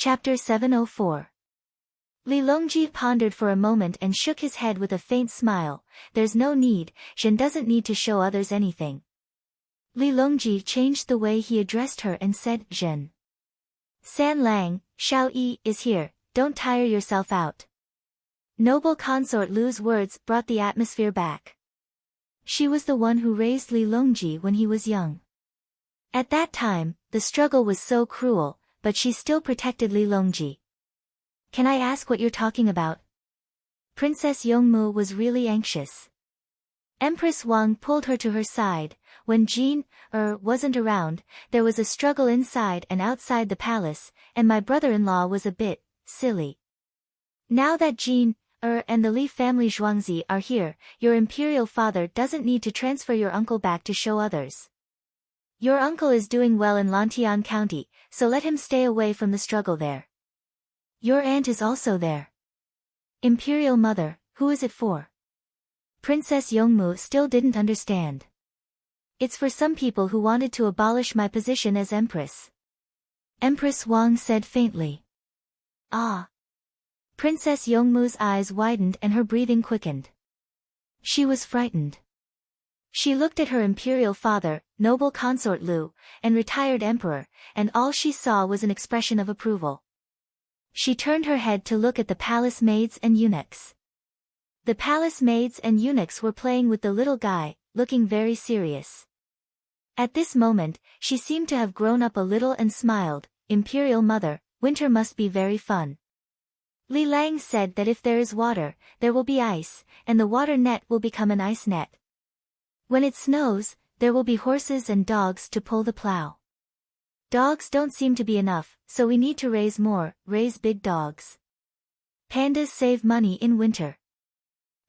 Chapter 704. Li Longji pondered for a moment and shook his head with a faint smile. There's no need, Zhen doesn't need to show others anything. Li Longji changed the way he addressed her and said, Zhen. San Lang, Xiao Yi is here, don't tire yourself out. Noble consort Lu's words brought the atmosphere back. She was the one who raised Li Longji when he was young. At that time, the struggle was so cruel, but she still protected Li Longji. Can I ask what you're talking about? Princess Yongmu was really anxious. Empress Wang pulled her to her side. When Jean wasn't around, there was a struggle inside and outside the palace, and my brother-in-law was a bit silly. Now that Jean and the Li family Zhuangzi are here, your imperial father doesn't need to transfer your uncle back to show others. Your uncle is doing well in Lantian County, so let him stay away from the struggle there. Your aunt is also there. Imperial mother, who is it for? Princess Yongmu still didn't understand. It's for some people who wanted to abolish my position as empress. Empress Wang said faintly. Ah. Princess Yongmu's eyes widened and her breathing quickened. She was frightened. She looked at her imperial father, noble consort Lu, and retired emperor, and all she saw was an expression of approval. She turned her head to look at the palace maids and eunuchs. The palace maids and eunuchs were playing with the little guy, looking very serious. At this moment, she seemed to have grown up a little and smiled. Imperial mother, winter must be very fun. Li Lang said that if there is water, there will be ice, and the water net will become an ice net. When it snows, there will be horses and dogs to pull the plow. Dogs don't seem to be enough, so we need to raise more, raise big dogs. Pandas save money in winter.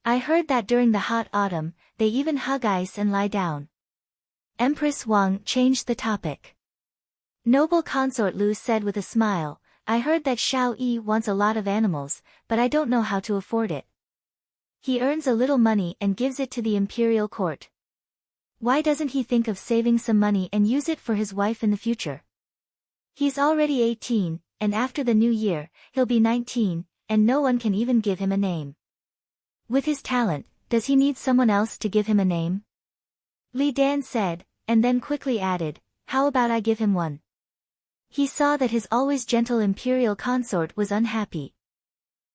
I heard that during the hot autumn, they even hug ice and lie down. Empress Wang changed the topic. Noble consort Lu said with a smile, I heard that Xiao Yi wants a lot of animals, but I don't know how to afford it. He earns a little money and gives it to the imperial court. Why doesn't he think of saving some money and use it for his wife in the future? He's already 18, and after the new year, he'll be 19, and no one can even give him a name. With his talent, does he need someone else to give him a name? Li Dan said, and then quickly added, how about I give him one? He saw that his always gentle imperial consort was unhappy.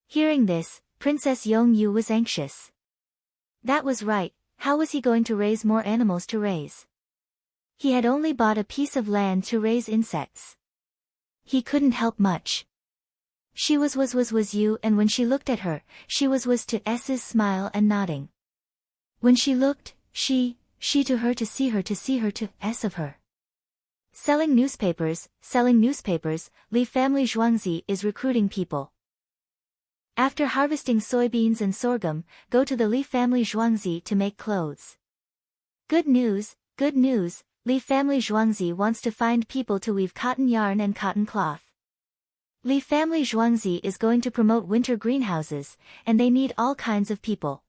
Hearing this, Princess Yongyu was anxious. That was right, how was he going to raise more animals to raise? He had only bought a piece of land to raise insects. He couldn't help much. She was you, and when she looked at her, she was to S's smile and nodding. When she looked, she to her to see her to S of her. Selling newspapers, Li family Zhuangzi is recruiting people. After harvesting soybeans and sorghum, go to the Li family Zhuangzi to make clothes. Good news, Li family Zhuangzi wants to find people to weave cotton yarn and cotton cloth. Li family Zhuangzi is going to promote winter greenhouses, and they need all kinds of people.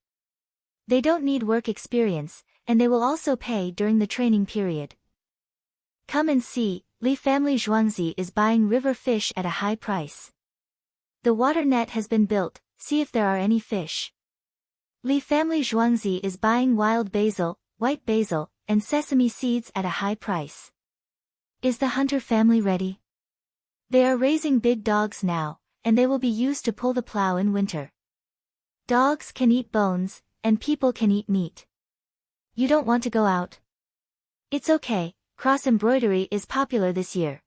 They don't need work experience, and they will also pay during the training period. Come and see, Li family Zhuangzi is buying river fish at a high price. The water net has been built, see if there are any fish. Li family Zhuangzi is buying wild basil, white basil, and sesame seeds at a high price. Is the hunter family ready? They are raising big dogs now, and they will be used to pull the plow in winter. Dogs can eat bones, and people can eat meat. You don't want to go out? It's okay. Cross embroidery is popular this year.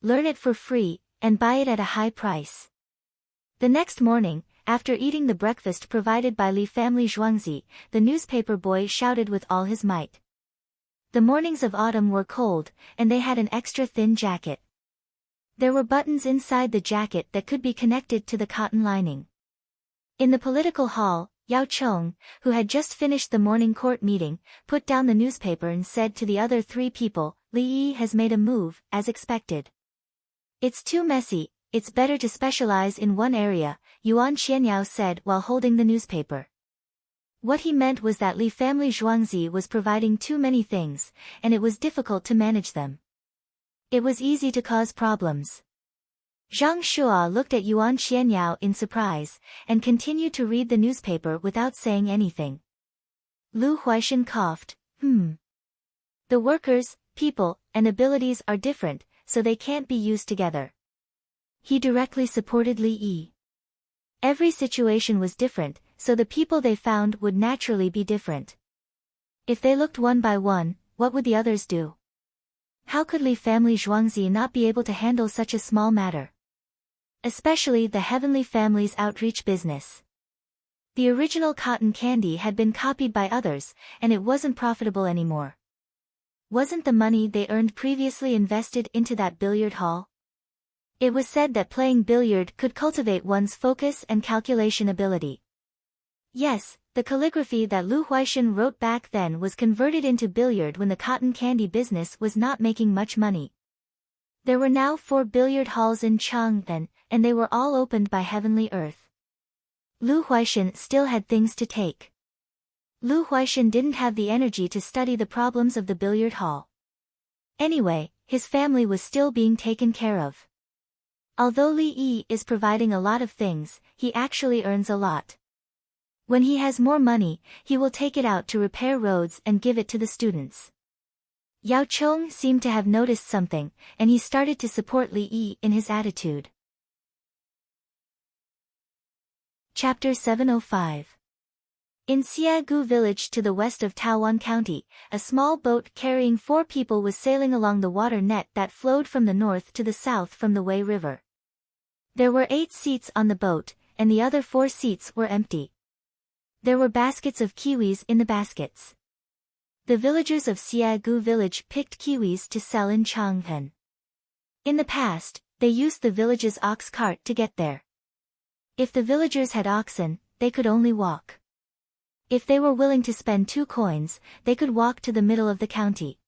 Learn it for free, and buy it at a high price. The next morning, after eating the breakfast provided by Li family Zhuangzi, the newspaper boy shouted with all his might. The mornings of autumn were cold, and they had an extra thin jacket. There were buttons inside the jacket that could be connected to the cotton lining. In the political hall, Yao Chong, who had just finished the morning court meeting, put down the newspaper and said to the other three people, Li Yi has made a move, as expected. It's too messy, it's better to specialize in one area, Yuan Qianyao said while holding the newspaper. What he meant was that Li family Zhuangzi was providing too many things, and it was difficult to manage them. It was easy to cause problems. Zhang Shuo looked at Yuan Qianyao in surprise, and continued to read the newspaper without saying anything. Lu Huaishan coughed. The workers, people, and abilities are different, so they can't be used together. He directly supported Li Yi. Every situation was different, so the people they found would naturally be different. If they looked one by one, what would the others do? How could Li family Zhuangzi not be able to handle such a small matter? Especially the heavenly family's outreach business. The original cotton candy had been copied by others, and it wasn't profitable anymore. Wasn't the money they earned previously invested into that billiard hall? It was said that playing billiard could cultivate one's focus and calculation ability. Yes, the calligraphy that Lu Huaishan wrote back then was converted into billiard when the cotton candy business was not making much money. There were now 4 billiard halls in Chang'an, and they were all opened by Heavenly Earth. Lu Huaishan still had things to take. Lu Huaishan didn't have the energy to study the problems of the billiard hall. Anyway, his family was still being taken care of. Although Li Yi is providing a lot of things, he actually earns a lot. When he has more money, he will take it out to repair roads and give it to the students. Yao Chong seemed to have noticed something, and he started to support Li Yi in his attitude. Chapter 705. In Xiagu village to the west of Taowan County, a small boat carrying 4 people was sailing along the water net that flowed from the north to the south from the Wei River. There were 8 seats on the boat, and the other 4 seats were empty. There were baskets of kiwis in the baskets. The villagers of Xiagu village picked kiwis to sell in Chang'an. In the past, they used the village's ox cart to get there. If the villagers had oxen, they could only walk. If they were willing to spend 2 coins, they could walk to the middle of the county.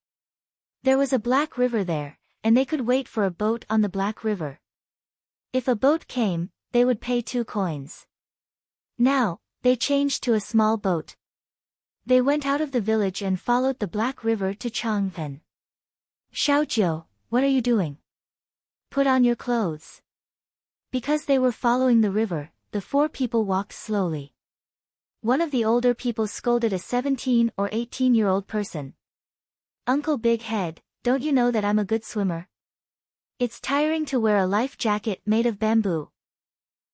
There was a black river there, and they could wait for a boat on the black river. If a boat came, they would pay 2 coins. Now, they changed to a small boat. They went out of the village and followed the Black River to Chang'an. Xiaojiu, what are you doing? Put on your clothes. Because they were following the river, the 4 people walked slowly. One of the older people scolded a 17 or 18-year-old person. Uncle Big Head, don't you know that I'm a good swimmer? It's tiring to wear a life jacket made of bamboo.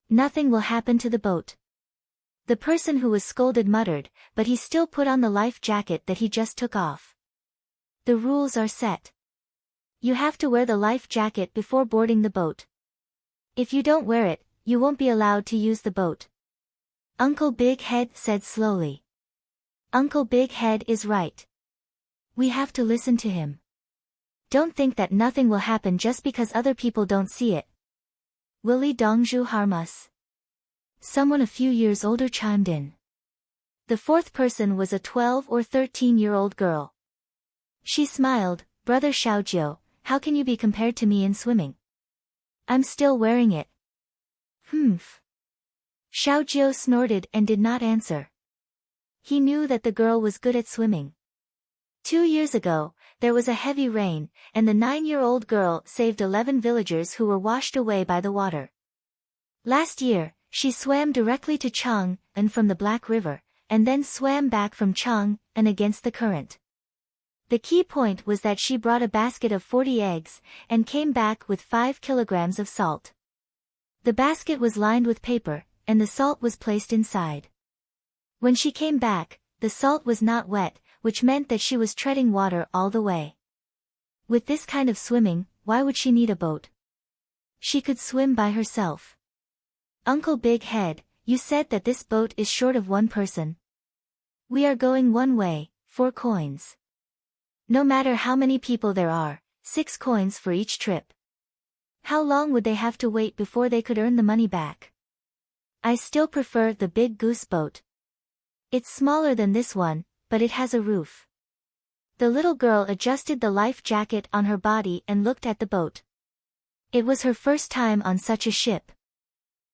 Nothing will happen to the boat. The person who was scolded muttered, but he still put on the life jacket that he just took off. The rules are set. You have to wear the life jacket before boarding the boat. If you don't wear it, you won't be allowed to use the boat. Uncle Big Head said slowly. Uncle Big Head is right. We have to listen to him. Don't think that nothing will happen just because other people don't see it. Will Li Dongzhu harm us? Someone a few years older chimed in. The 4th person was a 12 or 13-year-old girl. She smiled, Brother Xiaojiu, how can you be compared to me in swimming? I'm still wearing it. Xiaojiu snorted and did not answer. He knew that the girl was good at swimming. 2 years ago, there was a heavy rain, and the 9-year-old girl saved 11 villagers who were washed away by the water. Last year, she swam directly to Chang'an from the Black River, and then swam back from Chang'an against the current. The key point was that she brought a basket of 40 eggs, and came back with 5 kilograms of salt. The basket was lined with paper, and the salt was placed inside. When she came back, the salt was not wet, which meant that she was treading water all the way. With this kind of swimming, why would she need a boat? She could swim by herself. Uncle Big Head, you said that this boat is short of 1 person. We are going one way, 4 coins. No matter how many people there are, 6 coins for each trip. How long would they have to wait before they could earn the money back? I still prefer the Big Goose boat. It's smaller than this one, but it has a roof. The little girl adjusted the life jacket on her body and looked at the boat. It was her first time on such a ship.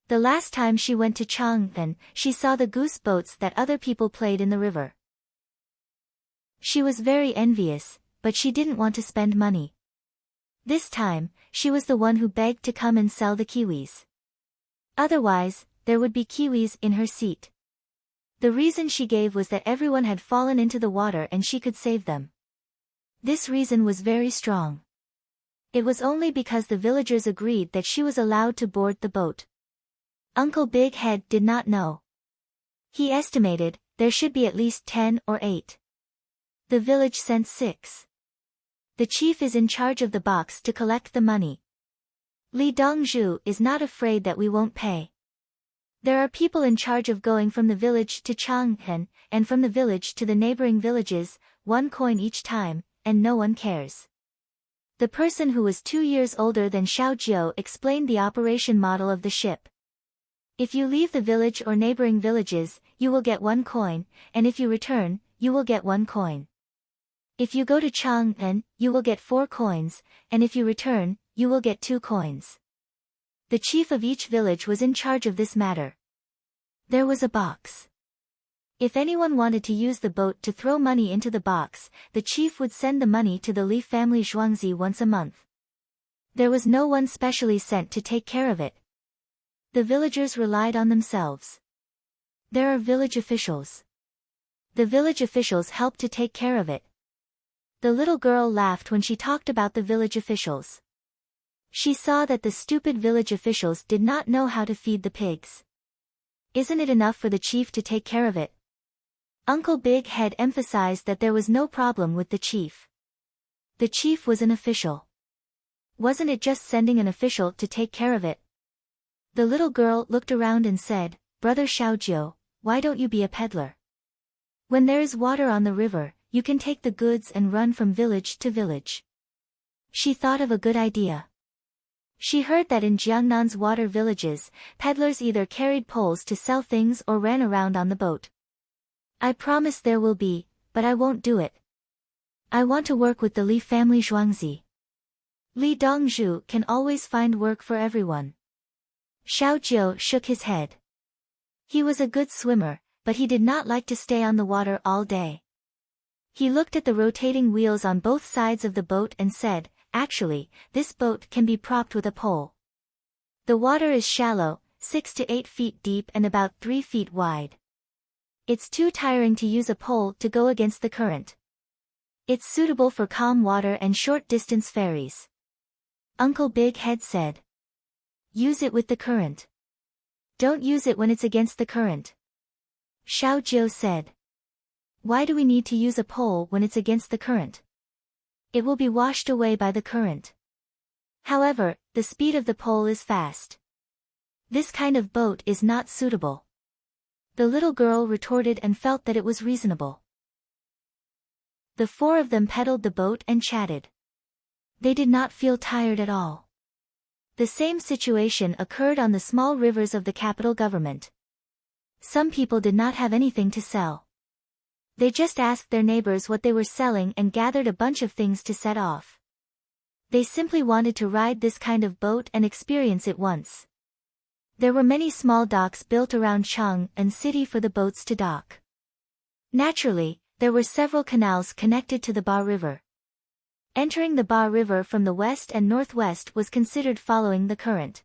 The last time she went to Chang'an, she saw the goose boats that other people played in the river. She was very envious, but she didn't want to spend money. This time, she was the one who begged to come and sell the kiwis. Otherwise, there would be kiwis in her seat. The reason she gave was that everyone had fallen into the water and she could save them. This reason was very strong. It was only because the villagers agreed that she was allowed to board the boat. Uncle Big Head did not know. He estimated there should be at least 10 or 8. The village sent 6. The chief is in charge of the box to collect the money. Li Dongzhu is not afraid that we won't pay. There are people in charge of going from the village to Chang'an, and from the village to the neighboring villages, 1 coin each time, and no one cares. The person who was 2 years older than Xiao Jiu explained the operation model of the ship. If you leave the village or neighboring villages, you will get 1 coin, and if you return, you will get 1 coin. If you go to Chang'an, you will get 4 coins, and if you return, you will get 2 coins. The chief of each village was in charge of this matter. There was a box. If anyone wanted to use the boat to throw money into the box, the chief would send the money to the Li family Zhuangzi once a month. There was no one specially sent to take care of it. The villagers relied on themselves. There are village officials. The village officials helped to take care of it. The little girl laughed when she talked about the village officials. She saw that the stupid village officials did not know how to feed the pigs. Isn't it enough for the chief to take care of it? Uncle Big Head emphasized that there was no problem with the chief. The chief was an official. Wasn't it just sending an official to take care of it? The little girl looked around and said, "Brother Xiaojiu, why don't you be a peddler? When there is water on the river, you can take the goods and run from village to village." She thought of a good idea. She heard that in Jiangnan's water villages, peddlers either carried poles to sell things or ran around on the boat. "I promise there will be, but I won't do it. I want to work with the Li family Zhuangzi. Li Dongzhu can always find work for everyone." Xiao Jiu shook his head. He was a good swimmer, but he did not like to stay on the water all day. He looked at the rotating wheels on both sides of the boat and said, "Actually, this boat can be propped with a pole. The water is shallow, 6 to 8 feet deep and about 3 feet wide. It's too tiring to use a pole to go against the current. It's suitable for calm water and short-distance ferries." Uncle Big Head said, "Use it with the current. Don't use it when it's against the current." Xiao Jiu said, "Why do we need to use a pole when it's against the current? It will be washed away by the current. However, the speed of the pole is fast. This kind of boat is not suitable." The little girl retorted and felt that it was reasonable. The 4 of them pedaled the boat and chatted. They did not feel tired at all. The same situation occurred on the small rivers of the capital government. Some people did not have anything to sell. They just asked their neighbors what they were selling and gathered a bunch of things to set off. They simply wanted to ride this kind of boat and experience it once. There were many small docks built around Chang'an City for the boats to dock. Naturally, there were several canals connected to the Ba River. Entering the Ba River from the west and northwest was considered following the current.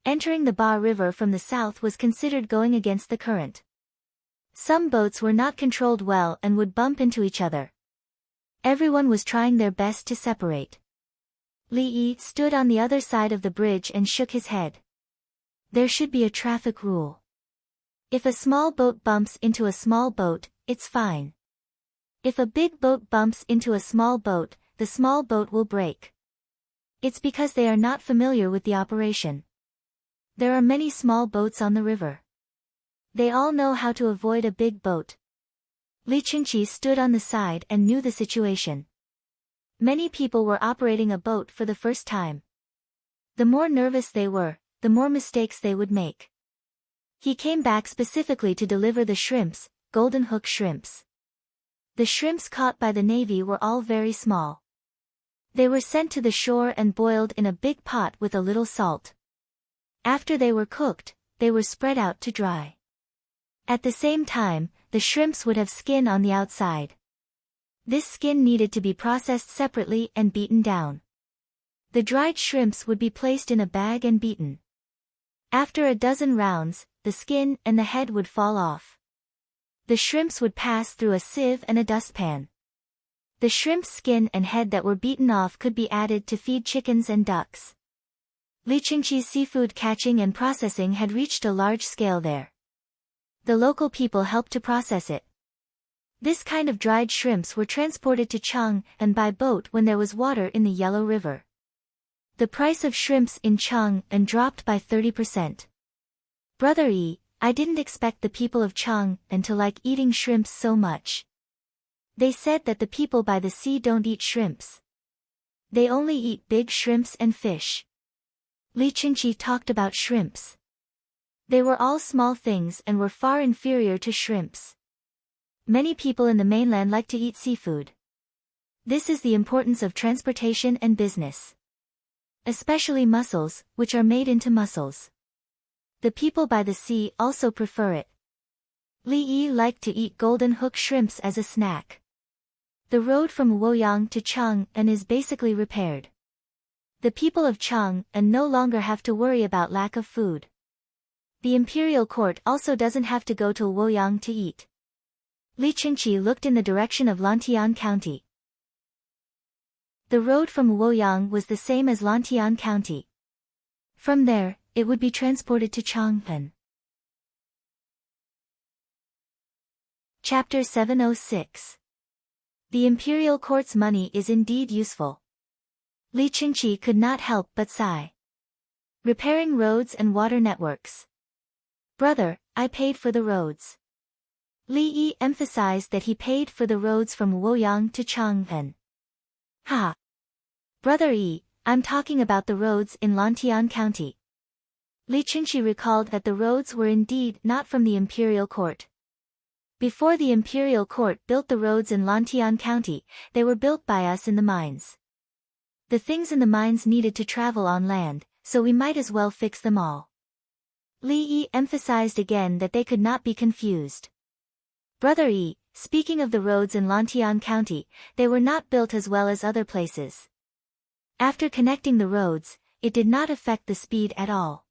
Entering the Ba River from the south was considered going against the current. Some boats were not controlled well and would bump into each other. Everyone was trying their best to separate. Li Yi stood on the other side of the bridge and shook his head. There should be a traffic rule. If a small boat bumps into a small boat, it's fine. If a big boat bumps into a small boat, the small boat will break. It's because they are not familiar with the operation. There are many small boats on the river. They all know how to avoid a big boat. Li Qingqi stood on the side and knew the situation. Many people were operating a boat for the first time. The more nervous they were, the more mistakes they would make. He came back specifically to deliver the shrimps, golden hook shrimps. The shrimps caught by the Navy were all very small. They were sent to the shore and boiled in a big pot with a little salt. After they were cooked, they were spread out to dry. At the same time, the shrimps would have skin on the outside. This skin needed to be processed separately and beaten down. The dried shrimps would be placed in a bag and beaten. After a dozen rounds, the skin and the head would fall off. The shrimps would pass through a sieve and a dustpan. The shrimp's skin and head that were beaten off could be added to feed chickens and ducks. Li Qingqi's seafood catching and processing had reached a large scale there. The local people helped to process it. This kind of dried shrimps were transported to Chang'an by boat when there was water in the Yellow River. The price of shrimps in Chang'an dropped by 30%. Brother Yi, I didn't expect the people of Chang'an to like eating shrimps so much. They said that the people by the sea don't eat shrimps. They only eat big shrimps and fish. Li Qingqi talked about shrimps. They were all small things and were far inferior to shrimps. Many people in the mainland like to eat seafood. This is the importance of transportation and business. Especially mussels, which are made into mussels. The people by the sea also prefer it. Li Yi liked to eat golden hook shrimps as a snack. The road from Luoyang to Chang'an is basically repaired. The people of Chang'an no longer have to worry about lack of food. The imperial court also doesn't have to go to Luoyang to eat. Li Qingqi looked in the direction of Lantian County. The road from Luoyang was the same as Lantian County. From there, it would be transported to Chang'an. Chapter 706. The imperial court's money is indeed useful. Li Qingqi could not help but sigh. Repairing roads and water networks. Brother, I paid for the roads. Li Yi emphasized that he paid for the roads from Luoyang to Chang'an. Ha! Brother Yi, I'm talking about the roads in Lantian County. Li Qingqi recalled that the roads were indeed not from the imperial court. Before the imperial court built the roads in Lantian County, they were built by us in the mines. The things in the mines needed to travel on land, so we might as well fix them all. Li Yi emphasized again that they could not be confused. Brother Yi, speaking of the roads in Lantian County, they were not built as well as other places. After connecting the roads, it did not affect the speed at all.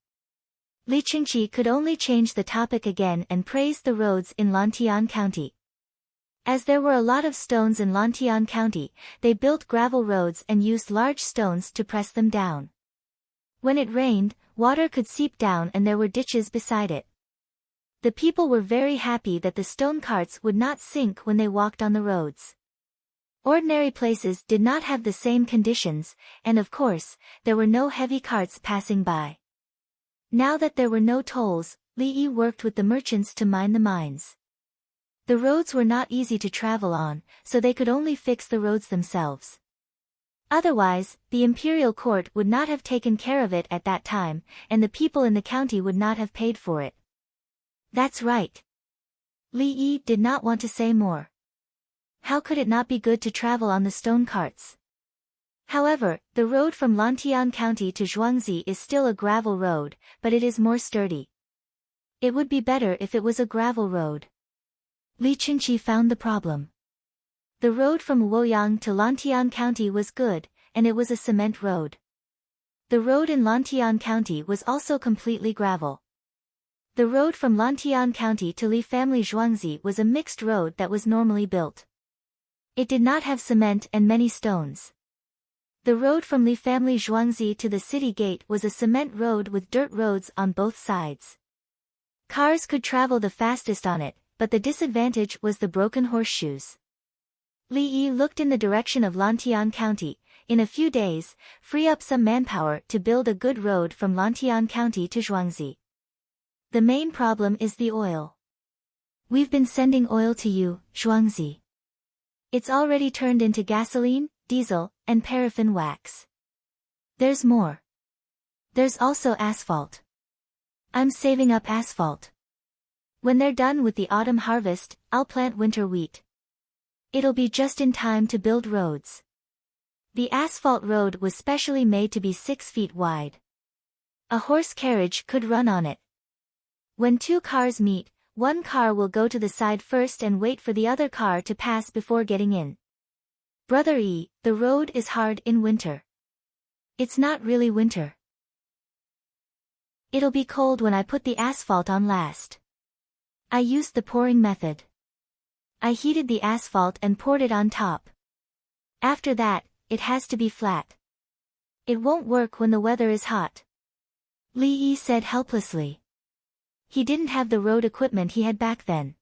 Li Qingqi could only change the topic again and praise the roads in Lantian County. As there were a lot of stones in Lantian County, they built gravel roads and used large stones to press them down. When it rained, water could seep down and there were ditches beside it. The people were very happy that the stone carts would not sink when they walked on the roads. Ordinary places did not have the same conditions, and of course, there were no heavy carts passing by. Now that there were no tolls, Li Yi worked with the merchants to mine the mines. The roads were not easy to travel on, so they could only fix the roads themselves. Otherwise, the imperial court would not have taken care of it at that time, and the people in the county would not have paid for it. That's right. Li Yi did not want to say more. How could it not be good to travel on the stone carts? However, the road from Lantian County to Zhuangzi is still a gravel road, but it is more sturdy. It would be better if it was a gravel road. Li Qingqi found the problem. The road from Luoyang to Lantian County was good, and it was a cement road. The road in Lantian County was also completely gravel. The road from Lantian County to Li Family Zhuangzi was a mixed road that was normally built. It did not have cement and many stones. The road from Li Family Zhuangzi to the city gate was a cement road with dirt roads on both sides. Cars could travel the fastest on it, but the disadvantage was the broken horseshoes. Li Yi looked in the direction of Lantian County. In a few days, free up some manpower to build a good road from Lantian County to Zhuangzi. The main problem is the oil. We've been sending oil to you, Zhuangzi. It's already turned into gasoline, diesel, and paraffin wax. There's more. There's also asphalt. I'm saving up asphalt. When they're done with the autumn harvest, I'll plant winter wheat. It'll be just in time to build roads. The asphalt road was specially made to be 6 feet wide. A horse carriage could run on it. When two cars meet, one car will go to the side first and wait for the other car to pass before getting in. Brother Yi, the road is hard in winter. It's not really winter. It'll be cold when I put the asphalt on last. I used the pouring method. I heated the asphalt and poured it on top. After that, it has to be flat. It won't work when the weather is hot. Li Yi said helplessly. He didn't have the road equipment he had back then.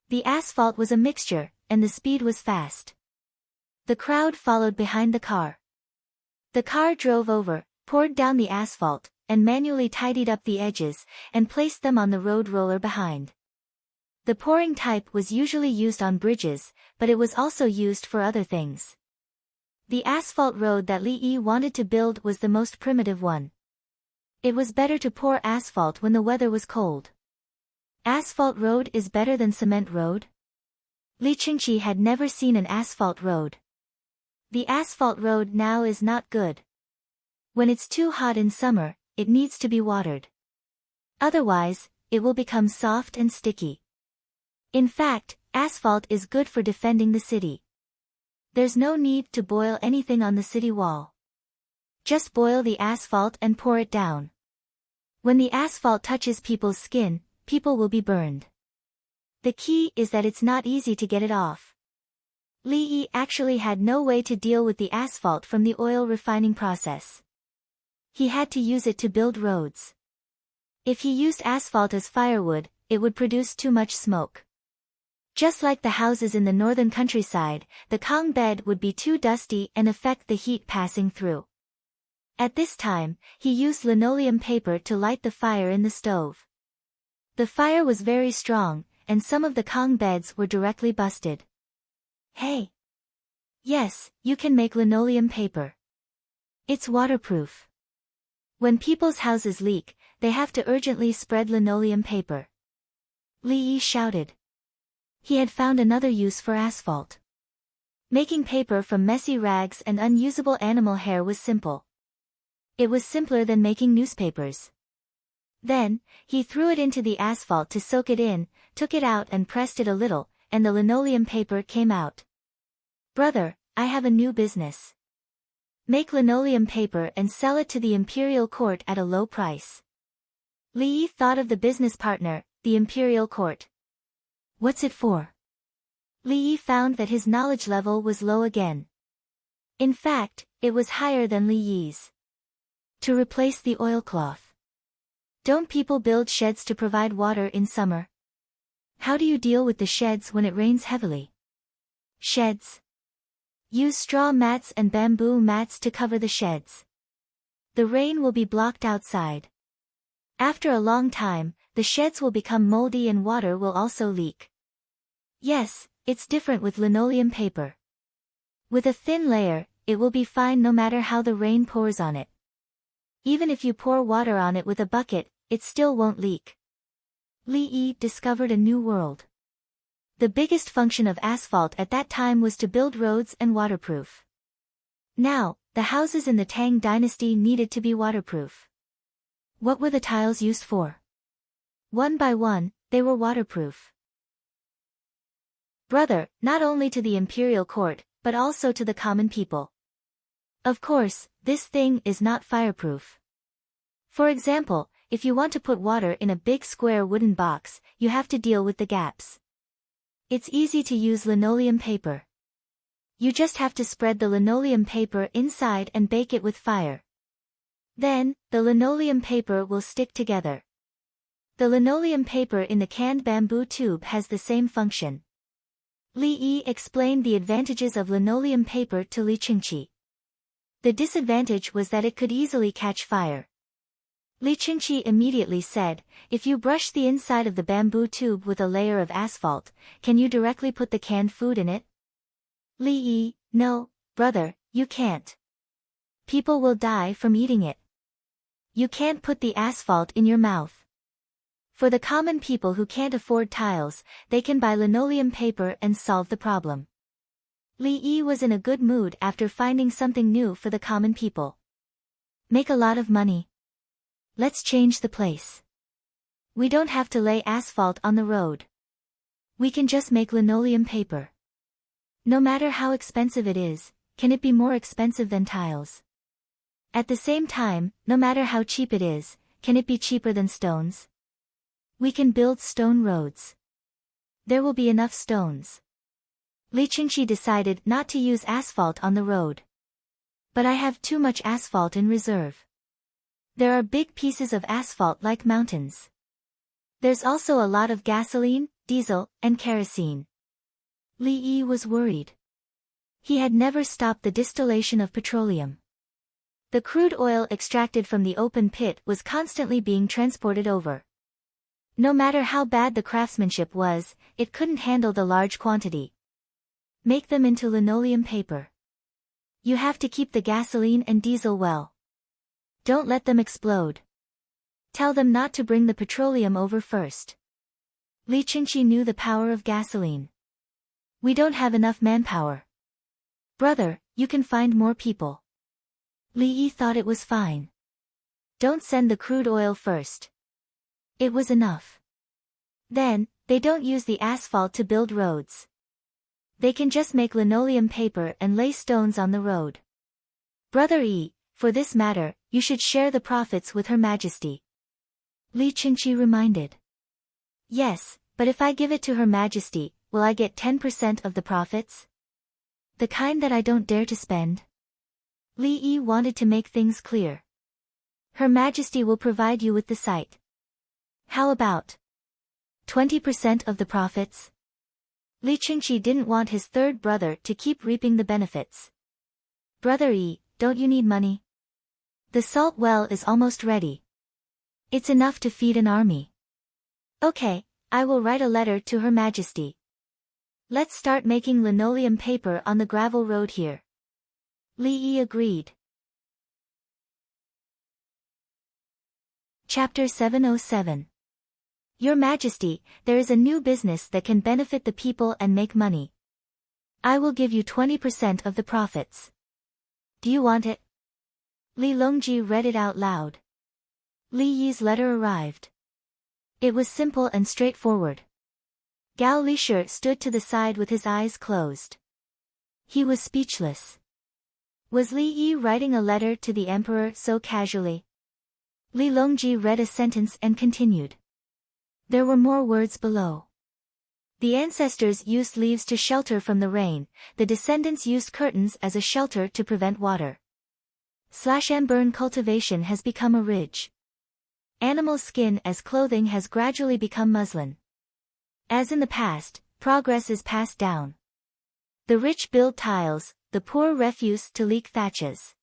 The asphalt was a mixture, and the speed was fast. The crowd followed behind the car. The car drove over, poured down the asphalt, and manually tidied up the edges, and placed them on the road roller behind. The pouring type was usually used on bridges, but it was also used for other things. The asphalt road that Li Yi wanted to build was the most primitive one. It was better to pour asphalt when the weather was cold. Asphalt road is better than cement road? Li Qingqi had never seen an asphalt road. The asphalt road now is not good. When it's too hot in summer, it needs to be watered. Otherwise, it will become soft and sticky. In fact, asphalt is good for defending the city. There's no need to boil anything on the city wall. Just boil the asphalt and pour it down. When the asphalt touches people's skin, people will be burned. The key is that it's not easy to get it off. Li Yi actually had no way to deal with the asphalt from the oil refining process. He had to use it to build roads. If he used asphalt as firewood, it would produce too much smoke. Just like the houses in the northern countryside, the Kang bed would be too dusty and affect the heat passing through. At this time, he used linoleum paper to light the fire in the stove. The fire was very strong, and some of the Kang beds were directly busted. Hey! Yes, you can make linoleum paper. It's waterproof. When people's houses leak, they have to urgently spread linoleum paper. Li Yi shouted. He had found another use for asphalt. Making paper from messy rags and unusable animal hair was simple. It was simpler than making newspapers. Then, he threw it into the asphalt to soak it in, took it out and pressed it a little, and the linoleum paper came out. Brother, I have a new business. Make linoleum paper and sell it to the imperial court at a low price. Li Yi thought of the business partner, the imperial court. What's it for? Li Yi found that his knowledge level was low again. In fact, it was higher than Li Yi's. To replace the oilcloth. Don't people build sheds to provide water in summer? How do you deal with the sheds when it rains heavily? Sheds. Use straw mats and bamboo mats to cover the sheds. The rain will be blocked outside. After a long time, the sheds will become moldy and water will also leak. Yes, it's different with linoleum paper. With a thin layer, it will be fine no matter how the rain pours on it. Even if you pour water on it with a bucket, it still won't leak. Li Yi discovered a new world. The biggest function of asphalt at that time was to build roads and waterproof. Now, the houses in the Tang dynasty needed to be waterproof. What were the tiles used for? One by one, they were waterproof. Brother, not only to the imperial court, but also to the common people. Of course, this thing is not fireproof. For example, if you want to put water in a big square wooden box, you have to deal with the gaps. It's easy to use linoleum paper. You just have to spread the linoleum paper inside and bake it with fire. Then, the linoleum paper will stick together. The linoleum paper in the canned bamboo tube has the same function. Li Yi explained the advantages of linoleum paper to Li Qingqi. The disadvantage was that it could easily catch fire. Li Qingqi immediately said, if you brush the inside of the bamboo tube with a layer of asphalt, can you directly put the canned food in it? Li Yi, no, brother, you can't. People will die from eating it. You can't put the asphalt in your mouth. For the common people who can't afford tiles, they can buy linoleum paper and solve the problem. Li Yi was in a good mood after finding something new for the common people. Make a lot of money. Let's change the place. We don't have to lay asphalt on the road. We can just make linoleum paper. No matter how expensive it is, can it be more expensive than tiles? At the same time, no matter how cheap it is, can it be cheaper than stones? We can build stone roads. There will be enough stones. Li Qingxi decided not to use asphalt on the road. But I have too much asphalt in reserve. There are big pieces of asphalt like mountains. There's also a lot of gasoline, diesel, and kerosene. Li Yi was worried. He had never stopped the distillation of petroleum. The crude oil extracted from the open pit was constantly being transported over. No matter how bad the craftsmanship was, it couldn't handle the large quantity. Make them into linoleum paper. You have to keep the gasoline and diesel well. Don't let them explode. Tell them not to bring the petroleum over first. Li Qingxi knew the power of gasoline. We don't have enough manpower. Brother, you can find more people. Li Yi thought it was fine. Don't send the crude oil first. It was enough. Then, they don't use the asphalt to build roads. They can just make linoleum paper and lay stones on the road. Brother Yi, for this matter, you should share the profits with Her Majesty. Li Qingxi reminded. Yes, but if I give it to Her Majesty, will I get 10% of the profits? The kind that I don't dare to spend? Li Yi wanted to make things clear. Her Majesty will provide you with the site. How about 20% of the profits? Li Qingxi didn't want his third brother to keep reaping the benefits. Brother Yi, don't you need money? The salt well is almost ready. It's enough to feed an army. Okay, I will write a letter to Her Majesty. Let's start making linoleum paper on the gravel road here. Li Yi agreed. Chapter 707. Your Majesty, there is a new business that can benefit the people and make money. I will give you 20% of the profits. Do you want it? Li Longji read it out loud. Li Yi's letter arrived. It was simple and straightforward. Gao Lisher stood to the side with his eyes closed. He was speechless. Was Li Yi writing a letter to the emperor so casually? Li Longji read a sentence and continued. There were more words below. The ancestors used leaves to shelter from the rain, the descendants used curtains as a shelter to prevent water. /burn cultivation has become a ridge. Animal skin as clothing has gradually become muslin. As in the past, progress is passed down. The rich build tiles, the poor refuse to leak thatches.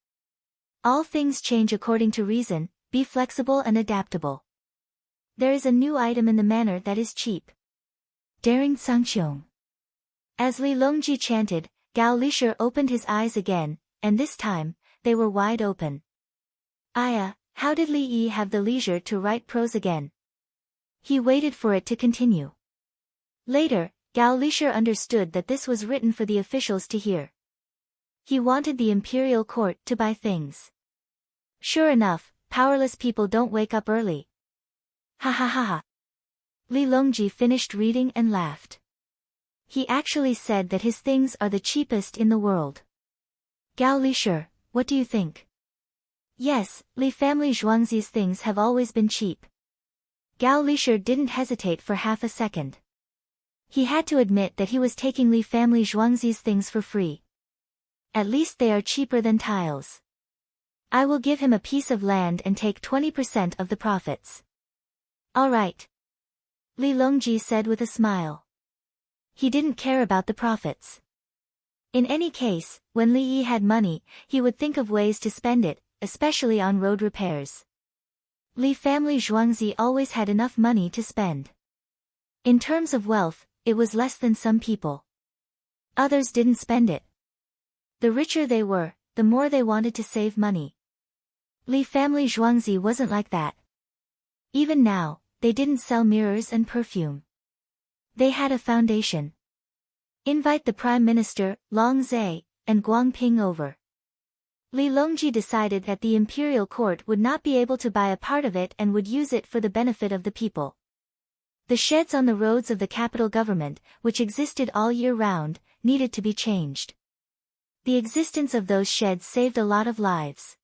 All things change according to reason, be flexible and adaptable. There is a new item in the manner that is cheap. Daring Sangxiong. As Li Longji chanted, Gao Lisher opened his eyes again, and this time, they were wide open. Aya, how did Li Yi have the leisure to write prose again? He waited for it to continue. Later, Gao Lisher understood that this was written for the officials to hear. He wanted the imperial court to buy things. Sure enough, powerless people don't wake up early. Ha ha ha ha. Li Longji finished reading and laughed. He actually said that his things are the cheapest in the world. Gao Lisher, what do you think? Yes, Li family Zhuangzi's things have always been cheap. Gao Lisher didn't hesitate for half a second. He had to admit that he was taking Li family Zhuangzi's things for free. At least they are cheaper than tiles. I will give him a piece of land and take 20% of the profits. All right. Li Longji said with a smile. He didn't care about the profits. In any case, when Li Yi had money, he would think of ways to spend it, especially on road repairs. Li family Zhuangzi always had enough money to spend. In terms of wealth, it was less than some people. Others didn't spend it. The richer they were, the more they wanted to save money. Li family Zhuangzi wasn't like that. Even now, they didn't sell mirrors and perfume. They had a foundation. Invite the Prime Minister, Long Zhe, and Guang Ping over. Li Longji decided that the imperial court would not be able to buy a part of it and would use it for the benefit of the people. The sheds on the roads of the capital government, which existed all year round, needed to be changed. The existence of those sheds saved a lot of lives.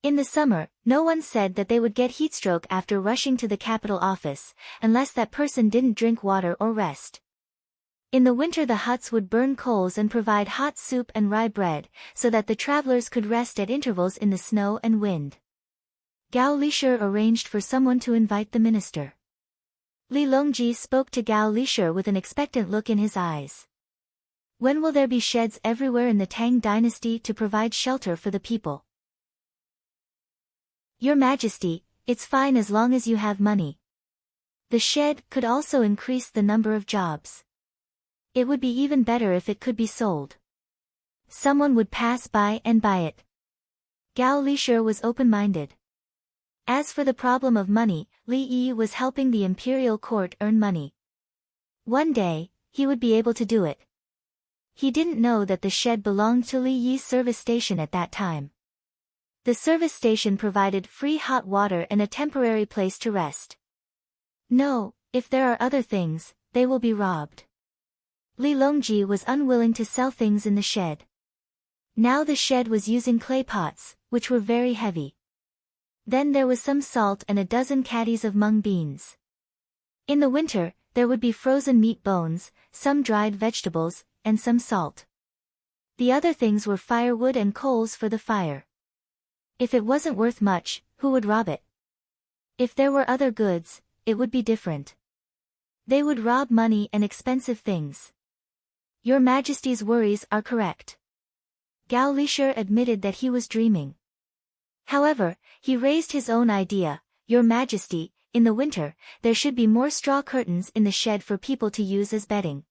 In the summer, no one said that they would get heatstroke after rushing to the capital office, unless that person didn't drink water or rest. In the winter the huts would burn coals and provide hot soup and rye bread, so that the travelers could rest at intervals in the snow and wind. Gao Lishir arranged for someone to invite the minister. Li Longji spoke to Gao Lishir with an expectant look in his eyes. When will there be sheds everywhere in the Tang dynasty to provide shelter for the people? Your Majesty, it's fine as long as you have money. The shed could also increase the number of jobs. It would be even better if it could be sold. Someone would pass by and buy it. Gao Lishir was open-minded. As for the problem of money, Li Yi was helping the imperial court earn money. One day, he would be able to do it. He didn't know that the shed belonged to Li Yi's service station at that time. The service station provided free hot water and a temporary place to rest. No, if there are other things, they will be robbed. Li Longji was unwilling to sell things in the shed. Now the shed was using clay pots, which were very heavy. Then there was some salt and a dozen caddies of mung beans. In the winter, there would be frozen meat bones, some dried vegetables, and some salt. The other things were firewood and coals for the fire. If it wasn't worth much, who would rob it? If there were other goods, it would be different. They would rob money and expensive things. Your Majesty's worries are correct. Gao Lishir admitted that he was dreaming. However, he raised his own idea. Your Majesty, in the winter, there should be more straw curtains in the shed for people to use as bedding.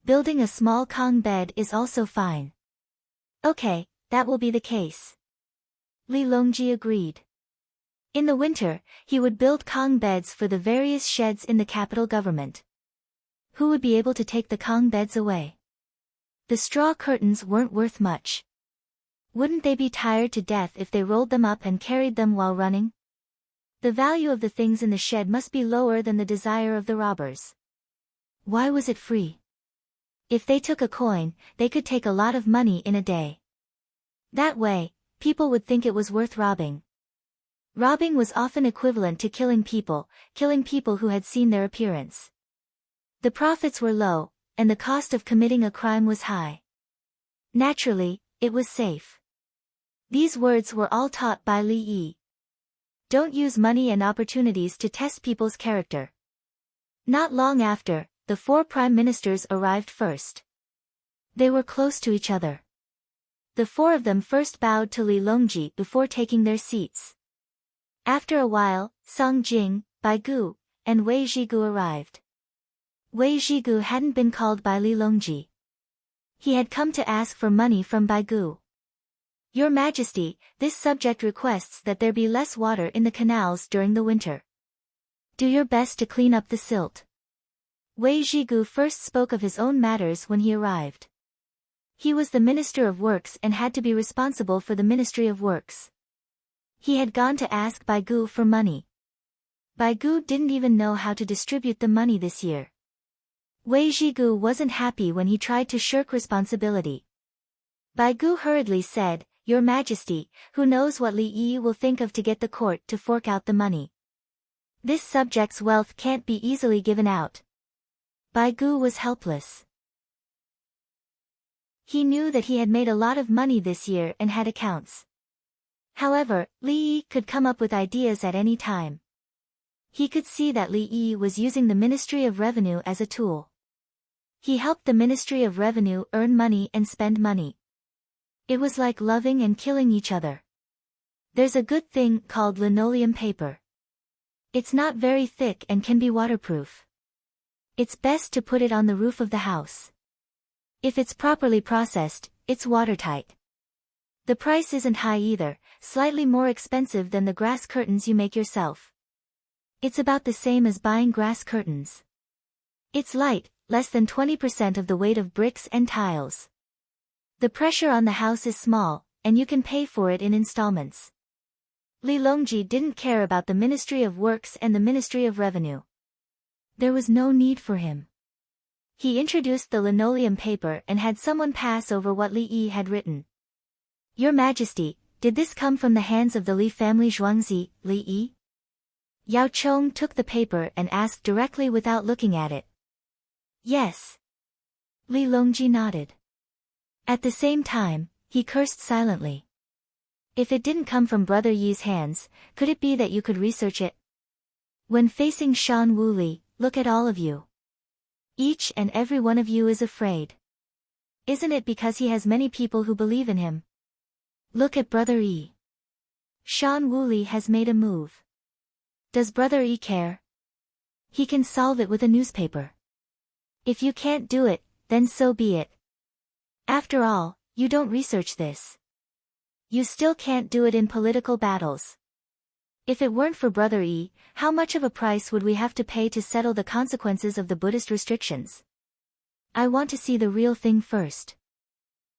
Building a small Kong bed is also fine. Okay, that will be the case. Li Longji agreed. In the winter, he would build Kong beds for the various sheds in the capital government. Who would be able to take the Kong beds away? The straw curtains weren't worth much. Wouldn't they be tired to death if they rolled them up and carried them while running? The value of the things in the shed must be lower than the desire of the robbers. Why was it free? If they took a coin, they could take a lot of money in a day. That way, people would think it was worth robbing. Robbing was often equivalent to killing people who had seen their appearance. The profits were low, and the cost of committing a crime was high. Naturally, it was safe. These words were all taught by Li Yi. Don't use money and opportunities to test people's character. Not long after, the 4 prime ministers arrived first. They were close to each other. The 4 of them first bowed to Li Longji before taking their seats. After a while, Song Jing, Bai Gu, and Wei Zhigu arrived. Wei Zhigu hadn't been called by Li Longji. He had come to ask for money from Bai Gu. Your Majesty, this subject requests that there be less water in the canals during the winter. Do your best to clean up the silt. Wei Zhigu first spoke of his own matters when he arrived. He was the Minister of Works and had to be responsible for the Ministry of Works. He had gone to ask Bai Gu for money. Bai Gu didn't even know how to distribute the money this year. Wei Zhigu wasn't happy when he tried to shirk responsibility. Bai Gu hurriedly said, Your Majesty, who knows what Li Yi will think of to get the court to fork out the money. This subject's wealth can't be easily given out. Bai Gu was helpless. He knew that he had made a lot of money this year and had accounts. However, Li Yi could come up with ideas at any time. He could see that Li Yi was using the Ministry of Revenue as a tool. He helped the Ministry of Revenue earn money and spend money. It was like loving and killing each other. There's a good thing called linoleum paper. It's not very thick and can be waterproof. It's best to put it on the roof of the house. If it's properly processed, it's watertight. The price isn't high either, slightly more expensive than the grass curtains you make yourself. It's about the same as buying grass curtains. It's light, less than 20% of the weight of bricks and tiles. The pressure on the house is small, and you can pay for it in installments. Li Longji didn't care about the Ministry of Works and the Ministry of Revenue. There was no need for him. He introduced the linoleum paper and had someone pass over what Li Yi had written. Your Majesty, did this come from the hands of the Li family Zhuangzi, Li Yi? Yao Chong took the paper and asked directly without looking at it. Yes. Li Longji nodded. At the same time, he cursed silently. If it didn't come from Brother Yi's hands, could it be that you could research it? When facing Shan Wuli, look at all of you. Each and every one of you is afraid. Isn't it because he has many people who believe in him? Look at Brother Yi. Shan Wuli has made a move. Does Brother Yi care? He can solve it with a newspaper. If you can't do it, then so be it. After all, you don't research this. You still can't do it in political battles. If it weren't for Brother Yi, how much of a price would we have to pay to settle the consequences of the Buddhist restrictions? I want to see the real thing first.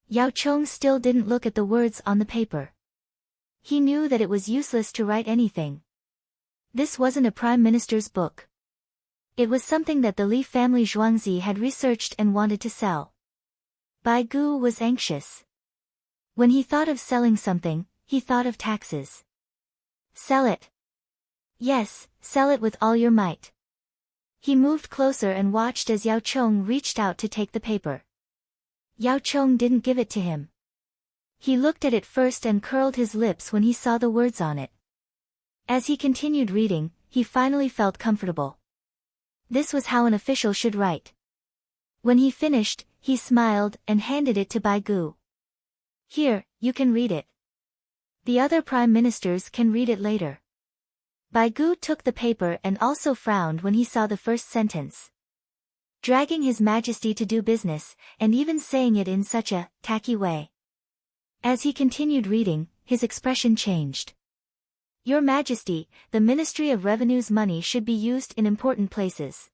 Yao Chong still didn't look at the words on the paper. He knew that it was useless to write anything. This wasn't a prime minister's book. It was something that the Li family Zhuangzi had researched and wanted to sell. Bai Gu was anxious. When he thought of selling something, he thought of taxes. Sell it. Yes, sell it with all your might. He moved closer and watched as Yao Chong reached out to take the paper. Yao Chong didn't give it to him. He looked at it first and curled his lips when he saw the words on it. As he continued reading, he finally felt comfortable. This was how an official should write. When he finished, he smiled and handed it to Bai Gu. Here, you can read it. The other prime ministers can read it later. Bai Gu took the paper and also frowned when he saw the first sentence. Dragging His Majesty to do business, and even saying it in such a tacky way. As he continued reading, his expression changed. Your Majesty, the Ministry of Revenue's money should be used in important places.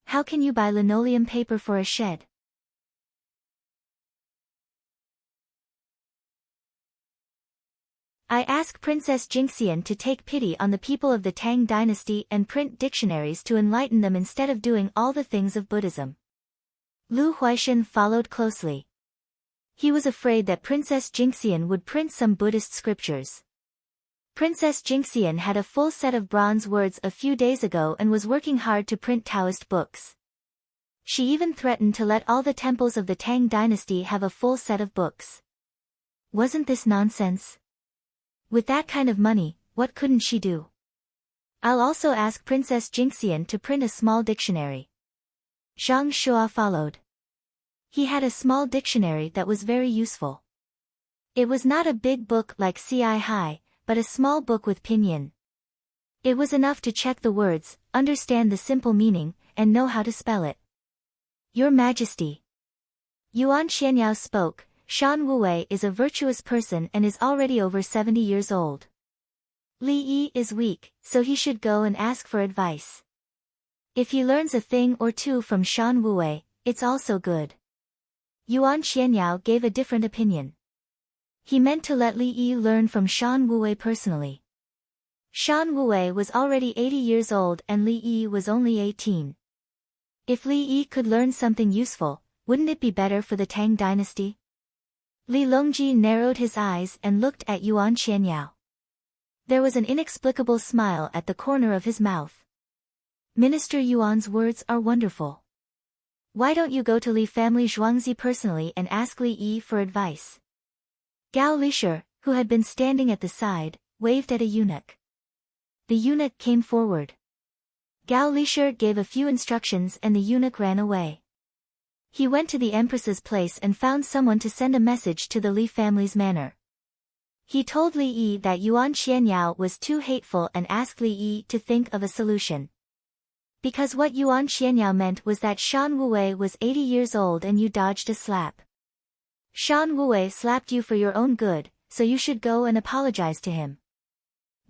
How can you buy linoleum paper for a shed? I ask Princess Jingxian to take pity on the people of the Tang dynasty and print dictionaries to enlighten them instead of doing all the things of Buddhism. Lu Huaishan followed closely. He was afraid that Princess Jingxian would print some Buddhist scriptures. Princess Jingxian had a full set of bronze words a few days ago and was working hard to print Taoist books. She even threatened to let all the temples of the Tang dynasty have a full set of books. Wasn't this nonsense? With that kind of money, what couldn't she do? I'll also ask Princess Jingxian to print a small dictionary. Zhang Shua followed. He had a small dictionary that was very useful. It was not a big book like Ci Hai, but a small book with pinyin. It was enough to check the words, understand the simple meaning, and know how to spell it. Your Majesty. Yuan Xianyao spoke. Shan Wuwei is a virtuous person and is already over 70 years old. Li Yi is weak, so he should go and ask for advice. If he learns a thing or two from Shan Wuwei, it's also good. Yuan Xianyao gave a different opinion. He meant to let Li Yi learn from Shan Wuwei personally. Shan Wuwei was already 80 years old and Li Yi was only 18. If Li Yi could learn something useful, wouldn't it be better for the Tang dynasty? Li Longji narrowed his eyes and looked at Yuan Xianyao. There was an inexplicable smile at the corner of his mouth. Minister Yuan's words are wonderful. Why don't you go to Li family Zhuangzi personally and ask Li Yi for advice? Gao Lisher, who had been standing at the side, waved at a eunuch. The eunuch came forward. Gao Lisher gave a few instructions and the eunuch ran away. He went to the Empress's place and found someone to send a message to the Li family's manor. He told Li Yi that Yuan Xianyao was too hateful and asked Li Yi to think of a solution. Because what Yuan Xianyao meant was that Shan Wuwei was 80 years old and you dodged a slap. Shan Wuwei slapped you for your own good, so you should go and apologize to him.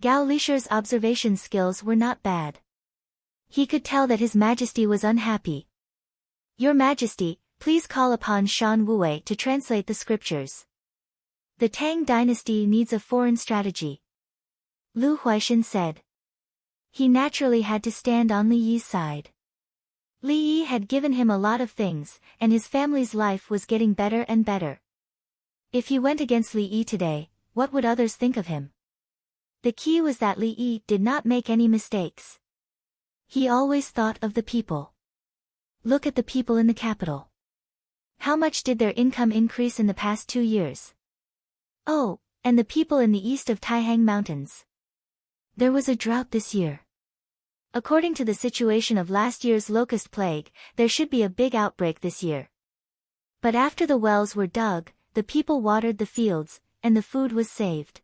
Gao Lisher's observation skills were not bad. He could tell that His Majesty was unhappy. Your Majesty, please call upon Shan Wuwei to translate the scriptures. The Tang dynasty needs a foreign strategy. Lu Huaishan said. He naturally had to stand on Li Yi's side. Li Yi had given him a lot of things, and his family's life was getting better and better. If he went against Li Yi today, what would others think of him? The key was that Li Yi did not make any mistakes. He always thought of the people. Look at the people in the capital. How much did their income increase in the past 2 years? Oh, and the people in the east of Taihang Mountains. There was a drought this year. According to the situation of last year's locust plague, there should be a big outbreak this year. But after the wells were dug, the people watered the fields, and the food was saved.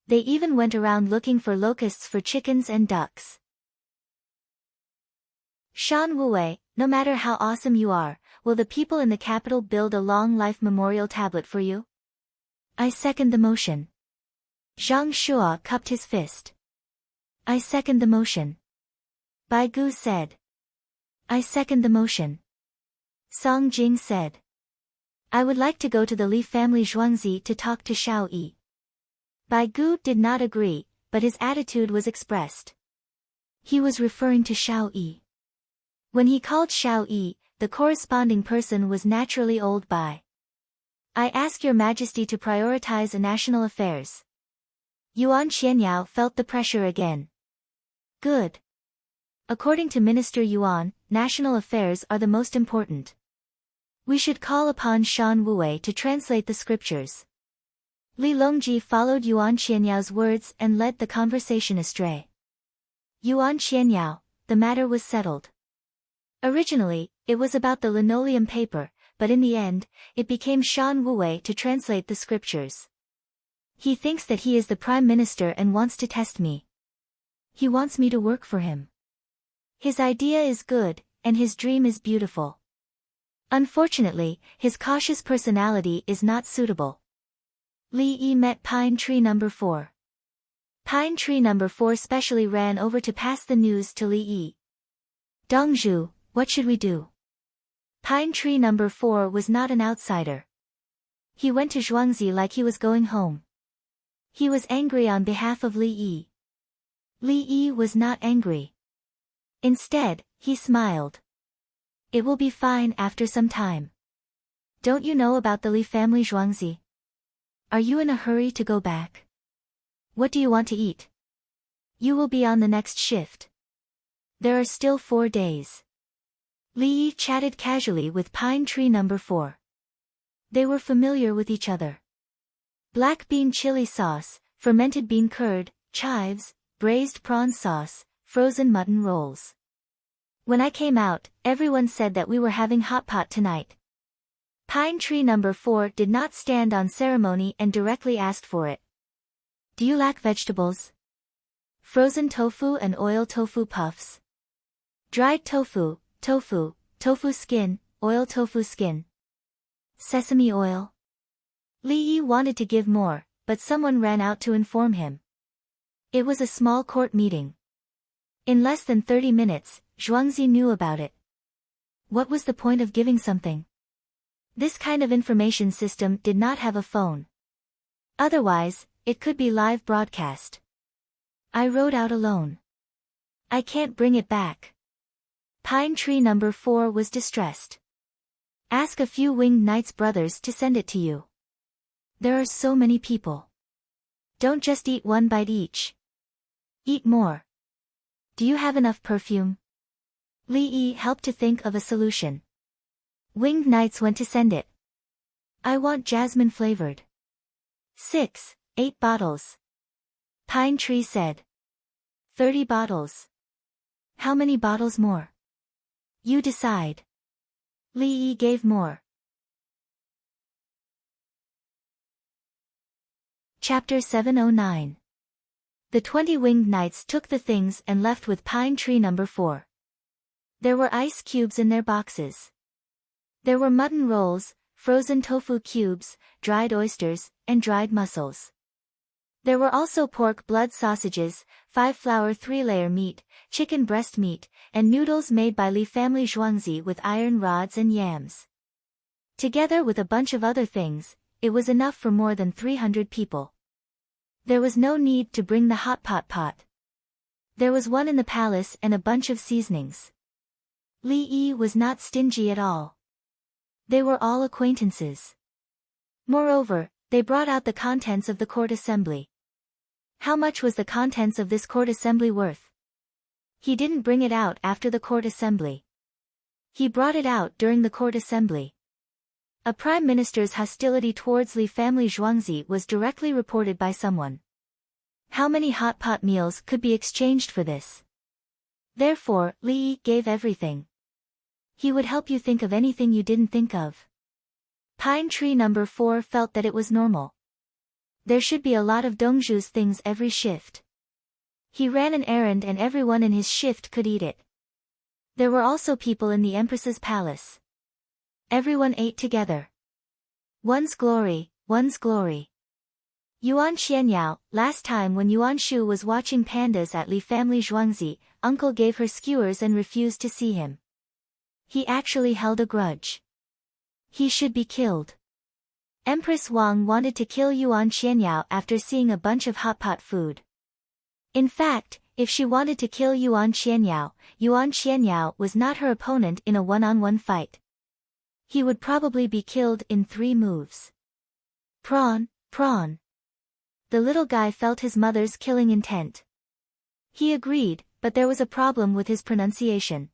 They even went around looking for locusts for chickens and ducks. Shan Wuwei, no matter how awesome you are, will the people in the capital build a long life memorial tablet for you? I second the motion. Zhang Shua cupped his fist. I second the motion. Bai Gu said. I second the motion. Song Jing said. I would like to go to the Li family Zhuangzi to talk to Xiao Yi. Bai Gu did not agree, but his attitude was expressed. He was referring to Xiao Yi. When he called Xiao Yi, the corresponding person was naturally old Bai. I ask your majesty to prioritize national affairs. Yuan Xianyao felt the pressure again. Good. According to Minister Yuan, national affairs are the most important. We should call upon Shan Wuwei to translate the scriptures. Li Longji followed Yuan Xianyao's words and led the conversation astray. Yuan Xianyao, the matter was settled. Originally, it was about the linoleum paper, but in the end, it became Shan Wuwei to translate the scriptures. He thinks that he is the prime minister and wants to test me. He wants me to work for him. His idea is good, and his dream is beautiful. Unfortunately, his cautious personality is not suitable. Li Yi met Pine Tree Number 4. Pine Tree Number 4 specially ran over to pass the news to Li Yi. Dongzhu, what should we do? Pine Tree Number 4 was not an outsider. He went to Zhuangzi like he was going home. He was angry on behalf of Li Yi. Li Yi was not angry. Instead, he smiled. It will be fine after some time. Don't you know about the Li family Zhuangzi? Are you in a hurry to go back? What do you want to eat? You will be on the next shift. There are still 4 days. Li Yi chatted casually with Pine Tree Number 4. They were familiar with each other. Black bean chili sauce, fermented bean curd, chives, braised prawn sauce, frozen mutton rolls. When I came out, everyone said that we were having hot pot tonight. Pine Tree Number 4 did not stand on ceremony and directly asked for it. Do you lack vegetables? Frozen tofu and oil tofu puffs. Dried tofu, tofu skin, oil tofu skin. Sesame oil. Li Yi wanted to give more, but someone ran out to inform him. It was a small court meeting. In less than 30 minutes, Zhuangzi knew about it. What was the point of giving something? This kind of information system did not have a phone. Otherwise, it could be live broadcast. I rode out alone. I can't bring it back. Pine Tree Number 4 was distressed. Ask a few Winged Knight's brothers to send it to you. There are so many people. Don't just eat one bite each. Eat more. Do you have enough perfume? Li Yi helped to think of a solution. Winged Knights went to send it. I want jasmine flavored. 8 bottles. Pine Tree said. 30 bottles. How many bottles more? You decide. Li Yi gave more. Chapter 709. The 20 Winged Knights took the things and left with Pine Tree Number 4. There were ice cubes in their boxes. There were mutton rolls, frozen tofu cubes, dried oysters, and dried mussels. There were also pork blood sausages, 5-flour 3-layer meat, chicken breast meat, and noodles made by Li family Zhuangzi with iron rods and yams. Together with a bunch of other things, it was enough for more than 300 people. There was no need to bring the hot pot. There was one in the palace and a bunch of seasonings. Li Yi was not stingy at all. They were all acquaintances. Moreover, They brought out the contents of the court assembly. How much was the contents of this court assembly worth? He didn't bring it out after the court assembly. He brought it out during the court assembly. A prime minister's hostility towards Li family Zhuangzi was directly reported by someone. How many hot pot meals could be exchanged for this? Therefore, Li Yi gave everything. He would help you think of anything you didn't think of. Pine tree number 4 felt that it was normal. There should be a lot of Dongzhu's things every shift. He ran an errand and everyone in his shift could eat it. There were also people in the Empress's palace. Everyone ate together. One's glory, one's glory. Yuan Xianyao, last time when Yuan Shu was watching pandas at Li family Zhuangzi, uncle gave her skewers and refused to see him. He actually held a grudge. He should be killed. Empress Wang wanted to kill Yuan Xianyao after seeing a bunch of hot pot food. In fact, if she wanted to kill Yuan Xianyao was not her opponent in a one-on-one fight. He would probably be killed in 3 moves. Prawn. The little guy felt his mother's killing intent. He agreed, but there was a problem with his pronunciation.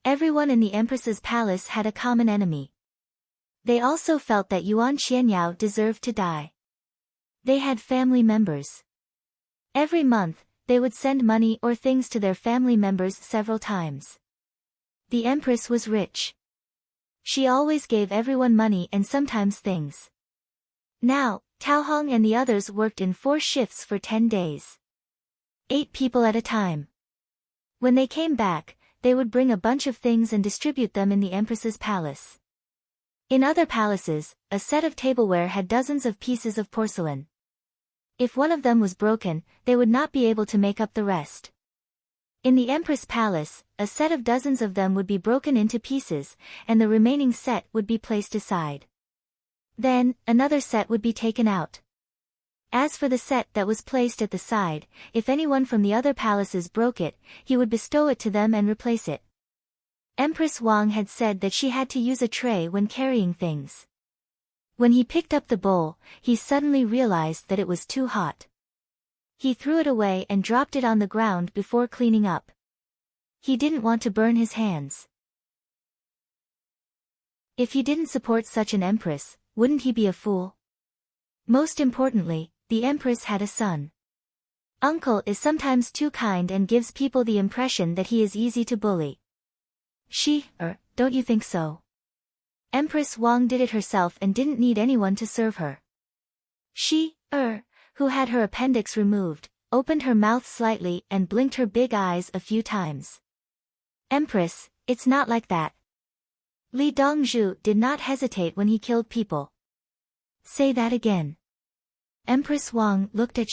Everyone in the Empress's palace had a common enemy. They also felt that Yuan Xianyao deserved to die. They had family members. Every month, they would send money or things to their family members several times. The Empress was rich. She always gave everyone money and sometimes things. Now, Tao Hong and the others worked in 4 shifts for 10 days. 8 people at a time. When they came back, they would bring a bunch of things and distribute them in the Empress's palace. In other palaces, a set of tableware had dozens of pieces of porcelain. If one of them was broken, they would not be able to make up the rest. In the Empress Palace, a set of dozens of them would be broken into pieces, and the remaining set would be placed aside. Then, another set would be taken out. As for the set that was placed at the side, if anyone from the other palaces broke it, he would bestow it to them and replace it. Empress Wang had said that she had to use a tray when carrying things. When he picked up the bowl, he suddenly realized that it was too hot. He threw it away and dropped it on the ground before cleaning up. He didn't want to burn his hands. If he didn't support such an empress, wouldn't he be a fool? Most importantly, the empress had a son. Uncle is sometimes too kind and gives people the impression that he is easy to bully. Don't you think so? Empress Wang did it herself and didn't need anyone to serve her. Who had her appendix removed, opened her mouth slightly and blinked her big eyes a few times. Empress, it's not like that. Li Dongzhu did not hesitate when he killed people. Say that again. Empress Wang looked at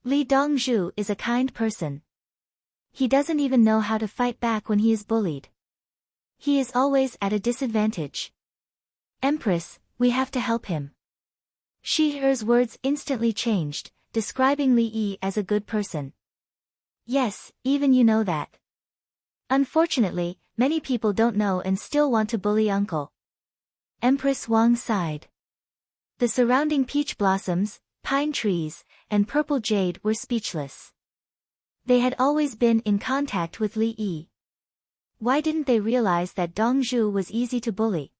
Li Dongzhu is a kind person. He doesn't even know how to fight back when he is bullied. He is always at a disadvantage. Empress, we have to help him. Shi'er's words instantly changed, describing Li Yi as a good person. Yes, even you know that. Unfortunately, many people don't know and still want to bully uncle. Empress Wang sighed. The surrounding peach blossoms, pine trees, and purple jade were speechless. They had always been in contact with Li Yi. Why didn't they realize that Dongzhu was easy to bully?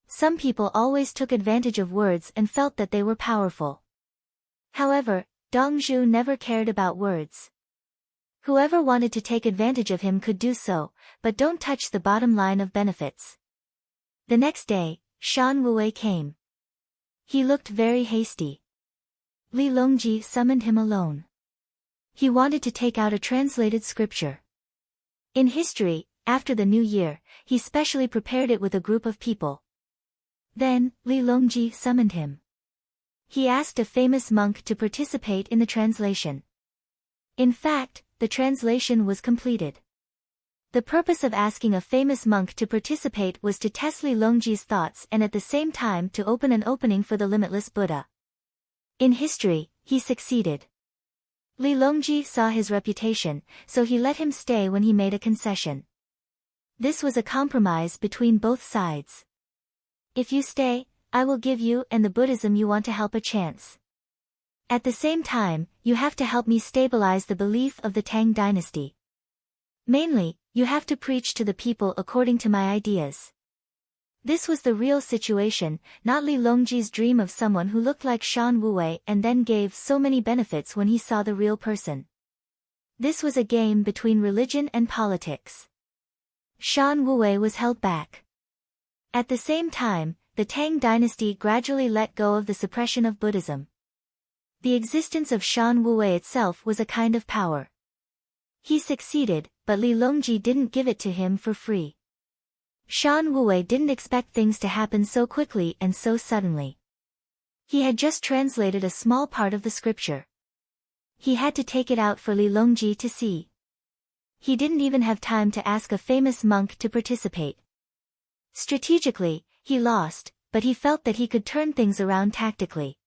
Some people always took advantage of words and felt that they were powerful. However, Dongzhu never cared about words. Whoever wanted to take advantage of him could do so, but don't touch the bottom line of benefits. The next day, Shan Wuwei came. He looked very hasty. Li Longji summoned him alone. He wanted to take out a translated scripture. In history, after the new year, he specially prepared it with a group of people. Then, Li Longji summoned him. He asked a famous monk to participate in the translation. In fact, the translation was completed. The purpose of asking a famous monk to participate was to test Li Longji's thoughts and at the same time to open an opening for the limitless Buddha. In history, he succeeded. Li Longji saw his reputation, so he let him stay when he made a concession. This was a compromise between both sides. If you stay, I will give you and the Buddhism you want to help a chance. At the same time, you have to help me stabilize the belief of the Tang dynasty. Mainly, you have to preach to the people according to my ideas. This was the real situation, not Li Longji's dream of someone who looked like Shan Wuwei and then gave so many benefits when he saw the real person. This was a game between religion and politics. Shan Wuwei was held back. At the same time, the Tang dynasty gradually let go of the suppression of Buddhism. The existence of Shan Wuwei itself was a kind of power. He succeeded, but Li Longji didn't give it to him for free. Shan Wuwei didn't expect things to happen so quickly and so suddenly. He had just translated a small part of the scripture. He had to take it out for Li Longji to see. He didn't even have time to ask a famous monk to participate. Strategically, he lost, but he felt that he could turn things around tactically.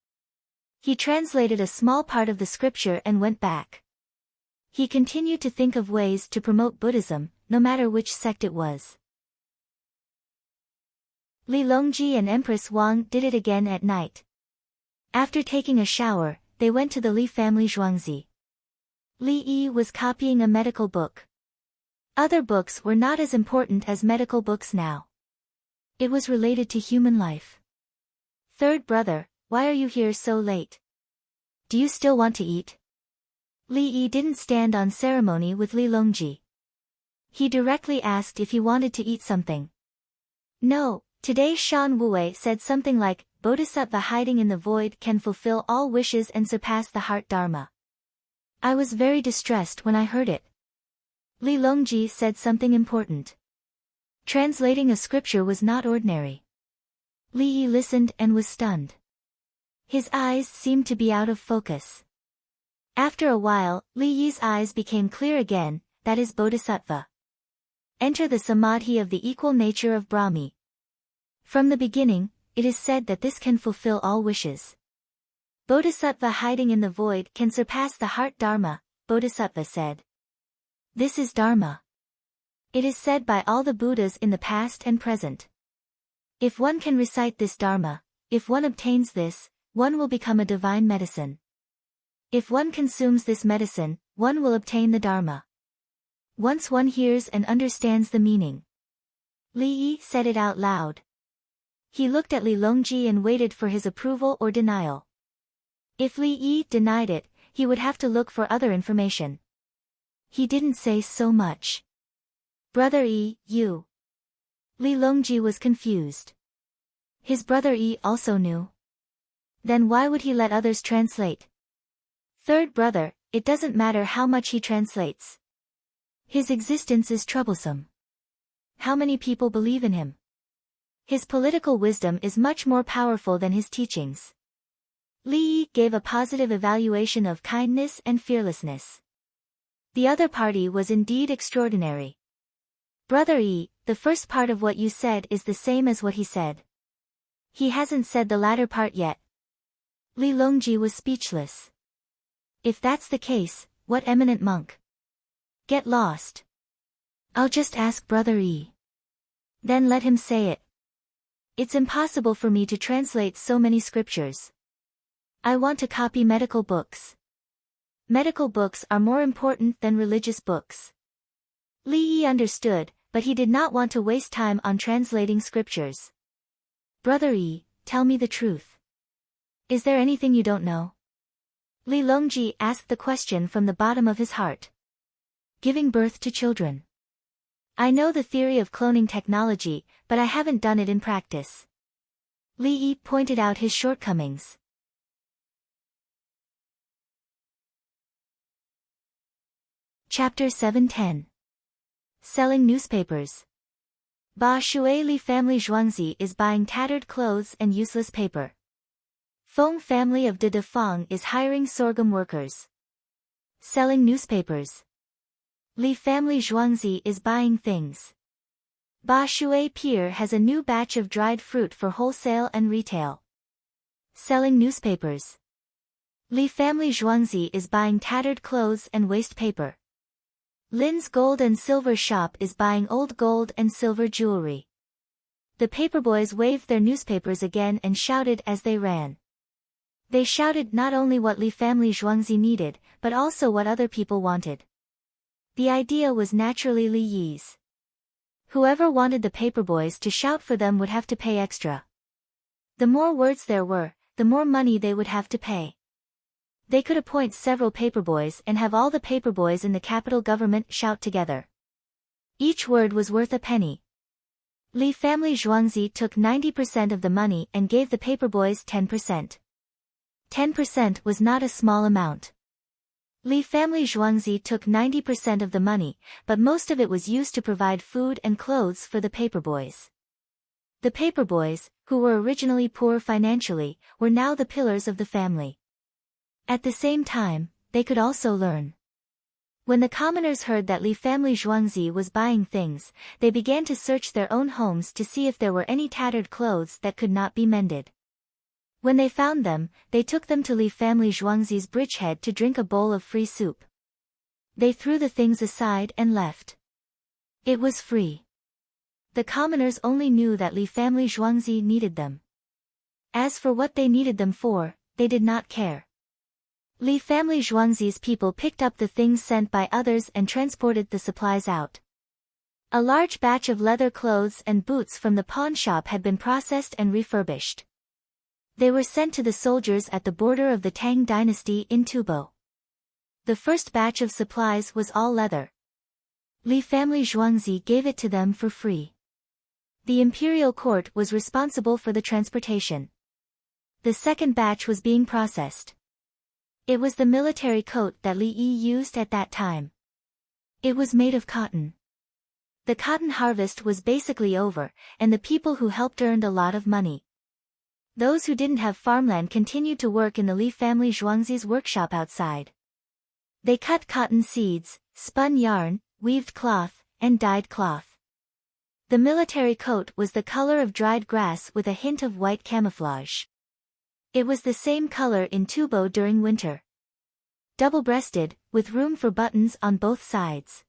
He translated a small part of the scripture and went back. He continued to think of ways to promote Buddhism, no matter which sect it was. Li Longji and Empress Wang did it again at night. After taking a shower, they went to the Li family Zhuangzi. Li Yi was copying a medical book. Other books were not as important as medical books now. It was related to human life. Third brother, why are you here so late? Do you still want to eat? Li Yi didn't stand on ceremony with Li Longji. He directly asked if he wanted to eat something. No, today Shan Wuwei said something like, Bodhisattva hiding in the void can fulfill all wishes and surpass the heart dharma. I was very distressed when I heard it. Li Longji said something important. Translating a scripture was not ordinary. Li Yi listened and was stunned. His eyes seemed to be out of focus. After a while, Li Yi's eyes became clear again, that is Bodhisattva. Enter the samadhi of the equal nature of Brahmi. From the beginning, it is said that this can fulfill all wishes. Bodhisattva hiding in the void can surpass the heart dharma, Bodhisattva said. This is dharma. It is said by all the Buddhas in the past and present. If one can recite this dharma, if one obtains this, one will become a divine medicine. If one consumes this medicine, one will obtain the dharma. Once one hears and understands the meaning. Li Yi said it out loud. He looked at Li Longji and waited for his approval or denial. If Li Yi denied it, he would have to look for other information. He didn't say so much. Brother Yi, you. Li Longji was confused. His brother Yi also knew. Then why would he let others translate? Third brother, it doesn't matter how much he translates. His existence is troublesome. How many people believe in him? His political wisdom is much more powerful than his teachings. Li Yi gave a positive evaluation of kindness and fearlessness. The other party was indeed extraordinary. Brother Yi, the first part of what you said is the same as what he said. He hasn't said the latter part yet. Li Longji was speechless. If that's the case, what eminent monk? Get lost. I'll just ask Brother Yi. Then let him say it. It's impossible for me to translate so many scriptures. I want to copy medical books. Medical books are more important than religious books. Li Yi understood, but he did not want to waste time on translating scriptures. Brother Yi, tell me the truth. Is there anything you don't know? Li Longji asked the question from the bottom of his heart. Giving birth to children. I know the theory of cloning technology, but I haven't done it in practice. Li Yi pointed out his shortcomings. Chapter 710. Selling newspapers. Ba Shui Li family Zhuangzi is buying tattered clothes and useless paper. Feng family of De Defang is hiring sorghum workers. Selling newspapers. Li family Zhuangzi is buying things. Ba Shui Pier has a new batch of dried fruit for wholesale and retail. Selling newspapers. Li family Zhuangzi is buying tattered clothes and waste paper. Lin's gold and silver shop is buying old gold and silver jewelry. The paperboys waved their newspapers again and shouted as they ran. They shouted not only what Li family Zhuangzi needed, but also what other people wanted. The idea was naturally Li Yi's. Whoever wanted the paperboys to shout for them would have to pay extra. The more words there were, the more money they would have to pay. They could appoint several paperboys and have all the paperboys in the capital government shout together. Each word was worth a penny. Li family Zhuangzi took 90% of the money and gave the paperboys 10%. 10% was not a small amount. Li family Zhuangzi took 90% of the money, but most of it was used to provide food and clothes for the paperboys. The paperboys, who were originally poor financially, were now the pillars of the family. At the same time, they could also learn. When the commoners heard that Li family Zhuangzi was buying things, they began to search their own homes to see if there were any tattered clothes that could not be mended. When they found them, they took them to Li family Zhuangzi's bridgehead to drink a bowl of free soup. They threw the things aside and left. It was free. The commoners only knew that Li family Zhuangzi needed them. As for what they needed them for, they did not care. Li family Zhuangzi's people picked up the things sent by others and transported the supplies out. A large batch of leather clothes and boots from the pawn shop had been processed and refurbished. They were sent to the soldiers at the border of the Tang dynasty in Tubo. The first batch of supplies was all leather. Li family Zhuangzi gave it to them for free. The imperial court was responsible for the transportation. The second batch was being processed. It was the military coat that Li Yi used at that time. It was made of cotton. The cotton harvest was basically over, and the people who helped earned a lot of money. Those who didn't have farmland continued to work in the Li family Zhuangzi's workshop outside. They cut cotton seeds, spun yarn, weaved cloth, and dyed cloth. The military coat was the color of dried grass with a hint of white camouflage. It was the same color in Tubo during winter. Double-breasted, with room for buttons on both sides.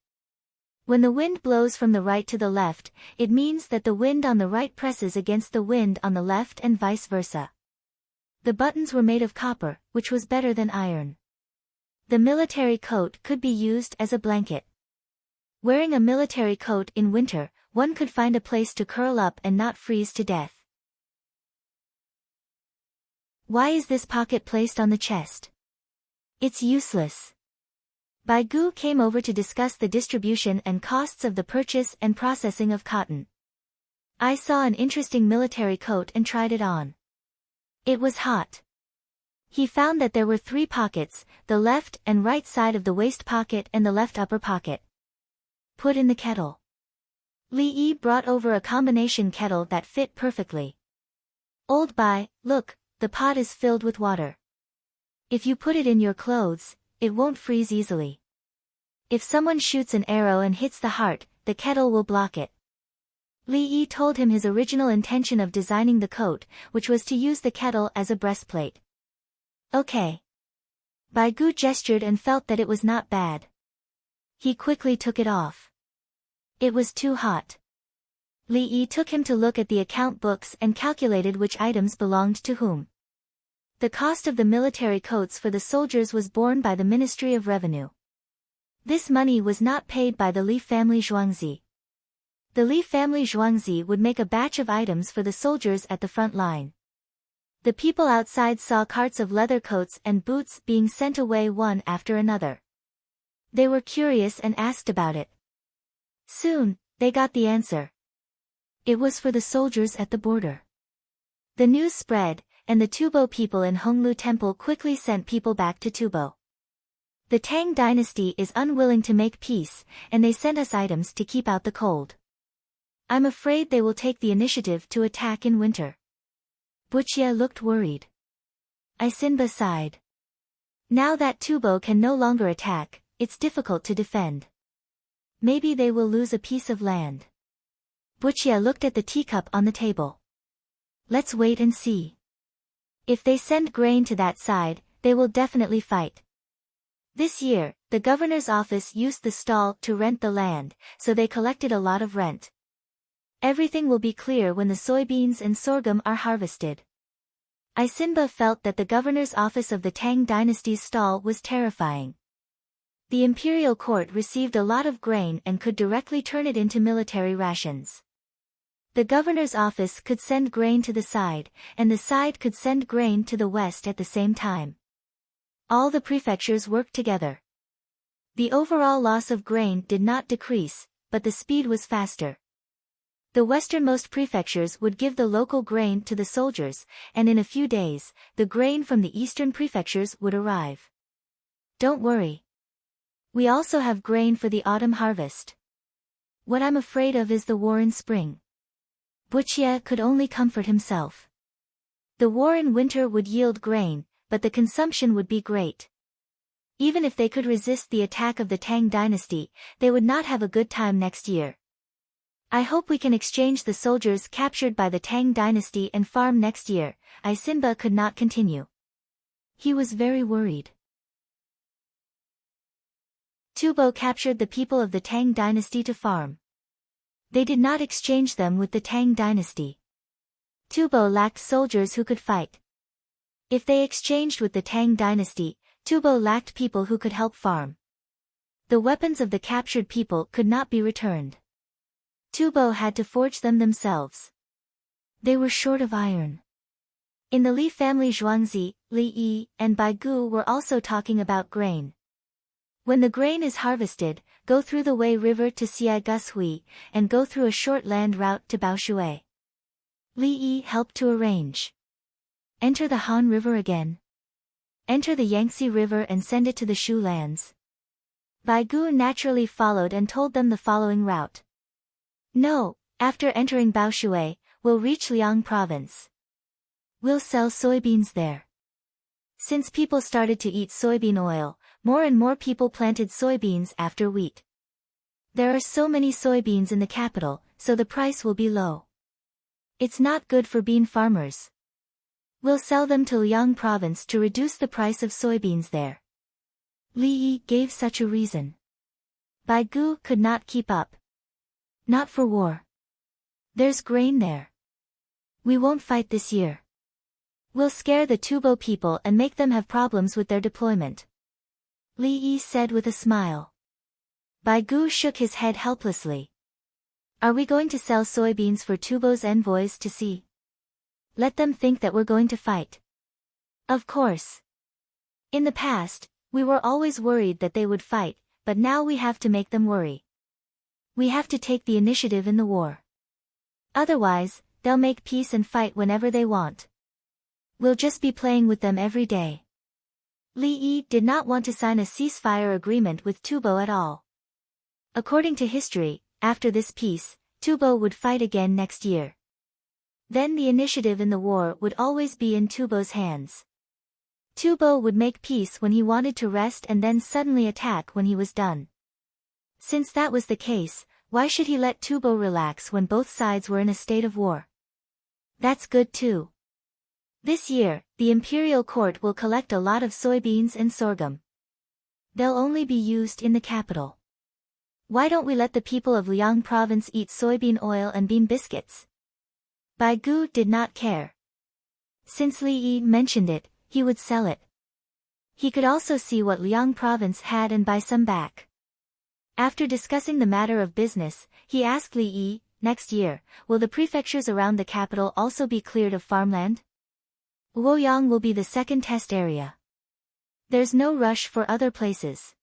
When the wind blows from the right to the left, it means that the wind on the right presses against the wind on the left and vice versa. The buttons were made of copper, which was better than iron. The military coat could be used as a blanket. Wearing a military coat in winter, one could find a place to curl up and not freeze to death. Why is this pocket placed on the chest? It's useless. Bai Gu came over to discuss the distribution and costs of the purchase and processing of cotton. I saw an interesting military coat and tried it on. It was hot. He found that there were 3 pockets, the left and right side of the waist pocket and the left upper pocket. Put in the kettle. Li Yi brought over a combination kettle that fit perfectly. Old Bai, look, the pot is filled with water. If you put it in your clothes, it won't freeze easily. If someone shoots an arrow and hits the heart, the kettle will block it. Li Yi told him his original intention of designing the coat, which was to use the kettle as a breastplate. Okay. Bai Gu gestured and felt that it was not bad. He quickly took it off. It was too hot. Li Yi took him to look at the account books and calculated which items belonged to whom. The cost of the military coats for the soldiers was borne by the Ministry of Revenue. This money was not paid by the Li family Zhuangzi. The Li family Zhuangzi would make a batch of items for the soldiers at the front line. The people outside saw carts of leather coats and boots being sent away one after another. They were curious and asked about it. Soon, they got the answer. It was for the soldiers at the border. The news spread, and the Tubo people in Honglu Temple quickly sent people back to Tubo. The Tang dynasty is unwilling to make peace, and they sent us items to keep out the cold. I'm afraid they will take the initiative to attack in winter. Butchia looked worried. Isinba sighed. Now that Tubo can no longer attack, it's difficult to defend. Maybe they will lose a piece of land. Butchia looked at the teacup on the table. Let's wait and see. If they send grain to that side, they will definitely fight. This year, the governor's office used the stall to rent the land, so they collected a lot of rent. Everything will be clear when the soybeans and sorghum are harvested. Isimba felt that the governor's office of the Tang dynasty's stall was terrifying. The imperial court received a lot of grain and could directly turn it into military rations. The governor's office could send grain to the side, and the side could send grain to the west at the same time. All the prefectures worked together. The overall loss of grain did not decrease, but the speed was faster. The westernmost prefectures would give the local grain to the soldiers, and in a few days, the grain from the eastern prefectures would arrive. Don't worry. We also have grain for the autumn harvest. What I'm afraid of is the war in spring. Butchie could only comfort himself. The war in winter would yield grain, but the consumption would be great. Even if they could resist the attack of the Tang dynasty, they would not have a good time next year. I hope we can exchange the soldiers captured by the Tang dynasty and farm next year. Isimba could not continue. He was very worried. Tubo captured the people of the Tang dynasty to farm. They did not exchange them with the Tang dynasty. Tubo lacked soldiers who could fight. If they exchanged with the Tang dynasty, Tubo lacked people who could help farm. The weapons of the captured people could not be returned. Tubo had to forge them themselves. They were short of iron. In the Li family, Zhuangzi, Li Yi, and Bai Gu were also talking about grain. When the grain is harvested, go through the Wei River to Xia Gushui, and go through a short land route to Baoshui. Li Yi helped to arrange. Enter the Han River again. Enter the Yangtze River and send it to the Shu lands. Bai Gu naturally followed and told them the following route. No, after entering Baoshui, we'll reach Liang province. We'll sell soybeans there. Since people started to eat soybean oil, more and more people planted soybeans after wheat. There are so many soybeans in the capital, so the price will be low. It's not good for bean farmers. We'll sell them to Liang province to reduce the price of soybeans there. Li Yi gave such a reason. Bai Gu could not keep up. Not for war. There's grain there. We won't fight this year. We'll scare the Tubo people and make them have problems with their deployment. Li Yi said with a smile. Bai Gu shook his head helplessly. Are we going to sell soybeans for Tubo's envoys to see? Let them think that we're going to fight. Of course. In the past, we were always worried that they would fight, but now we have to make them worry. We have to take the initiative in the war. Otherwise, they'll make peace and fight whenever they want. We'll just be playing with them every day. Li Yi did not want to sign a ceasefire agreement with Tubo at all. According to history, after this peace, Tubo would fight again next year. Then the initiative in the war would always be in Tubo's hands. Tubo would make peace when he wanted to rest and then suddenly attack when he was done. Since that was the case, why should he let Tubo relax when both sides were in a state of war? That's good too. This year, the imperial court will collect a lot of soybeans and sorghum. They'll only be used in the capital. Why don't we let the people of Liang province eat soybean oil and bean biscuits? Bai Gu did not care. Since Li Yi mentioned it, he would sell it. He could also see what Liang province had and buy some back. After discussing the matter of business, he asked Li Yi, next year, will the prefectures around the capital also be cleared of farmland? Luoyang will be the second test area. There's no rush for other places.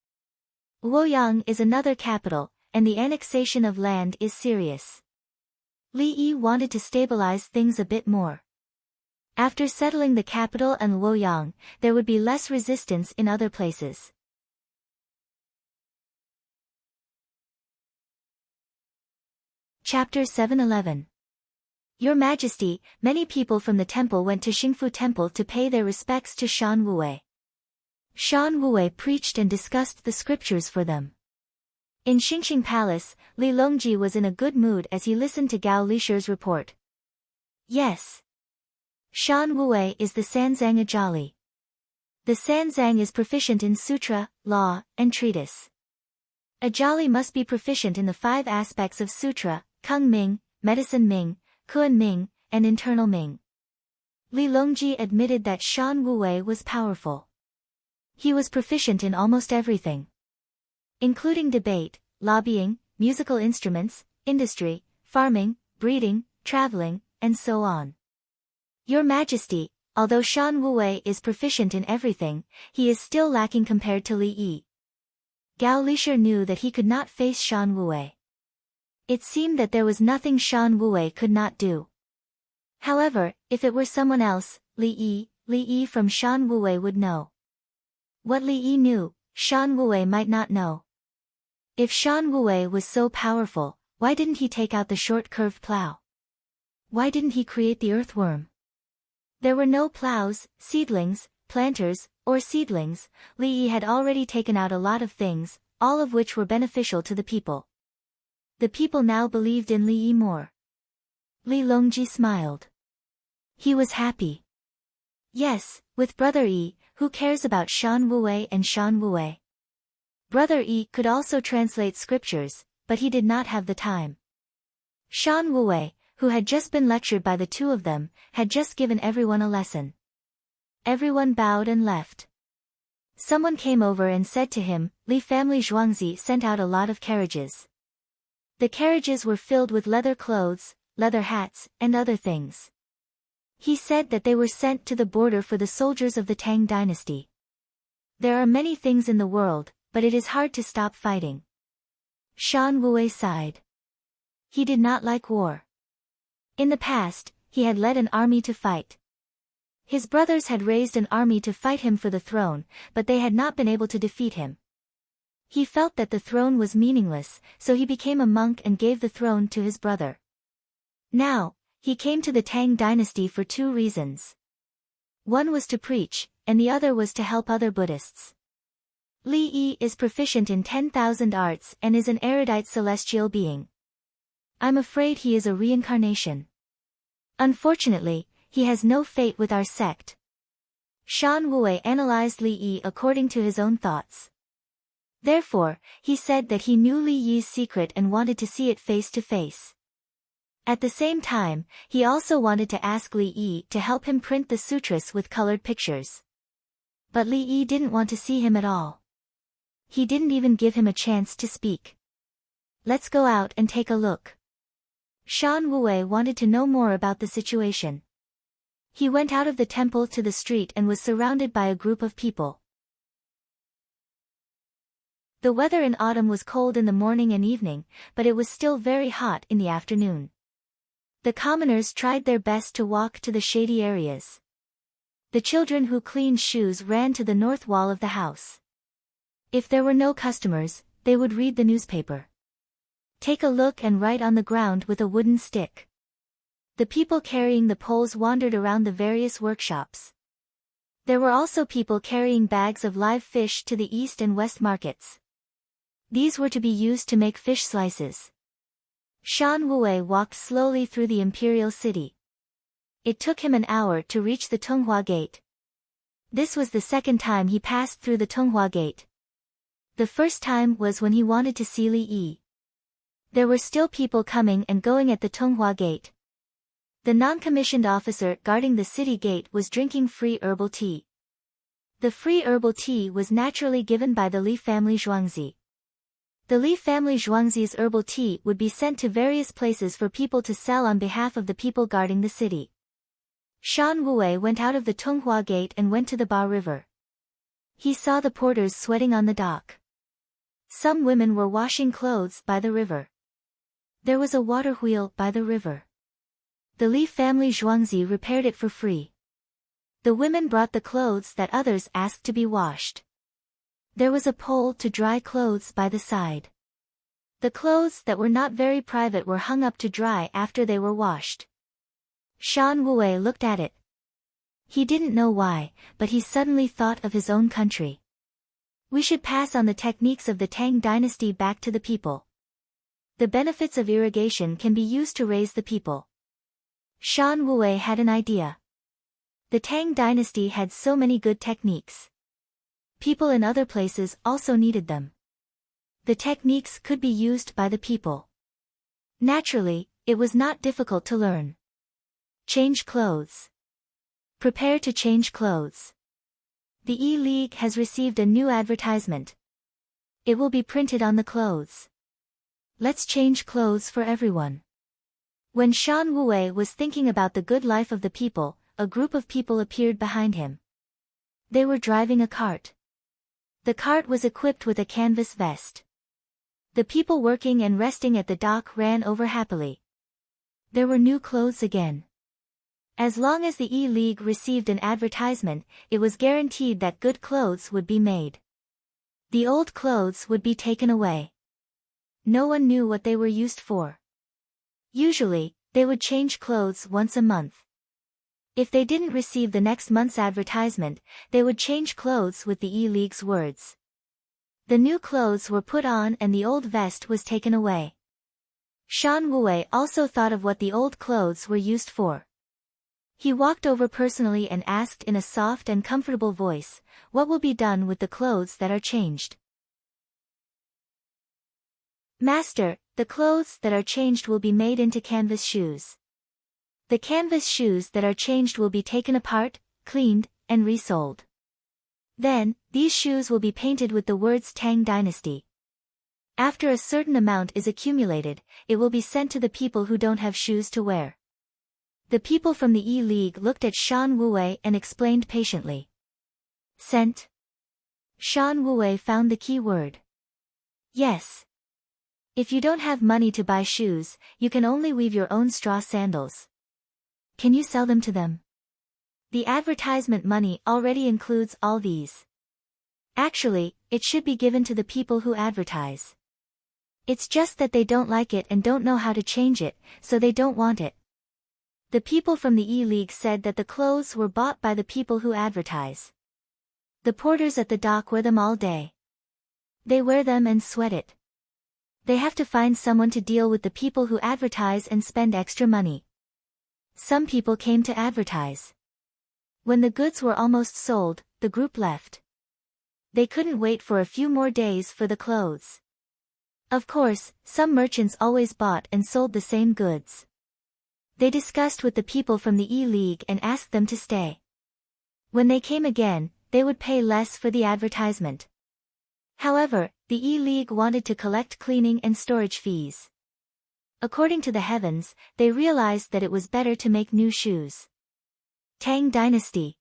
Luoyang is another capital, and the annexation of land is serious. Li Yi wanted to stabilize things a bit more. After settling the capital and Luoyang, there would be less resistance in other places. Chapter 711. Your Majesty, many people from the temple went to Xingfu Temple to pay their respects to Shan Wuwei. Shan Wuwei preached and discussed the scriptures for them. In Xingxing Palace, Li Longji was in a good mood as he listened to Gao Lishi's report. Yes. Shan Wuwei is the Sanzang Ajali. The Sanzang is proficient in sutra, law, and treatise. Ajali must be proficient in the 5 aspects of sutra, Kung Ming, medicine Ming, Kuan Ming, and internal Ming. Li Longji admitted that Shan Wuwei was powerful. He was proficient in almost everything, including debate, lobbying, musical instruments, industry, farming, breeding, traveling, and so on. Your Majesty, although Shan Wuwei is proficient in everything, he is still lacking compared to Li Yi. Gao Lisher knew that he could not face Shan Wuwei. It seemed that there was nothing Shan Wuwei could not do. However, if it were someone else, Li Yi from Shan Wuwei would know. What Li Yi knew, Shan Wuwei might not know. If Shan Wuwei was so powerful, why didn't he take out the short curved plow? Why didn't he create the earthworm? There were no plows, seedlings, planters, or seedlings. Li Yi had already taken out a lot of things, all of which were beneficial to the people. The people now believed in Li Yi more. Li Longji smiled. He was happy. Yes, with Brother Yi, who cares about Shan Wuwei and Shan Wuwei. Brother Yi could also translate scriptures, but he did not have the time. Shan Wuwei, who had just been lectured by the two of them, had just given everyone a lesson. Everyone bowed and left. Someone came over and said to him, Li family Zhuangzi sent out a lot of carriages. The carriages were filled with leather clothes, leather hats, and other things. He said that they were sent to the border for the soldiers of the Tang dynasty. There are many things in the world, but it is hard to stop fighting. Shan Wuwei sighed. He did not like war. In the past, he had led an army to fight. His brothers had raised an army to fight him for the throne, but they had not been able to defeat him. He felt that the throne was meaningless, so he became a monk and gave the throne to his brother. Now, he came to the Tang dynasty for two reasons. One was to preach, and the other was to help other Buddhists. Li Yi is proficient in 10,000 arts and is an erudite celestial being. I'm afraid he is a reincarnation. Unfortunately, he has no fate with our sect. Shan Wuwei analyzed Li Yi according to his own thoughts. Therefore, he said that he knew Li Yi's secret and wanted to see it face to face. At the same time, he also wanted to ask Li Yi to help him print the sutras with colored pictures. But Li Yi didn't want to see him at all. He didn't even give him a chance to speak. Let's go out and take a look. Shan Wuwei wanted to know more about the situation. He went out of the temple to the street and was surrounded by a group of people. The weather in autumn was cold in the morning and evening, but it was still very hot in the afternoon. The commoners tried their best to walk to the shady areas. The children who cleaned shoes ran to the north wall of the house. If there were no customers, they would read the newspaper. Take a look and write on the ground with a wooden stick. The people carrying the poles wandered around the various workshops. There were also people carrying bags of live fish to the east and west markets. These were to be used to make fish slices. Shan Wuwei walked slowly through the imperial city. It took him an hour to reach the Tonghua Gate. This was the second time he passed through the Tonghua Gate. The first time was when he wanted to see Li Yi. There were still people coming and going at the Tonghua Gate. The non-commissioned officer guarding the city gate was drinking free herbal tea. The free herbal tea was naturally given by the Li family Zhuangzi. The Li family Zhuangzi's herbal tea would be sent to various places for people to sell on behalf of the people guarding the city. Shan Wuwei went out of the Tonghua Gate and went to the Ba River. He saw the porters sweating on the dock. Some women were washing clothes by the river. There was a water wheel by the river. The Li family Zhuangzi repaired it for free. The women brought the clothes that others asked to be washed. There was a pole to dry clothes by the side. The clothes that were not very private were hung up to dry after they were washed. Shan Wuwei looked at it. He didn't know why, but he suddenly thought of his own country. We should pass on the techniques of the Tang dynasty back to the people. The benefits of irrigation can be used to raise the people. Shan Wuwei had an idea. The Tang dynasty had so many good techniques. People in other places also needed them. The techniques could be used by the people. Naturally, It was not difficult to learn. Change clothes. Prepare to change clothes. The E-League has received a new advertisement. It will be printed on the clothes. Let's change clothes for everyone. When Shan Wue was thinking about the good life of the people, a group of people appeared behind him. They were driving a cart. The cart was equipped with a canvas vest. The people working and resting at the dock ran over happily. There were new clothes again. As long as the E-League received an advertisement, it was guaranteed that good clothes would be made. The old clothes would be taken away. No one knew what they were used for. Usually, they would change clothes once a month. If they didn't receive the next month's advertisement, they would change clothes with the E-League's words. The new clothes were put on and the old vest was taken away. Shan Wue also thought of what the old clothes were used for. He walked over personally and asked in a soft and comfortable voice, "What will be done with the clothes that are changed?" "Master, the clothes that are changed will be made into canvas shoes. The canvas shoes that are changed will be taken apart, cleaned, and resold. Then, these shoes will be painted with the words Tang Dynasty. After a certain amount is accumulated, it will be sent to the people who don't have shoes to wear." The people from the E-League looked at Shan Wue and explained patiently. "Sent?" Shan Wue found the key word. "Yes. If you don't have money to buy shoes, you can only weave your own straw sandals. Can you sell them to them? The advertisement money already includes all these. Actually, it should be given to the people who advertise. It's just that they don't like it and don't know how to change it, so they don't want it." The people from the E-League said that the clothes were bought by the people who advertise. The porters at the dock wear them all day. They wear them and sweat it. They have to find someone to deal with the people who advertise and spend extra money. Some people came to advertise. When the goods were almost sold, the group left. They couldn't wait for a few more days for the clothes. Of course, some merchants always bought and sold the same goods. They discussed with the people from the E-League and asked them to stay. When they came again, they would pay less for the advertisement. However, the E-League wanted to collect cleaning and storage fees. According to the heavens, they realized that it was better to make new shoes. Tang Dynasty.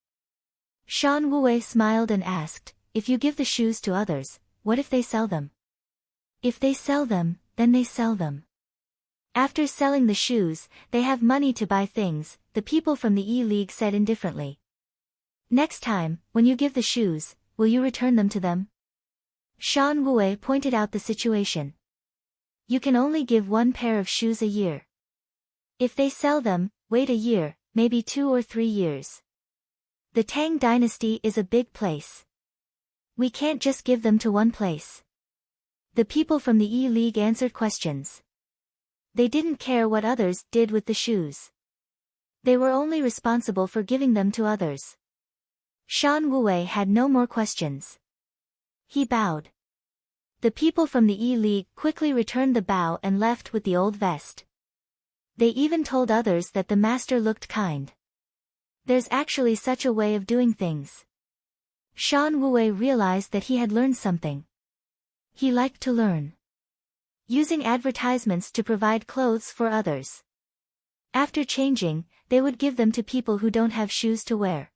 Shan Wue smiled and asked, "If you give the shoes to others, what if they sell them?" "If they sell them, then they sell them. After selling the shoes, they have money to buy things," the people from the E-League said indifferently. "Next time, when you give the shoes, will you return them to them?" Shan Wue pointed out the situation. "You can only give one pair of shoes a year. If they sell them, wait a year, maybe 2 or 3 years. The Tang Dynasty is a big place. We can't just give them to one place." The people from the E-League answered questions. They didn't care what others did with the shoes. They were only responsible for giving them to others. Shan Wue had no more questions. He bowed. The people from the E-League quickly returned the bow and left with the old vest. They even told others that the master looked kind. There's actually such a way of doing things. Shan Wue realized that he had learned something. He liked to learn. Using advertisements to provide clothes for others. After changing, they would give them to people who don't have shoes to wear.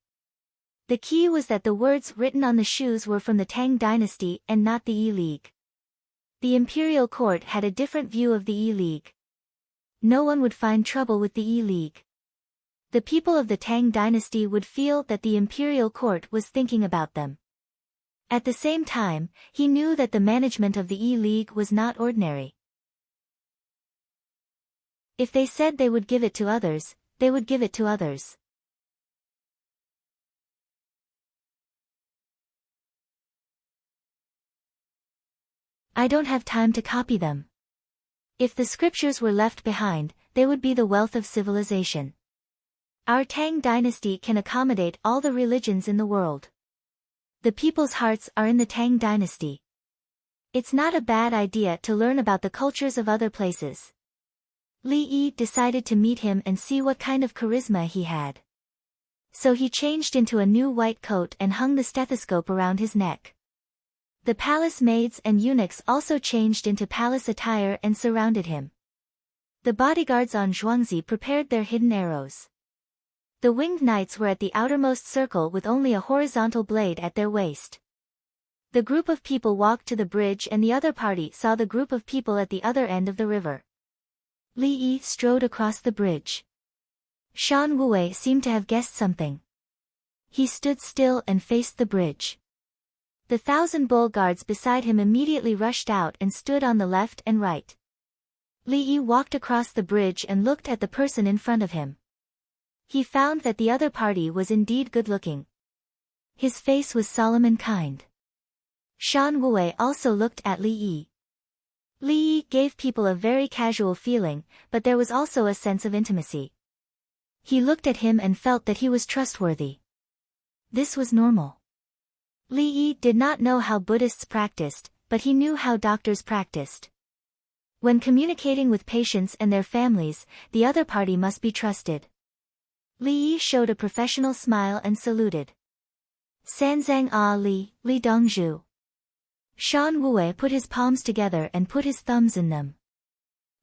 The key was that the words written on the shoes were from the Tang Dynasty and not the E-League. The imperial court had a different view of the E-League. No one would find trouble with the E-League. The people of the Tang Dynasty would feel that the imperial court was thinking about them. At the same time, he knew that the management of the E-League was not ordinary. If they said they would give it to others, they would give it to others. I don't have time to copy them. If the scriptures were left behind, they would be the wealth of civilization. Our Tang Dynasty can accommodate all the religions in the world. The people's hearts are in the Tang Dynasty. It's not a bad idea to learn about the cultures of other places. Li Yi decided to meet him and see what kind of charisma he had. So he changed into a new white coat and hung the stethoscope around his neck. The palace maids and eunuchs also changed into palace attire and surrounded him. The bodyguards on Zhuangzi prepared their hidden arrows. The winged knights were at the outermost circle with only a horizontal blade at their waist. The group of people walked to the bridge and the other party saw the group of people at the other end of the river. Li Yi strode across the bridge. Shan Wue seemed to have guessed something. He stood still and faced the bridge. The 1,000 bull guards beside him immediately rushed out and stood on the left and right. Li Yi walked across the bridge and looked at the person in front of him. He found that the other party was indeed good-looking. His face was solemn and kind. Shan Wue also looked at Li Yi. Li Yi gave people a very casual feeling, but there was also a sense of intimacy. He looked at him and felt that he was trustworthy. This was normal. Li Yi did not know how Buddhists practiced, but he knew how doctors practiced. When communicating with patients and their families, the other party must be trusted. Li Yi showed a professional smile and saluted. Sanzang A Li, Li Dongzhu. Shan Wue put his palms together and put his thumbs in them.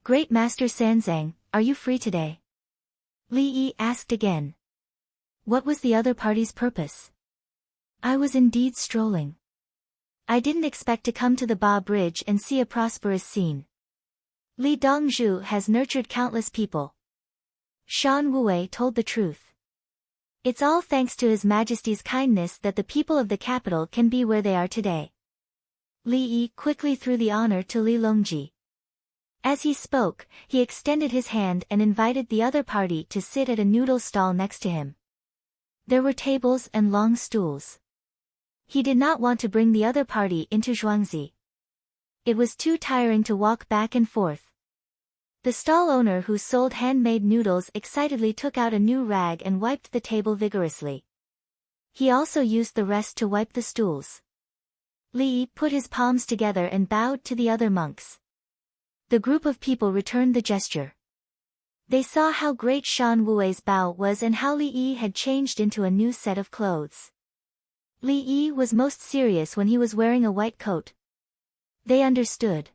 Great Master Sanzang, are you free today? Li Yi asked again. What was the other party's purpose? I was indeed strolling. I didn't expect to come to the Ba Bridge and see a prosperous scene. Li Dongzhu has nurtured countless people. Shan Wue told the truth. It's all thanks to His Majesty's kindness that the people of the capital can be where they are today. Li Yi quickly threw the honor to Li Longji. As he spoke, he extended his hand and invited the other party to sit at a noodle stall next to him. There were tables and long stools. He did not want to bring the other party into Zhuangzi. It was too tiring to walk back and forth. The stall owner who sold handmade noodles excitedly took out a new rag and wiped the table vigorously. He also used the rest to wipe the stools. Li Yi put his palms together and bowed to the other monks. The group of people returned the gesture. They saw how great Shan Wue's bow was and how Li Yi had changed into a new set of clothes. Li Yi was most serious when he was wearing a white coat. They understood.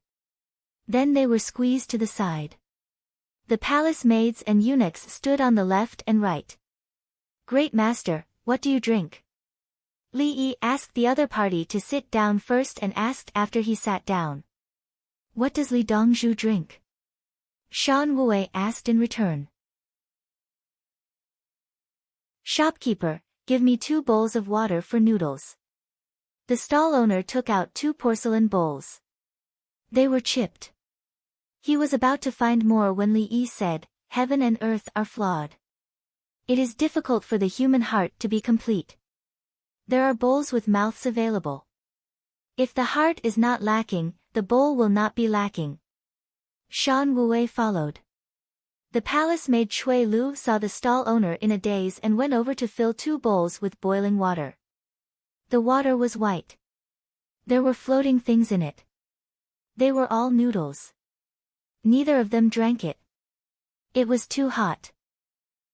Then they were squeezed to the side. The palace maids and eunuchs stood on the left and right. Great Master, what do you drink? Li Yi asked the other party to sit down first and asked after he sat down. What does Li Dongzhu drink? Shan Wue asked in return. Shopkeeper, give me 2 bowls of water for noodles. The stall owner took out 2 porcelain bowls. They were chipped. He was about to find more when Li Yi said, Heaven and earth are flawed. It is difficult for the human heart to be complete. There are bowls with mouths available. If the heart is not lacking, the bowl will not be lacking. Shan Wue followed. The palace maid Shui Lu saw the stall owner in a daze and went over to fill 2 bowls with boiling water. The water was white. There were floating things in it. They were all noodles. Neither of them drank it. It was too hot.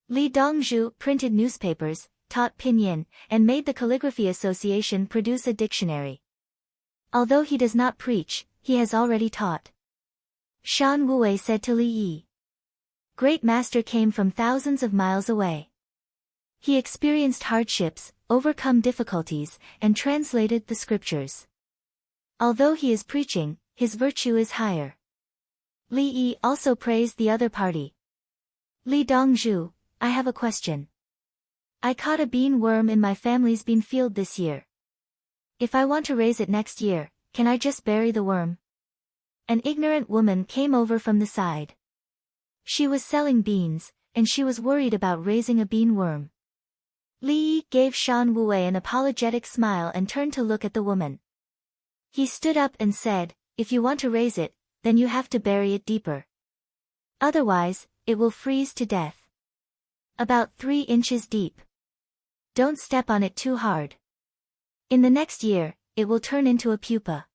Li Dongzhu printed newspapers, taught pinyin, and made the Calligraphy Association produce a dictionary. Although he does not preach, he has already taught. Shan Wue said to Li Yi. Great Master came from thousands of miles away. He experienced hardships, overcome difficulties, and translated the scriptures. Although he is preaching, his virtue is higher. Li Yi also praised the other party. Li Dongzhu, I have a question. I caught a bean worm in my family's bean field this year. If I want to raise it next year, can I just bury the worm? An ignorant woman came over from the side. She was selling beans, and she was worried about raising a bean worm. Li Yi gave Shan Wue an apologetic smile and turned to look at the woman. He stood up and said, If you want to raise it, then you have to bury it deeper. Otherwise, it will freeze to death. About 3 inches deep. Don't step on it too hard. In the next year, it will turn into a pupa.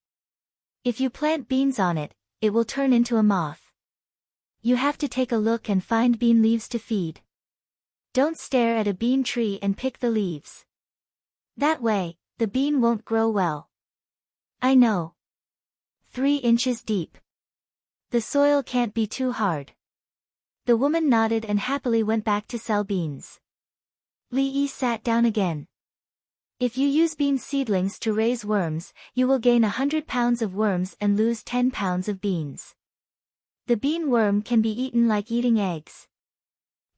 If you plant beans on it, it will turn into a moth. You have to take a look and find bean leaves to feed. Don't stare at a bean tree and pick the leaves. That way, the bean won't grow well. I know. 3 inches deep. The soil can't be too hard. The woman nodded and happily went back to sell beans. Li Yi sat down again. If you use bean seedlings to raise worms, you will gain 100 pounds of worms and lose 10 pounds of beans. The bean worm can be eaten like eating eggs.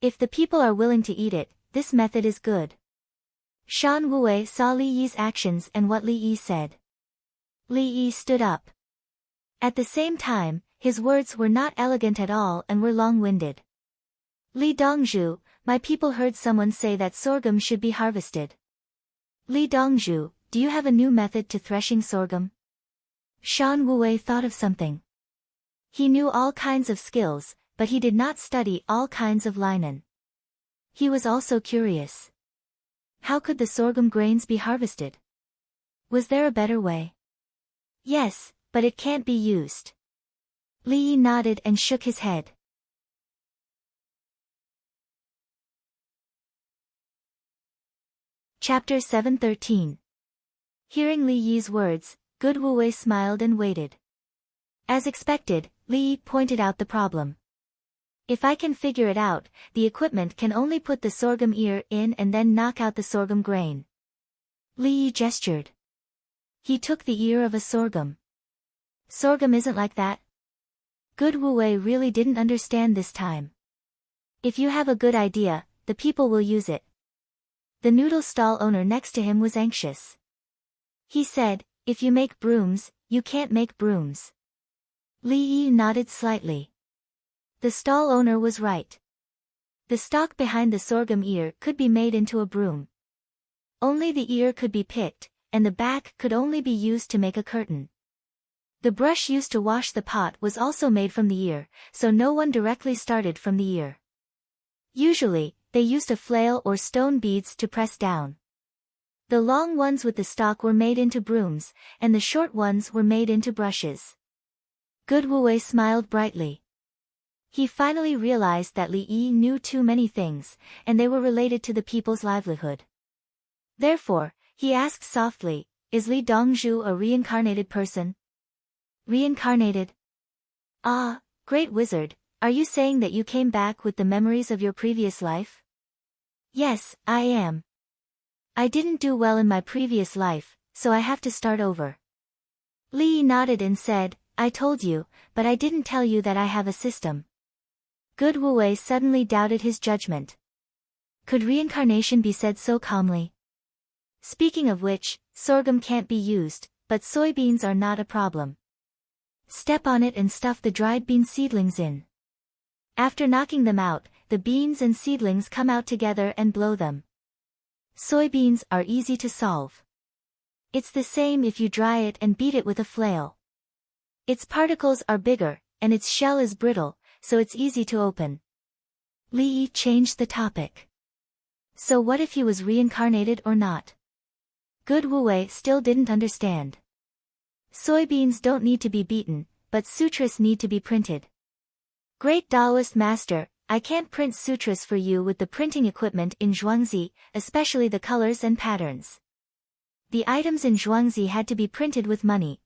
If the people are willing to eat it, this method is good. Shan Wue saw Li Yi's actions and what Li Yi said. Li Yi stood up. At the same time, his words were not elegant at all and were long-winded. Li Dongzhu, my people heard someone say that sorghum should be harvested. Li Dongzhu, do you have a new method to threshing sorghum? Shan Wue thought of something. He knew all kinds of skills, but he did not study all kinds of linen. He was also curious. How could the sorghum grains be harvested? Was there a better way? Yes, but it can't be used. Li Yi nodded and shook his head. Chapter 713. Hearing Li Yi's words, Good Wue smiled and waited. As expected, Li Yi pointed out the problem. If I can figure it out, the equipment can only put the sorghum ear in and then knock out the sorghum grain. Li Yi gestured. He took the ear of a sorghum. Sorghum isn't like that. Good Wue really didn't understand this time. If you have a good idea, the people will use it. The noodle stall owner next to him was anxious. He said, if you make brooms, you can't make brooms. Li Yi nodded slightly. The stall owner was right. The stalk behind the sorghum ear could be made into a broom. Only the ear could be picked, and the back could only be used to make a curtain. The brush used to wash the pot was also made from the ear, so no one directly started from the ear. Usually, they used a flail or stone beads to press down. The long ones with the stalk were made into brooms, and the short ones were made into brushes. Good Wue smiled brightly. He finally realized that Li Yi knew too many things, and they were related to the people's livelihood. Therefore, he asked softly, is Li Dongzhu a reincarnated person? Reincarnated? Ah, great wizard, are you saying that you came back with the memories of your previous life? Yes, I am. I didn't do well in my previous life, so I have to start over. Li Yi nodded and said, I told you, but I didn't tell you that I have a system. Good Wue suddenly doubted his judgment. Could reincarnation be said so calmly? Speaking of which, sorghum can't be used, but soybeans are not a problem. Step on it and stuff the dried bean seedlings in. After knocking them out, the beans and seedlings come out together and blow them. Soybeans are easy to solve. It's the same if you dry it and beat it with a flail. Its particles are bigger, and its shell is brittle, so it's easy to open. Li Yi changed the topic. So what if he was reincarnated or not? Good Wue still didn't understand. Soybeans don't need to be beaten, but sutras need to be printed. Great Taoist Master, I can't print sutras for you with the printing equipment in Zhuangzi, especially the colors and patterns. The items in Zhuangzi had to be printed with money.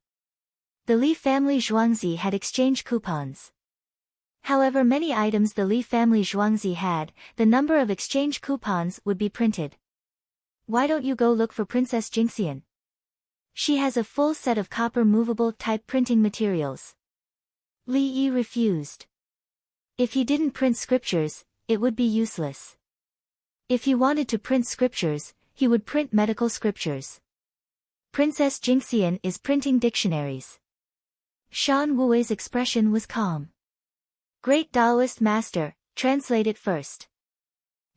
The Li family Zhuangzi had exchange coupons. However many items the Li family Zhuangzi had, the number of exchange coupons would be printed. Why don't you go look for Princess Jingxian? She has a full set of copper movable type printing materials. Li Yi refused. If he didn't print scriptures, it would be useless. If he wanted to print scriptures, he would print medical scriptures. Princess Jingxian is printing dictionaries. Shan Wue's expression was calm. Great Taoist Master, translate it first.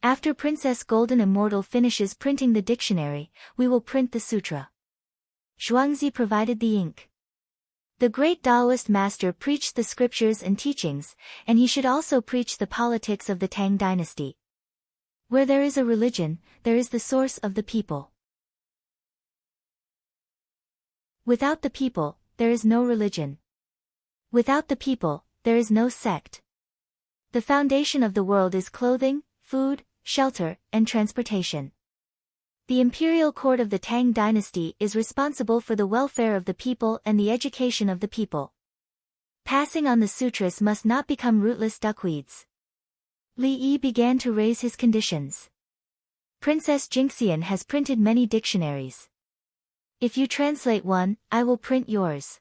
After Princess Golden Immortal finishes printing the dictionary, we will print the sutra. Zhuangzi provided the ink. The great Taoist master preached the scriptures and teachings, and he should also preach the politics of the Tang dynasty. Where there is a religion, there is the source of the people. Without the people, there is no religion. Without the people, there is no sect. The foundation of the world is clothing, food, shelter, and transportation. The imperial court of the Tang dynasty is responsible for the welfare of the people and the education of the people. Passing on the sutras must not become rootless duckweeds. Li Yi began to raise his conditions. Princess Jinxian has printed many dictionaries. If you translate one, I will print yours.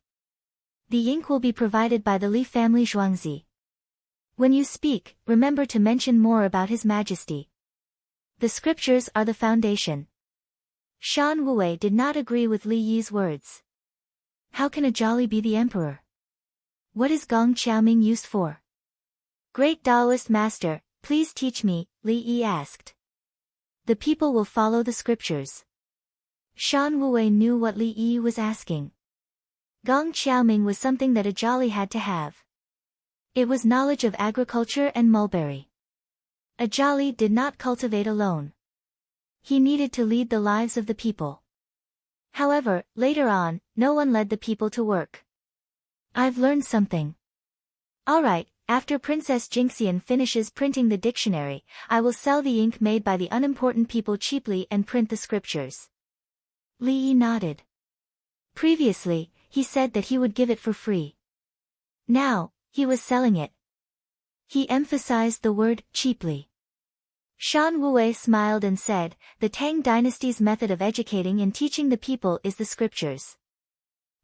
The ink will be provided by the Li family Zhuangzi. When you speak, remember to mention more about His Majesty. The scriptures are the foundation. Shan Wue did not agree with Li Yi's words. How can a jolly be the emperor? What is Gong Qiaoming used for? Great Taoist master, please teach me, Li Yi asked. The people will follow the scriptures. Shan Wue knew what Li Yi was asking. Gong Qiaoming was something that a jolly had to have. It was knowledge of agriculture and mulberry. A jolly did not cultivate alone. He needed to lead the lives of the people. However, later on, no one led the people to work. I've learned something. Alright, after Princess Jinxian finishes printing the dictionary, I will sell the ink made by the unimportant people cheaply and print the scriptures. Li Yi nodded. Previously, he said that he would give it for free. Now, he was selling it. He emphasized the word cheaply. Shan Wue smiled and said, the Tang dynasty's method of educating and teaching the people is the scriptures.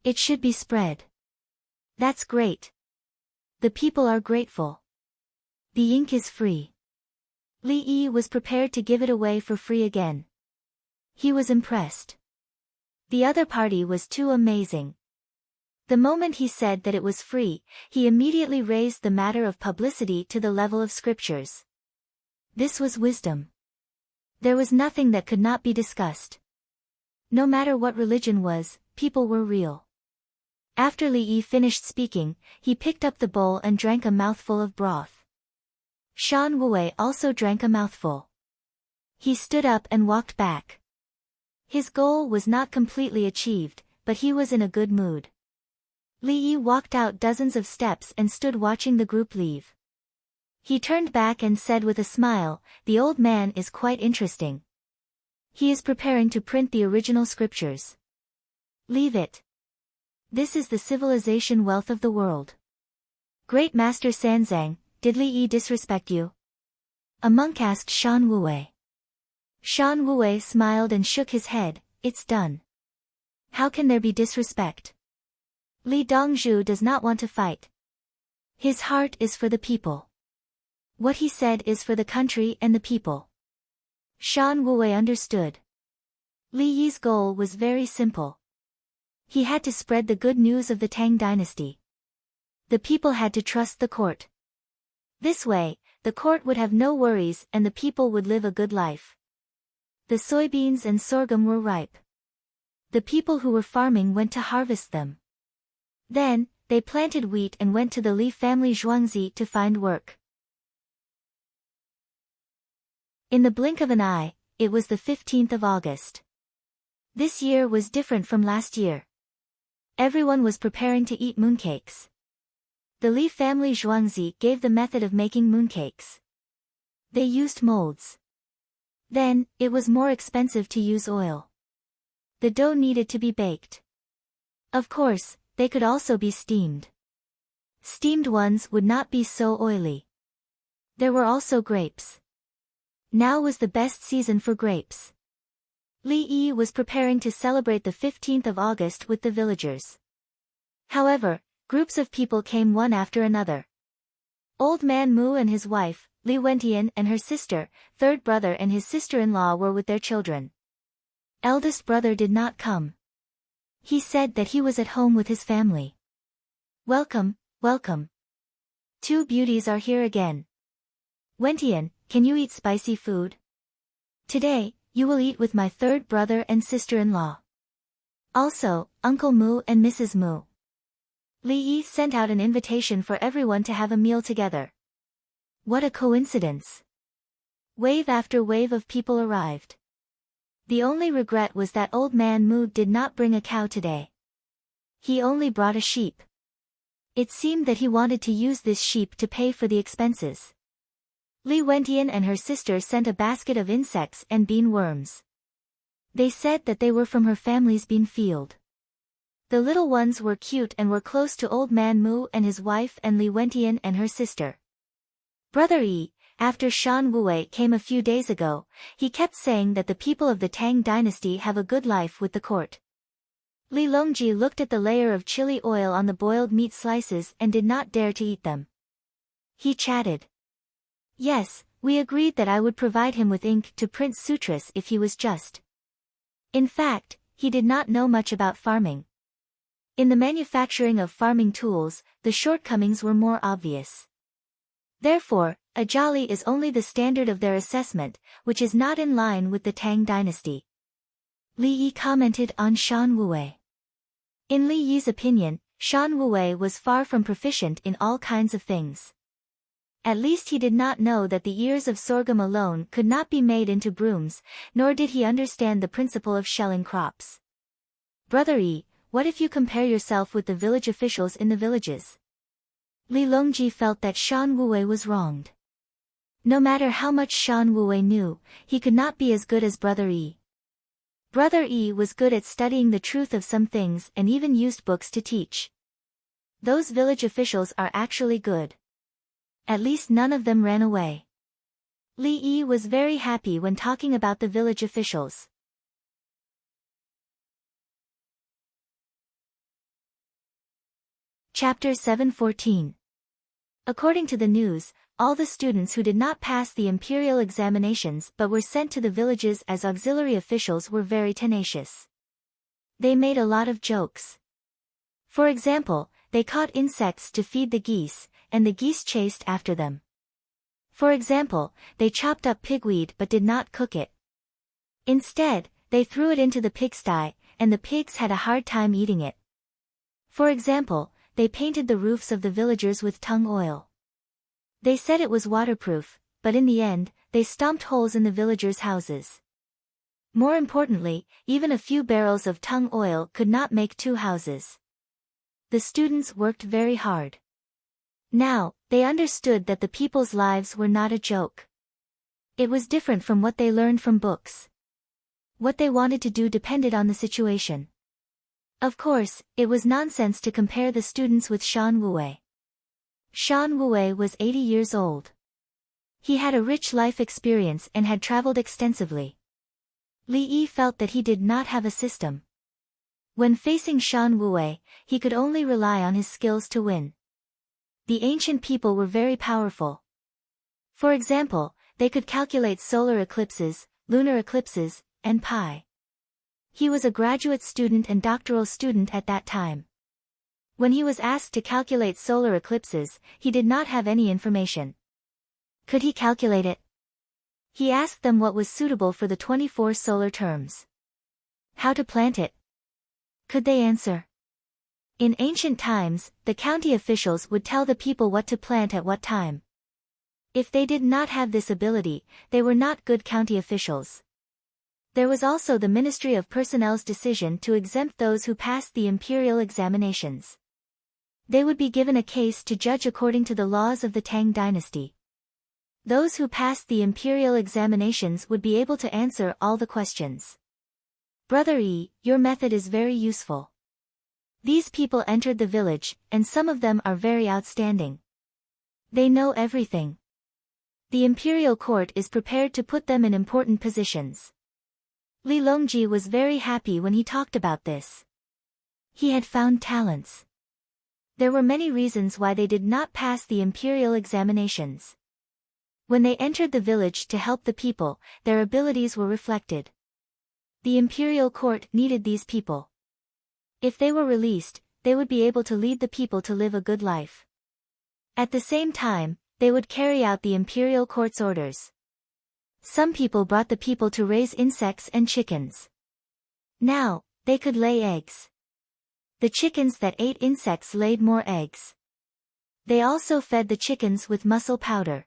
It should be spread. That's great. The people are grateful. The ink is free. Li Yi was prepared to give it away for free again. He was impressed. The other party was too amazing. The moment he said that it was free, he immediately raised the matter of publicity to the level of scriptures. This was wisdom. There was nothing that could not be discussed. No matter what religion was, people were real. After Li Yi finished speaking, he picked up the bowl and drank a mouthful of broth. Shan Wue also drank a mouthful. He stood up and walked back. His goal was not completely achieved, but he was in a good mood. Li Yi walked out dozens of steps and stood watching the group leave. He turned back and said with a smile, the old man is quite interesting. He is preparing to print the original scriptures. Leave it. This is the civilization wealth of the world. Great Master Sanzang, did Li Yi disrespect you? A monk asked Shan Wue. Shan Wue smiled and shook his head, it's done. How can there be disrespect? Li Dongzhu does not want to fight. His heart is for the people. What he said is for the country and the people. Shan Wue understood. Li Yi's goal was very simple. He had to spread the good news of the Tang dynasty. The people had to trust the court. This way, the court would have no worries and the people would live a good life. The soybeans and sorghum were ripe. The people who were farming went to harvest them. Then, they planted wheat and went to the Li family Zhuangzi to find work. In the blink of an eye, it was the 15th of August. This year was different from last year. Everyone was preparing to eat mooncakes. The Li family Zhuangzi gave the method of making mooncakes. They used molds. Then, it was more expensive to use oil. The dough needed to be baked. Of course, they could also be steamed. Steamed ones would not be so oily. There were also grapes. Now was the best season for grapes. Li Yi was preparing to celebrate the 15th of August with the villagers. However, groups of people came one after another. Old Man Mu and his wife, Li Wentian and her sister, third brother and his sister-in-law were with their children. Eldest brother did not come. He said that he was at home with his family. Welcome, welcome. Two beauties are here again. Wentian, can you eat spicy food? Today, you will eat with my third brother and sister-in-law. Also, Uncle Mu and Mrs. Mu. Li Yi sent out an invitation for everyone to have a meal together. What a coincidence. Wave after wave of people arrived. The only regret was that Old Man Mu did not bring a cow today. He only brought a sheep. It seemed that he wanted to use this sheep to pay for the expenses. Li Wentian and her sister sent a basket of insects and bean worms. They said that they were from her family's bean field. The little ones were cute and were close to Old Man Mu and his wife and Li Wentian and her sister. Brother Yi, after Shan Wuwei came a few days ago, he kept saying that the people of the Tang dynasty have a good life with the court. Li Longji looked at the layer of chili oil on the boiled meat slices and did not dare to eat them. He chatted. Yes, we agreed that I would provide him with ink to print sutras if he was just. In fact, he did not know much about farming. In the manufacturing of farming tools, the shortcomings were more obvious. Therefore, a jolly is only the standard of their assessment, which is not in line with the Tang dynasty. Li Yi commented on Shan Wuwei. In Li Yi's opinion, Shan Wuwei was far from proficient in all kinds of things. At least he did not know that the ears of sorghum alone could not be made into brooms, nor did he understand the principle of shelling crops. Brother Yi, what if you compare yourself with the village officials in the villages? Li Longji felt that Shan Wuwei was wronged. No matter how much Shan Wuwei knew, he could not be as good as Brother Yi. Brother Yi was good at studying the truth of some things and even used books to teach. Those village officials are actually good. At least none of them ran away. Li Yi was very happy when talking about the village officials. Chapter 714. According to the news, all the students who did not pass the imperial examinations but were sent to the villages as auxiliary officials were very tenacious. They made a lot of jokes. For example, they caught insects to feed the geese, and the geese chased after them. For example, they chopped up pigweed but did not cook it. Instead, they threw it into the pigsty, and the pigs had a hard time eating it. For example, they painted the roofs of the villagers with tung oil. They said it was waterproof, but in the end, they stomped holes in the villagers' houses. More importantly, even a few barrels of tung oil could not make 2 houses. The students worked very hard. Now, they understood that the people's lives were not a joke. It was different from what they learned from books. What they wanted to do depended on the situation. Of course, it was nonsense to compare the students with Shan Wuwei. Shan Wuwei was 80 years old. He had a rich life experience and had traveled extensively. Li Yi felt that he did not have a system. When facing Shan Wuwei, he could only rely on his skills to win. The ancient people were very powerful. For example, they could calculate solar eclipses, lunar eclipses, and pi. He was a graduate student and doctoral student at that time. When he was asked to calculate solar eclipses, he did not have any information. Could he calculate it? He asked them what was suitable for the 24 solar terms. How to plant it? Could they answer? In ancient times, the county officials would tell the people what to plant at what time. If they did not have this ability, they were not good county officials. There was also the Ministry of Personnel's decision to exempt those who passed the imperial examinations. They would be given a case to judge according to the laws of the Tang dynasty. Those who passed the imperial examinations would be able to answer all the questions. Brother Yi, your method is very useful. These people entered the village, and some of them are very outstanding. They know everything. The imperial court is prepared to put them in important positions. Li Longji was very happy when he talked about this. He had found talents. There were many reasons why they did not pass the imperial examinations. When they entered the village to help the people, their abilities were reflected. The imperial court needed these people. If they were released, they would be able to lead the people to live a good life. At the same time, they would carry out the imperial court's orders. Some people brought the people to raise insects and chickens. Now, they could lay eggs. The chickens that ate insects laid more eggs. They also fed the chickens with mussel powder.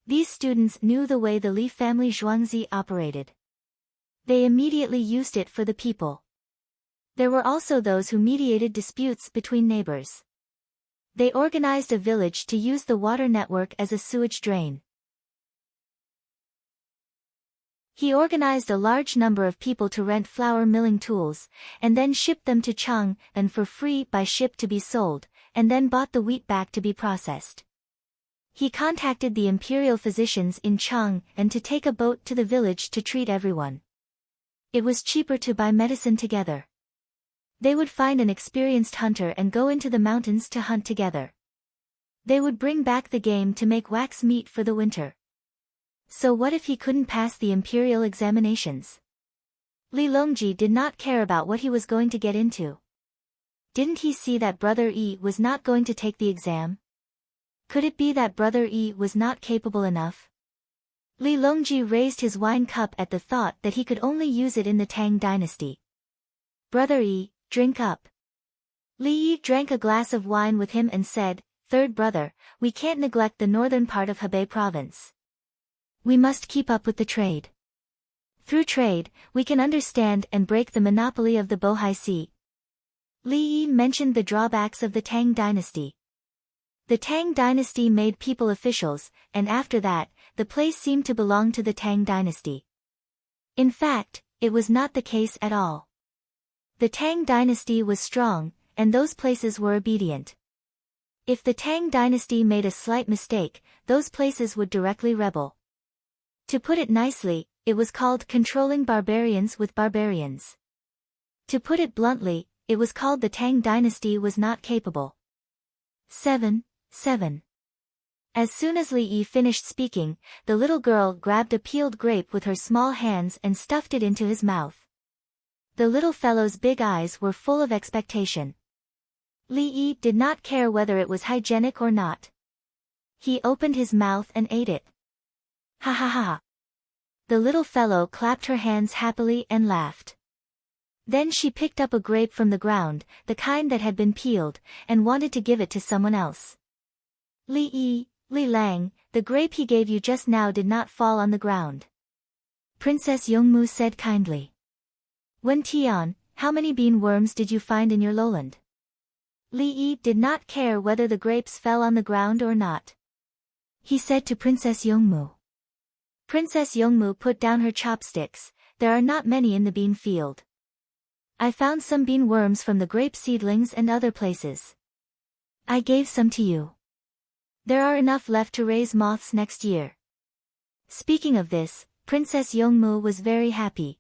These students knew the way the Li family Zhuangzi operated. They immediately used it for the people. There were also those who mediated disputes between neighbors. They organized a village to use the water network as a sewage drain. He organized a large number of people to rent flour milling tools, and then shipped them to Chang and for free by ship to be sold, and then bought the wheat back to be processed. He contacted the imperial physicians in Chang and to take a boat to the village to treat everyone. It was cheaper to buy medicine together. They would find an experienced hunter and go into the mountains to hunt together. They would bring back the game to make wax meat for the winter. So what if he couldn't pass the imperial examinations? Li Longji did not care about what he was going to get into. Didn't he see that Brother Yi was not going to take the exam? Could it be that Brother Yi was not capable enough? Li Longji raised his wine cup at the thought that he could only use it in the Tang dynasty. Brother Yi, drink up. Li Yi drank a glass of wine with him and said, "Third brother, we can't neglect the northern part of Hebei province. We must keep up with the trade. Through trade, we can understand and break the monopoly of the Bohai Sea." Li Yi mentioned the drawbacks of the Tang dynasty. The Tang dynasty made people officials, and after that, the place seemed to belong to the Tang dynasty. In fact, it was not the case at all. The Tang dynasty was strong, and those places were obedient. If the Tang dynasty made a slight mistake, those places would directly rebel. To put it nicely, it was called controlling barbarians with barbarians. To put it bluntly, it was called the Tang dynasty was not capable. 7. As soon as Li Yi finished speaking, the little girl grabbed a peeled grape with her small hands and stuffed it into his mouth. The little fellow's big eyes were full of expectation. Li Yi did not care whether it was hygienic or not. He opened his mouth and ate it. Ha ha ha. The little fellow clapped her hands happily and laughed. Then she picked up a grape from the ground, the kind that had been peeled, and wanted to give it to someone else. Li Yi, Li Lang, the grape he gave you just now did not fall on the ground. Princess Yongmu said kindly. Wen Tian, how many bean worms did you find in your lowland? Li Yi did not care whether the grapes fell on the ground or not. He said to Princess Yongmu. Princess Yongmu put down her chopsticks. There are not many in the bean field. I found some bean worms from the grape seedlings and other places. I gave some to you. There are enough left to raise moths next year. Speaking of this, Princess Yongmu was very happy.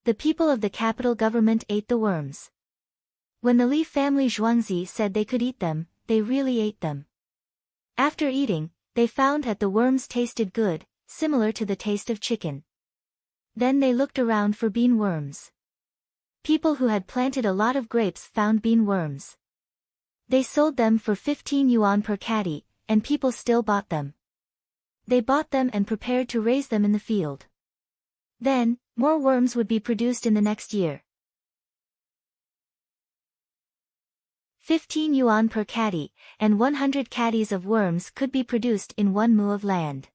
The people of the capital government ate the worms. When the Li family Zhuangzi said they could eat them, they really ate them. After eating, they found that the worms tasted good, similar to the taste of chicken. Then they looked around for bean worms. People who had planted a lot of grapes found bean worms. They sold them for 15 yuan per caddy, and people still bought them. They bought them and prepared to raise them in the field. Then, more worms would be produced in the next year. 15 yuan per caddy, and 100 caddies of worms could be produced in 1 mu of land.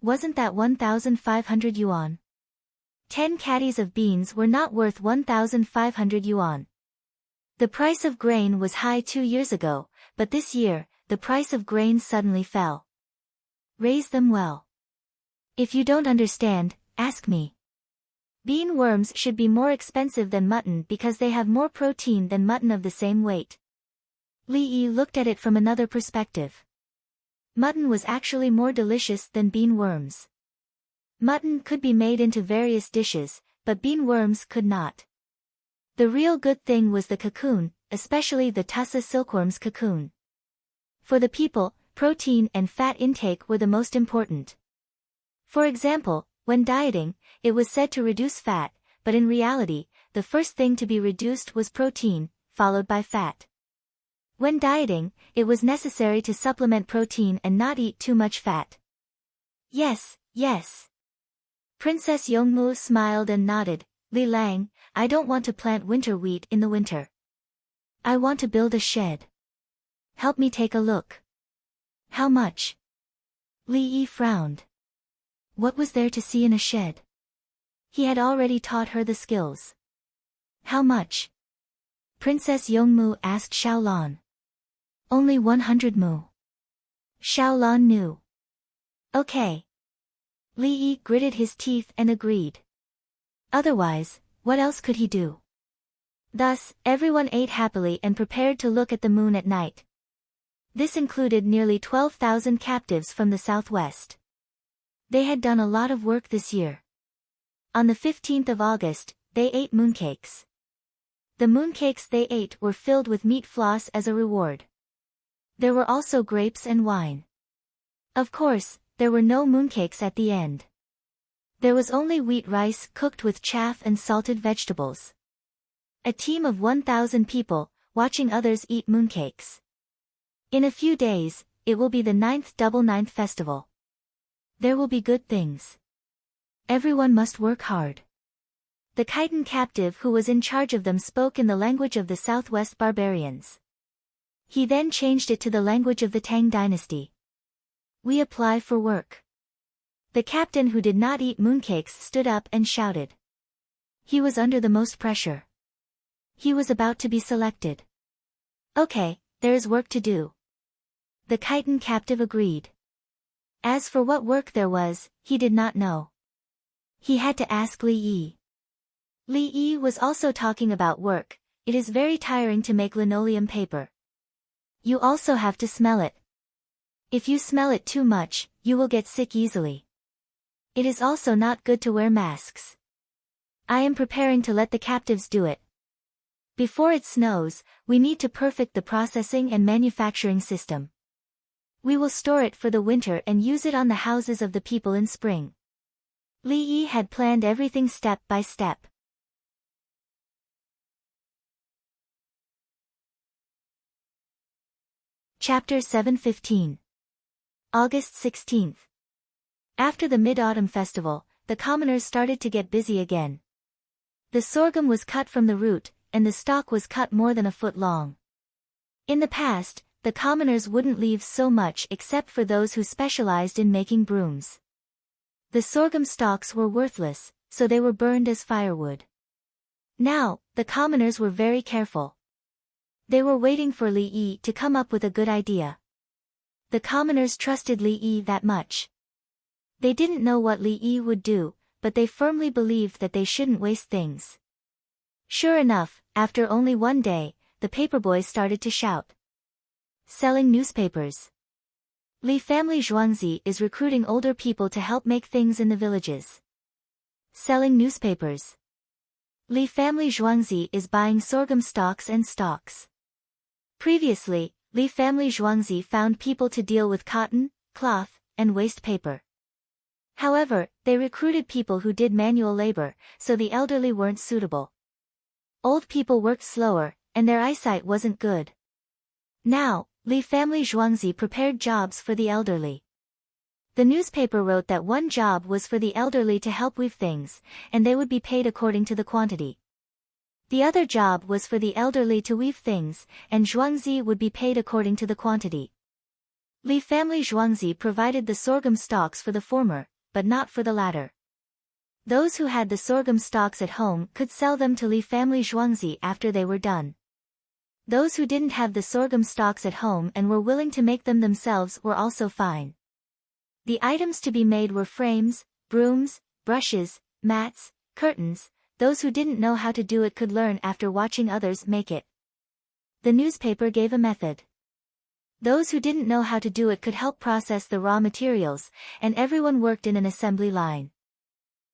Wasn't that 1,500 yuan? 10 caddies of beans were not worth 1,500 yuan. The price of grain was high 2 years ago, but this year, the price of grain suddenly fell. Raise them well. If you don't understand, ask me. Bean worms should be more expensive than mutton because they have more protein than mutton of the same weight. Li Yi looked at it from another perspective. Mutton was actually more delicious than bean worms. Mutton could be made into various dishes, but bean worms could not. The real good thing was the cocoon, especially the Tussa silkworm's cocoon. For the people, protein and fat intake were the most important. For example, when dieting, it was said to reduce fat, but in reality, the first thing to be reduced was protein, followed by fat. When dieting, it was necessary to supplement protein and not eat too much fat. Yes. Princess Yongmu smiled and nodded. Li Lang, I don't want to plant winter wheat in the winter. I want to build a shed. Help me take a look. How much? Li Yi frowned. What was there to see in a shed? He had already taught her the skills. How much? Princess Yongmu asked Xiaolan. Only 100 mu. Xiaolan knew. Okay. Li Yi gritted his teeth and agreed. Otherwise, what else could he do? Thus, everyone ate happily and prepared to look at the moon at night. This included nearly 12,000 captives from the southwest. They had done a lot of work this year. On the 15th of August, they ate mooncakes. The mooncakes they ate were filled with meat floss as a reward. There were also grapes and wine. Of course, there were no mooncakes at the end. There was only wheat rice cooked with chaff and salted vegetables. A team of 1,000 people, watching others eat mooncakes. In a few days, it will be the 9th Double Ninth Festival. There will be good things. Everyone must work hard. The Khitan captive who was in charge of them spoke in the language of the Southwest barbarians. He then changed it to the language of the Tang dynasty. We apply for work. The captain who did not eat mooncakes stood up and shouted. He was under the most pressure. He was about to be selected. Okay, there is work to do. The Khitan captive agreed. As for what work there was, he did not know. He had to ask Li Yi. Li Yi was also talking about work. It is very tiring to make linoleum paper. You also have to smell it. If you smell it too much, you will get sick easily. It is also not good to wear masks. I am preparing to let the captives do it. Before it snows, we need to perfect the processing and manufacturing system. We will store it for the winter and use it on the houses of the people in spring. Li Yi had planned everything step by step. Chapter 7:15. August 16th. After the Mid-Autumn Festival, the commoners started to get busy again. The sorghum was cut from the root, and the stalk was cut more than a foot long. In the past, the commoners wouldn't leave so much except for those who specialized in making brooms. The sorghum stalks were worthless, so they were burned as firewood. Now, the commoners were very careful. They were waiting for Li Yi to come up with a good idea. The commoners trusted Li Yi that much. They didn't know what Li Yi would do, but they firmly believed that they shouldn't waste things. Sure enough, after only one day, the paperboy started to shout. Selling newspapers. Li family Zhuangzi is recruiting older people to help make things in the villages. Selling newspapers. Li family Zhuangzi is buying sorghum stalks and stalks. Previously, Li family Zhuangzi found people to deal with cotton, cloth, and waste paper. However, they recruited people who did manual labor, so the elderly weren't suitable. Old people worked slower, and their eyesight wasn't good. Now, Li family Zhuangzi prepared jobs for the elderly. The newspaper wrote that one job was for the elderly to help weave things, and they would be paid according to the quantity. The other job was for the elderly to weave things, and Zhuangzi would be paid according to the quantity. Li family Zhuangzi provided the sorghum stalks for the former, but not for the latter. Those who had the sorghum stalks at home could sell them to Li family Zhuangzi after they were done. Those who didn't have the sorghum stalks at home and were willing to make them themselves were also fine. The items to be made were frames, brooms, brushes, mats, curtains. Those who didn't know how to do it could learn after watching others make it. The newspaper gave a method. Those who didn't know how to do it could help process the raw materials, and everyone worked in an assembly line.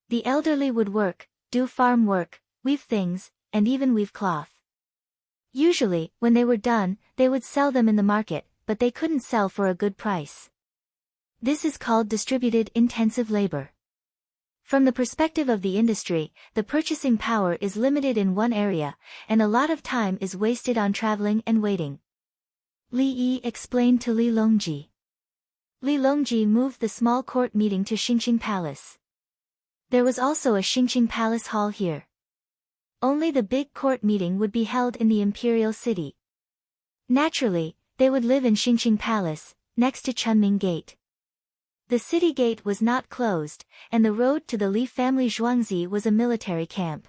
The elderly would work, do farm work, weave things, and even weave cloth. Usually, when they were done, they would sell them in the market, but they couldn't sell for a good price. This is called distributed intensive labor. From the perspective of the industry, the purchasing power is limited in one area, and a lot of time is wasted on traveling and waiting. Li Yi explained to Li Longji. Li Longji moved the small court meeting to Xingqing Palace. There was also a Xingqing Palace hall here. Only the big court meeting would be held in the imperial city. Naturally, they would live in Xingqing Palace, next to Chunming Gate. The city gate was not closed, and the road to the Li family Zhuangzi was a military camp.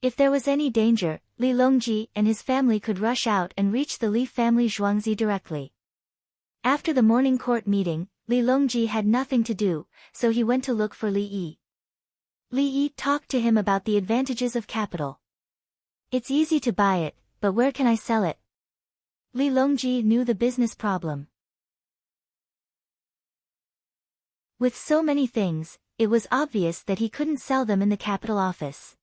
If there was any danger, Li Longji and his family could rush out and reach the Li family Zhuangzi directly. After the morning court meeting, Li Longji had nothing to do, so he went to look for Li Yi. Li Yi talked to him about the advantages of capital. It's easy to buy it, but where can I sell it? Li Longji knew the business problem. With so many things, it was obvious that he couldn't sell them in the capital office.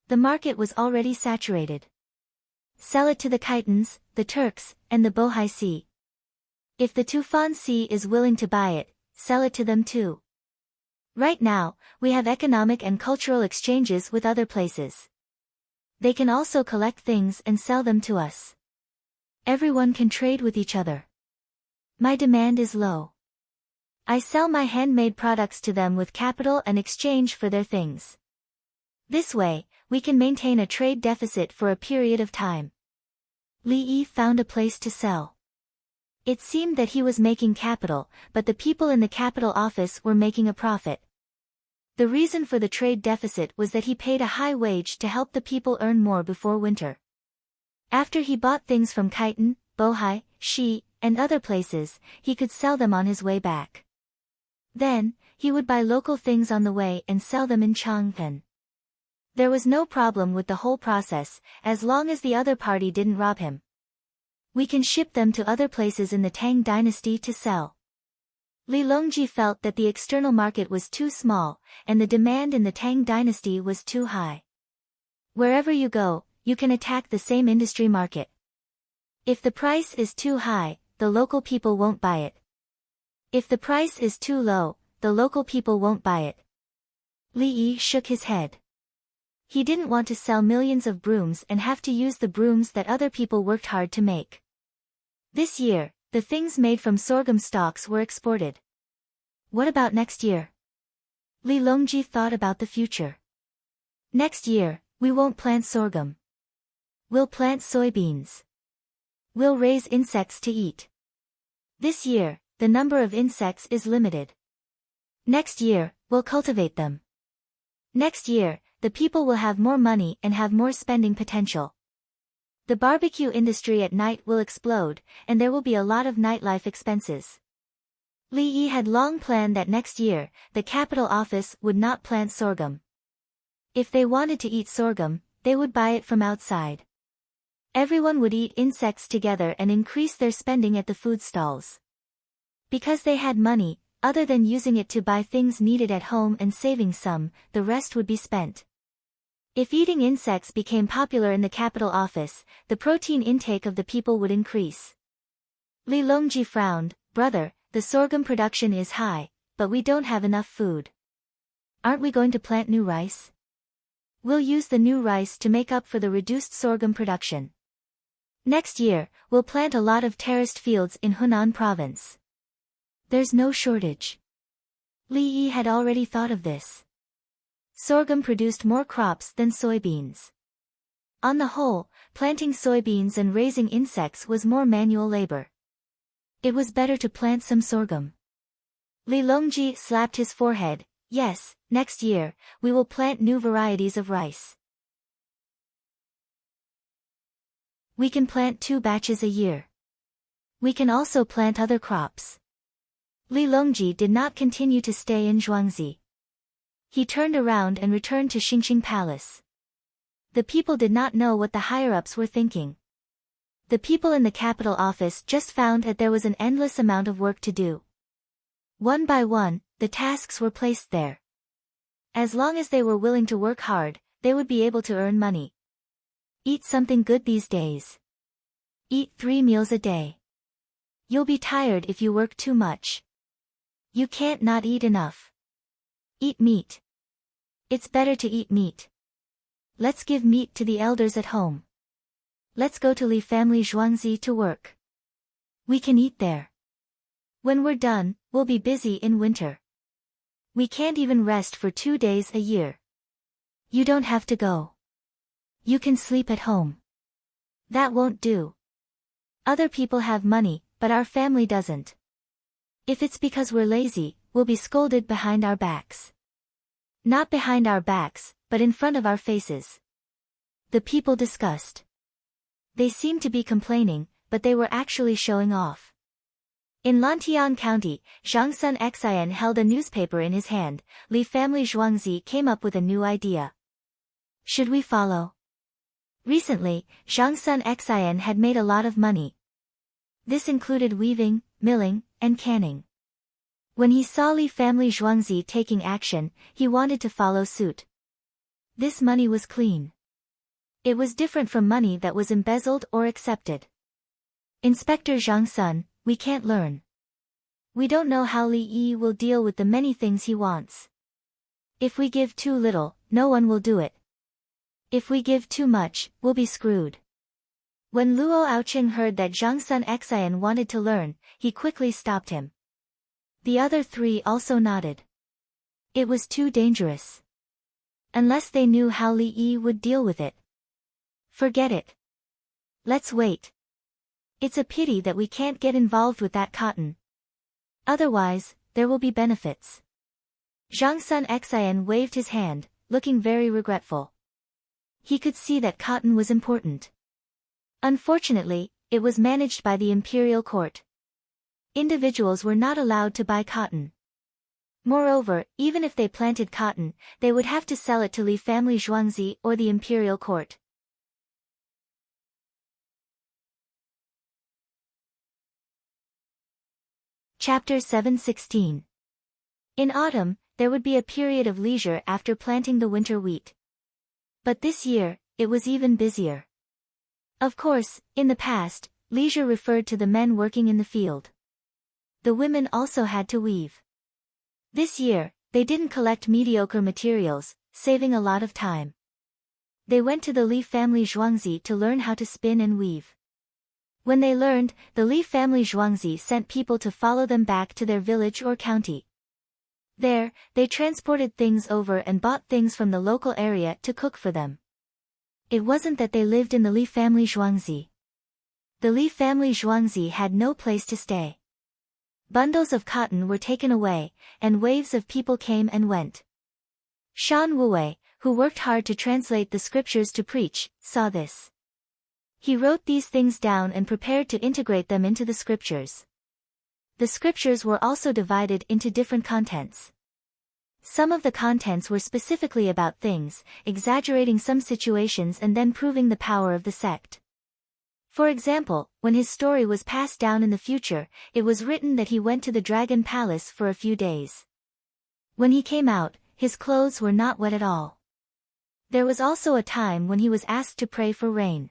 The market was already saturated. Sell it to the Khitans, the Turks, and the Bohai Sea. If the Tufan Sea is willing to buy it, sell it to them too. Right now, we have economic and cultural exchanges with other places. They can also collect things and sell them to us. Everyone can trade with each other. My demand is low. I sell my handmade products to them with capital and exchange for their things. This way, we can maintain a trade deficit for a period of time. Li Yi found a place to sell. It seemed that he was making capital, but the people in the capital office were making a profit. The reason for the trade deficit was that he paid a high wage to help the people earn more before winter. After he bought things from Khitan, Bohai, Shi, and other places, he could sell them on his way back. Then, he would buy local things on the way and sell them in Chang'an. There was no problem with the whole process, as long as the other party didn't rob him. We can ship them to other places in the Tang dynasty to sell. Li Longji felt that the external market was too small, and the demand in the Tang dynasty was too high. Wherever you go, you can attack the same industry market. If the price is too high, the local people won't buy it. If the price is too low, the local people won't buy it. Li Yi shook his head. He didn't want to sell millions of brooms and have to use the brooms that other people worked hard to make. This year, the things made from sorghum stalks were exported. What about next year? Li Longji thought about the future. Next year, we won't plant sorghum. We'll plant soybeans. We'll raise insects to eat. This year, the number of insects is limited. Next year, we'll cultivate them. Next year, the people will have more money and have more spending potential. The barbecue industry at night will explode, and there will be a lot of nightlife expenses. Li Yi had long planned that next year, the capital office would not plant sorghum. If they wanted to eat sorghum, they would buy it from outside. Everyone would eat insects together and increase their spending at the food stalls. Because they had money, other than using it to buy things needed at home and saving some, the rest would be spent. If eating insects became popular in the capital office, the protein intake of the people would increase. Li Longji frowned. Brother, the sorghum production is high, but we don't have enough food. Aren't we going to plant new rice? We'll use the new rice to make up for the reduced sorghum production. Next year, we'll plant a lot of terraced fields in Hunan province. There's no shortage. Li Yi had already thought of this. Sorghum produced more crops than soybeans. On the whole, planting soybeans and raising insects was more manual labor. It was better to plant some sorghum. Li Longji slapped his forehead. Yes, next year, we will plant new varieties of rice. We can plant 2 batches a year. We can also plant other crops. Li Longji did not continue to stay in Zhuangzi. He turned around and returned to Xingqing Palace. The people did not know what the higher-ups were thinking. The people in the capital office just found that there was an endless amount of work to do. One by one, the tasks were placed there. As long as they were willing to work hard, they would be able to earn money. Eat something good these days. Eat 3 meals a day. You'll be tired if you work too much. You can't not eat enough. Eat meat. It's better to eat meat. Let's give meat to the elders at home. Let's go to Li family Zhuangzi to work. We can eat there. When we're done, we'll be busy in winter. We can't even rest for 2 days a year. You don't have to go. You can sleep at home. That won't do. Other people have money, but our family doesn't. If it's because we're lazy, we'll be scolded behind our backs. Not behind our backs, but in front of our faces. The people discussed. They seemed to be complaining, but they were actually showing off. In Lantian County, Zhang Sun Xian held a newspaper in his hand. Li family Zhuangzi came up with a new idea. Should we follow? Recently, Zhang Sun Xian had made a lot of money. This included weaving, milling, and canning. When he saw Li family Zhuangzi taking action, he wanted to follow suit. This money was clean. It was different from money that was embezzled or accepted. Inspector Zhang Sun, we can't learn. We don't know how Li Yi will deal with the many things he wants. If we give too little, no one will do it. If we give too much, we'll be screwed. When Luo Aoqing heard that Zhang Sun Xian wanted to learn, he quickly stopped him. The other three also nodded. It was too dangerous. Unless they knew how Li Yi would deal with it. Forget it. Let's wait. It's a pity that we can't get involved with that cotton. Otherwise, there will be benefits. Zhang Sun Xian waved his hand, looking very regretful. He could see that cotton was important. Unfortunately, it was managed by the imperial court. Individuals were not allowed to buy cotton. Moreover, even if they planted cotton, they would have to sell it to Li family Zhuangzi or the imperial court. Chapter 7:16. In autumn, there would be a period of leisure after planting the winter wheat. But this year, it was even busier. Of course, in the past, leisure referred to the men working in the field. The women also had to weave. This year, they didn't collect mediocre materials, saving a lot of time. They went to the Li family Zhuangzi to learn how to spin and weave. When they learned, the Li family Zhuangzi sent people to follow them back to their village or county. There, they transported things over and bought things from the local area to cook for them. It wasn't that they lived in the Li family Zhuangzi. The Li family Zhuangzi had no place to stay. Bundles of cotton were taken away, and waves of people came and went. Shan Wuwei, who worked hard to translate the scriptures to preach, saw this. He wrote these things down and prepared to integrate them into the scriptures. The scriptures were also divided into different contents. Some of the contents were specifically about things, exaggerating some situations and then proving the power of the sect. For example, when his story was passed down in the future, it was written that he went to the Dragon Palace for a few days. When he came out, his clothes were not wet at all. There was also a time when he was asked to pray for rain.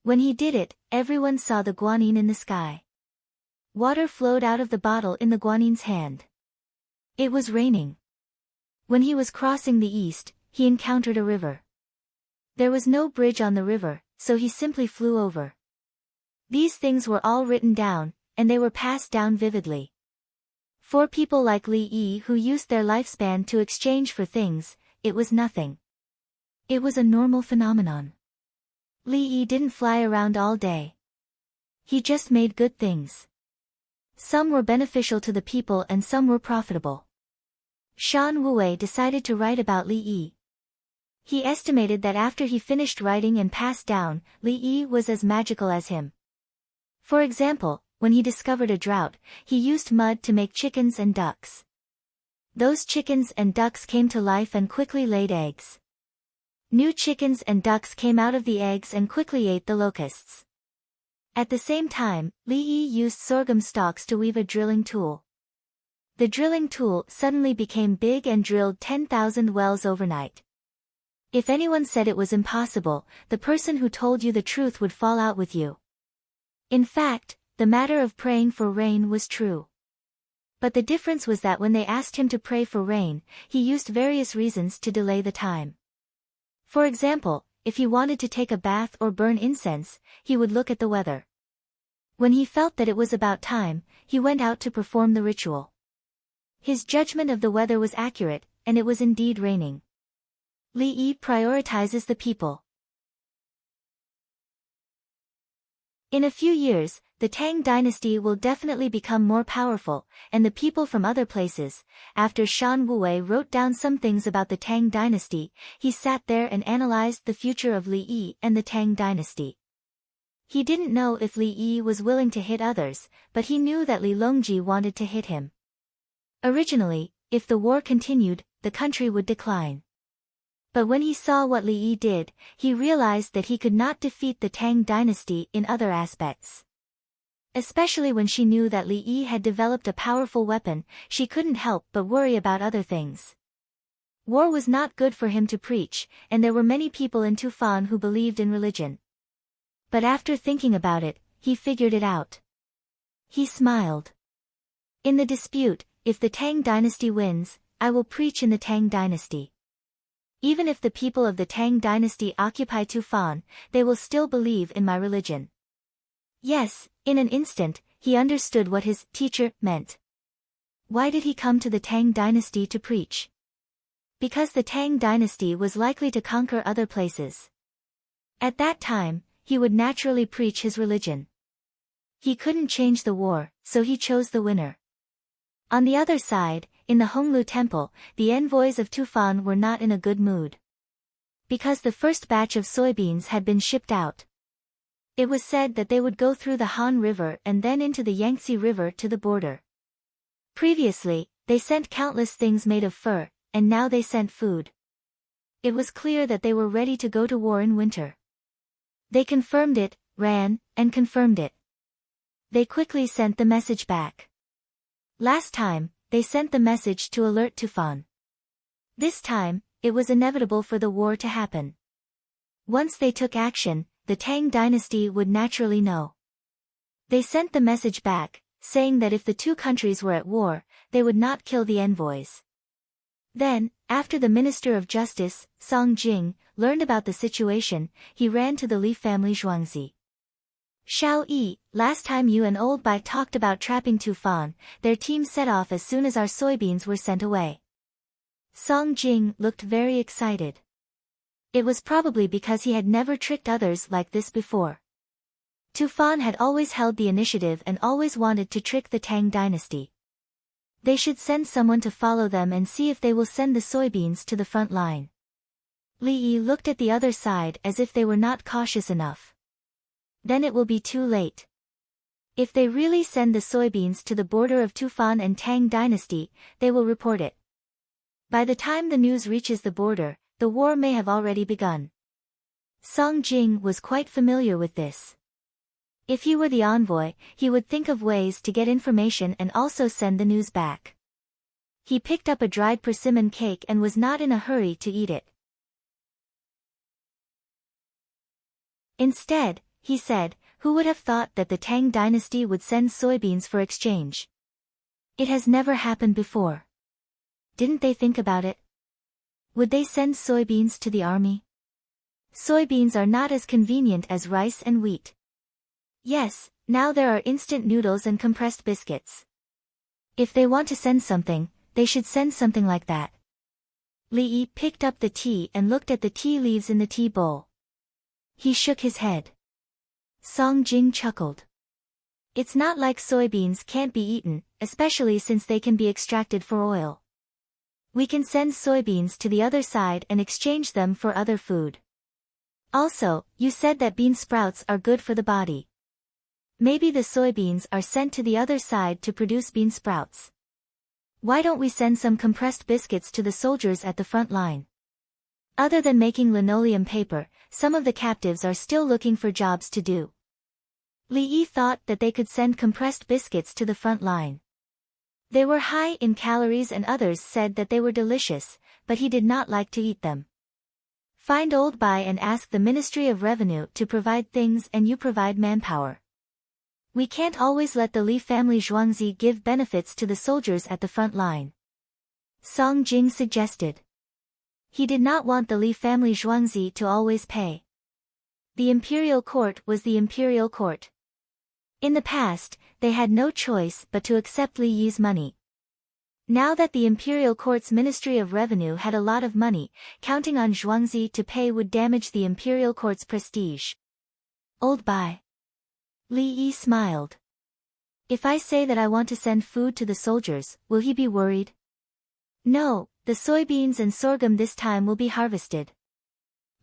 When he did it, everyone saw the guanyin in the sky. Water flowed out of the bottle in the guanyin's hand. It was raining. When he was crossing the east, he encountered a river. There was no bridge on the river, so he simply flew over. These things were all written down, and they were passed down vividly. For people like Li Yi who used their lifespan to exchange for things, it was nothing. It was a normal phenomenon. Li Yi didn't fly around all day. He just made good things. Some were beneficial to the people and some were profitable. Shan Wuwei decided to write about Li Yi. He estimated that after he finished writing and passed down, Li Yi was as magical as him. For example, when he discovered a drought, he used mud to make chickens and ducks. Those chickens and ducks came to life and quickly laid eggs. New chickens and ducks came out of the eggs and quickly ate the locusts. At the same time, Li Yi used sorghum stalks to weave a drilling tool. The drilling tool suddenly became big and drilled 10,000 wells overnight. If anyone said it was impossible, the person who told you the truth would fall out with you. In fact, the matter of praying for rain was true. But the difference was that when they asked him to pray for rain, he used various reasons to delay the time. For example, if he wanted to take a bath or burn incense, he would look at the weather. When he felt that it was about time, he went out to perform the ritual. His judgment of the weather was accurate, and it was indeed raining. Li Yi prioritizes the people. In a few years, the Tang dynasty will definitely become more powerful, and the people from other places. After Shan Wuwei wrote down some things about the Tang dynasty, he sat there and analyzed the future of Li Yi and the Tang dynasty. He didn't know if Li Yi was willing to hit others, but he knew that Li Longji wanted to hit him. Originally, if the war continued, the country would decline. But when he saw what Li Yi did, he realized that he could not defeat the Tang dynasty in other aspects. Especially when she knew that Li Yi had developed a powerful weapon, she couldn't help but worry about other things. War was not good for him to preach, and there were many people in Tufan who believed in religion. But after thinking about it, he figured it out. He smiled. In the dispute, if the Tang dynasty wins, I will preach in the Tang dynasty. Even if the people of the Tang dynasty occupy Tufan, they will still believe in my religion. Yes, in an instant, he understood what his teacher meant. Why did he come to the Tang dynasty to preach? Because the Tang dynasty was likely to conquer other places. At that time, he would naturally preach his religion. He couldn't change the war, so he chose the winner. On the other side, in the Honglu temple, the envoys of Tufan were not in a good mood. Because the first batch of soybeans had been shipped out. It was said that they would go through the Han River and then into the Yangtze River to the border. Previously, they sent countless things made of fur, and now they sent food. It was clear that they were ready to go to war in winter. They confirmed it, ran, and confirmed it. They quickly sent the message back. Last time, they sent the message to alert Tufan. This time, it was inevitable for the war to happen. Once they took action, the Tang dynasty would naturally know. They sent the message back, saying that if the two countries were at war, they would not kill the envoys. Then, after the Minister of Justice, Song Jing, learned about the situation, he ran to the Li family Zhuangzi. Xiao Yi, last time you and Old Bai talked about trapping Tufan, their team set off as soon as our soybeans were sent away. Song Jing looked very excited. It was probably because he had never tricked others like this before. Tufan had always held the initiative and always wanted to trick the Tang dynasty. They should send someone to follow them and see if they will send the soybeans to the front line. Li Yi looked at the other side as if they were not cautious enough. Then it will be too late. If they really send the soybeans to the border of Tufan and Tang dynasty, they will report it. By the time the news reaches the border, the war may have already begun. Song Jing was quite familiar with this. If he were the envoy, he would think of ways to get information and also send the news back. He picked up a dried persimmon cake and was not in a hurry to eat it. Instead, he said, who would have thought that the Tang dynasty would send soybeans for exchange? It has never happened before. Didn't they think about it? Would they send soybeans to the army? Soybeans are not as convenient as rice and wheat. Yes, now there are instant noodles and compressed biscuits. If they want to send something, they should send something like that. Li Yi picked up the tea and looked at the tea leaves in the tea bowl. He shook his head. Song Jing chuckled. It's not like soybeans can't be eaten, especially since they can be extracted for oil. We can send soybeans to the other side and exchange them for other food. Also, you said that bean sprouts are good for the body. Maybe the soybeans are sent to the other side to produce bean sprouts. Why don't we send some compressed biscuits to the soldiers at the front line? Other than making linoleum paper, some of the captives are still looking for jobs to do. Li Yi thought that they could send compressed biscuits to the front line. They were high in calories and others said that they were delicious, but he did not like to eat them. Find Old Bai and ask the Ministry of Revenue to provide things and you provide manpower. We can't always let the Li family Zhuangzi give benefits to the soldiers at the front line. Song Jing suggested. He did not want the Li family Zhuangzi to always pay. The imperial court was the imperial court. In the past, they had no choice but to accept Li Yi's money. Now that the imperial court's Ministry of Revenue had a lot of money, counting on Zhuangzi to pay would damage the imperial court's prestige. Old Bai. Li Yi smiled. If I say that I want to send food to the soldiers, will he be worried? No, the soybeans and sorghum this time will be harvested.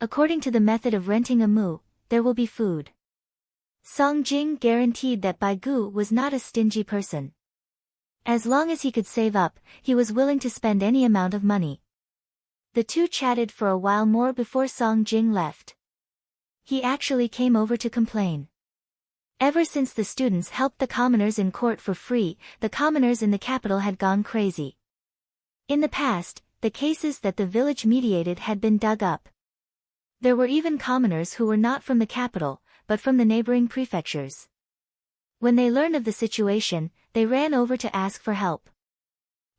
According to the method of renting a moo, there will be food. Song Jing guaranteed that Bai Gu was not a stingy person. As long as he could save up, he was willing to spend any amount of money. The two chatted for a while more before Song Jing left. He actually came over to complain. Ever since the students helped the commoners in court for free, the commoners in the capital had gone crazy. In the past, the cases that the village mediated had been dug up. There were even commoners who were not from the capital, but from the neighboring prefectures. When they learned of the situation, they ran over to ask for help.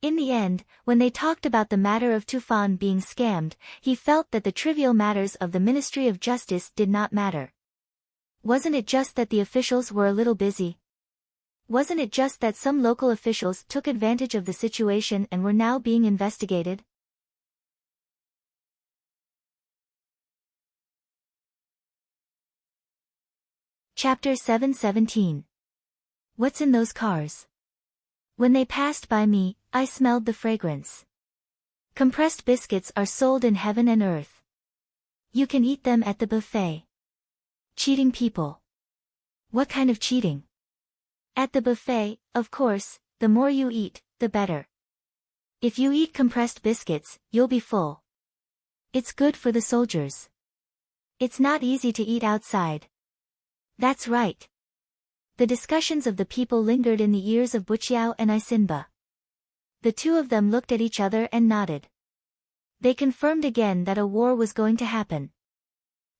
In the end, when they talked about the matter of Tufan being scammed, he felt that the trivial matters of the Ministry of Justice did not matter. Wasn't it just that the officials were a little busy? Wasn't it just that some local officials took advantage of the situation and were now being investigated? Chapter 7:17. What's in those cars? When they passed by me, I smelled the fragrance. Compressed biscuits are sold in heaven and earth. You can eat them at the buffet. Cheating people. What kind of cheating? At the buffet, of course, the more you eat, the better. If you eat compressed biscuits, you'll be full. It's good for the soldiers. It's not easy to eat outside. That's right. The discussions of the people lingered in the ears of Buqiao and Isinba. The two of them looked at each other and nodded. They confirmed again that a war was going to happen.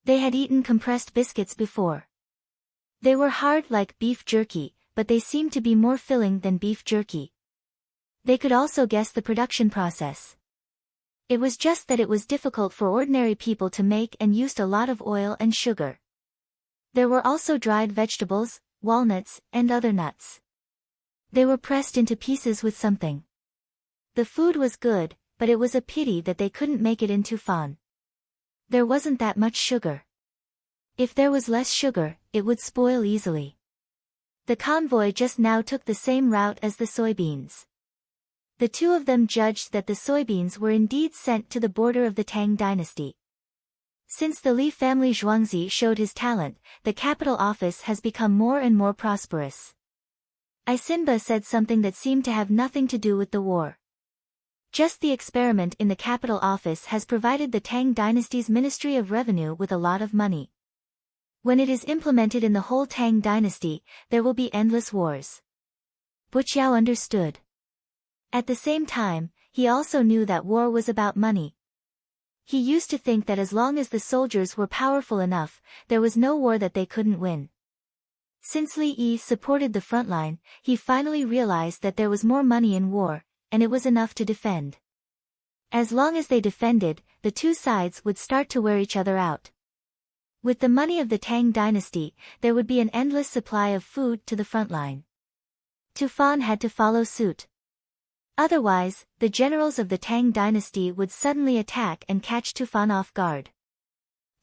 They had eaten compressed biscuits before. They were hard like beef jerky, but they seemed to be more filling than beef jerky. They could also guess the production process. It was just that it was difficult for ordinary people to make and used a lot of oil and sugar. There were also dried vegetables, walnuts, and other nuts. They were pressed into pieces with something. The food was good, but it was a pity that they couldn't make it in Tufan. There wasn't that much sugar. If there was less sugar, it would spoil easily. The convoy just now took the same route as the soybeans. The two of them judged that the soybeans were indeed sent to the border of the Tang dynasty. Since the Li family Zhuangzi showed his talent, the capital office has become more and more prosperous. Isinba said something that seemed to have nothing to do with the war. Just the experiment in the capital office has provided the Tang dynasty's Ministry of Revenue with a lot of money. When it is implemented in the whole Tang dynasty, there will be endless wars. Buqiao understood. At the same time, he also knew that war was about money. He used to think that as long as the soldiers were powerful enough, there was no war that they couldn't win. Since Li Yi supported the front line, he finally realized that there was more money in war, and it was enough to defend. As long as they defended, the two sides would start to wear each other out. With the money of the Tang dynasty, there would be an endless supply of food to the front line. Tufan had to follow suit. Otherwise, the generals of the Tang dynasty would suddenly attack and catch Tufan off guard.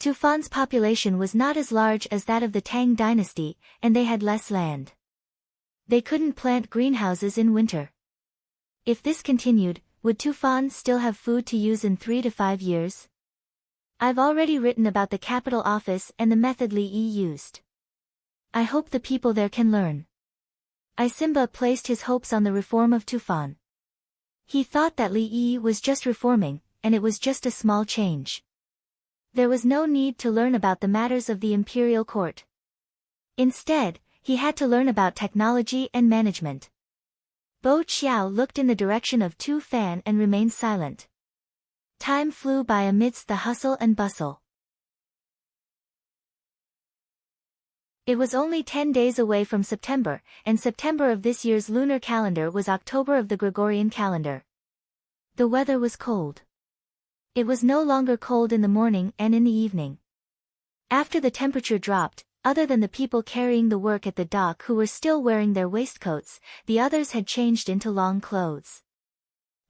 Tufan's population was not as large as that of the Tang dynasty, and they had less land. They couldn't plant greenhouses in winter. If this continued, would Tufan still have food to use in 3 to 5 years? I've already written about the capital office and the method Li Yi used. I hope the people there can learn. Isinba placed his hopes on the reform of Tufan. He thought that Li Yi was just reforming, and it was just a small change. There was no need to learn about the matters of the imperial court. Instead, he had to learn about technology and management. Bo Qiao looked in the direction of Tu Fan and remained silent. Time flew by amidst the hustle and bustle. It was only 10 days away from September, and September of this year's lunar calendar was October of the Gregorian calendar. The weather was cold. It was no longer cold in the morning and in the evening. After the temperature dropped, other than the people carrying the work at the dock who were still wearing their waistcoats, the others had changed into long clothes.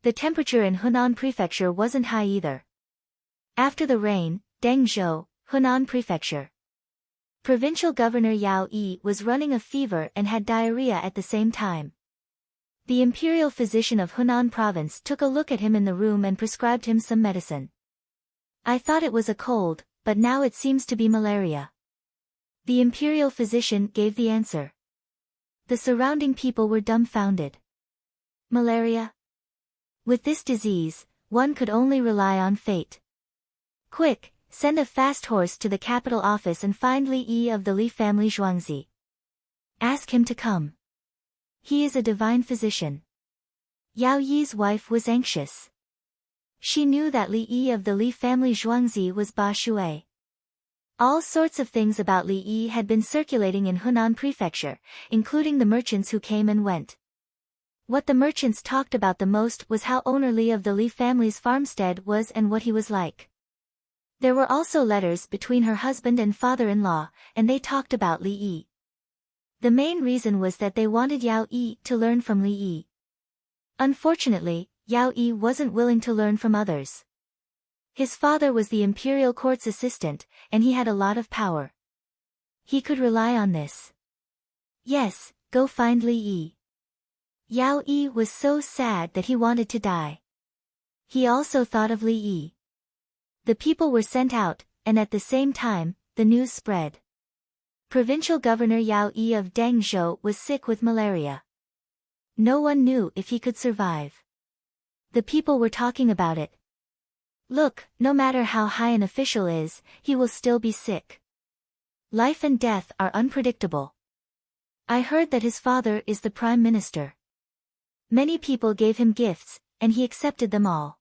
The temperature in Hunan Prefecture wasn't high either. After the rain, Dengzhou, Hunan Prefecture. Provincial Governor Yao Yi was running a fever and had diarrhea at the same time. The imperial physician of Hunan province took a look at him in the room and prescribed him some medicine. I thought it was a cold, but now it seems to be malaria. The imperial physician gave the answer. The surrounding people were dumbfounded. Malaria? With this disease, one could only rely on fate. Quick, send a fast horse to the capital office and find Li Yi of the Li family Zhuangzi. Ask him to come. He is a divine physician. Yao Yi's wife was anxious. She knew that Li Yi of the Li family Zhuangzi was Ba Shui. All sorts of things about Li Yi had been circulating in Hunan Prefecture, including the merchants who came and went. What the merchants talked about the most was how owner Li of the Li family's farmstead was and what he was like. There were also letters between her husband and father-in-law, and they talked about Li Yi. The main reason was that they wanted Yao Yi to learn from Li Yi. Unfortunately, Yao Yi wasn't willing to learn from others. His father was the imperial court's assistant, and he had a lot of power. He could rely on this. Yes, go find Li Yi. Yao Yi was so sad that he wanted to die. He also thought of Li Yi. The people were sent out, and at the same time, the news spread. Provincial Governor Yao Yi of Dangzhou was sick with malaria. No one knew if he could survive. The people were talking about it. Look, no matter how high an official is, he will still be sick. Life and death are unpredictable. I heard that his father is the prime minister. Many people gave him gifts, and he accepted them all.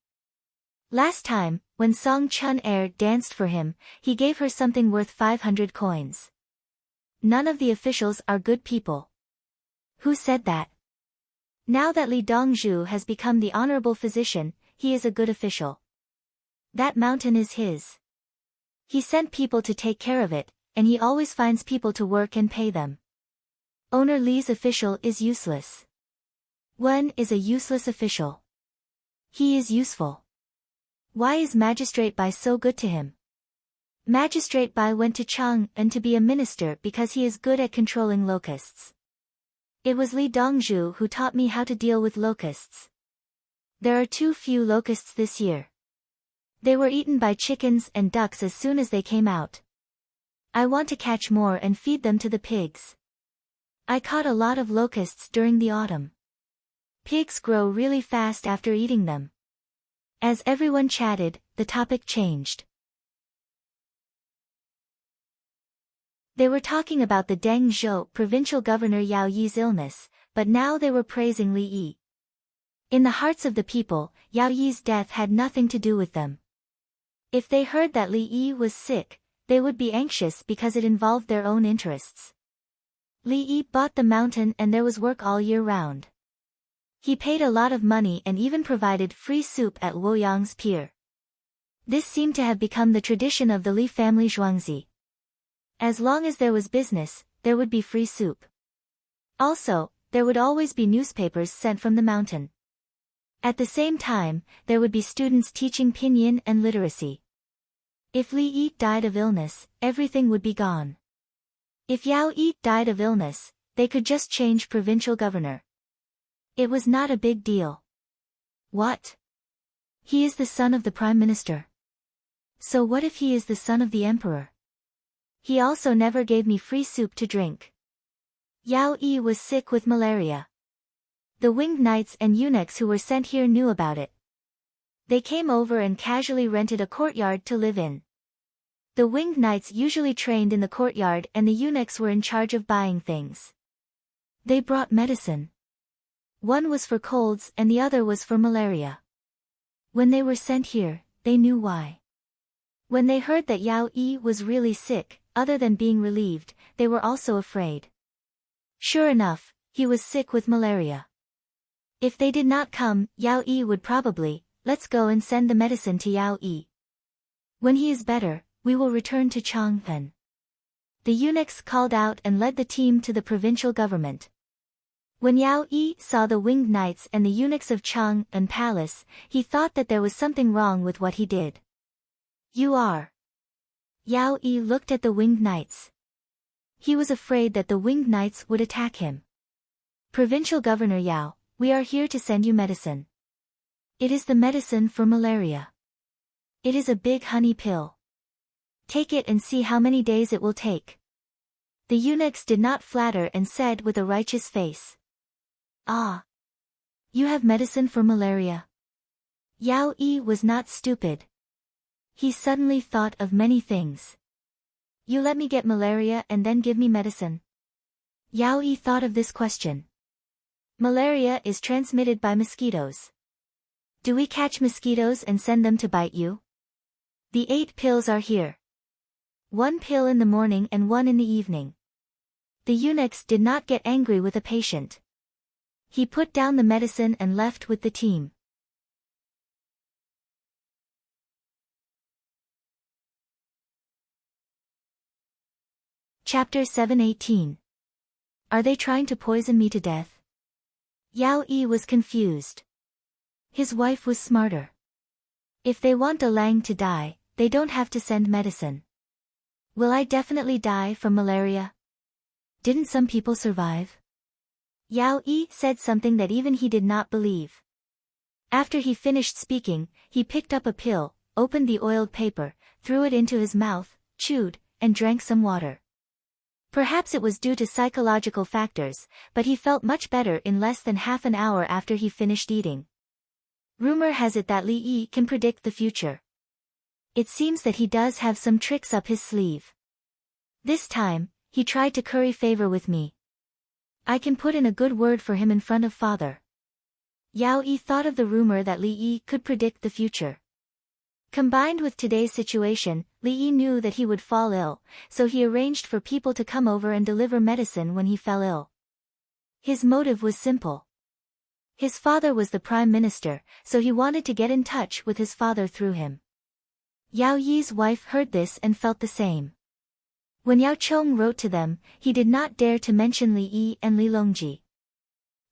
Last time, when Song Chun-er danced for him, he gave her something worth 500 coins. None of the officials are good people. Who said that? Now that Li Dongzhu has become the honorable physician, he is a good official. That mountain is his. He sent people to take care of it, and he always finds people to work and pay them. Owner Li's official is useless. Wen is a useless official. He is useful. Why is Magistrate Bai so good to him? Magistrate Bai went to Chang'an to be a minister because he is good at controlling locusts. It was Li Dongzhu who taught me how to deal with locusts. There are too few locusts this year. They were eaten by chickens and ducks as soon as they came out. I want to catch more and feed them to the pigs. I caught a lot of locusts during the autumn. Pigs grow really fast after eating them. As everyone chatted, the topic changed. They were talking about the Dengzhou provincial governor Yao Yi's illness, but now they were praising Li Yi. In the hearts of the people, Yao Yi's death had nothing to do with them. If they heard that Li Yi was sick, they would be anxious because it involved their own interests. Li Yi bought the mountain and there was work all year round. He paid a lot of money and even provided free soup at Luoyang's pier. This seemed to have become the tradition of the Li family Zhuangzi. As long as there was business, there would be free soup. Also, there would always be newspapers sent from the mountain. At the same time, there would be students teaching pinyin and literacy. If Li Yi died of illness, everything would be gone. If Yao Yi died of illness, they could just change provincial governor. It was not a big deal. What? He is the son of the prime minister. So what if he is the son of the emperor? He also never gave me free soup to drink. Yao Yi was sick with malaria. The winged knights and eunuchs who were sent here knew about it. They came over and casually rented a courtyard to live in. The winged knights usually trained in the courtyard and the eunuchs were in charge of buying things. They brought medicine. One was for colds and the other was for malaria. When they were sent here, they knew why. When they heard that Yao Yi was really sick, other than being relieved, they were also afraid. Sure enough, he was sick with malaria. If they did not come, Yao Yi would probably, let's go and send the medicine to Yao Yi. When he is better, we will return to Chang'an. The eunuchs called out and led the team to the provincial government. When Yao Yi saw the winged knights and the eunuchs of Chang'an Palace, he thought that there was something wrong with what he did. You are. Yao Yi looked at the winged knights. He was afraid that the winged knights would attack him. Provincial Governor Yao, we are here to send you medicine. It is the medicine for malaria. It is a big honey pill. Take it and see how many days it will take. The eunuchs did not flatter and said with a righteous face, "Ah! You have medicine for malaria." Yao Yi was not stupid. He suddenly thought of many things. "You let me get malaria and then give me medicine?" Yao Yi thought of this question. Malaria is transmitted by mosquitoes. Do we catch mosquitoes and send them to bite you? The 8 pills are here. 1 pill in the morning and 1 in the evening. The eunuchs did not get angry with a patient. He put down the medicine and left with the team. Chapter 7:18. Are they trying to poison me to death? Yao Yi was confused. His wife was smarter. If they want Datang to die, they don't have to send medicine. Will I definitely die from malaria? Didn't some people survive? Yao Yi said something that even he did not believe. After he finished speaking, he picked up a pill, opened the oiled paper, threw it into his mouth, chewed, and drank some water. Perhaps it was due to psychological factors, but he felt much better in less than half an hour after he finished eating. Rumor has it that Li Yi can predict the future. It seems that he does have some tricks up his sleeve. This time, he tried to curry favor with me. I can put in a good word for him in front of father. Yao Yi thought of the rumor that Li Yi could predict the future. Combined with today's situation, Li Yi knew that he would fall ill, so he arranged for people to come over and deliver medicine when he fell ill. His motive was simple. His father was the prime minister, so he wanted to get in touch with his father through him. Yao Yi's wife heard this and felt the same. When Yao Chong wrote to them, he did not dare to mention Li Yi and Li Longji.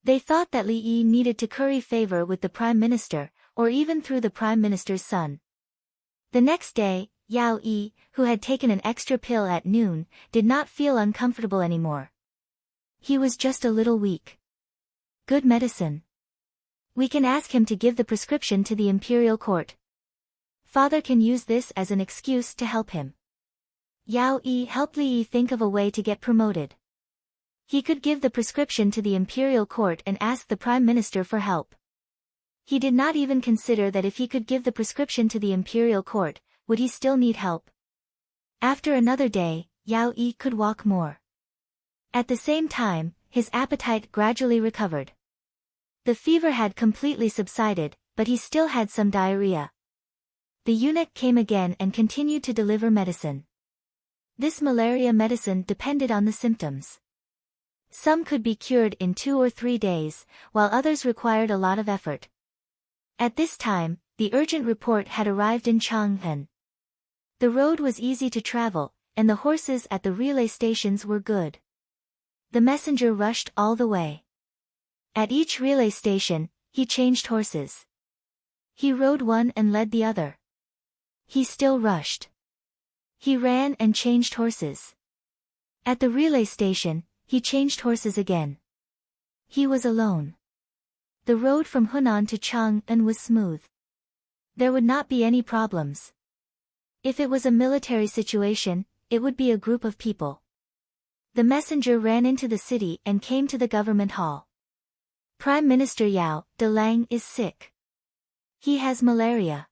They thought that Li Yi needed to curry favor with the prime minister, or even through the prime minister's son. The next day, Yao Yi, who had taken an extra pill at noon, did not feel uncomfortable anymore. He was just a little weak. Good medicine. We can ask him to give the prescription to the imperial court. Father can use this as an excuse to help him. Yao Yi helped Li Yi think of a way to get promoted. He could give the prescription to the imperial court and ask the prime minister for help. He did not even consider that if he could give the prescription to the imperial court, would he still need help. After another day, Yao Yi could walk more. At the same time, his appetite gradually recovered. The fever had completely subsided, but he still had some diarrhea. The eunuch came again and continued to deliver medicine. This malaria medicine depended on the symptoms. Some could be cured in 2 or 3 days, while others required a lot of effort. At this time, the urgent report had arrived in Chang'an. The road was easy to travel, and the horses at the relay stations were good. The messenger rushed all the way. At each relay station, he changed horses. He rode one and led the other. He still rushed. He ran and changed horses. At the relay station, he changed horses again. He was alone. The road from Hunan to Chang'an was smooth. There would not be any problems. If it was a military situation, it would be a group of people. The messenger ran into the city and came to the government hall. Prime Minister Yao, Datang is sick. He has malaria.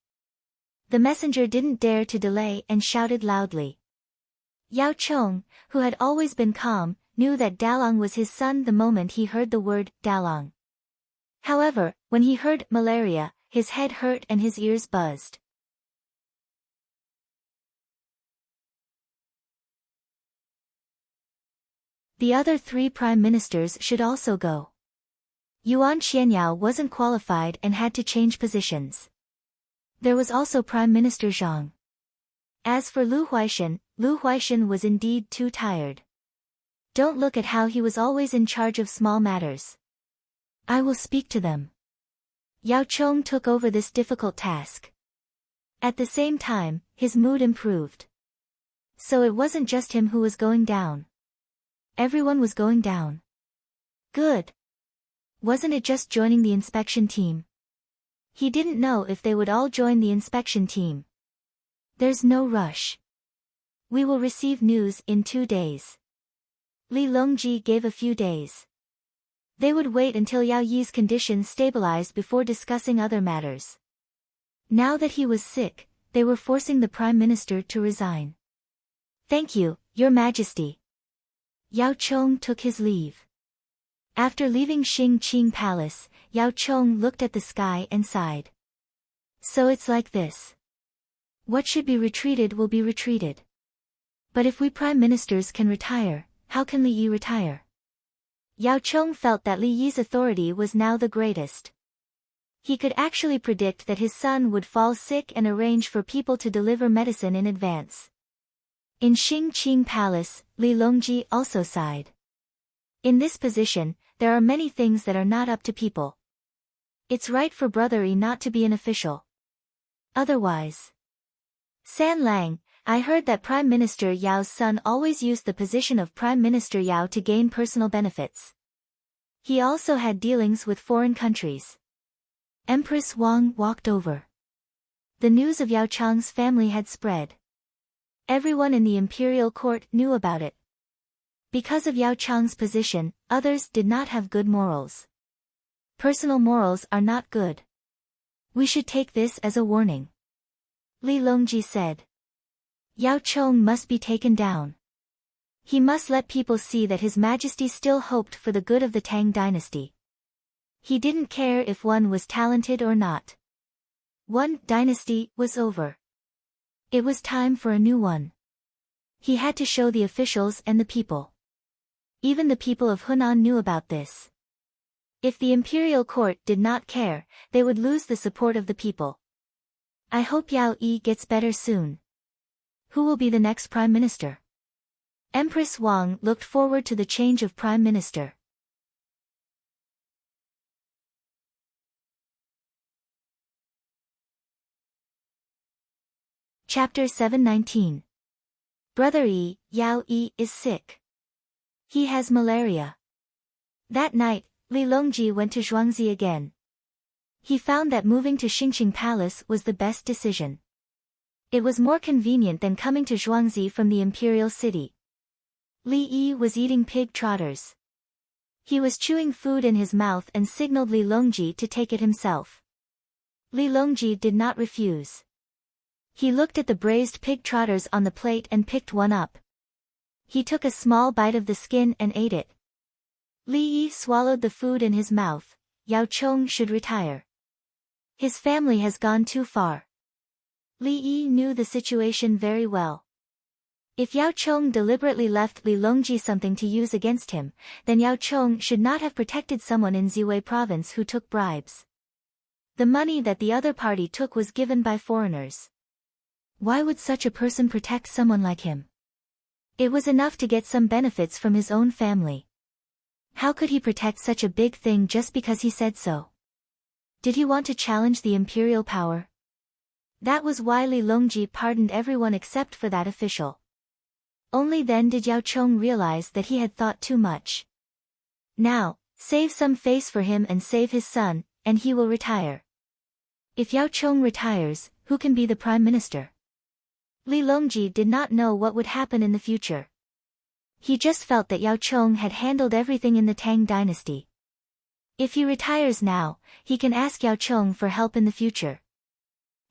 The messenger didn't dare to delay and shouted loudly. Yao Chong, who had always been calm, knew that Datang was his son the moment he heard the word Datang. However, when he heard malaria, his head hurt and his ears buzzed. The other 3 prime ministers should also go. Yuan Xianyao wasn't qualified and had to change positions. There was also Prime Minister Zhang. As for Lu Huaishan was indeed too tired. Don't look at how he was always in charge of small matters. I will speak to them. Yao Chong took over this difficult task. At the same time, his mood improved. So it wasn't just him who was going down. Everyone was going down. Good. Wasn't it just joining the inspection team? He didn't know if they would all join the inspection team. There's no rush. We will receive news in 2 days. Li Longji gave a few days. They would wait until Yao Yi's condition stabilized before discussing other matters. Now that he was sick, they were forcing the Prime Minister to resign. Thank you, Your Majesty. Yao Chong took his leave. After leaving Xingqing Palace, Yao Chong looked at the sky and sighed. So it's like this. What should be retreated will be retreated. But if we prime ministers can retire, how can Li Yi retire? Yao Chong felt that Li Yi's authority was now the greatest. He could actually predict that his son would fall sick and arrange for people to deliver medicine in advance. In Xingqing Palace, Li Longji also sighed. In this position, there are many things that are not up to people. It's right for Brother Yi not to be an official. Otherwise. San Lang, I heard that Prime Minister Yao's son always used the position of Prime Minister Yao to gain personal benefits. He also had dealings with foreign countries. Empress Wang walked over. The news of Yao Chang's family had spread. Everyone in the imperial court knew about it. Because of Yao Chang's position, others did not have good morals. Personal morals are not good. We should take this as a warning. Li Longji said. Yao Chong must be taken down. He must let people see that His Majesty still hoped for the good of the Tang dynasty. He didn't care if one was talented or not. One dynasty was over. It was time for a new one. He had to show the officials and the people. Even the people of Hunan knew about this. If the imperial court did not care, they would lose the support of the people. I hope Yao Yi gets better soon. Who will be the next prime minister? Empress Wang looked forward to the change of prime minister. Chapter 719. Brother Yi, Yao Yi is sick. He has malaria. That night, Li Longji went to Zhuangzi again. He found that moving to Xingqing Palace was the best decision. It was more convenient than coming to Zhuangzi from the imperial city. Li Yi was eating pig trotters. He was chewing food in his mouth and signaled Li Longji to take it himself. Li Longji did not refuse. He looked at the braised pig trotters on the plate and picked one up. He took a small bite of the skin and ate it. Li Yi swallowed the food in his mouth. Yao Chong should retire. His family has gone too far. Li Yi knew the situation very well. If Yao Chong deliberately left Li Longji something to use against him, then Yao Chong should not have protected someone in Ziwei province who took bribes. The money that the other party took was given by foreigners. Why would such a person protect someone like him? It was enough to get some benefits from his own family. How could he protect such a big thing just because he said so? Did he want to challenge the imperial power? That was why Li Longji pardoned everyone except for that official. Only then did Yao Chong realize that he had thought too much. Now, save some face for him and save his son, and he will retire. If Yao Chong retires, who can be the prime minister? Li Longji did not know what would happen in the future. He just felt that Yao Chong had handled everything in the Tang dynasty. If he retires now, he can ask Yao Chong for help in the future.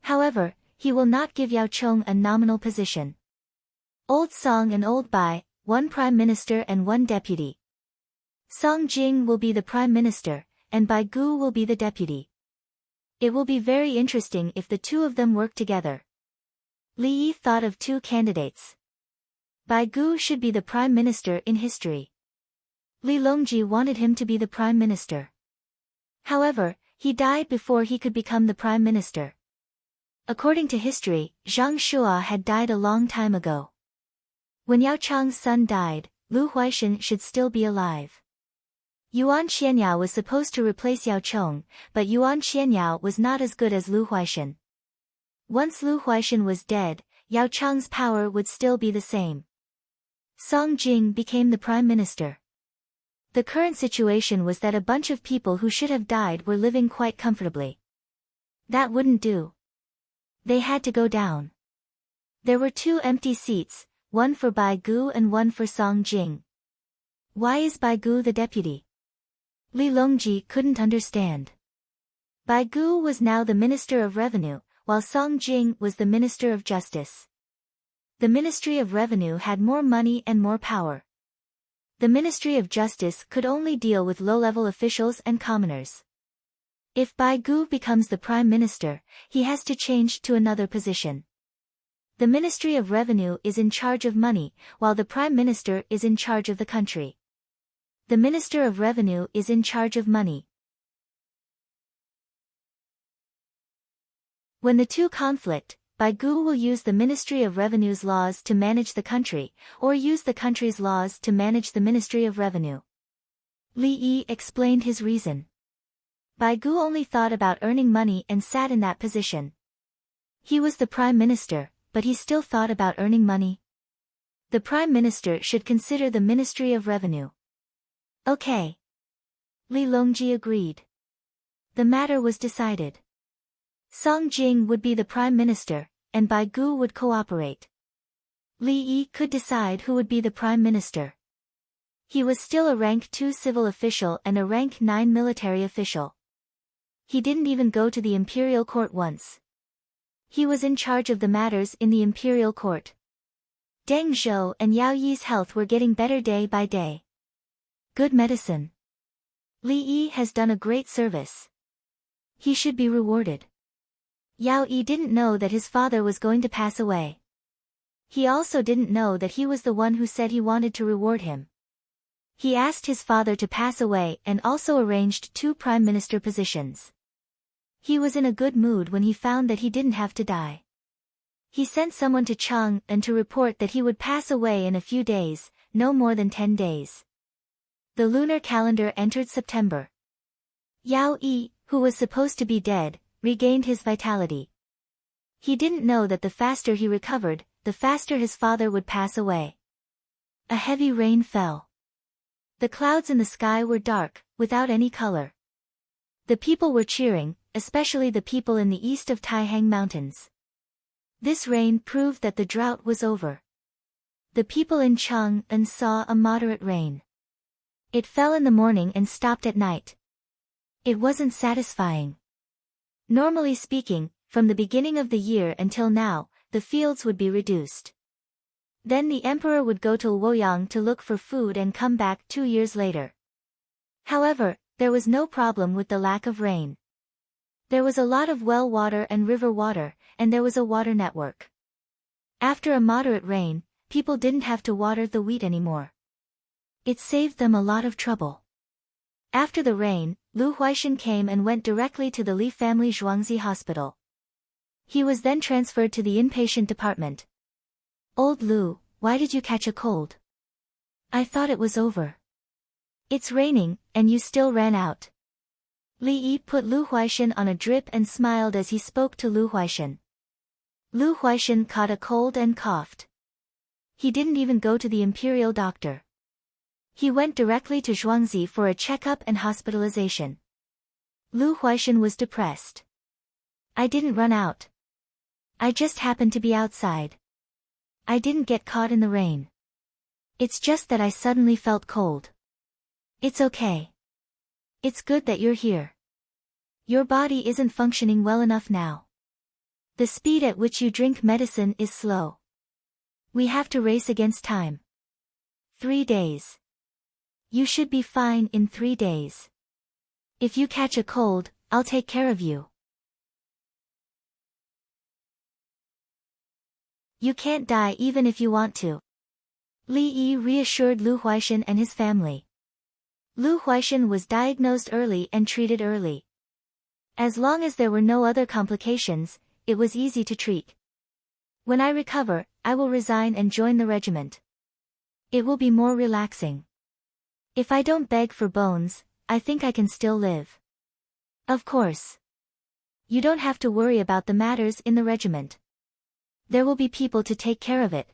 However, he will not give Yao Chong a nominal position. Old Song and Old Bai, one prime minister and one deputy. Song Jing will be the prime minister, and Bai Gu will be the deputy. It will be very interesting if the two of them work together. Li Yi thought of two candidates. Bai Gu should be the prime minister in history. Li Longji wanted him to be the prime minister. However, he died before he could become the prime minister. According to history, Zhang Shua had died a long time ago. When Yao Chang's son died, Lu Huaishan should still be alive. Yuan Qianyao was supposed to replace Yao Chong, but Yuan Qianyao was not as good as Lu Huaishan. Once Lu Huaishan was dead, Yao Chang's power would still be the same. Song Jing became the prime minister. The current situation was that a bunch of people who should have died were living quite comfortably. That wouldn't do. They had to go down. There were 2 empty seats, one for Bai Gu and one for Song Jing. Why is Baigu the deputy? Li Longji couldn't understand. Baigu was now the Minister of Revenue, while Song Jing was the Minister of Justice. The Ministry of Revenue had more money and more power. The Ministry of Justice could only deal with low-level officials and commoners. If Baigu becomes the Prime Minister, he has to change to another position. The Ministry of Revenue is in charge of money, while the Prime Minister is in charge of the country. The Minister of Revenue is in charge of money. When the two conflict, Baigu will use the Ministry of Revenue's laws to manage the country, or use the country's laws to manage the Ministry of Revenue. Li Yi explained his reason. Baigu only thought about earning money and sat in that position. He was the Prime Minister, but he still thought about earning money. The Prime Minister should consider the Ministry of Revenue. Okay. Li Longji agreed. The matter was decided. Song Jing would be the Prime Minister, and Baigu would cooperate. Li Yi could decide who would be the Prime Minister. He was still a rank 2 civil official and a rank 9 military official. He didn't even go to the imperial court once. He was in charge of the matters in the imperial court. Deng Zhou and Yao Yi's health were getting better day by day. Good medicine. Li Yi has done a great service. He should be rewarded. Yao Yi didn't know that his father was going to pass away. He also didn't know that he was the one who said he wanted to reward him. He asked his father to pass away and also arranged 2 prime minister positions. He was in a good mood when he found that he didn't have to die. He sent someone to Chang'an to report that he would pass away in a few days, no more than 10 days. The lunar calendar entered September. Yao Yi, who was supposed to be dead, regained his vitality. He didn't know that the faster he recovered, the faster his father would pass away. A heavy rain fell. The clouds in the sky were dark, without any color. The people were cheering, especially the people in the east of Taihang Mountains. This rain proved that the drought was over. The people in Chang'an saw a moderate rain. It fell in the morning and stopped at night. It wasn't satisfying. Normally speaking, from the beginning of the year until now, the fields would be reduced. Then the emperor would go to Luoyang to look for food and come back 2 years later. However, there was no problem with the lack of rain. There was a lot of well water and river water, and there was a water network. After a moderate rain, people didn't have to water the wheat anymore. It saved them a lot of trouble. After the rain, Lu Huaishan came and went directly to the Li family Zhuangzi hospital. He was then transferred to the inpatient department. Old Lu, why did you catch a cold? I thought it was over. It's raining, and you still ran out. Li Yi put Lu Huaishan on a drip and smiled as he spoke to Lu Huaishan. Lu Huaishan caught a cold and coughed. He didn't even go to the imperial doctor. He went directly to Zhuangzi for a checkup and hospitalization. Lu Huaishan was depressed. I didn't run out. I just happened to be outside. I didn't get caught in the rain. It's just that I suddenly felt cold. It's okay. It's good that you're here. Your body isn't functioning well enough now. The speed at which you drink medicine is slow. We have to race against time. 3 days. You should be fine in 3 days. If you catch a cold, I'll take care of you. You can't die even if you want to. Li Yi reassured Lu Huaishan and his family. Lu Huaishan was diagnosed early and treated early. As long as there were no other complications, it was easy to treat. When I recover, I will resign and join the regiment. It will be more relaxing. If I don't beg for bones, I think I can still live. Of course. You don't have to worry about the matters in the regiment. There will be people to take care of it.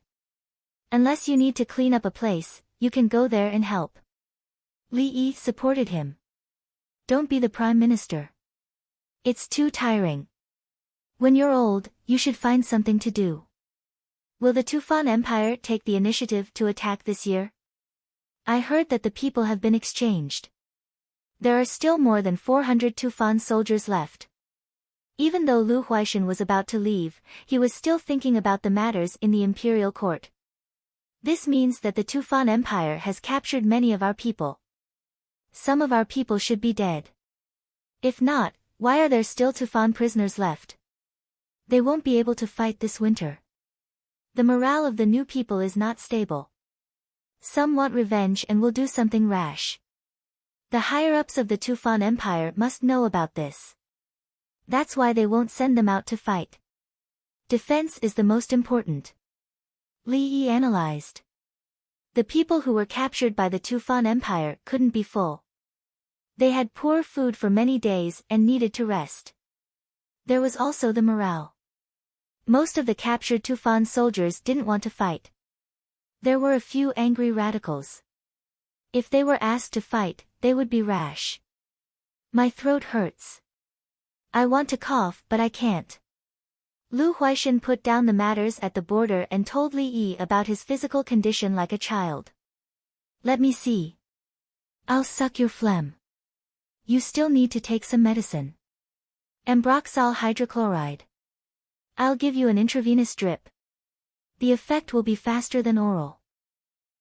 Unless you need to clean up a place, you can go there and help. Li Yi supported him. Don't be the prime minister. It's too tiring. When you're old, you should find something to do. Will the Tufan Empire take the initiative to attack this year? I heard that the people have been exchanged. There are still more than 400 Tufan soldiers left. Even though Lu Huaishan was about to leave, he was still thinking about the matters in the imperial court. This means that the Tufan Empire has captured many of our people. Some of our people should be dead. If not, why are there still Tufan prisoners left? They won't be able to fight this winter. The morale of the new people is not stable. Some want revenge and will do something rash. The higher-ups of the Tufan Empire must know about this. That's why they won't send them out to fight. Defense is the most important. Li Yi analyzed. The people who were captured by the Tufan Empire couldn't be full. They had poor food for many days and needed to rest. There was also the morale. Most of the captured Tufan soldiers didn't want to fight. There were a few angry radicals. If they were asked to fight, they would be rash. My throat hurts. I want to cough but I can't. Lu Huaishan put down the matters at the border and told Li Yi about his physical condition like a child. Let me see. I'll suck your phlegm. You still need to take some medicine. Ambroxol hydrochloride. I'll give you an intravenous drip. The effect will be faster than oral.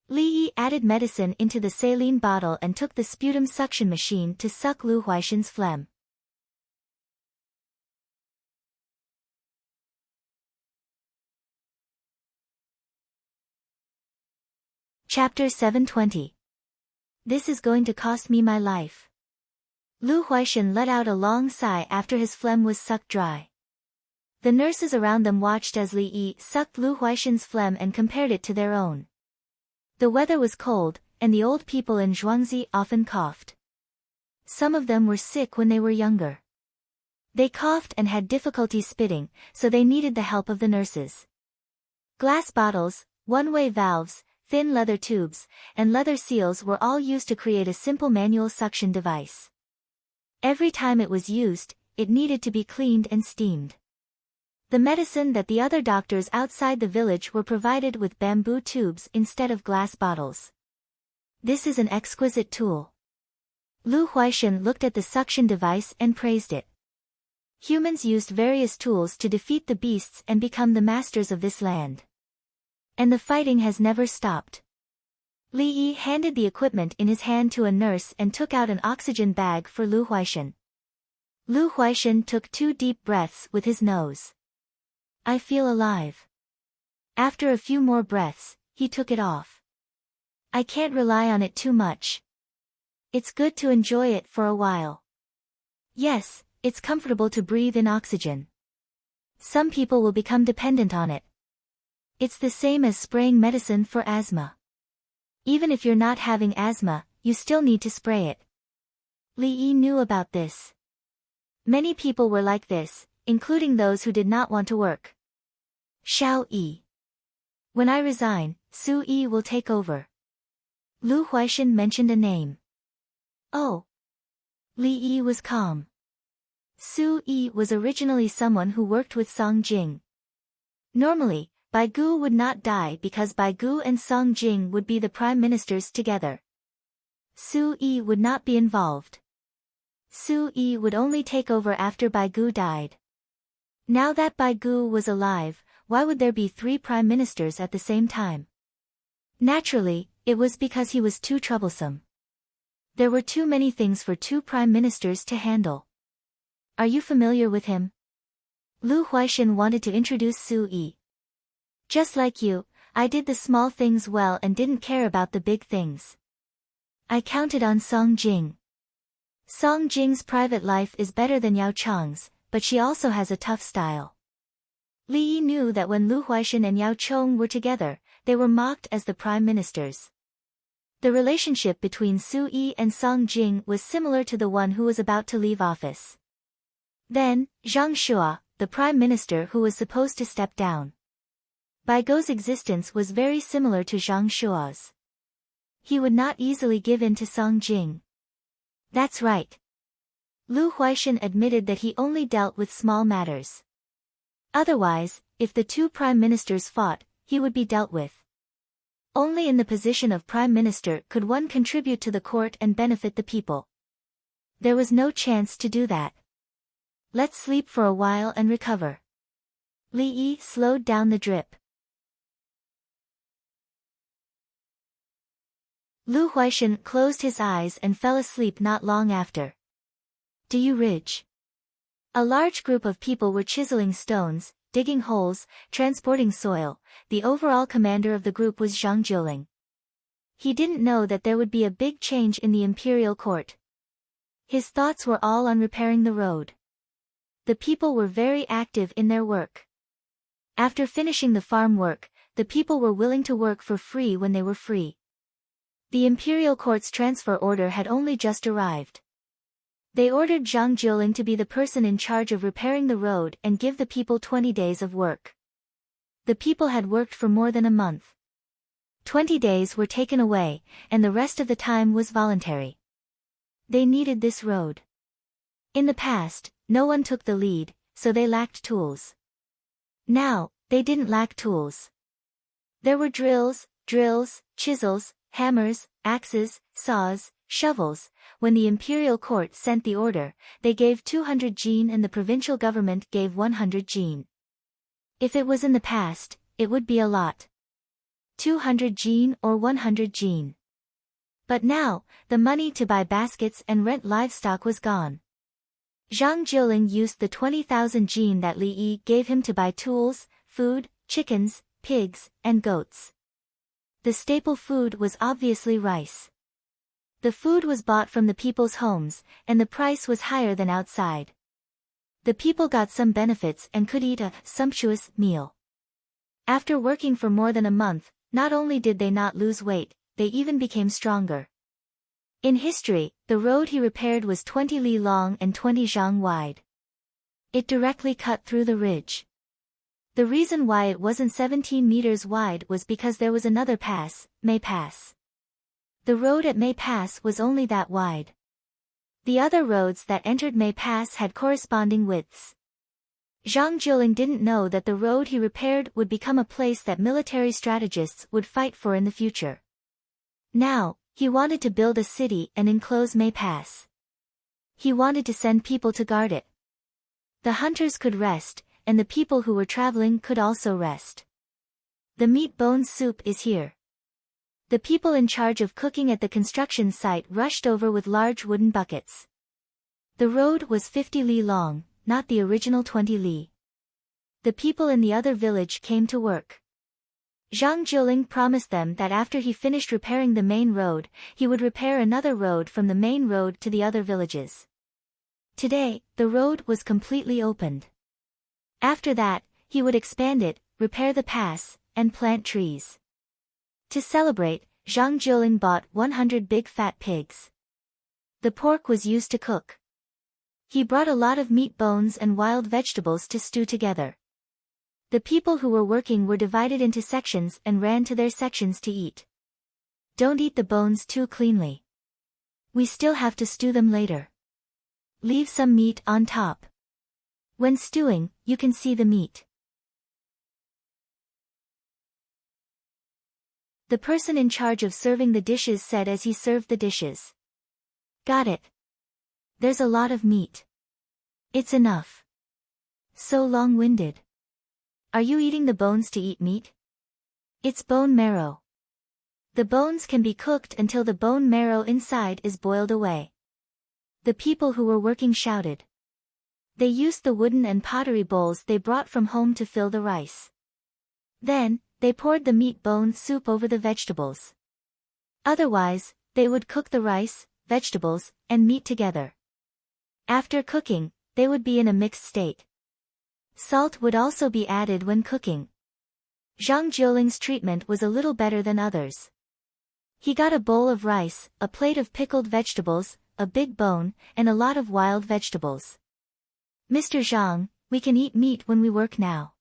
Li Yi added medicine into the saline bottle and took the sputum suction machine to suck Lu Huaishan's phlegm. Chapter 720. This is going to cost me my life. Lu Huaishan let out a long sigh after his phlegm was sucked dry. The nurses around them watched as Li Yi sucked Lu Huaishan's phlegm and compared it to their own. The weather was cold, and the old people in Zhuangzi often coughed. Some of them were sick when they were younger. They coughed and had difficulty spitting, so they needed the help of the nurses. Glass bottles, one-way valves, thin leather tubes, and leather seals were all used to create a simple manual suction device. Every time it was used, it needed to be cleaned and steamed. The medicine that the other doctors outside the village were provided with bamboo tubes instead of glass bottles. This is an exquisite tool. Lu Huaishan looked at the suction device and praised it. Humans used various tools to defeat the beasts and become the masters of this land. And the fighting has never stopped. Li Yi handed the equipment in his hand to a nurse and took out an oxygen bag for Lu Huaishan. Lu Huaishan took 2 deep breaths with his nose. I feel alive. After a few more breaths, he took it off. I can't rely on it too much. It's good to enjoy it for a while. Yes, it's comfortable to breathe in oxygen. Some people will become dependent on it. It's the same as spraying medicine for asthma. Even if you're not having asthma, you still need to spray it. Li Yi knew about this. Many people were like this, including those who did not want to work. Xiao Yi. When I resign, Su Yi will take over. Lu Huaishan mentioned a name. Oh. Li Yi was calm. Su Yi was originally someone who worked with Song Jing. Normally, Bai Gu would not die because Bai Gu and Song Jing would be the prime ministers together. Su Yi would not be involved. Su Yi would only take over after Bai Gu died. Now that Bai Gu was alive, why would there be 3 prime ministers at the same time? Naturally, it was because he was too troublesome. There were too many things for 2 prime ministers to handle. Are you familiar with him? Lu Huaishan wanted to introduce Su Yi. Just like you, I did the small things well and didn't care about the big things. I counted on Song Jing. Song Jing's private life is better than Yao Chang's, but she also has a tough style. Li Yi knew that when Lu Huaishan and Yao Chong were together, they were mocked as the prime ministers. The relationship between Su Yi and Song Jing was similar to the one who was about to leave office. Then, Zhang Shua, the prime minister who was supposed to step down. Bai Gu's existence was very similar to Zhang Shua's. He would not easily give in to Song Jing. That's right. Lu Huaishan admitted that he only dealt with small matters. Otherwise, if the 2 prime ministers fought, he would be dealt with. Only in the position of prime minister could one contribute to the court and benefit the people. There was no chance to do that. Let's sleep for a while and recover. Li Yi slowed down the drip. Lu Huaishan closed his eyes and fell asleep not long after. Do you ridge? A large group of people were chiseling stones, digging holes, transporting soil. The overall commander of the group was Zhang Jiuling. He didn't know that there would be a big change in the imperial court. His thoughts were all on repairing the road. The people were very active in their work. After finishing the farm work, the people were willing to work for free when they were free. The imperial court's transfer order had only just arrived. They ordered Zhang Jiuling to be the person in charge of repairing the road and give the people 20 days of work. The people had worked for more than a month. 20 days were taken away, and the rest of the time was voluntary. They needed this road. In the past, no one took the lead, so they lacked tools. Now, they didn't lack tools. There were drills, chisels, hammers, axes, saws, shovels. When the imperial court sent the order, they gave 200 jin and the provincial government gave 100 jin. If it was in the past, it would be a lot. 200 jin or 100 jin. But now, the money to buy baskets and rent livestock was gone. Zhang Jiuling used the 20,000 jin that Li Yi gave him to buy tools, food, chickens, pigs, and goats. The staple food was obviously rice. The food was bought from the people's homes, and the price was higher than outside. The people got some benefits and could eat a sumptuous meal. After working for more than a month, not only did they not lose weight, they even became stronger. In history, the road he repaired was 20 li long and 20 zhang wide. It directly cut through the ridge. The reason why it wasn't 17 meters wide was because there was another pass, May Pass. The road at May Pass was only that wide. The other roads that entered May Pass had corresponding widths. Zhang Jiuling didn't know that the road he repaired would become a place that military strategists would fight for in the future. Now, he wanted to build a city and enclose May Pass. He wanted to send people to guard it. The hunters could rest, and the people who were traveling could also rest. The meat bones soup is here. The people in charge of cooking at the construction site rushed over with large wooden buckets. The road was 50 li long, not the original 20 li. The people in the other village came to work. Zhang Jiuling promised them that after he finished repairing the main road, he would repair another road from the main road to the other villages. Today, the road was completely opened. After that, he would expand it, repair the pass, and plant trees. To celebrate, Zhang Jiuling bought 100 big fat pigs. The pork was used to cook. He brought a lot of meat bones and wild vegetables to stew together. The people who were working were divided into sections and ran to their sections to eat. Don't eat the bones too cleanly. We still have to stew them later. Leave some meat on top. When stewing, you can see the meat. The person in charge of serving the dishes said as he served the dishes. Got it. There's a lot of meat. It's enough. So long-winded. Are you eating the bones to eat meat? It's bone marrow. The bones can be cooked until the bone marrow inside is boiled away. The people who were working shouted. They used the wooden and pottery bowls they brought from home to fill the rice. Then, they poured the meat bone soup over the vegetables. Otherwise, they would cook the rice, vegetables, and meat together. After cooking, they would be in a mixed state. Salt would also be added when cooking. Zhang Jiuling's treatment was a little better than others. He got a bowl of rice, a plate of pickled vegetables, a big bone, and a lot of wild vegetables. Mr. Zhang, we can eat meat when we work now.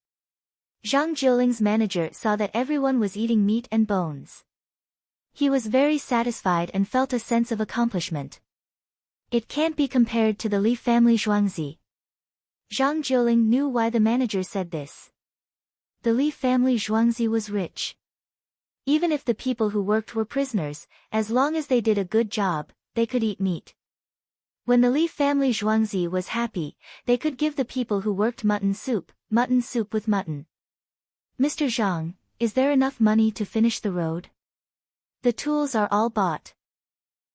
Zhang Jiuling's manager saw that everyone was eating meat and bones. He was very satisfied and felt a sense of accomplishment. It can't be compared to the Li family Zhuangzi. Zhang Jiuling knew why the manager said this. The Li family Zhuangzi was rich. Even if the people who worked were prisoners, as long as they did a good job, they could eat meat. When the Li family Zhuangzi was happy, they could give the people who worked mutton soup with mutton. Mr. Zhang, is there enough money to finish the road? The tools are all bought.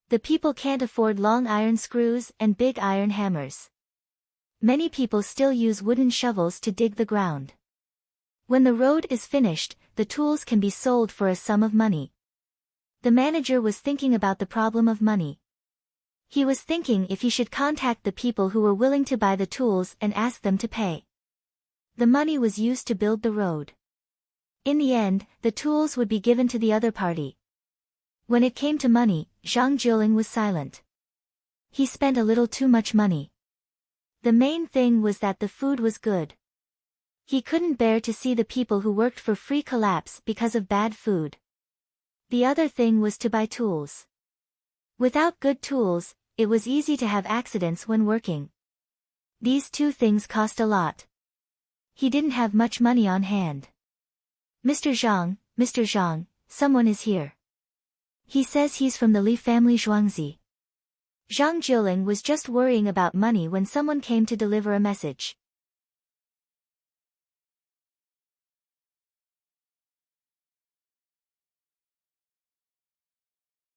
The people can't afford long iron screws and big iron hammers. Many people still use wooden shovels to dig the ground. When the road is finished, the tools can be sold for a sum of money. The manager was thinking about the problem of money. He was thinking if he should contact the people who were willing to buy the tools and ask them to pay. The money was used to build the road. In the end, the tools would be given to the other party. When it came to money, Zhang Jiling was silent. He spent a little too much money. The main thing was that the food was good. He couldn't bear to see the people who worked for free collapse because of bad food. The other thing was to buy tools. Without good tools, it was easy to have accidents when working. These two things cost a lot. He didn't have much money on hand. Mr. Zhang, someone is here. He says he's from the Li family Zhuangzi. Zhang Jiling was just worrying about money when someone came to deliver a message.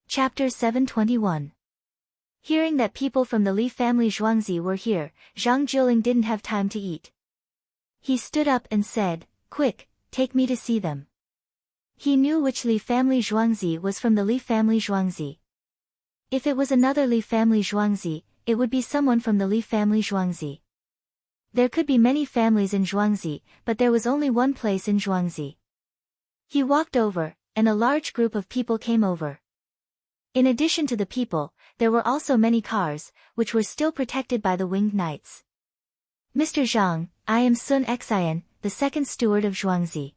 Chapter 721. Hearing that people from the Li family Zhuangzi were here, Zhang Jiling didn't have time to eat. He stood up and said, "Quick, take me to see them." He knew which Li family Zhuangzi was from the Li family Zhuangzi. If it was another Li family Zhuangzi, it would be someone from the Li family Zhuangzi. There could be many families in Zhuangzi, but there was only one place in Zhuangzi. He walked over, and a large group of people came over. In addition to the people, there were also many cars, which were still protected by the winged knights. "Mr. Zhang, I am Sun Xian, the second steward of Zhuangzi.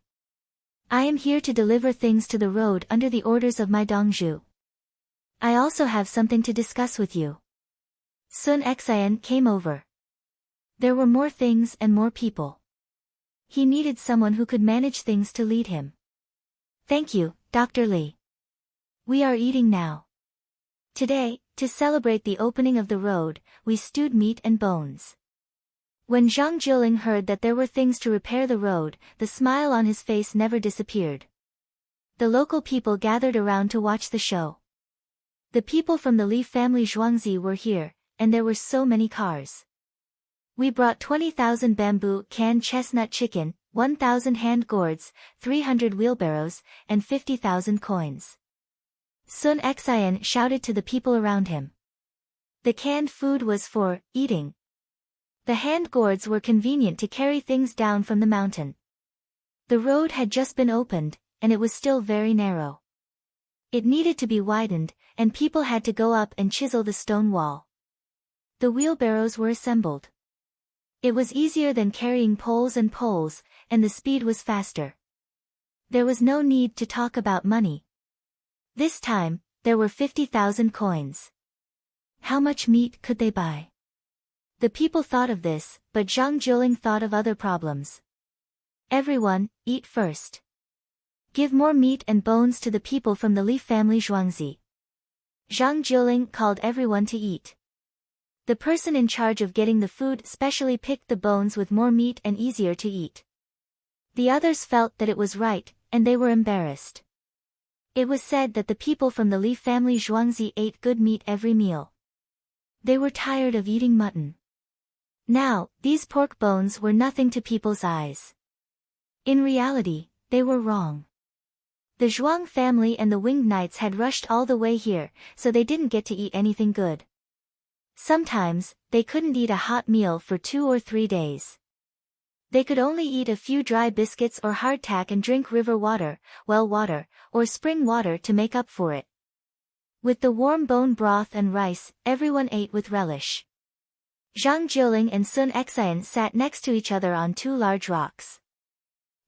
I am here to deliver things to the road under the orders of my Dongzhu. I also have something to discuss with you." Sun Xian came over. There were more things and more people. He needed someone who could manage things to lead him. "Thank you, Dr. Li. We are eating now. Today, to celebrate the opening of the road, we stewed meat and bones." When Zhang Jiling heard that there were things to repair the road, the smile on his face never disappeared. The local people gathered around to watch the show. The people from the Li family Zhuangzi were here, and there were so many cars. "We brought 20,000 bamboo canned chestnut chicken, 1,000 hand gourds, 300 wheelbarrows, and 50,000 coins." Sun Xian shouted to the people around him. The canned food was for eating. The hand gourds were convenient to carry things down from the mountain. The road had just been opened, and it was still very narrow. It needed to be widened, and people had to go up and chisel the stone wall. The wheelbarrows were assembled. It was easier than carrying poles, and the speed was faster. There was no need to talk about money. This time, there were 50,000 coins. How much meat could they buy? The people thought of this, but Zhang Jiling thought of other problems. "Everyone, eat first. Give more meat and bones to the people from the Li family Zhuangzi." Zhang Jiling called everyone to eat. The person in charge of getting the food specially picked the bones with more meat and easier to eat. The others felt that it was right, and they were embarrassed. It was said that the people from the Li family Zhuangzi ate good meat every meal. They were tired of eating mutton. Now, these pork bones were nothing to people's eyes. In reality, they were wrong. The Zhuang family and the winged knights had rushed all the way here, so they didn't get to eat anything good. Sometimes, they couldn't eat a hot meal for 2 or 3 days. They could only eat a few dry biscuits or hardtack and drink river water, well water, or spring water to make up for it. With the warm bone broth and rice, everyone ate with relish. Zhang Jiling and Sun Xian sat next to each other on 2 large rocks.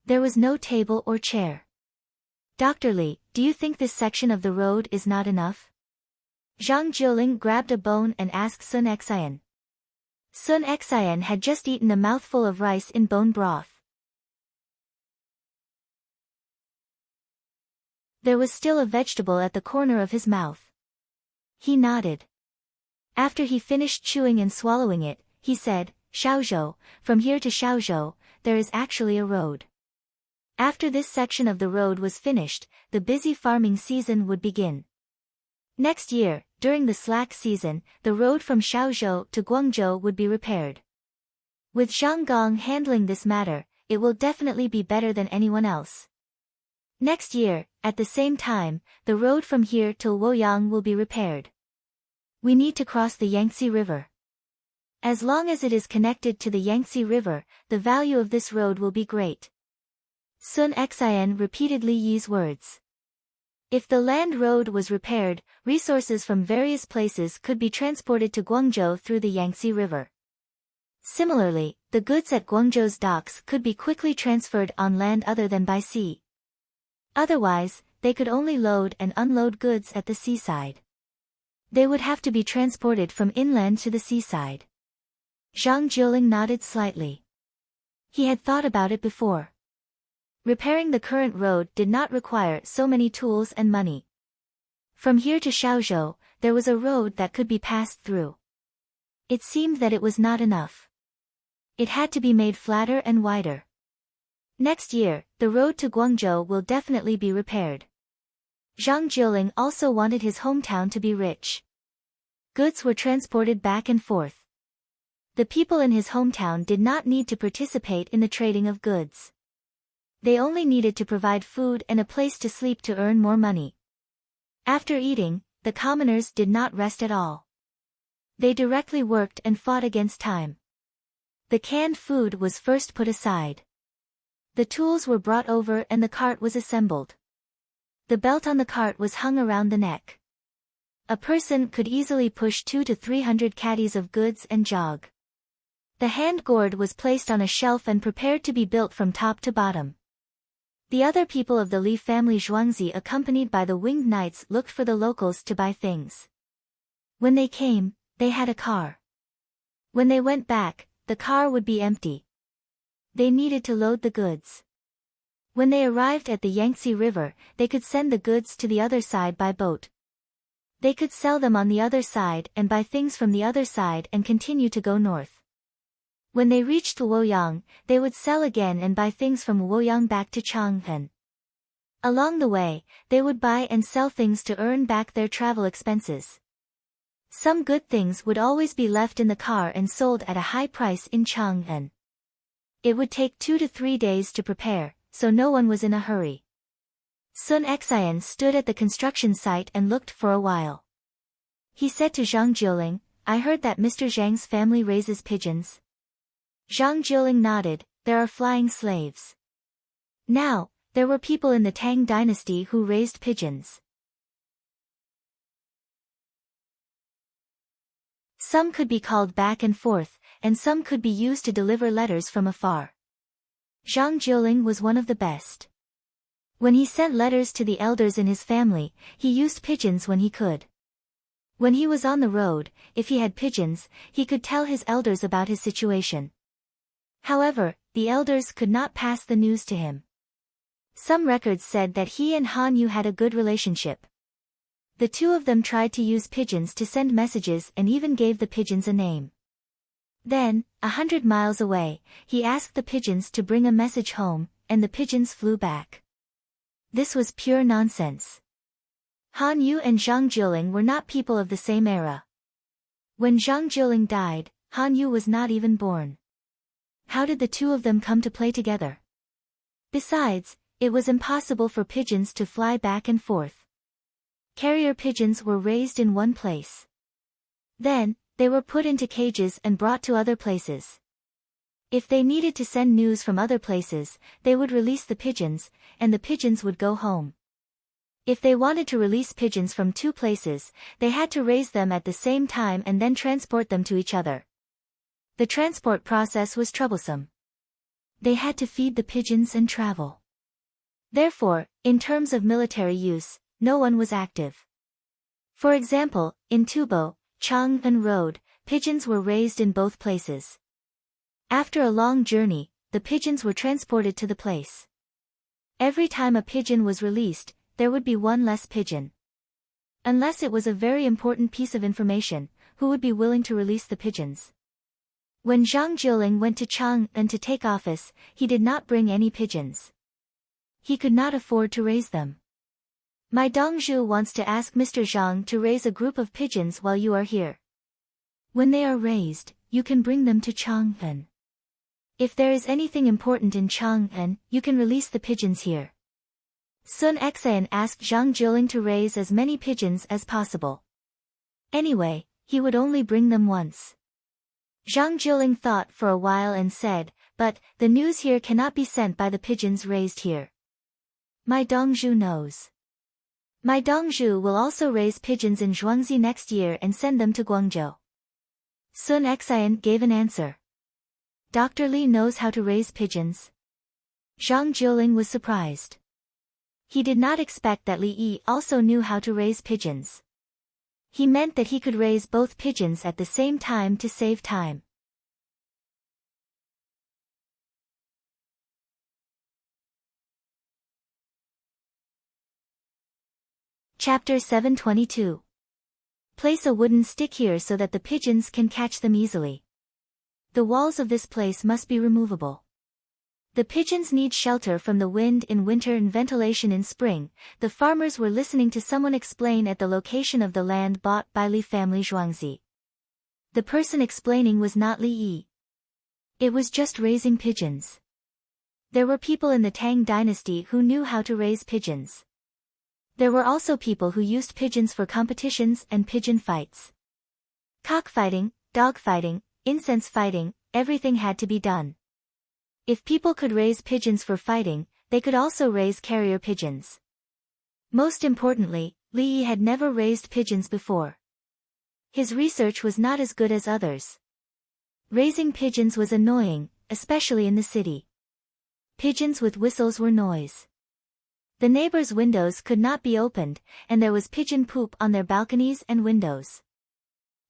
There was no table or chair. "Dr. Li, do you think this section of the road is not enough?" Zhang Jiling grabbed a bone and asked Sun Xian. Sun Xian had just eaten a mouthful of rice in bone broth. There was still a vegetable at the corner of his mouth. He nodded. After he finished chewing and swallowing it, he said, Shaozhou, from here to Shaozhou, there is actually a road. After this section of the road was finished, the busy farming season would begin. Next year, during the slack season, the road from Shaozhou to Guangzhou would be repaired. With Zhang Gong handling this matter, it will definitely be better than anyone else. Next year, at the same time, the road from here to Luoyang will be repaired. We need to cross the Yangtze River. As long as it is connected to the Yangtze River, the value of this road will be great. Sun Xin repeatedly Yi's words. If the land road was repaired, resources from various places could be transported to Guangzhou through the Yangtze River. Similarly, the goods at Guangzhou's docks could be quickly transferred on land other than by sea. Otherwise, they could only load and unload goods at the seaside. They would have to be transported from inland to the seaside. Zhang Jiuling nodded slightly. He had thought about it before. Repairing the current road did not require so many tools and money. From here to Shaozhou, there was a road that could be passed through. It seemed that it was not enough. It had to be made flatter and wider. Next year, the road to Guangzhou will definitely be repaired. Zhang Jiuling also wanted his hometown to be rich. Goods were transported back and forth. The people in his hometown did not need to participate in the trading of goods. They only needed to provide food and a place to sleep to earn more money. After eating, the commoners did not rest at all. They directly worked and fought against time. The canned food was first put aside. The tools were brought over and the cart was assembled. The belt on the cart was hung around the neck. A person could easily push 200 to 300 caddies of goods and jog. The hand gourd was placed on a shelf and prepared to be built from top to bottom. The other people of the Li family Zhuangzi accompanied by the winged knights looked for the locals to buy things. When they came, they had a car. When they went back, the car would be empty. They needed to load the goods. When they arrived at the Yangtze River, they could send the goods to the other side by boat. They could sell them on the other side and buy things from the other side and continue to go north. When they reached Luoyang, they would sell again and buy things from Luoyang back to Chang'an. Along the way, they would buy and sell things to earn back their travel expenses. Some good things would always be left in the car and sold at a high price in Chang'an. It would take 2 to 3 days to prepare, so no one was in a hurry. Sun Xian stood at the construction site and looked for a while. He said to Zhang Jiuling, I heard that Mr. Zhang's family raises pigeons. Zhang Jiuling nodded, there are flying slaves. Now, there were people in the Tang dynasty who raised pigeons. Some could be called back and forth, and some could be used to deliver letters from afar. Zhang Jiuling was one of the best. When he sent letters to the elders in his family, he used pigeons when he could. When he was on the road, if he had pigeons, he could tell his elders about his situation. However, the elders could not pass the news to him. Some records said that he and Han Yu had a good relationship. The two of them tried to use pigeons to send messages and even gave the pigeons a name. Then, 100 miles away, he asked the pigeons to bring a message home, and the pigeons flew back. This was pure nonsense. Han Yu and Zhang Jiuling were not people of the same era. When Zhang Jiuling died, Han Yu was not even born. How did the two of them come to play together? Besides, it was impossible for pigeons to fly back and forth. Carrier pigeons were raised in one place. Then, they were put into cages and brought to other places. If they needed to send news from other places, they would release the pigeons, and the pigeons would go home. If they wanted to release pigeons from two places, they had to raise them at the same time and then transport them to each other. The transport process was troublesome. They had to feed the pigeons and travel. Therefore, in terms of military use, no one was active. For example, in Tubo, Chang'an Road, pigeons were raised in both places. After a long journey, the pigeons were transported to the place. Every time a pigeon was released, there would be one less pigeon. Unless it was a very important piece of information, who would be willing to release the pigeons? When Zhang Jiuling went to Chang'an to take office, he did not bring any pigeons. He could not afford to raise them. My Dongzhu wants to ask Mr. Zhang to raise a group of pigeons while you are here. When they are raised, you can bring them to Chang'an. If there is anything important in Chang'an, you can release the pigeons here. Sun Exan asked Zhang Jiuling to raise as many pigeons as possible. Anyway, he would only bring them once. Zhang Jiuling thought for a while and said, but, the news here cannot be sent by the pigeons raised here. My Dongzhu knows. My Dongzhu will also raise pigeons in Zhuangzi next year and send them to Guangzhou. Sun Exan gave an answer. Dr. Li knows how to raise pigeons? Zhang Jiuling was surprised. He did not expect that Li Yi also knew how to raise pigeons. He meant that he could raise both pigeons at the same time to save time. Chapter 722. Place a wooden stick here so that the pigeons can catch them easily. The walls of this place must be removable. The pigeons need shelter from the wind in winter and ventilation in spring. The farmers were listening to someone explain at the location of the land bought by Li family Zhuangzi. The person explaining was not Li Yi. It was just raising pigeons. There were people in the Tang dynasty who knew how to raise pigeons. There were also people who used pigeons for competitions and pigeon fights. Cockfighting, dogfighting, incense fighting, everything had to be done. If people could raise pigeons for fighting, they could also raise carrier pigeons. Most importantly, Li Yi had never raised pigeons before. His research was not as good as others. Raising pigeons was annoying, especially in the city. Pigeons with whistles were noise. The neighbors' windows could not be opened, and there was pigeon poop on their balconies and windows.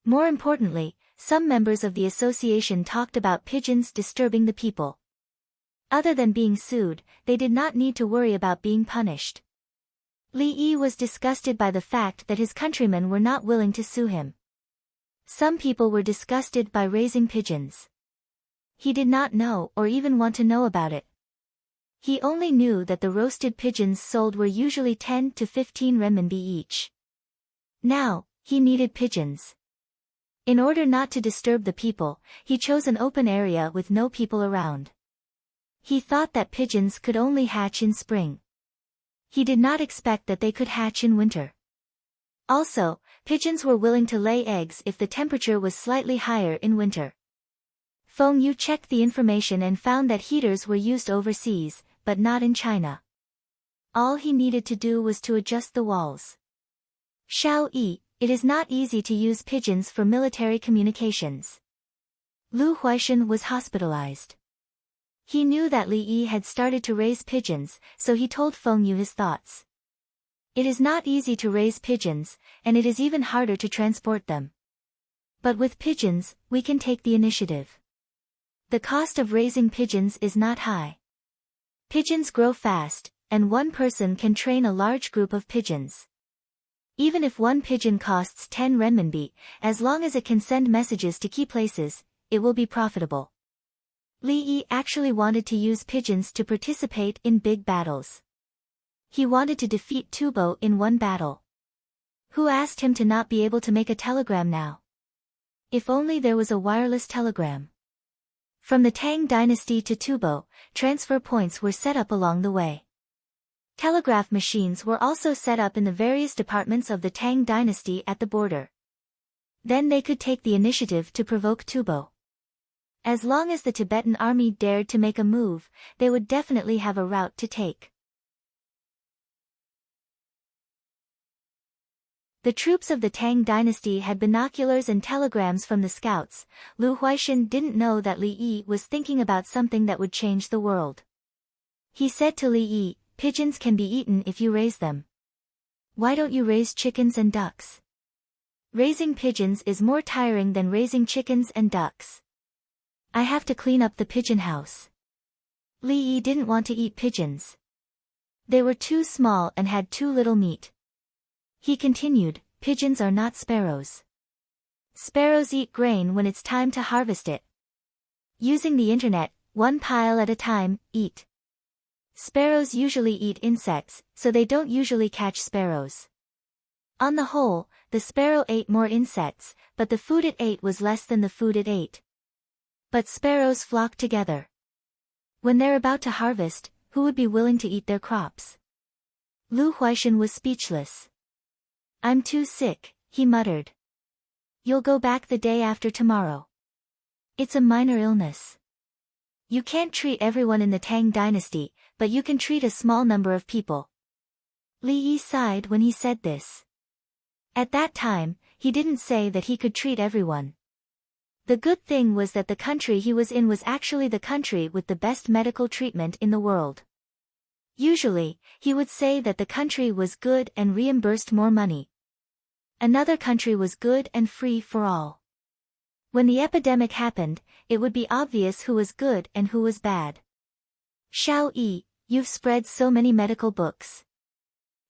More importantly, some members of the association talked about pigeons disturbing the people. Other than being sued, they did not need to worry about being punished. Li Yi was disgusted by the fact that his countrymen were not willing to sue him. Some people were disgusted by raising pigeons. He did not know or even want to know about it. He only knew that the roasted pigeons sold were usually 10 to 15 renminbi each. Now, he needed pigeons. In order not to disturb the people, he chose an open area with no people around. He thought that pigeons could only hatch in spring. He did not expect that they could hatch in winter. Also, pigeons were willing to lay eggs if the temperature was slightly higher in winter. Feng Yu checked the information and found that heaters were used overseas, but not in China. All he needed to do was to adjust the walls. Xiao Yi, it is not easy to use pigeons for military communications. Lu Huaishan was hospitalized. He knew that Li Yi had started to raise pigeons, so he told Feng Yu his thoughts. It is not easy to raise pigeons, and it is even harder to transport them. But with pigeons, we can take the initiative. The cost of raising pigeons is not high. Pigeons grow fast, and one person can train a large group of pigeons. Even if one pigeon costs 10 renminbi, as long as it can send messages to key places, it will be profitable. Li Yi actually wanted to use pigeons to participate in big battles. He wanted to defeat Tubo in one battle. Who asked him to not be able to make a telegram now? If only there was a wireless telegram. From the Tang dynasty to Tubo, transfer points were set up along the way. Telegraph machines were also set up in the various departments of the Tang dynasty at the border. Then they could take the initiative to provoke Tubo. As long as the Tibetan army dared to make a move, they would definitely have a route to take. The troops of the Tang dynasty had binoculars and telegrams from the scouts. Lu Huaishan didn't know that Li Yi was thinking about something that would change the world. He said to Li Yi, pigeons can be eaten if you raise them. Why don't you raise chickens and ducks? Raising pigeons is more tiring than raising chickens and ducks. I have to clean up the pigeon house. Li Yi didn't want to eat pigeons. They were too small and had too little meat. He continued, pigeons are not sparrows. Sparrows eat grain when it's time to harvest it. Using the internet, one pile at a time, eat. Sparrows usually eat insects, so they don't usually catch sparrows. On the whole, the sparrow ate more insects, but the food it ate was less than the food it ate. But sparrows flock together. When they're about to harvest, who would be willing to eat their crops? Lu Huaishan was speechless. I'm too sick, he muttered. You'll go back the day after tomorrow. It's a minor illness. You can't treat everyone in the Tang dynasty, but you can treat a small number of people. Li Yi sighed when he said this. At that time, he didn't say that he could treat everyone. The good thing was that the country he was in was actually the country with the best medical treatment in the world. Usually, he would say that the country was good and reimbursed more money. Another country was good and free for all. When the epidemic happened, it would be obvious who was good and who was bad. Xiao Yi, you've spread so many medical books.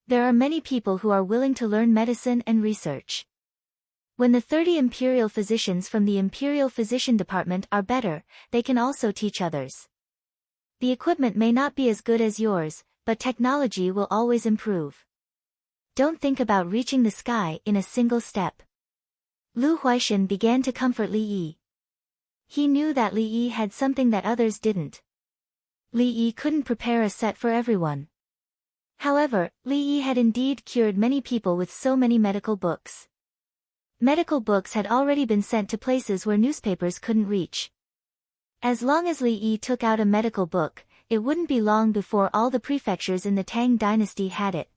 There are many people who are willing to learn medicine and research. When the 30 imperial physicians from the Imperial Physician Department are better, they can also teach others. The equipment may not be as good as yours, but technology will always improve. Don't think about reaching the sky in a single step. Lu Huaishan began to comfort Li Yi. He knew that Li Yi had something that others didn't. Li Yi couldn't prepare a set for everyone. However, Li Yi had indeed cured many people with so many medical books. Medical books had already been sent to places where newspapers couldn't reach. As long as Li Yi took out a medical book, it wouldn't be long before all the prefectures in the Tang dynasty had it.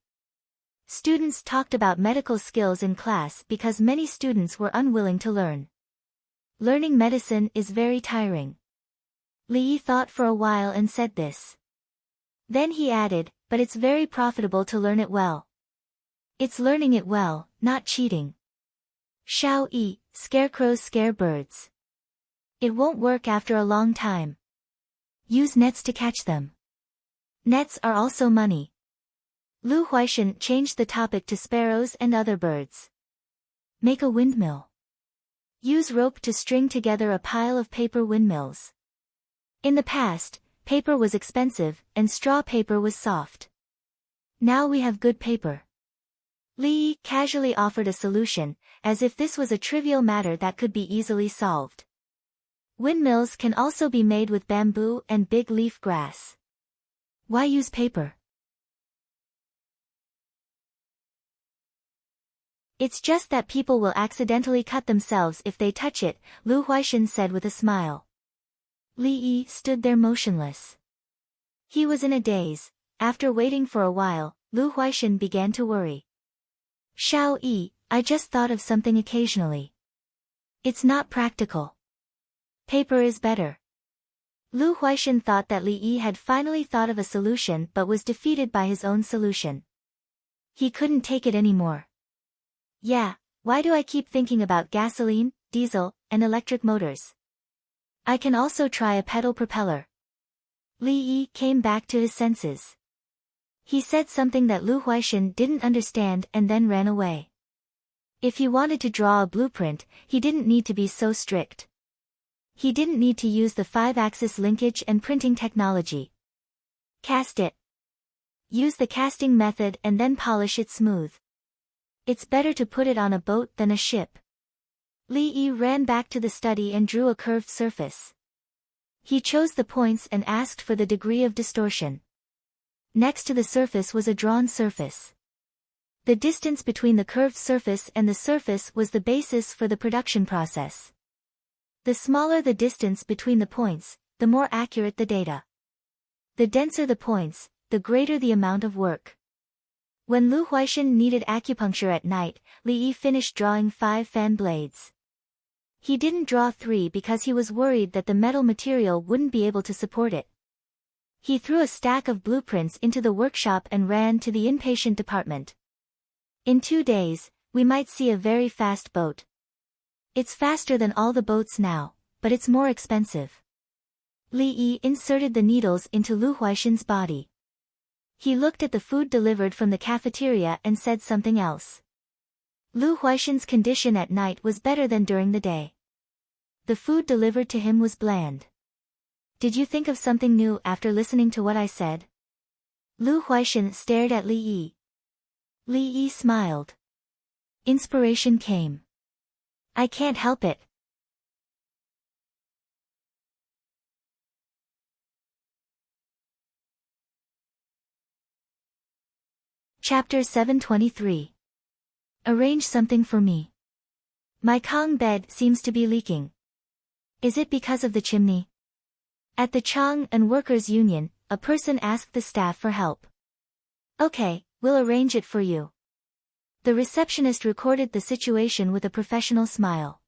Students talked about medical skills in class because many students were unwilling to learn. Learning medicine is very tiring. Li Yi thought for a while and said this. Then he added, but it's very profitable to learn it well. It's learning it well, not cheating. Xiao Yi, scarecrows scare birds. It won't work after a long time. Use nets to catch them. Nets are also money. Lu Huaishan changed the topic to sparrows and other birds. Make a windmill. Use rope to string together a pile of paper windmills. In the past, paper was expensive and straw paper was soft. Now we have good paper. Li Yi casually offered a solution, as if this was a trivial matter that could be easily solved. Windmills can also be made with bamboo and big leaf grass. Why use paper? It's just that people will accidentally cut themselves if they touch it, Lu Huaishan said with a smile. Li Yi stood there motionless. He was in a daze. After waiting for a while, Lu Huaishan began to worry. Xiao Yi, I just thought of something occasionally. It's not practical. Paper is better. Lu Huaishan thought that Li Yi had finally thought of a solution but was defeated by his own solution. He couldn't take it anymore. Yeah, why do I keep thinking about gasoline, diesel, and electric motors? I can also try a pedal propeller. Li Yi came back to his senses. He said something that Lu Huaishan didn't understand and then ran away. If he wanted to draw a blueprint, he didn't need to be so strict. He didn't need to use the 5-axis linkage and printing technology. Cast it. Use the casting method and then polish it smooth. It's better to put it on a boat than a ship. Li Yi ran back to the study and drew a curved surface. He chose the points and asked for the degree of distortion. Next to the surface was a drawn surface. The distance between the curved surface and the surface was the basis for the production process. The smaller the distance between the points, the more accurate the data. The denser the points, the greater the amount of work. When Lu Huaishan needed acupuncture at night, Li Yi finished drawing 5 fan blades. He didn't draw 3 because he was worried that the metal material wouldn't be able to support it. He threw a stack of blueprints into the workshop and ran to the inpatient department. In 2 days, we might see a very fast boat. It's faster than all the boats now, but it's more expensive. Li Yi inserted the needles into Lu Huaishan's body. He looked at the food delivered from the cafeteria and said something else. Lu Huaishan's condition at night was better than during the day. The food delivered to him was bland. Did you think of something new after listening to what I said? Lu Huaishan stared at Li Yi. Li Yi smiled. Inspiration came. I can't help it. Chapter 723. Arrange something for me. My Kong bed seems to be leaking. Is it because of the chimney? At the Chang and Workers' Union, a person asked the staff for help. Okay, we'll arrange it for you. The receptionist recorded the situation with a professional smile.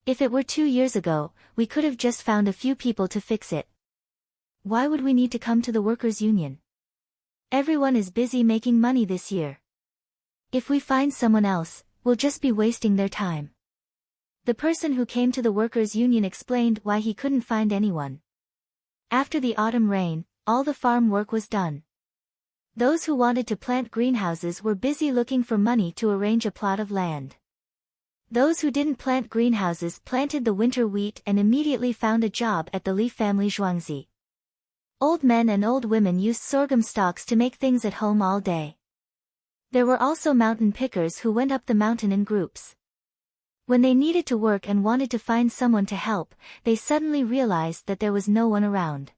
If it were 2 years ago, we could have just found a few people to fix it. Why would we need to come to the Workers' Union? Everyone is busy making money this year. If we find someone else, we'll just be wasting their time. The person who came to the Workers' Union explained why he couldn't find anyone. After the autumn rain, all the farm work was done. Those who wanted to plant greenhouses were busy looking for money to arrange a plot of land. Those who didn't plant greenhouses planted the winter wheat and immediately found a job at the Li family Zhuangzi. Old men and old women used sorghum stalks to make things at home all day. There were also mountain pickers who went up the mountain in groups. When they needed to work and wanted to find someone to help, they suddenly realized that there was no one around.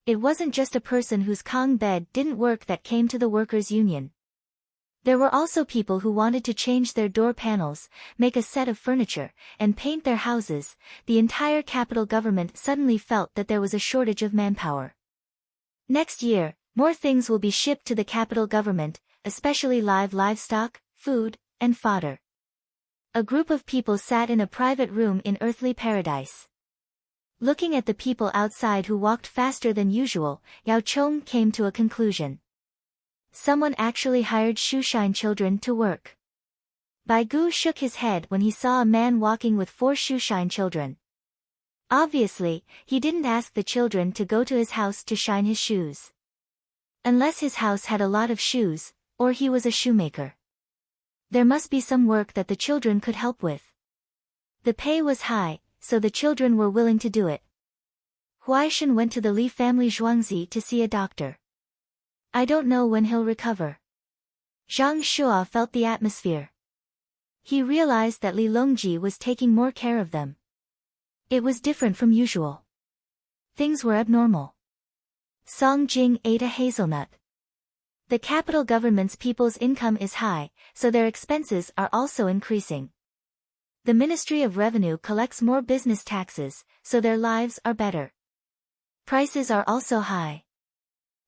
It wasn't just a person whose Kong bed didn't work that came to the Workers' Union. There were also people who wanted to change their door panels, make a set of furniture, and paint their houses. The entire capital government suddenly felt that there was a shortage of manpower. Next year, more things will be shipped to the capital government, especially live livestock, food, and fodder. A group of people sat in a private room in earthly paradise. Looking at the people outside who walked faster than usual, Yao Chong came to a conclusion. Someone actually hired Shushine children to work. Bai Gu shook his head when he saw a man walking with 4 Shushine children. Obviously, he didn't ask the children to go to his house to shine his shoes. Unless his house had a lot of shoes, or he was a shoemaker. There must be some work that the children could help with. The pay was high, so the children were willing to do it. Huaishan went to the Li family Zhuangzi to see a doctor. I don't know when he'll recover. Zhang Shua felt the atmosphere. He realized that Li Longji was taking more care of them. It was different from usual. Things were abnormal. Song Jing ate a hazelnut. The capital government's people's income is high, so their expenses are also increasing. The Ministry of Revenue collects more business taxes, so their lives are better. Prices are also high.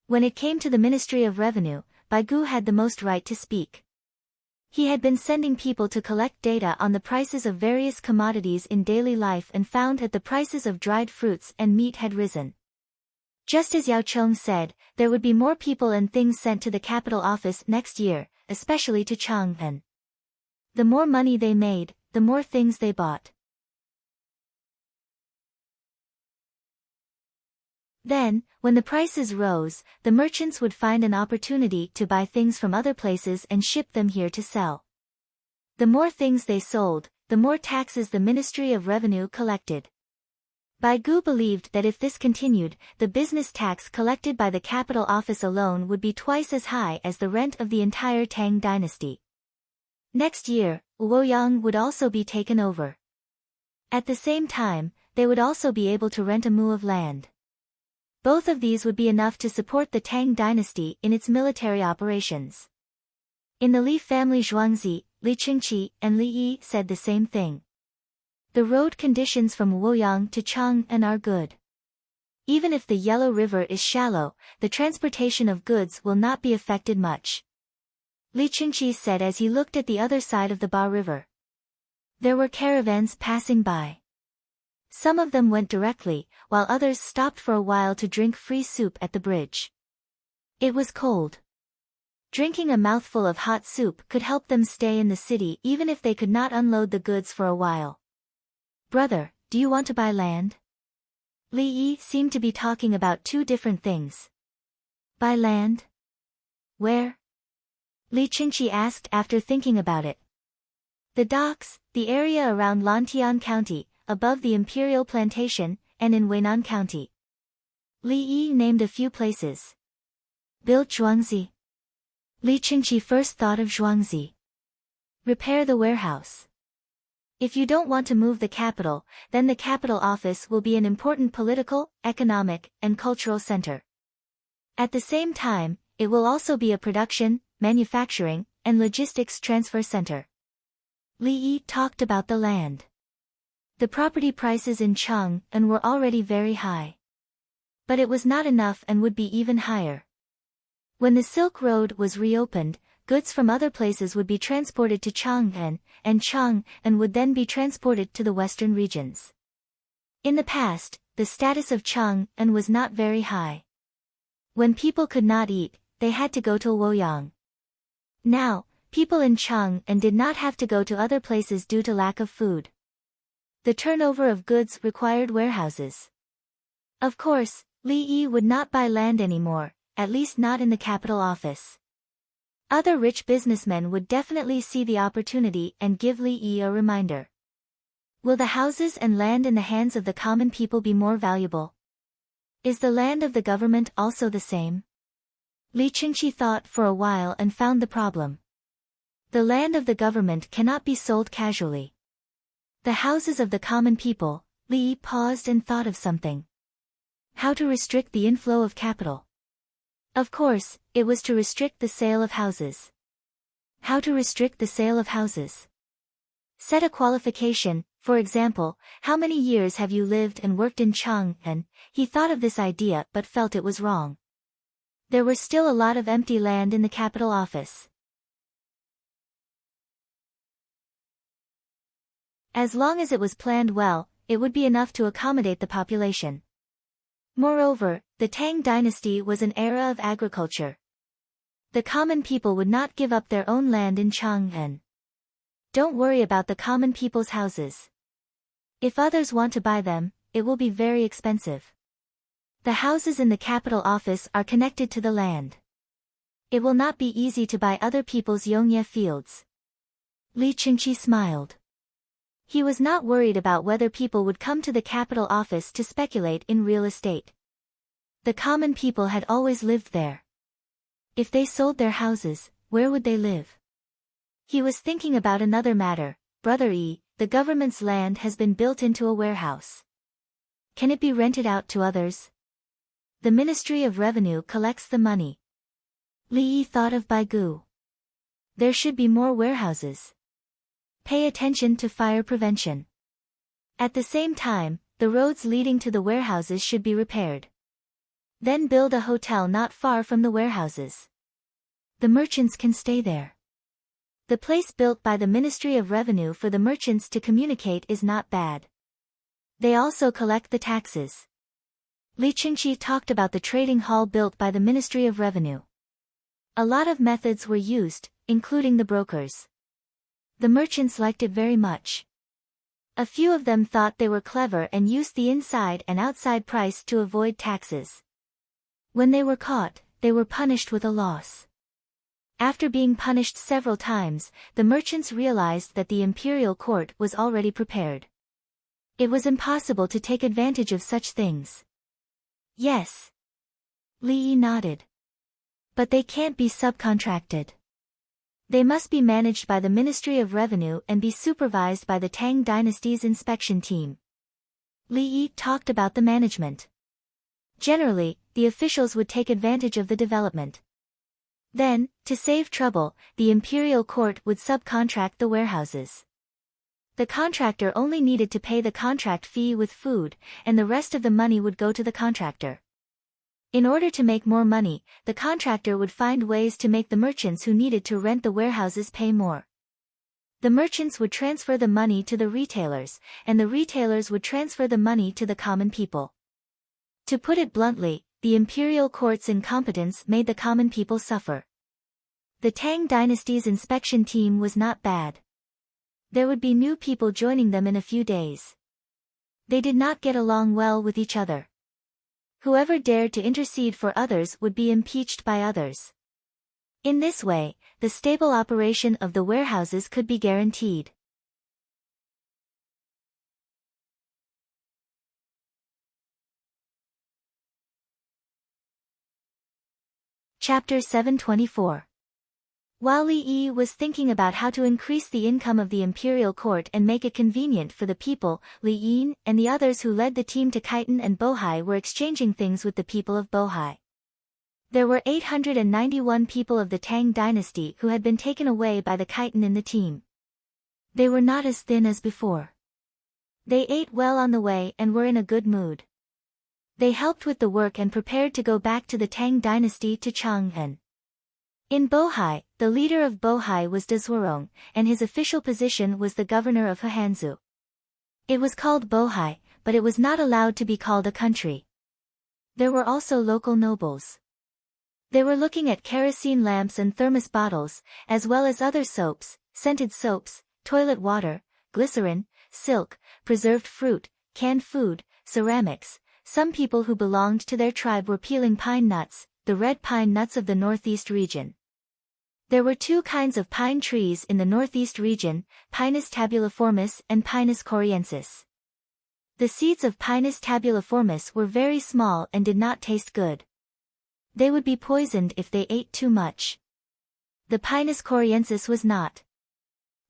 When it came to the Ministry of Revenue, Bai Gu had the most right to speak. He had been sending people to collect data on the prices of various commodities in daily life and found that the prices of dried fruits and meat had risen. Just as Yao Chong said, there would be more people and things sent to the capital office next year, especially to Chang'an. The more money they made, the more things they bought. Then, when the prices rose, the merchants would find an opportunity to buy things from other places and ship them here to sell. The more things they sold, the more taxes the Ministry of Revenue collected. Bai Gu believed that if this continued, the business tax collected by the capital office alone would be twice as high as the rent of the entire Tang dynasty. Next year, Luoyang would also be taken over. At the same time, they would also be able to rent a mu of land. Both of these would be enough to support the Tang dynasty in its military operations. In the Li family Zhuangzi, Li Qingqi and Li Yi said the same thing. The road conditions from Luoyang to Chang'an are good. Even if the Yellow River is shallow, the transportation of goods will not be affected much. Li Qingqi said as he looked at the other side of the Ba River. There were caravans passing by. Some of them went directly, while others stopped for a while to drink free soup at the bridge. It was cold. Drinking a mouthful of hot soup could help them stay in the city even if they could not unload the goods for a while. Brother, do you want to buy land? Li Yi seemed to be talking about 2 different things. Buy land? Where? Li Qingqi asked after thinking about it. The docks, the area around Lantian County, above the Imperial Plantation, and in Weinan County. Li Yi named a few places. Build Zhuangzi. Li Qingqi first thought of Zhuangzi. Repair the warehouse. If you don't want to move the capital, then the capital office will be an important political, economic, and cultural center. At the same time, it will also be a production, manufacturing, and logistics transfer center. Li Yi talked about the land. The property prices in Chang'an were already very high. But it was not enough and would be even higher. When the Silk Road was reopened, goods from other places would be transported to Chang'an, and Chang'an would then be transported to the western regions. In the past, the status of Chang'an was not very high. When people could not eat, they had to go to Luoyang. Now, people in Chang'an did not have to go to other places due to lack of food. The turnover of goods required warehouses. Of course, Li Yi would not buy land anymore, at least not in the capital office. Other rich businessmen would definitely see the opportunity and give Li Yi a reminder. Will the houses and land in the hands of the common people be more valuable? Is the land of the government also the same? Li Qingqi thought for a while and found the problem. The land of the government cannot be sold casually. The houses of the common people. Li Yi paused and thought of something. How to restrict the inflow of capital? Of course, it was to restrict the sale of houses. How to restrict the sale of houses? Set a qualification, for example, how many years have you lived and worked in Chang'an? He thought of this idea but felt it was wrong. There were still a lot of empty land in the capital office. As long as it was planned well, it would be enough to accommodate the population. Moreover, the Tang dynasty was an era of agriculture. The common people would not give up their own land in Chang'an. Don't worry about the common people's houses. If others want to buy them, it will be very expensive. The houses in the capital office are connected to the land. It will not be easy to buy other people's Yongye fields. Li Qingqi smiled. He was not worried about whether people would come to the capital office to speculate in real estate. The common people had always lived there. If they sold their houses, where would they live? He was thinking about another matter. Brother Yi, the government's land has been built into a warehouse. Can it be rented out to others? The Ministry of Revenue collects the money. Li Yi thought of Baigu. There should be more warehouses. Pay attention to fire prevention. At the same time, the roads leading to the warehouses should be repaired. Then build a hotel not far from the warehouses. The merchants can stay there. The place built by the Ministry of Revenue for the merchants to communicate is not bad. They also collect the taxes. Li Qingqi talked about the trading hall built by the Ministry of Revenue. A lot of methods were used, including the brokers. The merchants liked it very much. A few of them thought they were clever and used the inside and outside price to avoid taxes. When they were caught, they were punished with a loss. After being punished several times, the merchants realized that the imperial court was already prepared. It was impossible to take advantage of such things. Yes. Li Yi nodded. But they can't be subcontracted. They must be managed by the Ministry of Revenue and be supervised by the Tang dynasty's inspection team. Li Yi talked about the management. Generally, the officials would take advantage of the development. Then, to save trouble, the imperial court would subcontract the warehouses. The contractor only needed to pay the contract fee with food, and the rest of the money would go to the contractor. In order to make more money, the contractor would find ways to make the merchants who needed to rent the warehouses pay more. The merchants would transfer the money to the retailers, and the retailers would transfer the money to the common people. To put it bluntly, the imperial court's incompetence made the common people suffer. The Tang dynasty's inspection team was not bad. There would be new people joining them in a few days. They did not get along well with each other. Whoever dared to intercede for others would be impeached by others. In this way, the stable operation of the warehouses could be guaranteed. Chapter 724. While Li Yi was thinking about how to increase the income of the imperial court and make it convenient for the people, Li Yin and the others who led the team to Khitan and Bohai were exchanging things with the people of Bohai. There were 891 people of the Tang dynasty who had been taken away by the Khitan in the team. They were not as thin as before. They ate well on the way and were in a good mood. They helped with the work and prepared to go back to the Tang dynasty to Chang'an. In Bohai, the leader of Bohai was Dezhurong, and his official position was the governor of Hanzu. It was called Bohai, but it was not allowed to be called a country. There were also local nobles. They were looking at kerosene lamps and thermos bottles, as well as other soaps, scented soaps, toilet water, glycerin, silk, preserved fruit, canned food, ceramics. Some people who belonged to their tribe were peeling pine nuts, the red pine nuts of the northeast region. There were two kinds of pine trees in the northeast region, Pinus tabuliformis and Pinus coriensis. The seeds of Pinus tabuliformis were very small and did not taste good. They would be poisoned if they ate too much. The Pinus coriensis was not.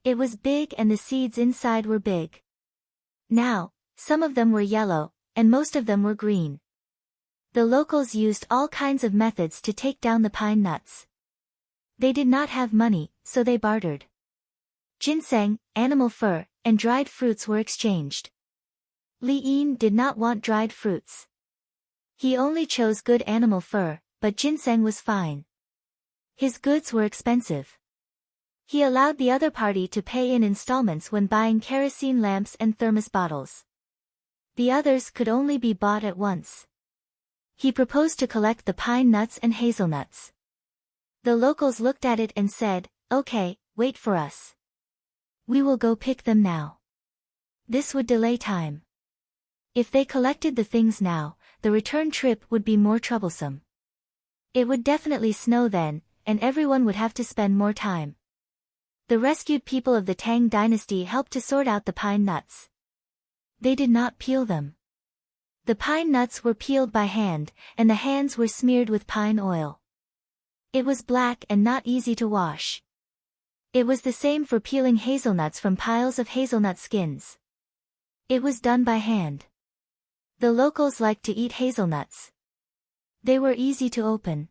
It was big and the seeds inside were big. Now, some of them were yellow, and most of them were green. The locals used all kinds of methods to take down the pine nuts. They did not have money, so they bartered. Ginseng, animal fur, and dried fruits were exchanged. Li Yin did not want dried fruits. He only chose good animal fur, but ginseng was fine. His goods were expensive. He allowed the other party to pay in installments when buying kerosene lamps and thermos bottles. The others could only be bought at once. He proposed to collect the pine nuts and hazelnuts. The locals looked at it and said, "Okay, wait for us. We will go pick them now." This would delay time. If they collected the things now, the return trip would be more troublesome. It would definitely snow then, and everyone would have to spend more time. The rescued people of the Tang dynasty helped to sort out the pine nuts. They did not peel them. The pine nuts were peeled by hand, and the hands were smeared with pine oil. It was black and not easy to wash. It was the same for peeling hazelnuts from piles of hazelnut skins. It was done by hand. The locals liked to eat hazelnuts. They were easy to open.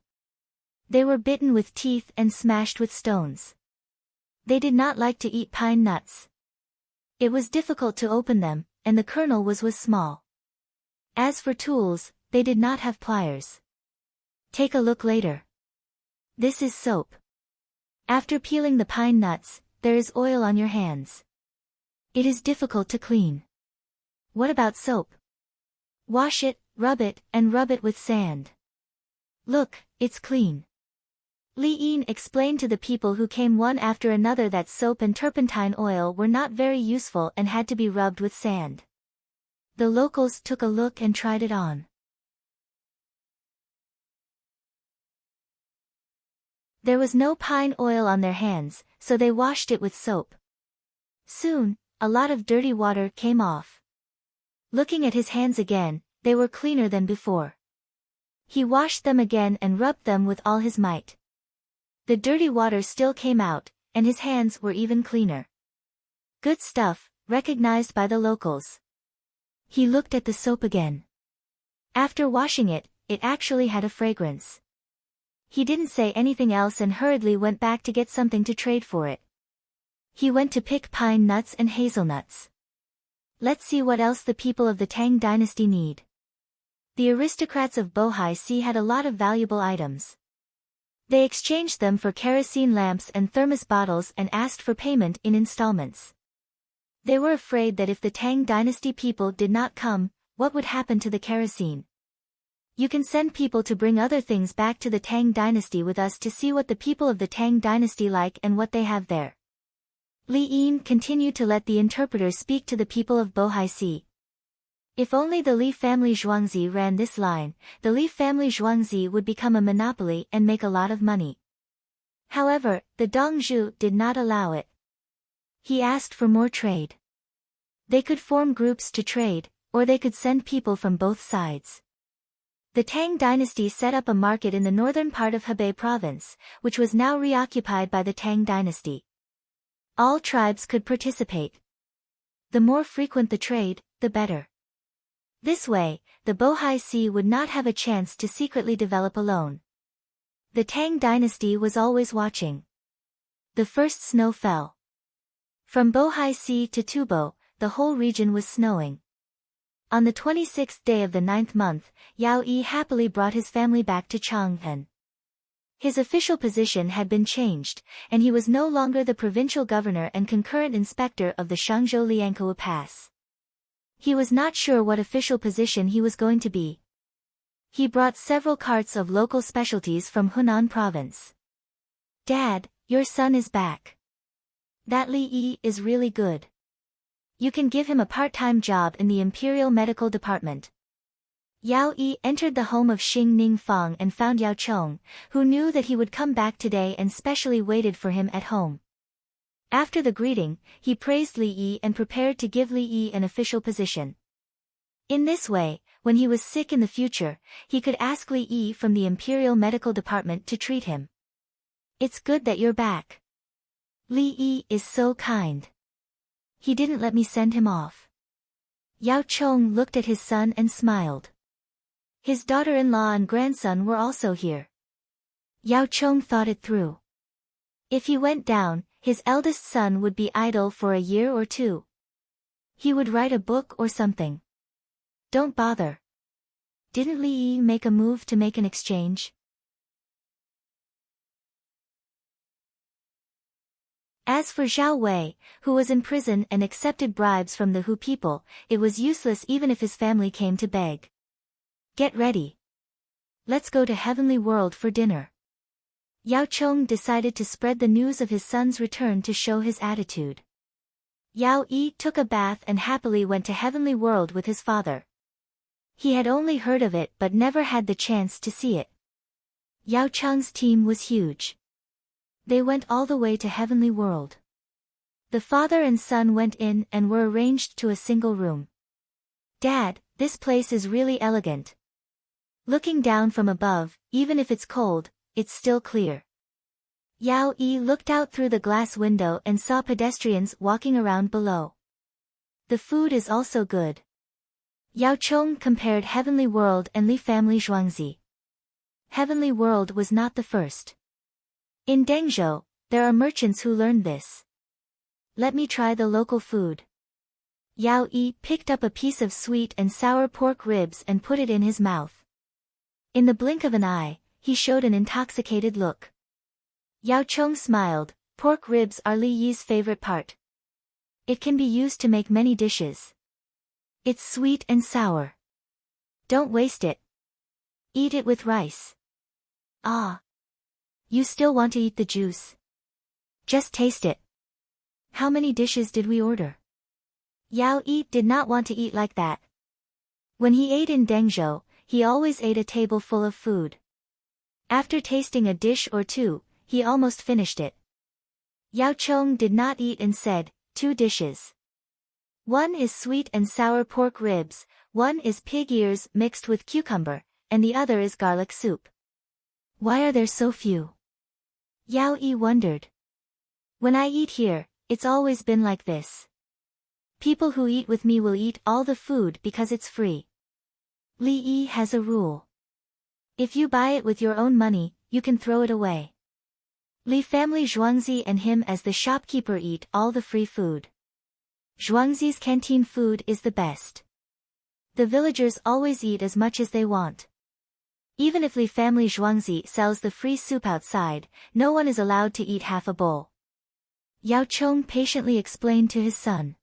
They were bitten with teeth and smashed with stones. They did not like to eat pine nuts. It was difficult to open them, and the kernel was small. As for tools, they did not have pliers. Take a look later. This is soap. After peeling the pine nuts, there is oil on your hands. It is difficult to clean. What about soap? Wash it, and rub it with sand. Look, it's clean. Li Yin explained to the people who came one after another that soap and turpentine oil were not very useful and had to be rubbed with sand. The locals took a look and tried it on. There was no pine oil on their hands, so they washed it with soap. Soon, a lot of dirty water came off. Looking at his hands again, they were cleaner than before. He washed them again and rubbed them with all his might. The dirty water still came out, and his hands were even cleaner. Good stuff, recognized by the locals. He looked at the soap again. After washing it, it actually had a fragrance. He didn't say anything else and hurriedly went back to get something to trade for it. He went to pick pine nuts and hazelnuts. Let's see what else the people of the Tang dynasty need. The aristocrats of Bohai Sea had a lot of valuable items. They exchanged them for kerosene lamps and thermos bottles and asked for payment in installments. They were afraid that if the Tang dynasty people did not come, what would happen to the kerosene? You can send people to bring other things back to the Tang dynasty with us to see what the people of the Tang dynasty like and what they have there. Li Yin continued to let the interpreter speak to the people of Bohai Sea. If only the Li family Zhuangzi ran this line, the Li family Zhuangzi would become a monopoly and make a lot of money. However, the Dongzhu did not allow it. He asked for more trade. They could form groups to trade, or they could send people from both sides. The Tang dynasty set up a market in the northern part of Hebei province, which was now reoccupied by the Tang dynasty. All tribes could participate. The more frequent the trade, the better. This way, the Bohai Sea would not have a chance to secretly develop alone. The Tang dynasty was always watching. The first snow fell. From Bohai Sea to Tubo, the whole region was snowing. On the 26th day of the 9th month, Yao Yi happily brought his family back to Chang'an. His official position had been changed, and he was no longer the provincial governor and concurrent inspector of the Shangzhou Liankou Pass. He was not sure what official position he was going to be. He brought several carts of local specialties from Hunan province. "Dad, your son is back. That Li Yi is really good. You can give him a part-time job in the Imperial Medical Department." Yao Yi entered the home of Xing Ningfang and found Yao Chong, who knew that he would come back today and specially waited for him at home. After the greeting, he praised Li Yi and prepared to give Li Yi an official position. In this way, when he was sick in the future, he could ask Li Yi from the Imperial Medical Department to treat him. "It's good that you're back. Li Yi is so kind. He didn't let me send him off." Yao Chong looked at his son and smiled. His daughter-in-law and grandson were also here. Yao Chong thought it through. If he went down, his eldest son would be idle for a year or two. He would write a book or something. "Don't bother. Didn't Li Yi make a move to make an exchange?" As for Zhao Wei, who was in prison and accepted bribes from the Hu people, it was useless even if his family came to beg. "Get ready. Let's go to Heavenly World for dinner." Yao Chong decided to spread the news of his son's return to show his attitude. Yao Yi took a bath and happily went to Heavenly World with his father. He had only heard of it but never had the chance to see it. Yao Chong's team was huge. They went all the way to Heavenly World. The father and son went in and were arranged to a single room. "Dad, this place is really elegant. Looking down from above, even if it's cold, it's still clear." Yao Yi looked out through the glass window and saw pedestrians walking around below. "The food is also good." Yao Chong compared Heavenly World and Li Family Zhuangzi. Heavenly World was not the first. In Dengzhou, there are merchants who learned this. "Let me try the local food." Yao Yi picked up a piece of sweet and sour pork ribs and put it in his mouth. In the blink of an eye, he showed an intoxicated look. Yao Chong smiled. Pork ribs are Li Yi's favorite part. It can be used to make many dishes. It's sweet and sour. Don't waste it. Eat it with rice. Ah. You still want to eat the juice? Just taste it. How many dishes did we order? Yao Yi did not want to eat like that. When he ate in Dengzhou, he always ate a table full of food. After tasting a dish or two, he almost finished it. Yao Chong did not eat and said, 2 dishes. One is sweet and sour pork ribs, one is pig ears mixed with cucumber, and the other is garlic soup. Why are there so few? Yao Yi wondered. When I eat here, it's always been like this. People who eat with me will eat all the food because it's free. Li Yi has a rule. If you buy it with your own money, you can throw it away. Li family Zhuangzi and him as the shopkeeper eat all the free food. Zhuangzi's canteen food is the best. The villagers always eat as much as they want. Even if Li family Zhuangzi sells the free soup outside, no one is allowed to eat half a bowl. Yao Chong patiently explained to his son.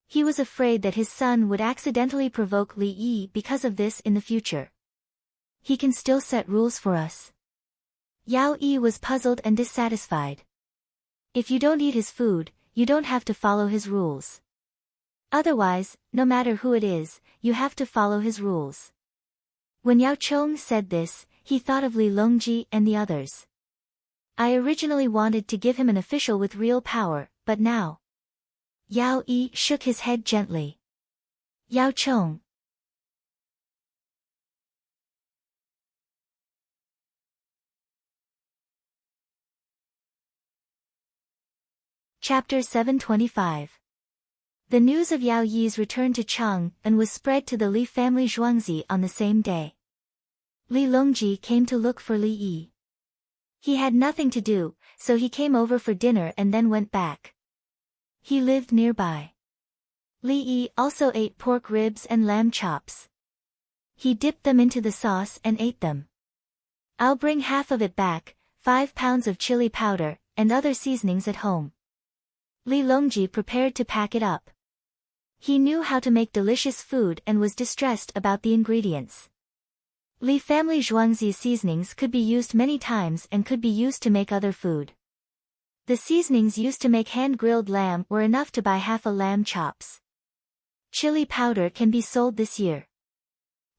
He was afraid that his son would accidentally provoke Li Yi because of this in the future. He can still set rules for us. Yao Yi was puzzled and dissatisfied. If you don't eat his food, you don't have to follow his rules. Otherwise, no matter who it is, you have to follow his rules. When Yao Chong said this, he thought of Li Longji and the others. I originally wanted to give him an official with real power, but now. Yao Yi shook his head gently. Yao Chong. Chapter 725. The news of Yao Yi's return to Chang'an was spread to the Li family Zhuangzi on the same day. Li Longji came to look for Li Yi. He had nothing to do, so he came over for dinner and then went back. He lived nearby. Li Yi also ate pork ribs and lamb chops. He dipped them into the sauce and ate them. I'll bring half of it back, 5 pounds of chili powder, and other seasonings at home. Li Longji prepared to pack it up. He knew how to make delicious food and was distressed about the ingredients. Li family Zhuangzi seasonings could be used many times and could be used to make other food. The seasonings used to make hand-grilled lamb were enough to buy half a lamb chops. Chili powder can be sold this year.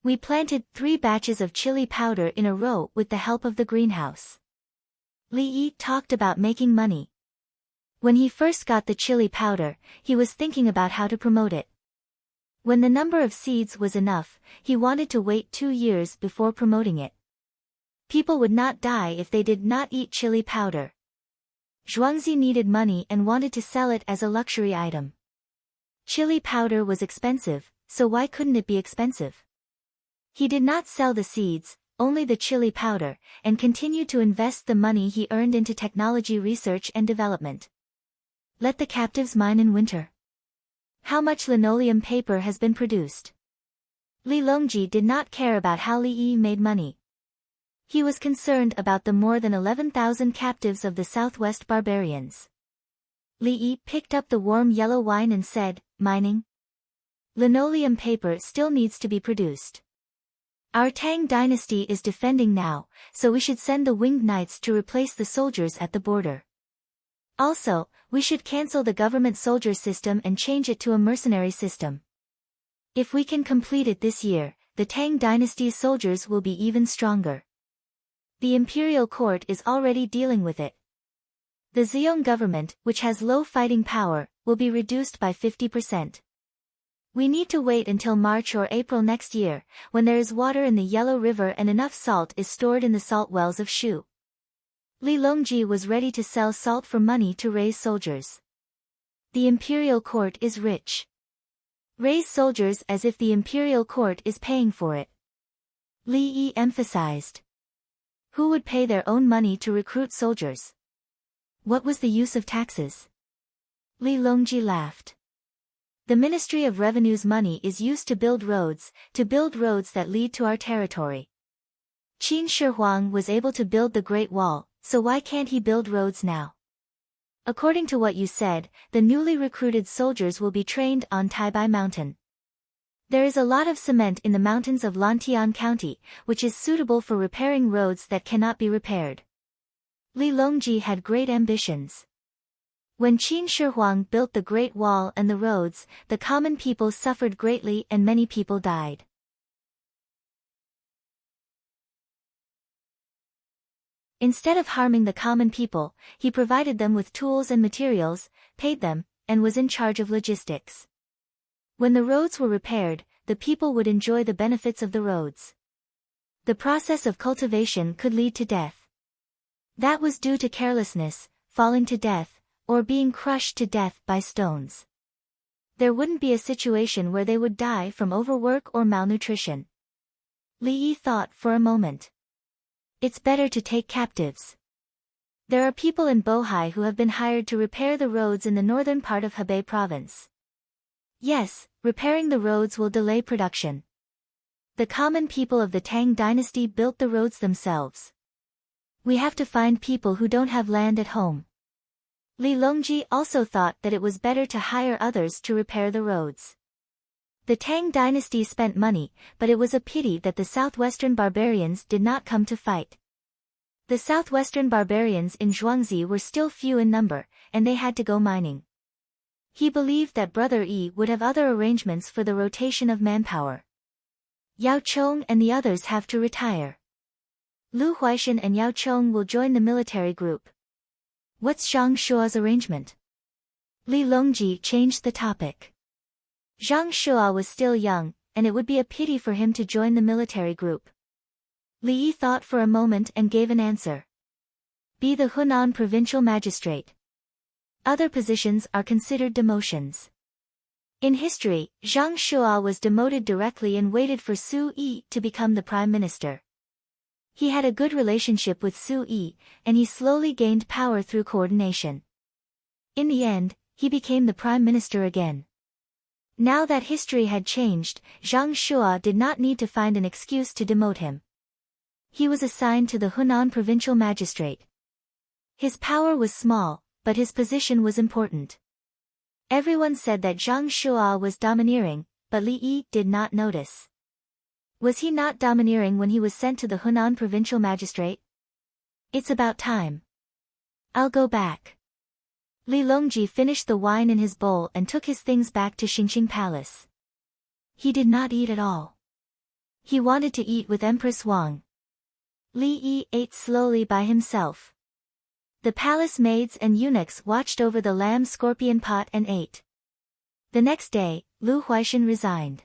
We planted 3 batches of chili powder in a row with the help of the greenhouse. Li Yi talked about making money. When he first got the chili powder, he was thinking about how to promote it. When the number of seeds was enough, he wanted to wait 2 years before promoting it. People would not die if they did not eat chili powder. Zhuangzi needed money and wanted to sell it as a luxury item. Chili powder was expensive, so why couldn't it be expensive? He did not sell the seeds, only the chili powder, and continued to invest the money he earned into technology research and development. Let the captives mine in winter. How much linoleum paper has been produced? Li Longji did not care about how Li Yi made money. He was concerned about the more than 11,000 captives of the Southwest barbarians. Li Yi picked up the warm yellow wine and said, mining? Linoleum paper still needs to be produced. Our Tang dynasty is defending now, so we should send the winged knights to replace the soldiers at the border. Also, we should cancel the government soldier system and change it to a mercenary system. If we can complete it this year, the Tang dynasty's soldiers will be even stronger. The imperial court is already dealing with it. The Ziyong government, which has low fighting power, will be reduced by 50%. We need to wait until March or April next year, when there is water in the Yellow River and enough salt is stored in the salt wells of Shu. Li Longji was ready to sell salt for money to raise soldiers. The imperial court is rich. Raise soldiers as if the imperial court is paying for it. Li Yi emphasized. Who would pay their own money to recruit soldiers? What was the use of taxes? Li Longji laughed. The Ministry of Revenue's money is used to build roads that lead to our territory. Qin Shi Huang was able to build the Great Wall, so why can't he build roads now? According to what you said, the newly recruited soldiers will be trained on Taibai Mountain. There is a lot of cement in the mountains of Lantian County, which is suitable for repairing roads that cannot be repaired. Li Longji had great ambitions. When Qin Shi Huang built the Great Wall and the roads, the common people suffered greatly and many people died. Instead of harming the common people, he provided them with tools and materials, paid them, and was in charge of logistics. When the roads were repaired, the people would enjoy the benefits of the roads. The process of cultivation could lead to death. That was due to carelessness, falling to death, or being crushed to death by stones. There wouldn't be a situation where they would die from overwork or malnutrition. Li Yi thought for a moment. It's better to take captives. There are people in Bohai who have been hired to repair the roads in the northern part of Hebei province. Yes, repairing the roads will delay production. The common people of the Tang dynasty built the roads themselves. We have to find people who don't have land at home. Li Longji also thought that it was better to hire others to repair the roads. The Tang dynasty spent money, but it was a pity that the southwestern barbarians did not come to fight. The southwestern barbarians in Zhuangzi were still few in number, and they had to go mining. He believed that Brother Yi would have other arrangements for the rotation of manpower. Yao Chong and the others have to retire. Lu Huaishan and Yao Chong will join the military group. What's Zhang Shua's arrangement? Li Longji changed the topic. Zhang Shua was still young, and it would be a pity for him to join the military group. Li Yi thought for a moment and gave an answer. Be the Hunan provincial magistrate. Other positions are considered demotions. In history, Zhang Shua was demoted directly and waited for Su Yi to become the prime minister. He had a good relationship with Su Yi, and he slowly gained power through coordination. In the end, he became the prime minister again. Now that history had changed, Zhang Shua did not need to find an excuse to demote him. He was assigned to the Hunan provincial magistrate. His power was small, but his position was important. Everyone said that Zhang Shua was domineering, but Li Yi did not notice. Was he not domineering when he was sent to the Hunan provincial magistrate? It's about time. I'll go back. Li Longji finished the wine in his bowl and took his things back to Xingqing Palace. He did not eat at all. He wanted to eat with Empress Wang. Li Yi ate slowly by himself. The palace maids and eunuchs watched over the lamb scorpion pot and ate. The next day, Lu Huaishan resigned.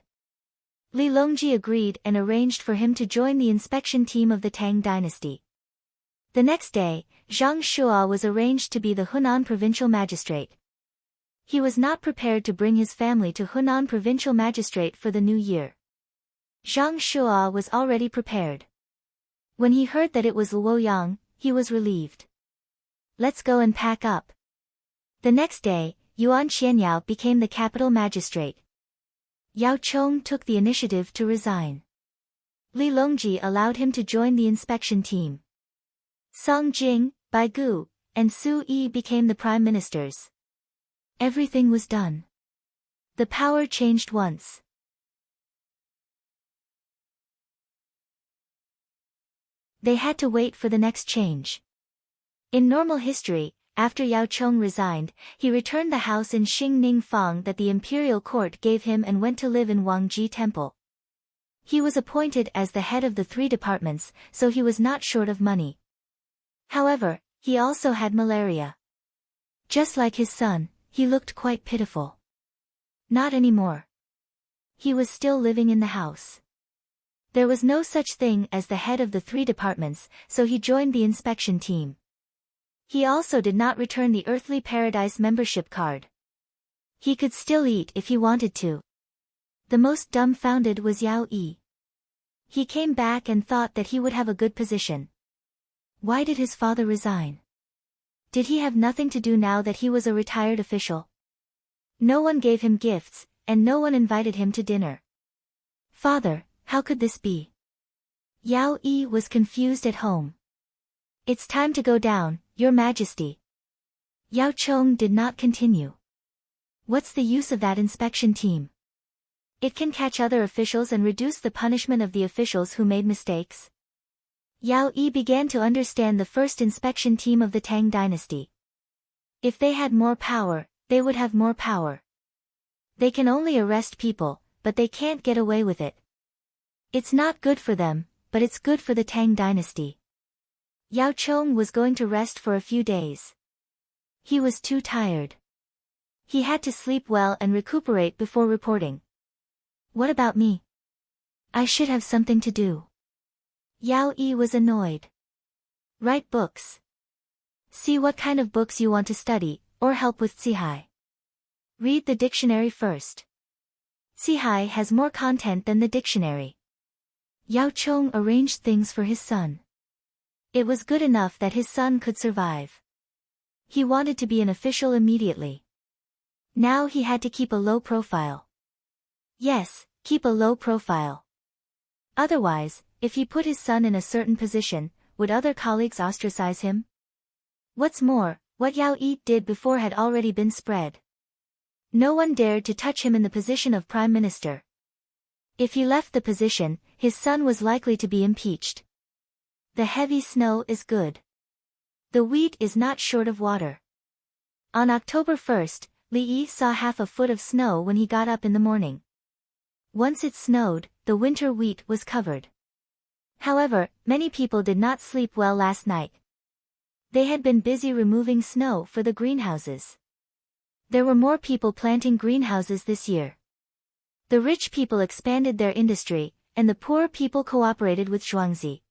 Li Longji agreed and arranged for him to join the inspection team of the Tang dynasty. The next day, Zhang Shua was arranged to be the Hunan provincial magistrate. He was not prepared to bring his family to Hunan provincial magistrate for the new year. Zhang Shua was already prepared. When he heard that it was Luoyang, he was relieved. Let's go and pack up. The next day, Yuan Qianyao became the capital magistrate. Yao Chong took the initiative to resign. Li Longji allowed him to join the inspection team. Song Jing, Bai Gu, and Su Yi became the prime ministers. Everything was done. The power changed once. They had to wait for the next change. In normal history, after Yao Chong resigned, he returned the house in Xingning Fang that the imperial court gave him and went to live in Wangji Temple. He was appointed as the head of the 3 departments, so he was not short of money. However, he also had malaria. Just like his son, he looked quite pitiful. Not anymore. He was still living in the house. There was no such thing as the head of the 3 departments, so he joined the inspection team. He also did not return the Earthly Paradise membership card. He could still eat if he wanted to. The most dumbfounded was Yao Yi. He came back and thought that he would have a good position. Why did his father resign? Did he have nothing to do now that he was a retired official? No one gave him gifts, and no one invited him to dinner. Father, how could this be? Yao Yi was confused at home. It's time to go down, Your Majesty. Yao Chong did not continue. What's the use of that inspection team? It can catch other officials and reduce the punishment of the officials who made mistakes. Yao Yi began to understand the first inspection team of the Tang dynasty. If they had more power, they would have more power. They can only arrest people, but they can't get away with it. It's not good for them, but it's good for the Tang dynasty. Yao Chong was going to rest for a few days. He was too tired. He had to sleep well and recuperate before reporting. What about me? I should have something to do. Yao Yi was annoyed. Write books. See what kind of books you want to study, or help with Cihai. Read the dictionary first. Cihai has more content than the dictionary. Yao Chong arranged things for his son. It was good enough that his son could survive. He wanted to be an official immediately. Now he had to keep a low profile. Yes, keep a low profile. Otherwise, if he put his son in a certain position, would other colleagues ostracize him? What's more, what Yao Yi did before had already been spread. No one dared to touch him in the position of prime minister. If he left the position, his son was likely to be impeached. The heavy snow is good. The wheat is not short of water. On October 1st, Li Yi saw half a foot of snow when he got up in the morning. Once it snowed, the winter wheat was covered. However, many people did not sleep well last night. They had been busy removing snow for the greenhouses. There were more people planting greenhouses this year. The rich people expanded their industry, and the poor people cooperated with Zhuangzi.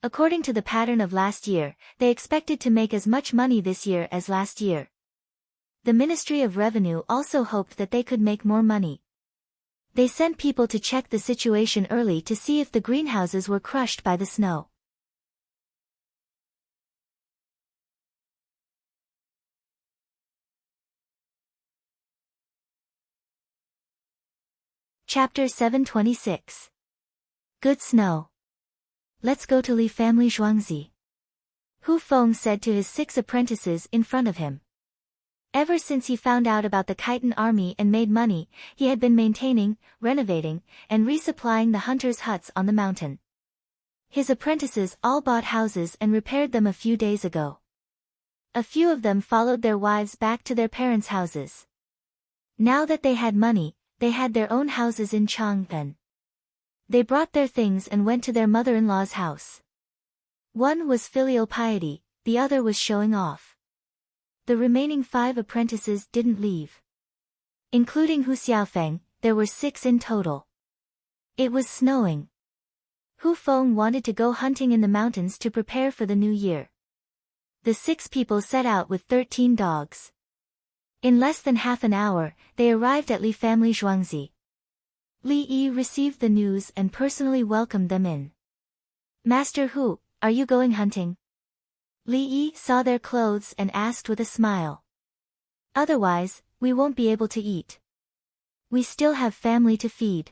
According to the pattern of last year, they expected to make as much money this year as last year. The Ministry of Revenue also hoped that they could make more money. They sent people to check the situation early to see if the greenhouses were crushed by the snow. Chapter 726. Good snow. Let's go to Li family Zhuangzi. Hu Feng said to his 6 apprentices in front of him. Ever since he found out about the Khitan army and made money, he had been maintaining, renovating, and resupplying the hunters' huts on the mountain. His apprentices all bought houses and repaired them a few days ago. A few of them followed their wives back to their parents' houses. Now that they had money, they had their own houses in Chang'an. They brought their things and went to their mother-in-law's house. One was filial piety, the other was showing off. The remaining 5 apprentices didn't leave. Including Hu Xiaofeng, there were 6 in total. It was snowing. Hu Feng wanted to go hunting in the mountains to prepare for the new year. The 6 people set out with 13 dogs. In less than half an hour, they arrived at Li family Zhuangzi. Li Yi received the news and personally welcomed them in. Master Hu, are you going hunting? Li Yi saw their clothes and asked with a smile. Otherwise, we won't be able to eat. We still have family to feed.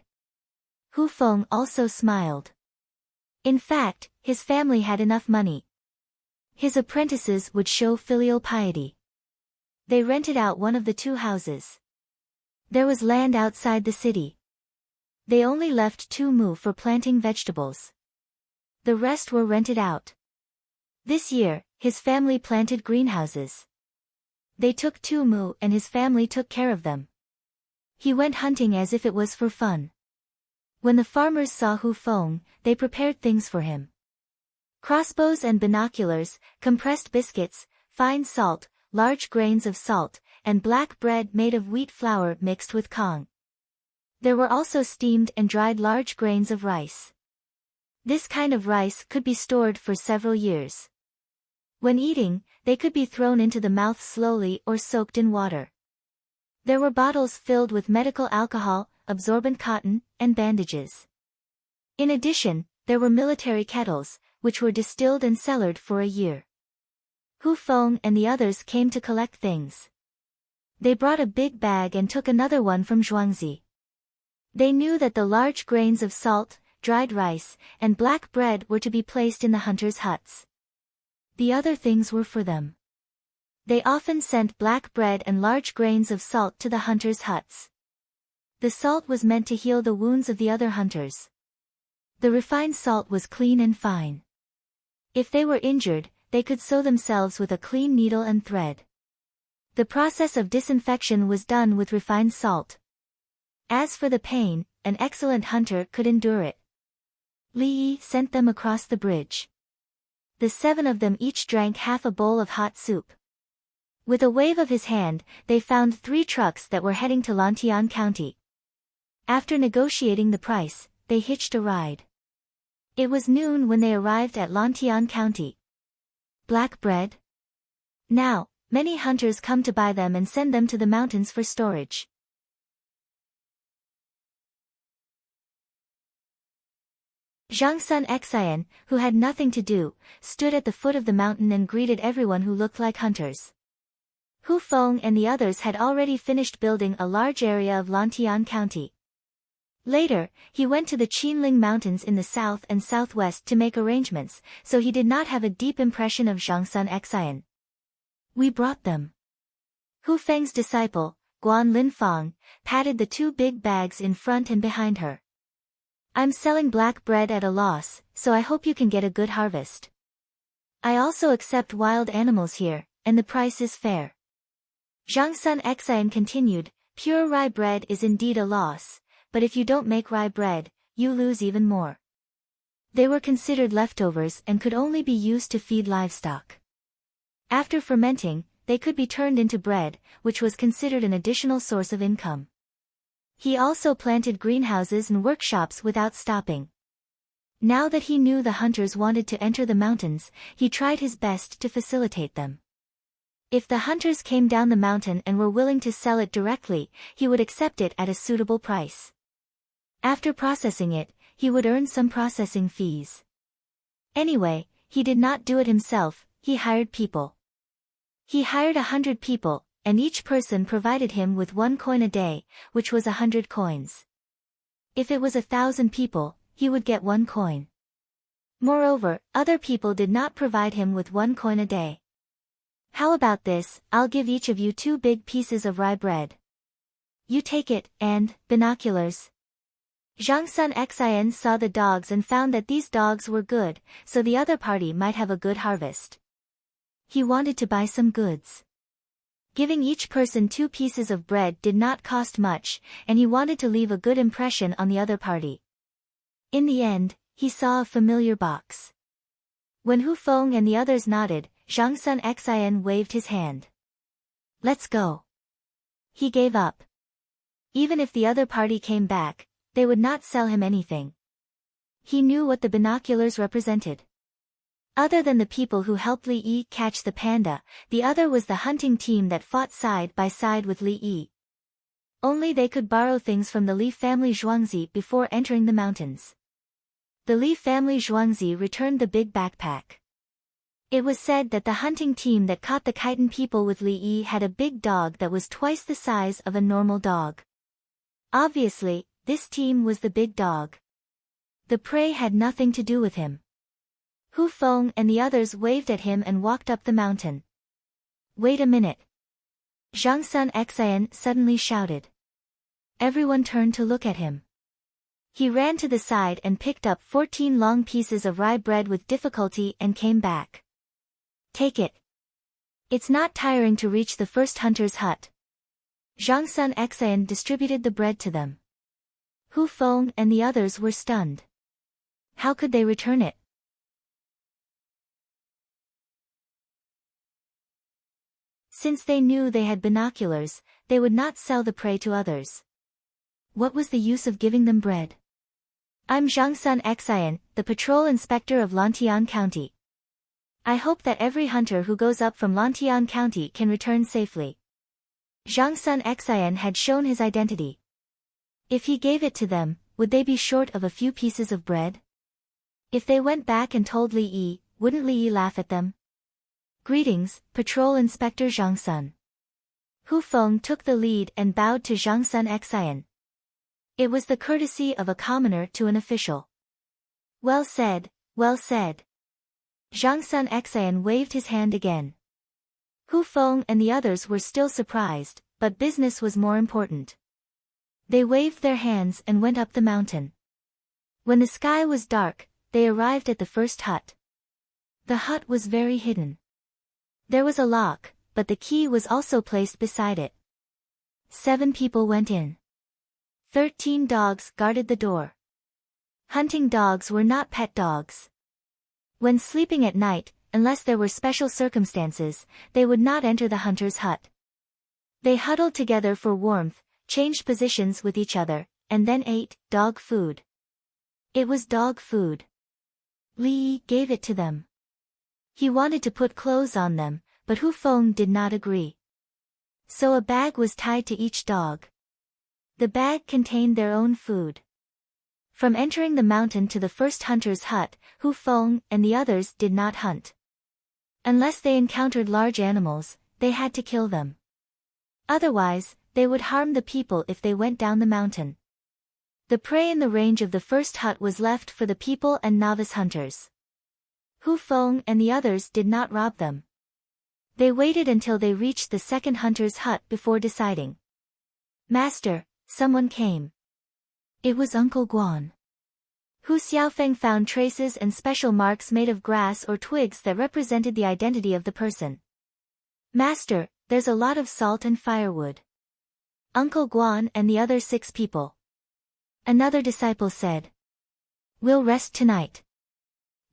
Hu Feng also smiled. In fact, his family had enough money. His apprentices would show filial piety. They rented out one of the 2 houses. There was land outside the city. They only left 2 mu for planting vegetables. The rest were rented out. This year, his family planted greenhouses. They took 2 mu and his family took care of them. He went hunting as if it was for fun. When the farmers saw Hu Feng, they prepared things for him. Crossbows and binoculars, compressed biscuits, fine salt, large grains of salt, and black bread made of wheat flour mixed with kong. There were also steamed and dried large grains of rice. This kind of rice could be stored for several years. When eating, they could be thrown into the mouth slowly or soaked in water. There were bottles filled with medical alcohol, absorbent cotton, and bandages. In addition, there were military kettles, which were distilled and cellared for a year. Hu Feng and the others came to collect things. They brought a big bag and took another one from Zhuangzi. They knew that the large grains of salt, dried rice, and black bread were to be placed in the hunters' huts. The other things were for them. They often sent black bread and large grains of salt to the hunters' huts. The salt was meant to heal the wounds of the other hunters. The refined salt was clean and fine. If they were injured, they could sew themselves with a clean needle and thread. The process of disinfection was done with refined salt. As for the pain, an excellent hunter could endure it. Li Yi sent them across the bridge. The 7 of them each drank half a bowl of hot soup. With a wave of his hand, they found 3 trucks that were heading to Lantian County. After negotiating the price, they hitched a ride. It was noon when they arrived at Lantian County. Black bread? Now, many hunters come to buy them and send them to the mountains for storage. Zhang Sun Xian, who had nothing to do, stood at the foot of the mountain and greeted everyone who looked like hunters. Hu Feng and the others had already finished building a large area of Lantian County. Later, he went to the Qinling Mountains in the south and southwest to make arrangements, so he did not have a deep impression of Zhang Sun Xian. We brought them. Hu Feng's disciple, Guan Linfang, patted the 2 big bags in front and behind her. I'm selling black bread at a loss, so I hope you can get a good harvest. I also accept wild animals here, and the price is fair. Zhang Sun Xian continued, pure rye bread is indeed a loss, but if you don't make rye bread, you lose even more. They were considered leftovers and could only be used to feed livestock. After fermenting, they could be turned into bread, which was considered an additional source of income. He also planted greenhouses and workshops without stopping. Now that he knew the hunters wanted to enter the mountains, he tried his best to facilitate them. If the hunters came down the mountain and were willing to sell it directly, he would accept it at a suitable price. After processing it, he would earn some processing fees. Anyway, he did not do it himself, he hired people. He hired 100 people, and each person provided him with 1 coin a day, which was 100 coins. If it was 1,000 people, he would get 1 coin. Moreover, other people did not provide him with 1 coin a day. How about this? I'll give each of you 2 big pieces of rye bread. You take it, and binoculars. Zhang Sun Xin saw the dogs and found that these dogs were good, so the other party might have a good harvest. He wanted to buy some goods. Giving each person 2 pieces of bread did not cost much, and he wanted to leave a good impression on the other party. In the end, he saw a familiar box. When Hu Feng and the others nodded, Zhang Sun Xin waved his hand. Let's go. He gave up. Even if the other party came back, they would not sell him anything. He knew what the binoculars represented. Other than the people who helped Li Yi catch the panda, the other was the hunting team that fought side by side with Li Yi. Only they could borrow things from the Li family Zhuangzi before entering the mountains. The Li family Zhuangzi returned the big backpack. It was said that the hunting team that caught the Khitan people with Li Yi had a big dog that was twice the size of a normal dog. Obviously, this team was the big dog. The prey had nothing to do with him. Hu Feng and the others waved at him and walked up the mountain. Wait a minute. Zhang Sun Xin suddenly shouted. Everyone turned to look at him. He ran to the side and picked up 14 long pieces of rye bread with difficulty and came back. Take it. It's not tiring to reach the first hunter's hut. Zhang Sun Xin distributed the bread to them. Hu Feng and the others were stunned. How could they return it? Since they knew they had binoculars, they would not sell the prey to others. What was the use of giving them bread? I'm Zhang Sun Xin, the patrol inspector of Lantian County. I hope that every hunter who goes up from Lantian County can return safely. Zhang Sun Xin had shown his identity. If he gave it to them, would they be short of a few pieces of bread? If they went back and told Li Yi, wouldn't Li Yi laugh at them? Greetings, Patrol Inspector Zhang Sun. Hu Feng took the lead and bowed to Zhang Sun Xin. It was the courtesy of a commoner to an official. Well said, well said. Zhang Sun Xin waved his hand again. Hu Feng and the others were still surprised, but business was more important. They waved their hands and went up the mountain. When the sky was dark, they arrived at the first hut. The hut was very hidden. There was a lock, but the key was also placed beside it. 7 people went in. 13 dogs guarded the door. Hunting dogs were not pet dogs. When sleeping at night, unless there were special circumstances, they would not enter the hunter's hut. They huddled together for warmth, changed positions with each other, and then ate dog food. It was dog food. Li Yi gave it to them. He wanted to put clothes on them, but Hu Feng did not agree. So a bag was tied to each dog. The bag contained their own food. From entering the mountain to the first hunter's hut, Hu Feng and the others did not hunt. Unless they encountered large animals, they had to kill them. Otherwise, they would harm the people if they went down the mountain. The prey in the range of the first hut was left for the people and novice hunters. Hu Feng and the others did not rob them. They waited until they reached the second hunter's hut before deciding. Master, someone came. It was Uncle Guan. Hu Xiaofeng found traces and special marks made of grass or twigs that represented the identity of the person. Master, there's a lot of salt and firewood. Uncle Guan and the other 6 people. Another disciple said. We'll rest tonight.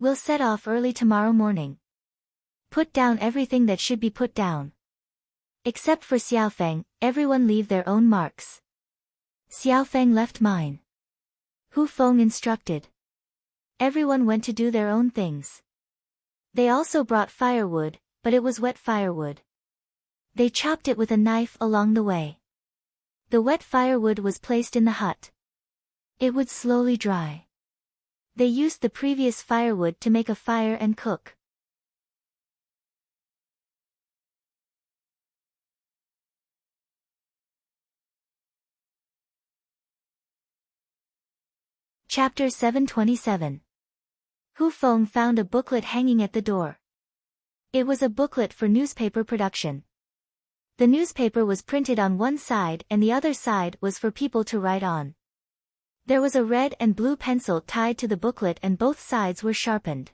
We'll set off early tomorrow morning. Put down everything that should be put down. Except for Xiaofeng, everyone leave their own marks. Xiaofeng left mine. Hu Feng instructed. Everyone went to do their own things. They also brought firewood, but it was wet firewood. They chopped it with a knife along the way. The wet firewood was placed in the hut. It would slowly dry. They used the previous firewood to make a fire and cook. Chapter 727. Hu Feng found a booklet hanging at the door. It was a booklet for newspaper production. The newspaper was printed on one side and the other side was for people to write on. There was a red and blue pencil tied to the booklet and both sides were sharpened.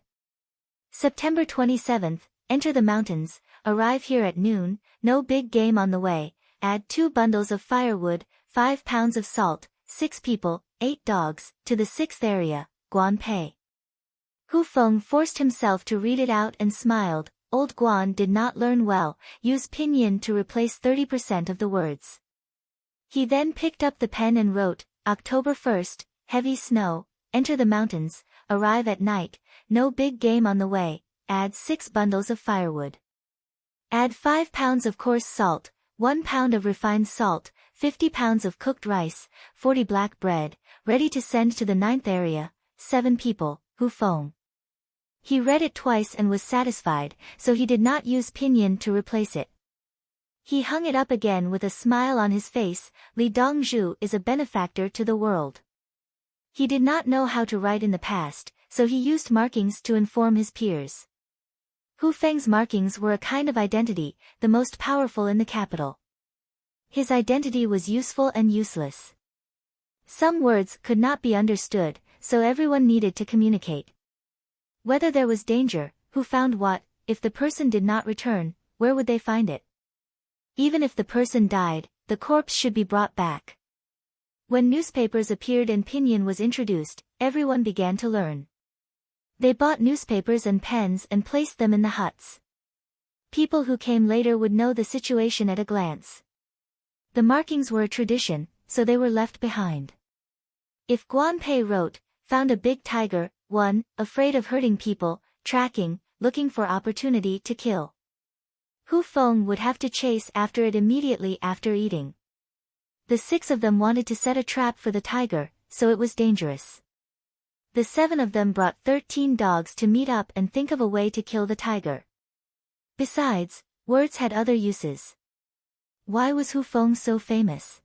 September 27th, enter the mountains, arrive here at noon, no big game on the way, add 2 bundles of firewood, 5 pounds of salt, 6 people, 8 dogs, to the 6th area, Guan Pei. Hu Feng forced himself to read it out and smiled. Old Guan did not learn well, use pinyin to replace 30% of the words. He then picked up the pen and wrote, October 1st, heavy snow, enter the mountains, arrive at night, no big game on the way, add 6 bundles of firewood. Add 5 pounds of coarse salt, 1 pound of refined salt, 50 pounds of cooked rice, 40 black bread, ready to send to the 9th area, 7 people, Hu Feng. He read it twice and was satisfied, so he did not use pinyin to replace it. He hung it up again with a smile on his face. Li Dongzhu is a benefactor to the world. He did not know how to write in the past, so he used markings to inform his peers. Hu Feng's markings were a kind of identity, the most powerful in the capital. His identity was useful and useless. Some words could not be understood, so everyone needed to communicate. Whether there was danger, who found what, if the person did not return, where would they find it? Even if the person died, the corpse should be brought back. When newspapers appeared and pinyin was introduced, everyone began to learn. They bought newspapers and pens and placed them in the huts. People who came later would know the situation at a glance. The markings were a tradition, so they were left behind. If Guan Pei wrote, found a big tiger, 1, afraid of hurting people, tracking, looking for opportunity to kill. Hu Feng would have to chase after it immediately after eating. The 6 of them wanted to set a trap for the tiger, so it was dangerous. The 7 of them brought 13 dogs to meet up and think of a way to kill the tiger. Besides, words had other uses. Why was Hu Feng so famous?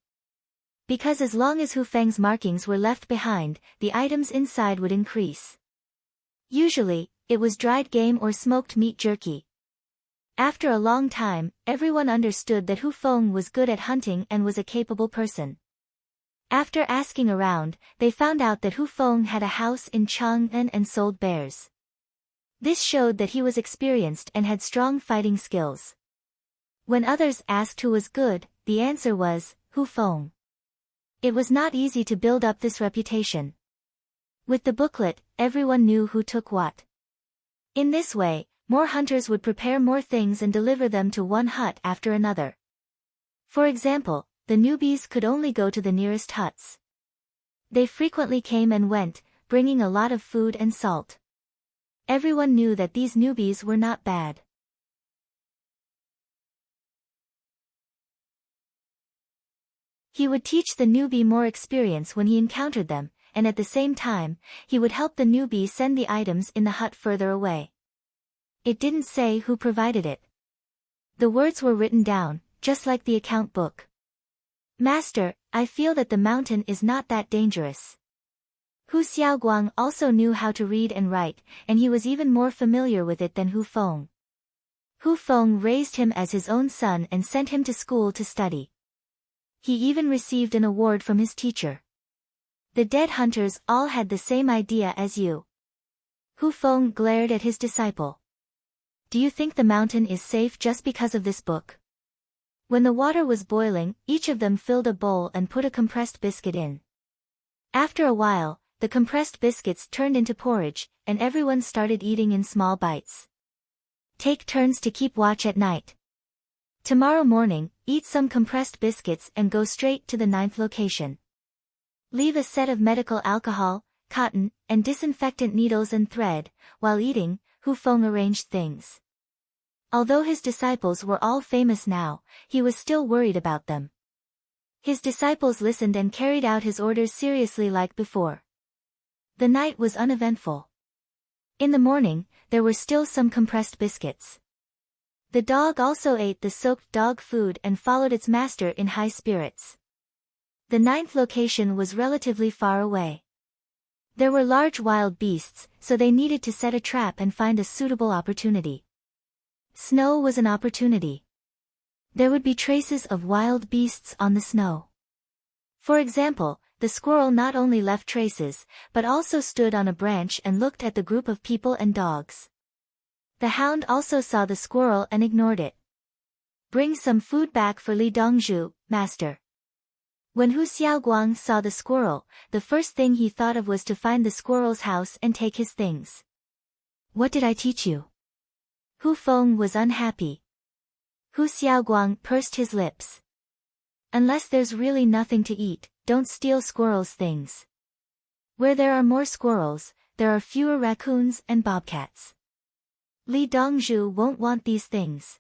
Because as long as Hu Feng's markings were left behind, the items inside would increase. Usually, it was dried game or smoked meat jerky. After a long time, everyone understood that Hu Feng was good at hunting and was a capable person. After asking around, they found out that Hu Feng had a house in Chang'an and sold bears. This showed that he was experienced and had strong fighting skills. When others asked who was good, the answer was, Hu Feng. It was not easy to build up this reputation. With the booklet, everyone knew who took what. In this way, more hunters would prepare more things and deliver them to one hut after another. For example, the newbies could only go to the nearest huts. They frequently came and went, bringing a lot of food and salt. Everyone knew that these newbies were not bad. He would teach the newbie more experience when he encountered them, and at the same time, he would help the newbie send the items in the hut further away. It didn't say who provided it. The words were written down, just like the account book. Master, I feel that the mountain is not that dangerous. Hu Xiaoguang also knew how to read and write, and he was even more familiar with it than Hu Feng. Hu Feng raised him as his own son and sent him to school to study. He even received an award from his teacher. The dead hunters all had the same idea as you. Hu Feng glared at his disciple. Do you think the mountain is safe just because of this book? When the water was boiling, each of them filled a bowl and put a compressed biscuit in. After a while, the compressed biscuits turned into porridge, and everyone started eating in small bites. Take turns to keep watch at night. Tomorrow morning, eat some compressed biscuits and go straight to the 9th location. Leave a set of medical alcohol, cotton, and disinfectant needles and thread. While eating, Hu Feng arranged things. Although his disciples were all famous now, he was still worried about them. His disciples listened and carried out his orders seriously like before. The night was uneventful. In the morning, there were still some compressed biscuits. The dog also ate the soaked dog food and followed its master in high spirits. The 9th location was relatively far away. There were large wild beasts, so they needed to set a trap and find a suitable opportunity. Snow was an opportunity. There would be traces of wild beasts on the snow. For example, the squirrel not only left traces, but also stood on a branch and looked at the group of people and dogs. The hound also saw the squirrel and ignored it. Bring some food back for Li Dongzhu, master. When Hu Xiaoguang saw the squirrel, the first thing he thought of was to find the squirrel's house and take his things. What did I teach you? Hu Feng was unhappy. Hu Xiaoguang pursed his lips. Unless there's really nothing to eat, don't steal squirrels' things. Where there are more squirrels, there are fewer raccoons and bobcats. Li Dongzhu won't want these things.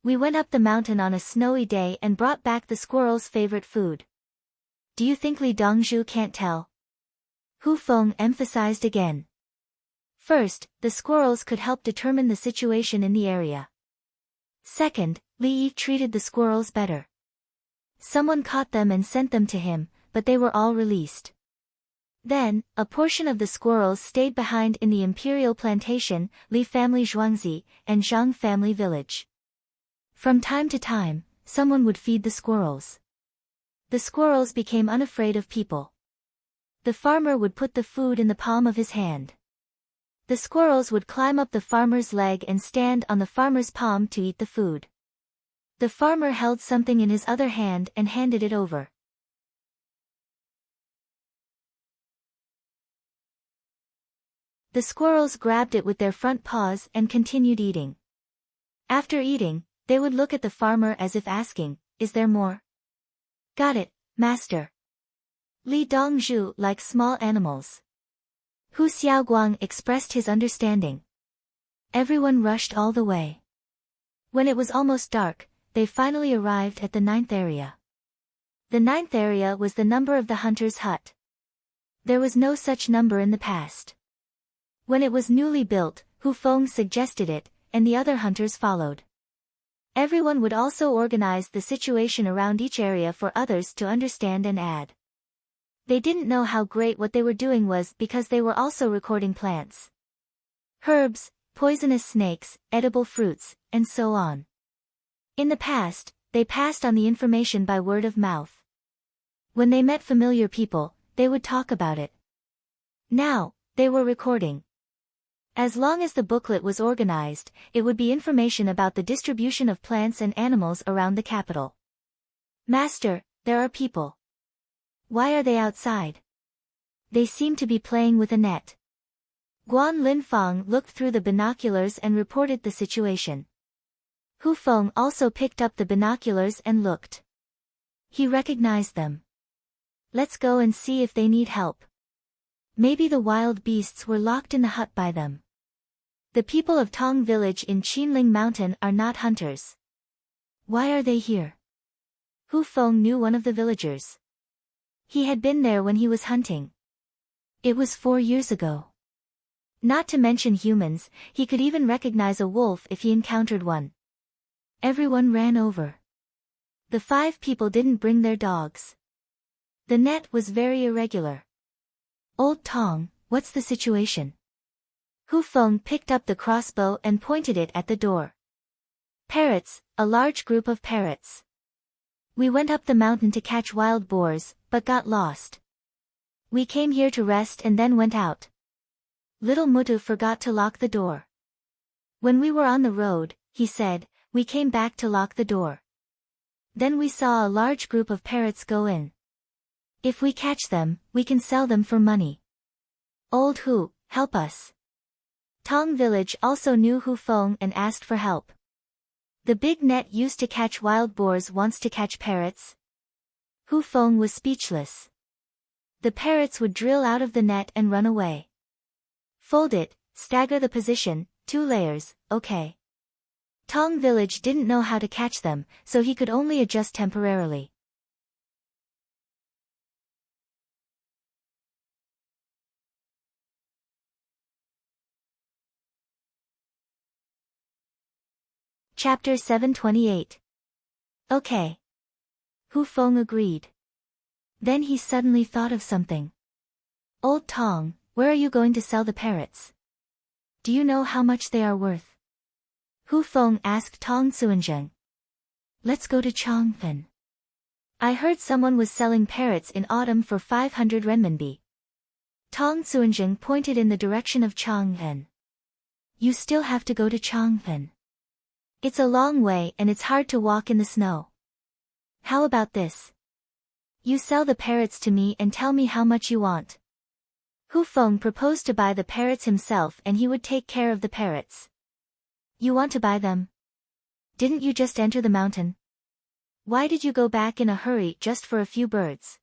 We went up the mountain on a snowy day and brought back the squirrel's favorite food. Do you think Li Dongzhu can't tell? Hu Feng emphasized again. First, the squirrels could help determine the situation in the area. Second, Li Yi treated the squirrels better. Someone caught them and sent them to him, but they were all released. Then, a portion of the squirrels stayed behind in the imperial plantation, Li family Zhuangzi, and Zhang family village. From time to time, someone would feed the squirrels. The squirrels became unafraid of people. The farmer would put the food in the palm of his hand. The squirrels would climb up the farmer's leg and stand on the farmer's palm to eat the food. The farmer held something in his other hand and handed it over. The squirrels grabbed it with their front paws and continued eating. After eating, they would look at the farmer as if asking, "Is there more?" "Got it, master." Li Dongzhu likes small animals. Hu Xiaoguang expressed his understanding. Everyone rushed all the way. When it was almost dark, they finally arrived at the 9th area. The 9th area was the number of the hunter's hut. There was no such number in the past. When it was newly built, Hu Feng suggested it, and the other hunters followed. Everyone would also organize the situation around each area for others to understand and add. They didn't know how great what they were doing was because they were also recording plants, herbs, poisonous snakes, edible fruits, and so on. In the past, they passed on the information by word of mouth. When they met familiar people, they would talk about it. Now, they were recording. As long as the booklet was organized, it would be information about the distribution of plants and animals around the capital. Master, there are people. Why are they outside? They seem to be playing with a net. Guan Linfang looked through the binoculars and reported the situation. Hu Feng also picked up the binoculars and looked. He recognized them. Let's go and see if they need help. Maybe the wild beasts were locked in the hut by them. The people of Tong village in Qinling Mountain are not hunters. Why are they here? Hu Feng knew one of the villagers. He had been there when he was hunting. It was 4 years ago. Not to mention humans, he could even recognize a wolf if he encountered one. Everyone ran over. The 5 people didn't bring their dogs. The net was very irregular. Old Tong, what's the situation? Hu Feng picked up the crossbow and pointed it at the door. Parrots, a large group of parrots. We went up the mountain to catch wild boars, but got lost. We came here to rest and then went out. Little Mutu forgot to lock the door. When we were on the road, he said, we came back to lock the door. Then we saw a large group of parrots go in. If we catch them, we can sell them for money. Old Hu, help us. Tong village also knew Hu Feng and asked for help. The big net used to catch wild boars wants to catch parrots. Hu Feng was speechless. The parrots would drill out of the net and run away. Fold it, stagger the position, 2 layers, okay. Tong village didn't know how to catch them, so he could only adjust temporarily. Chapter 728. Okay. Hu Feng agreed. Then he suddenly thought of something. Old Tong, where are you going to sell the parrots? Do you know how much they are worth? Hu Feng asked Tong Suanzheng. Let's go to Changfen. I heard someone was selling parrots in autumn for 500 renminbi. Tong Suanzheng pointed in the direction of Changfen. You still have to go to Changfen. It's a long way and it's hard to walk in the snow. How about this? You sell the parrots to me and tell me how much you want. Hu Feng proposed to buy the parrots himself and he would take care of the parrots. You want to buy them? Didn't you just enter the mountain? Why did you go back in a hurry just for a few birds?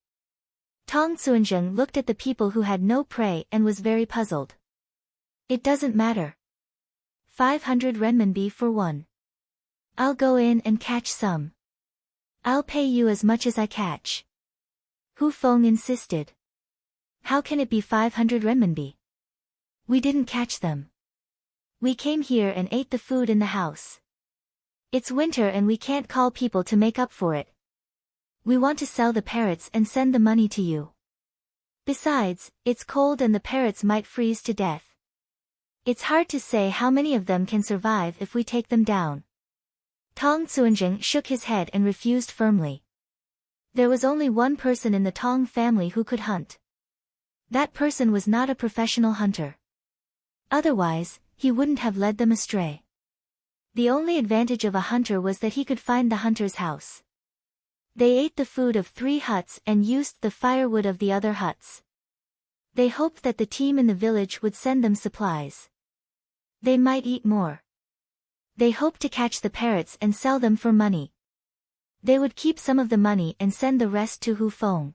Tong Suanzheng looked at the people who had no prey and was very puzzled. It doesn't matter. 500 renminbi for one. I'll go in and catch some. I'll pay you as much as I catch. Hu Feng insisted. How can it be 500 renminbi? We didn't catch them. We came here and ate the food in the house. It's winter and we can't call people to make up for it. We want to sell the parrots and send the money to you. Besides, it's cold and the parrots might freeze to death. It's hard to say how many of them can survive if we take them down. Tong Suanzheng shook his head and refused firmly. There was only one person in the Tong family who could hunt. That person was not a professional hunter. Otherwise, he wouldn't have led them astray. The only advantage of a hunter was that he could find the hunter's house. They ate the food of 3 huts and used the firewood of the other huts. They hoped that the team in the village would send them supplies. They might eat more. They hoped to catch the parrots and sell them for money. They would keep some of the money and send the rest to Hu Feng.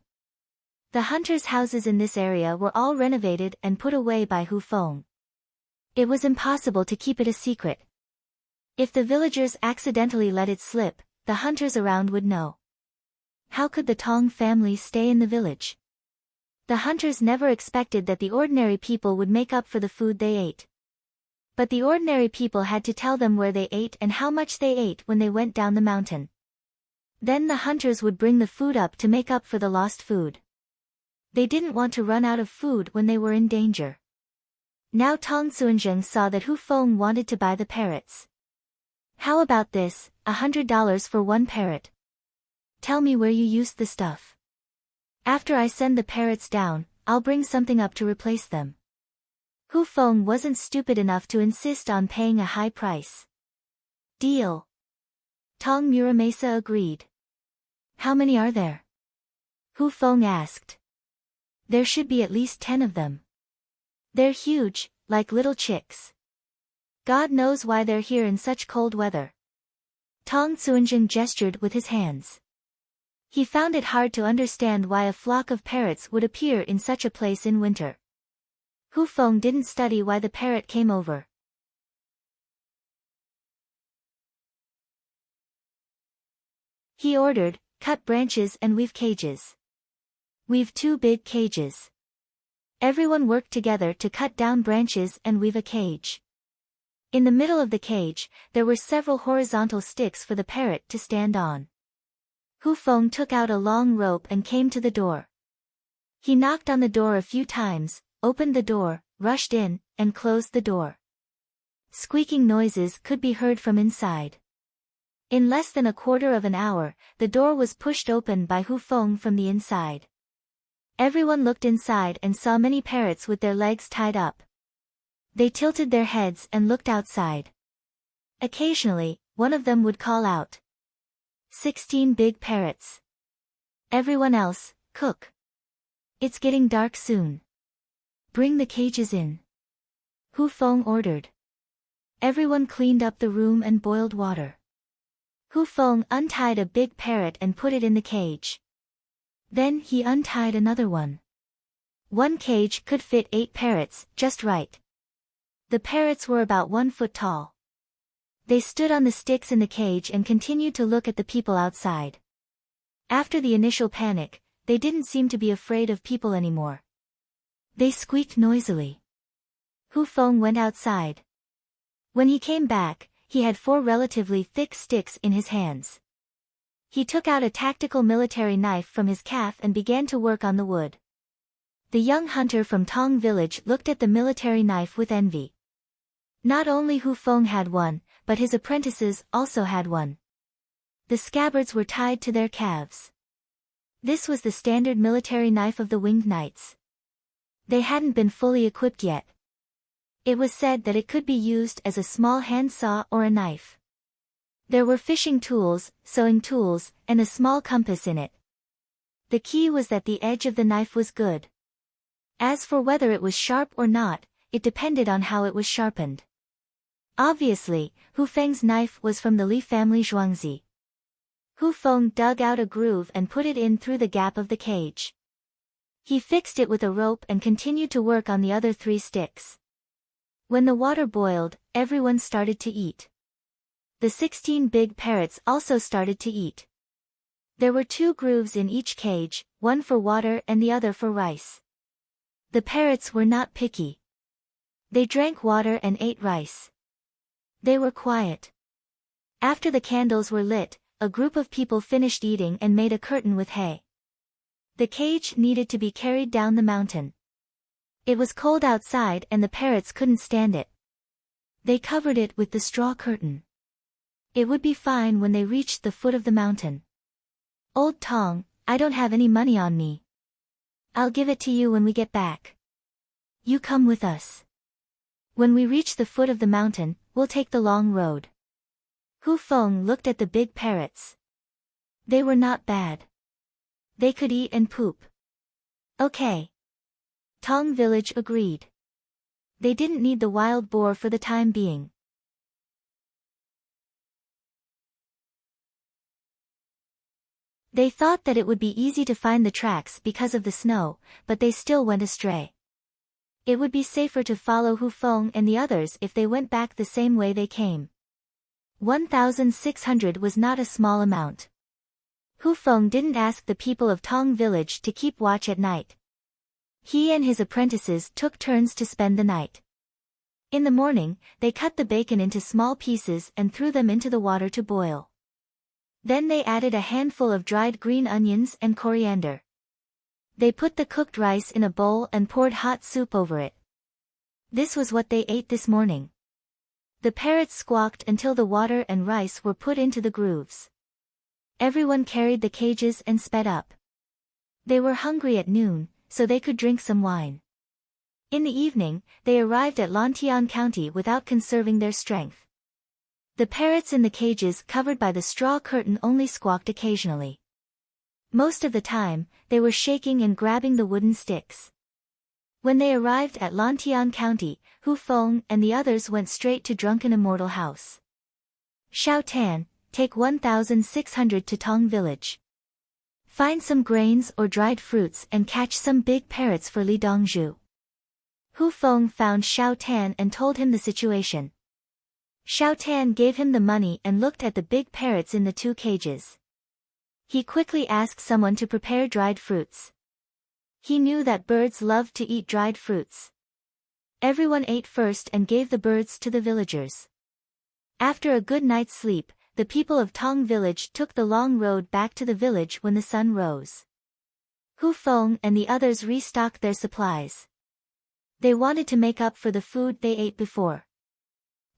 The hunters' houses in this area were all renovated and put away by Hu Feng. It was impossible to keep it a secret. If the villagers accidentally let it slip, the hunters around would know. How could the Tong family stay in the village? The hunters never expected that the ordinary people would make up for the food they ate. But the ordinary people had to tell them where they ate and how much they ate when they went down the mountain. Then the hunters would bring the food up to make up for the lost food. They didn't want to run out of food when they were in danger. Now Tong Suanzheng saw that Hu Feng wanted to buy the parrots. How about this, $100 for one parrot? Tell me where you used the stuff. After I send the parrots down, I'll bring something up to replace them. Hu Feng wasn't stupid enough to insist on paying a high price. Deal. Tong Muramesa agreed. How many are there? Hu Feng asked. There should be at least 10 of them. They're huge, like little chicks. God knows why they're here in such cold weather. Tong Suanzheng gestured with his hands. He found it hard to understand why a flock of parrots would appear in such a place in winter. Hu Feng didn't study why the parrot came over. He ordered, cut branches and weave cages. Weave 2 big cages. Everyone worked together to cut down branches and weave a cage. In the middle of the cage, there were several horizontal sticks for the parrot to stand on. Hu Feng took out a long rope and came to the door. He knocked on the door a few times, opened the door, rushed in, and closed the door. Squeaking noises could be heard from inside. In less than a quarter of an hour, the door was pushed open by Hu Feng from the inside. Everyone looked inside and saw many parrots with their legs tied up. They tilted their heads and looked outside. Occasionally, one of them would call out. 16 big parrots. Everyone else, cook. It's getting dark soon. Bring the cages in, Hu Feng ordered. Everyone cleaned up the room and boiled water. Hu Feng untied a big parrot and put it in the cage. Then he untied another one. One cage could fit 8 parrots, just right. The parrots were about 1 foot tall. They stood on the sticks in the cage and continued to look at the people outside. After the initial panic, they didn't seem to be afraid of people anymore. They squeaked noisily. Hu Feng went outside. When he came back, he had 4 relatively thick sticks in his hands. He took out a tactical military knife from his calf and began to work on the wood. The young hunter from Tong village looked at the military knife with envy. Not only Hu Feng had one, but his apprentices also had one. The scabbards were tied to their calves. This was the standard military knife of the winged knights. They hadn't been fully equipped yet. It was said that it could be used as a small handsaw or a knife. There were fishing tools, sewing tools, and a small compass in it. The key was that the edge of the knife was good. As for whether it was sharp or not, it depended on how it was sharpened. Obviously, Hu Feng's knife was from the Li family Zhuangzi. Hu Feng dug out a groove and put it in through the gap of the cage. He fixed it with a rope and continued to work on the other 3 sticks. When the water boiled, everyone started to eat. The 16 big parrots also started to eat. There were 2 grooves in each cage, one for water and the other for rice. The parrots were not picky. They drank water and ate rice. They were quiet. After the candles were lit, a group of people finished eating and made a curtain with hay. The cage needed to be carried down the mountain. It was cold outside and the parrots couldn't stand it. They covered it with the straw curtain. It would be fine when they reached the foot of the mountain. Old Tong, I don't have any money on me. I'll give it to you when we get back. You come with us. When we reach the foot of the mountain, we'll take the long road. Hu Feng looked at the big parrots. They were not bad. They could eat and poop. Okay. Tong village agreed. They didn't need the wild boar for the time being. They thought that it would be easy to find the tracks because of the snow, but they still went astray. It would be safer to follow Hu Feng and the others if they went back the same way they came. 1,600 was not a small amount. Hu Feng didn't ask the people of Tong village to keep watch at night. He and his apprentices took turns to spend the night. In the morning, they cut the bacon into small pieces and threw them into the water to boil. Then they added a handful of dried green onions and coriander. They put the cooked rice in a bowl and poured hot soup over it. This was what they ate this morning. The parrots squawked until the water and rice were put into the grooves. Everyone carried the cages and sped up. They were hungry at noon, so they could drink some wine. In the evening, they arrived at Lantian County without conserving their strength. The parrots in the cages covered by the straw curtain only squawked occasionally. Most of the time, they were shaking and grabbing the wooden sticks. When they arrived at Lantian County, Hu Feng and the others went straight to Drunken Immortal House. Xiao Tan, take 1,600 to Tong village. Find some grains or dried fruits and catch some big parrots for Li Dongzhu. Hu Feng found Xiao Tan and told him the situation. Xiao Tan gave him the money and looked at the big parrots in the 2 cages. He quickly asked someone to prepare dried fruits. He knew that birds loved to eat dried fruits. Everyone ate first and gave the birds to the villagers. After a good night's sleep, the people of Tong village took the long road back to the village when the sun rose. Hu Feng and the others restocked their supplies. They wanted to make up for the food they ate before.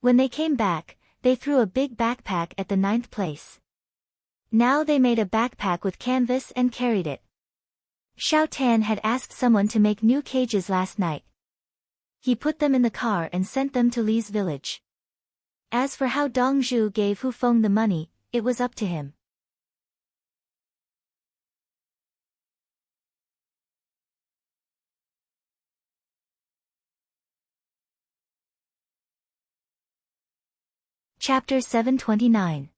When they came back, they threw a big backpack at the 9th place. Now they made a backpack with canvas and carried it. Xiao Tan had asked someone to make new cages last night. He put them in the car and sent them to Li's village. As for how Dongzhu gave Hu Feng the money, it was up to him. Chapter 729.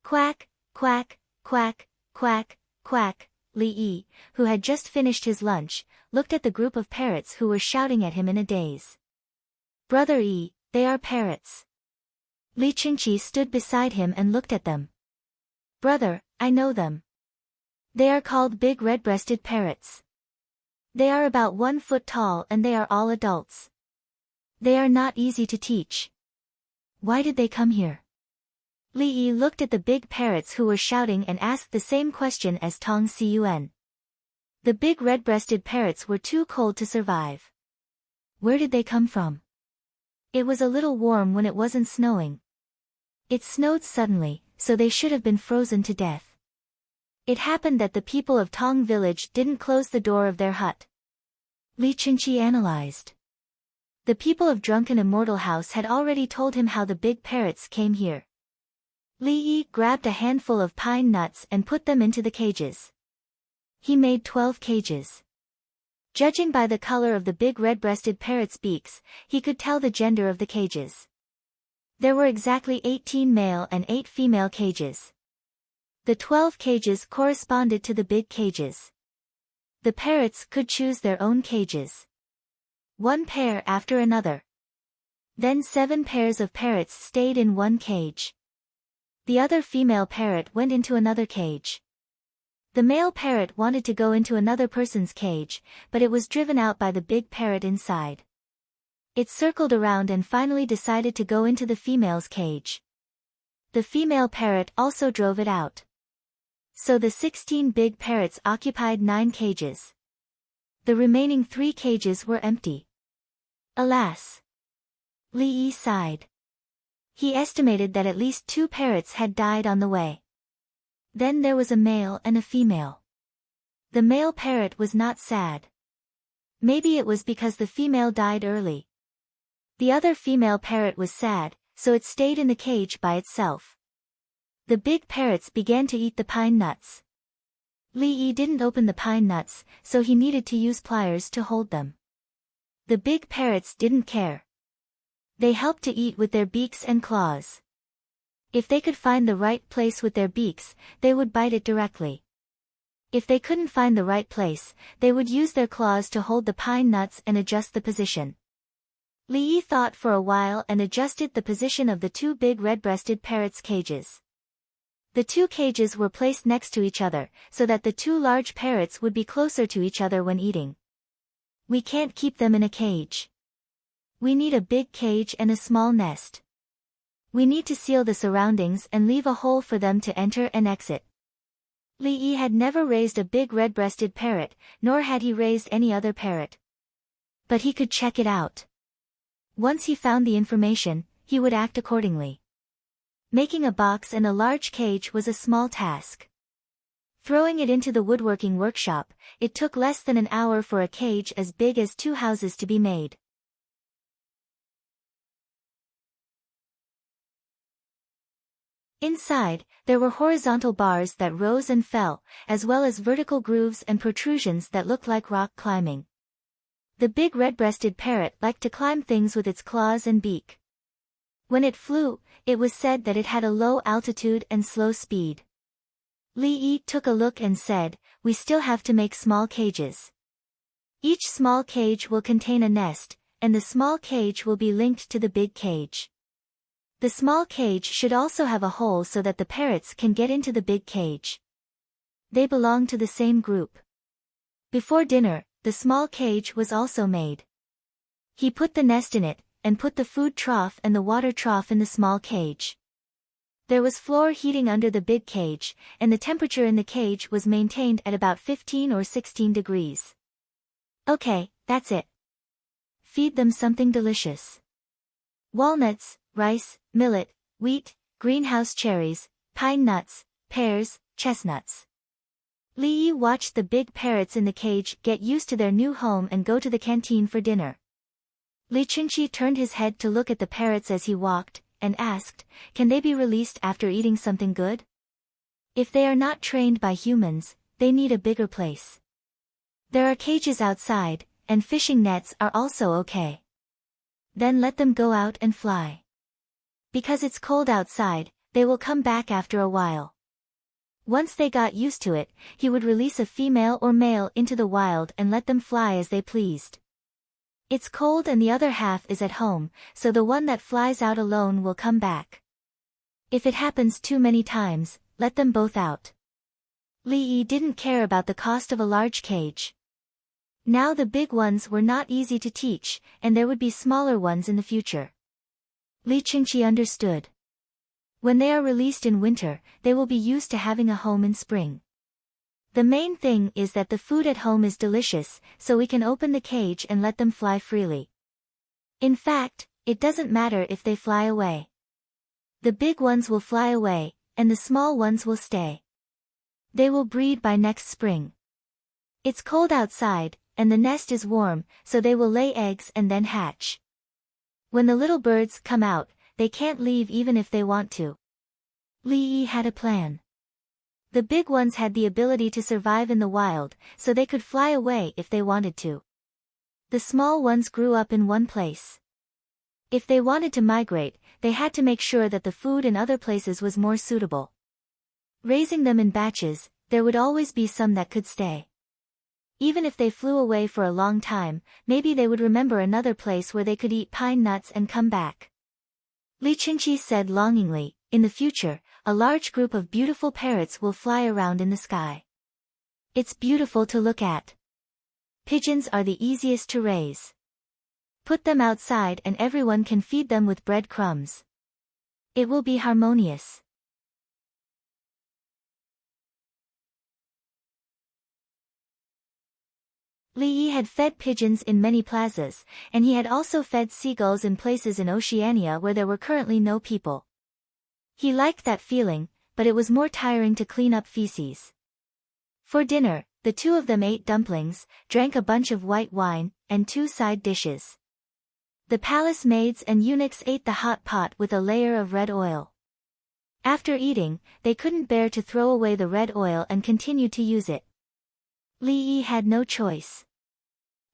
Quack, quack, quack, quack, quack. Li Yi, who had just finished his lunch, looked at the group of parrots who were shouting at him in a daze. Brother Yi, they are parrots. Li Qingqi stood beside him and looked at them. Brother, I know them. They are called big red-breasted parrots. They are about 1 foot tall and they are all adults. They are not easy to teach. Why did they come here? Li Yi looked at the big parrots who were shouting and asked the same question as Tong Cun. The big red-breasted parrots were too cold to survive. Where did they come from? It was a little warm when it wasn't snowing. It snowed suddenly, so they should have been frozen to death. It happened that the people of Tong village didn't close the door of their hut. Li Qingqi analyzed. The people of Drunken Immortal House had already told him how the big parrots came here. Li Yi grabbed a handful of pine nuts and put them into the cages. He made 12 cages. Judging by the color of the big red-breasted parrots' beaks, he could tell the gender of the cages. There were exactly 18 male and 8 female cages. The 12 cages corresponded to the big cages. The parrots could choose their own cages. 1 pair after another. Then 7 pairs of parrots stayed in 1 cage. The other female parrot went into another cage. The male parrot wanted to go into another person's cage, but it was driven out by the big parrot inside. It circled around and finally decided to go into the female's cage. The female parrot also drove it out. So the 16 big parrots occupied 9 cages. The remaining 3 cages were empty. Alas! Li Yi sighed. He estimated that at least 2 parrots had died on the way. Then there was a male and a female. The male parrot was not sad. Maybe it was because the female died early. The other female parrot was sad, so it stayed in the cage by itself. The big parrots began to eat the pine nuts. Li Yi didn't open the pine nuts, so he needed to use pliers to hold them. The big parrots didn't care. They helped to eat with their beaks and claws. If they could find the right place with their beaks, they would bite it directly. If they couldn't find the right place, they would use their claws to hold the pine nuts and adjust the position. Li Yi thought for a while and adjusted the position of the 2 big red-breasted parrots' cages. The 2 cages were placed next to each other, so that the 2 large parrots would be closer to each other when eating. We can't keep them in a cage. We need a big cage and a small nest. We need to seal the surroundings and leave a hole for them to enter and exit. Li Yi had never raised a big red-breasted parrot, nor had he raised any other parrot. But he could check it out. Once he found the information, he would act accordingly. Making a box and a large cage was a small task. Throwing it into the woodworking workshop, it took less than an hour for a cage as big as 2 houses to be made. Inside, there were horizontal bars that rose and fell, as well as vertical grooves and protrusions that looked like rock climbing. The big red-breasted parrot liked to climb things with its claws and beak. When it flew, it was said that it had a low altitude and slow speed. Li Yi took a look and said, "We still have to make small cages. Each small cage will contain a nest, and the small cage will be linked to the big cage. The small cage should also have a hole so that the parrots can get into the big cage. They belong to the same group." Before dinner, the small cage was also made. He put the nest in it, and put the food trough and the water trough in the small cage. There was floor heating under the big cage, and the temperature in the cage was maintained at about 15 or 16 degrees. Okay, that's it. Feed them something delicious. Walnuts, rice, millet, wheat, greenhouse cherries, pine nuts, pears, chestnuts. Li Yi watched the big parrots in the cage get used to their new home and go to the canteen for dinner. Li Qingqi turned his head to look at the parrots as he walked, and asked, "Can they be released after eating something good? If they are not trained by humans, they need a bigger place. There are cages outside, and fishing nets are also okay. Then let them go out and fly." Because it's cold outside, they will come back after a while. Once they got used to it, he would release a female or male into the wild and let them fly as they pleased. It's cold and the other half is at home, so the one that flies out alone will come back. If it happens too many times, let them both out. Li Yi didn't care about the cost of a large cage. Now the big ones were not easy to teach, and there would be smaller ones in the future. Li Qingqi understood. When they are released in winter, they will be used to having a home in spring. The main thing is that the food at home is delicious, so we can open the cage and let them fly freely. In fact, it doesn't matter if they fly away. The big ones will fly away, and the small ones will stay. They will breed by next spring. It's cold outside, and the nest is warm, so they will lay eggs and then hatch. When the little birds come out, they can't leave even if they want to. Li Yi had a plan. The big ones had the ability to survive in the wild, so they could fly away if they wanted to. The small ones grew up in one place. If they wanted to migrate, they had to make sure that the food in other places was more suitable. Raising them in batches, there would always be some that could stay. Even if they flew away for a long time, maybe they would remember another place where they could eat pine nuts and come back. Li Qingqi said longingly, in the future, a large group of beautiful parrots will fly around in the sky. It's beautiful to look at. Pigeons are the easiest to raise. Put them outside and everyone can feed them with bread crumbs. It will be harmonious. Li Yi had fed pigeons in many plazas, and he had also fed seagulls in places in Oceania where there were currently no people. He liked that feeling, but it was more tiring to clean up feces. For dinner, the two of them ate dumplings, drank a bunch of white wine, and 2 side dishes. The palace maids and eunuchs ate the hot pot with a layer of red oil. After eating, they couldn't bear to throw away the red oil and continued to use it. Li Yi had no choice.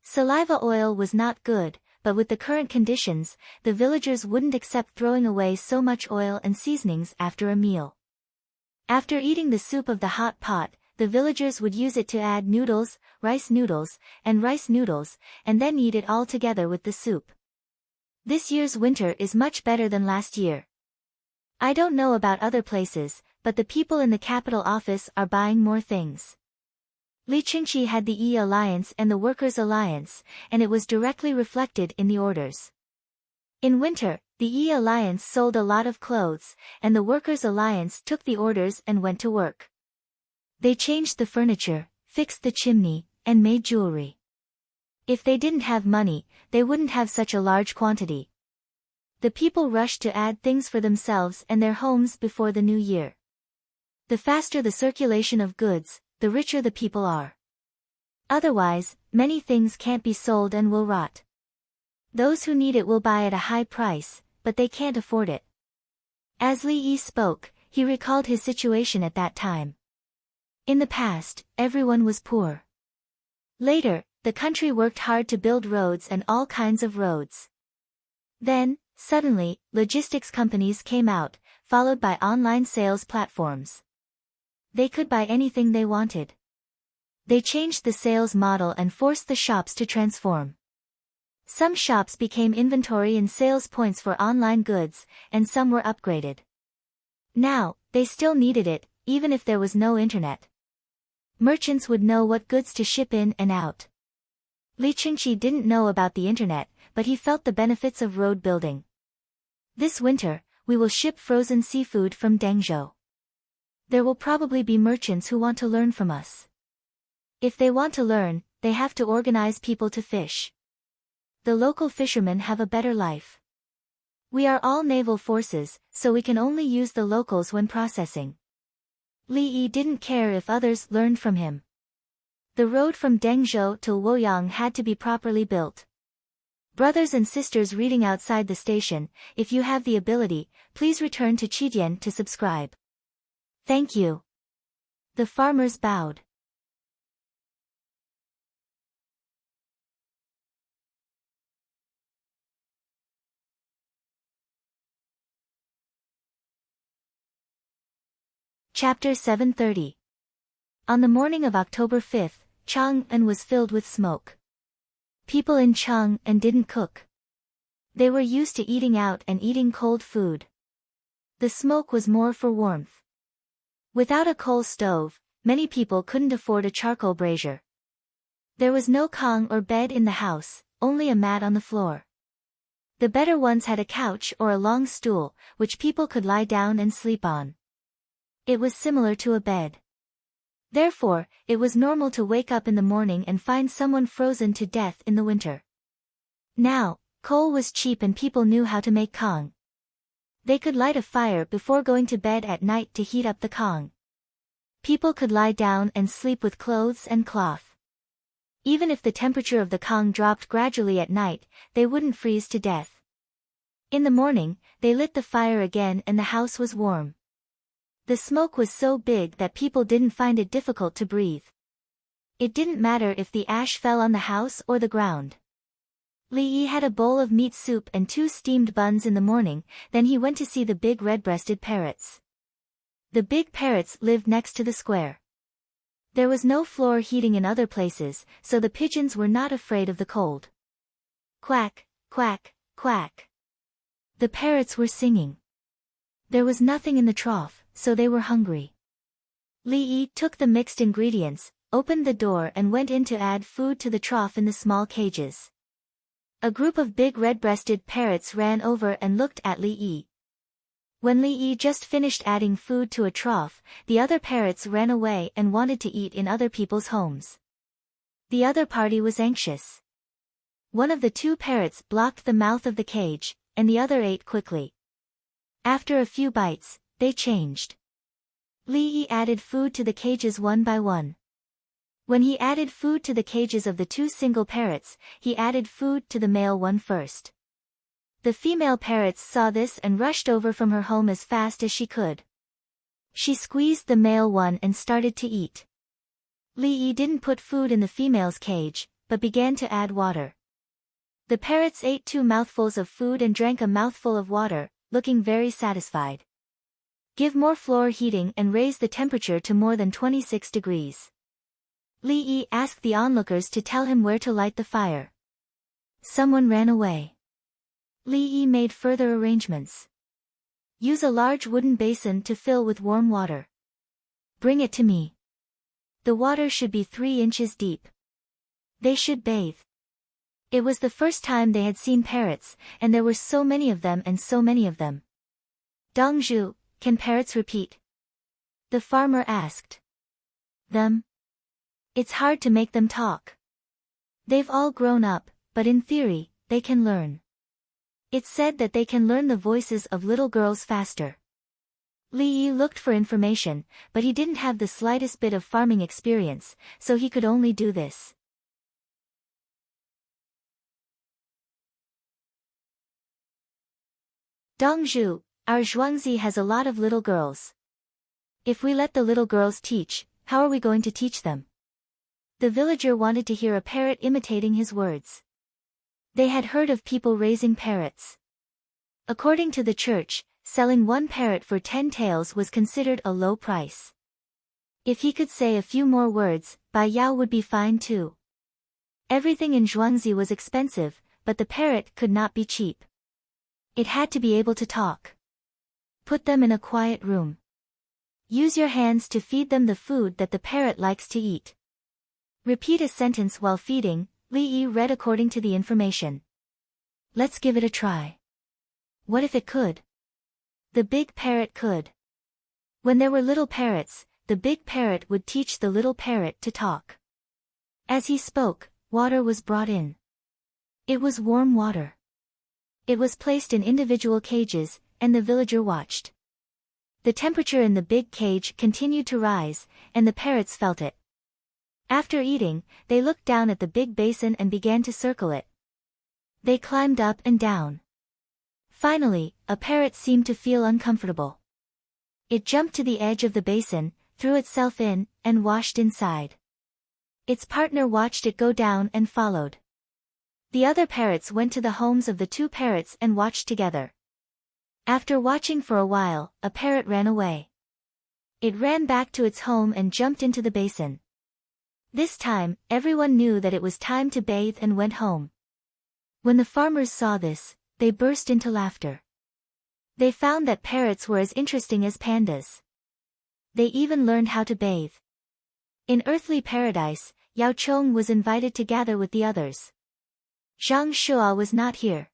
Saliva oil was not good, but with the current conditions, the villagers wouldn't accept throwing away so much oil and seasonings after a meal. After eating the soup of the hot pot, the villagers would use it to add noodles, and rice noodles, and then eat it all together with the soup. This year's winter is much better than last year. I don't know about other places, but the people in the capital office are buying more things. Li Qingqi had the E Alliance and the Workers' Alliance, and it was directly reflected in the orders. In winter, the E Alliance sold a lot of clothes, and the Workers' Alliance took the orders and went to work. They changed the furniture, fixed the chimney, and made jewelry. If they didn't have money, they wouldn't have such a large quantity. The people rushed to add things for themselves and their homes before the new year. The faster the circulation of goods, the richer the people are. Otherwise, many things can't be sold and will rot. Those who need it will buy at a high price, but they can't afford it. As Li Yi spoke, he recalled his situation at that time. In the past, everyone was poor. Later, the country worked hard to build roads and all kinds of roads. Then, suddenly, logistics companies came out, followed by online sales platforms. They could buy anything they wanted. They changed the sales model and forced the shops to transform. Some shops became inventory and sales points for online goods, and some were upgraded. Now, they still needed it, even if there was no internet. Merchants would know what goods to ship in and out. Li Qingqi didn't know about the internet, but he felt the benefits of road building. This winter, we will ship frozen seafood from Dengzhou. There will probably be merchants who want to learn from us. If they want to learn, they have to organize people to fish. The local fishermen have a better life. We are all naval forces, so we can only use the locals when processing. Li Yi didn't care if others learned from him. The road from Dengzhou to Luoyang had to be properly built. Brothers and sisters reading outside the station, if you have the ability, please return to Qidian to subscribe. Thank you. The farmers bowed. Chapter 730. On the morning of October 5th, Chang'an was filled with smoke. People in Chang'an didn't cook. They were used to eating out and eating cold food. The smoke was more for warmth. Without a coal stove, many people couldn't afford a charcoal brazier. There was no kang or bed in the house, only a mat on the floor. The better ones had a couch or a long stool, which people could lie down and sleep on. It was similar to a bed. Therefore, it was normal to wake up in the morning and find someone frozen to death in the winter. Now, coal was cheap and people knew how to make kang. They could light a fire before going to bed at night to heat up the kang. People could lie down and sleep with clothes and cloth. Even if the temperature of the kang dropped gradually at night, they wouldn't freeze to death. In the morning, they lit the fire again and the house was warm. The smoke was so big that people didn't find it difficult to breathe. It didn't matter if the ash fell on the house or the ground. Li Yi had a bowl of meat soup and 2 steamed buns in the morning, then he went to see the big red-breasted parrots. The big parrots lived next to the square. There was no floor heating in other places, so the pigeons were not afraid of the cold. Quack, quack, quack. The parrots were singing. There was nothing in the trough, so they were hungry. Li Yi took the mixed ingredients, opened the door and went in to add food to the trough in the small cages. A group of big red-breasted parrots ran over and looked at Li Yi. When Li Yi just finished adding food to a trough, the other parrots ran away and wanted to eat in other people's homes. The other party was anxious. One of the 2 parrots blocked the mouth of the cage, and the other ate quickly. After a few bites, they changed. Li Yi added food to the cages one by one. When he added food to the cages of the 2 single parrots, he added food to the male one first. The female parrots saw this and rushed over from her home as fast as she could. She squeezed the male one and started to eat. Li Yi didn't put food in the female's cage, but began to add water. The parrots ate 2 mouthfuls of food and drank a mouthful of water, looking very satisfied. Give more floor heating and raise the temperature to more than 26 degrees. Li Yi asked the onlookers to tell him where to light the fire. Someone ran away. Li Yi made further arrangements. Use a large wooden basin to fill with warm water. Bring it to me. The water should be 3 inches deep. They should bathe. It was the first time they had seen parrots, and there were so many of them and so many of them. Dongzhu, can parrots repeat? The farmer asked. Them? It's hard to make them talk. They've all grown up, but in theory, they can learn. It's said that they can learn the voices of little girls faster. Li Yi looked for information, but he didn't have the slightest bit of farming experience, so he could only do this. Dongzhu, our Zhuangzi has a lot of little girls. If we let the little girls teach, how are we going to teach them? The villager wanted to hear a parrot imitating his words. They had heard of people raising parrots. According to the church, selling 1 parrot for 10 taels was considered a low price. If he could say a few more words, Bai Yao would be fine too. Everything in Zhuangzi was expensive, but the parrot could not be cheap. It had to be able to talk. Put them in a quiet room. Use your hands to feed them the food that the parrot likes to eat. Repeat a sentence while feeding. Li Yi read according to the information. Let's give it a try. What if it could? The big parrot could. When there were little parrots, the big parrot would teach the little parrot to talk. As he spoke, water was brought in. It was warm water. It was placed in individual cages, and the villager watched. The temperature in the big cage continued to rise, and the parrots felt it. After eating, they looked down at the big basin and began to circle it. They climbed up and down. Finally, a parrot seemed to feel uncomfortable. It jumped to the edge of the basin, threw itself in, and washed inside. Its partner watched it go down and followed. The other parrots went to the homes of the 2 parrots and watched together. After watching for a while, a parrot ran away. It ran back to its home and jumped into the basin. This time, everyone knew that it was time to bathe and went home. When the farmers saw this, they burst into laughter. They found that parrots were as interesting as pandas. They even learned how to bathe. In earthly paradise, Yao Chong was invited to gather with the others. Zhang Shua was not here.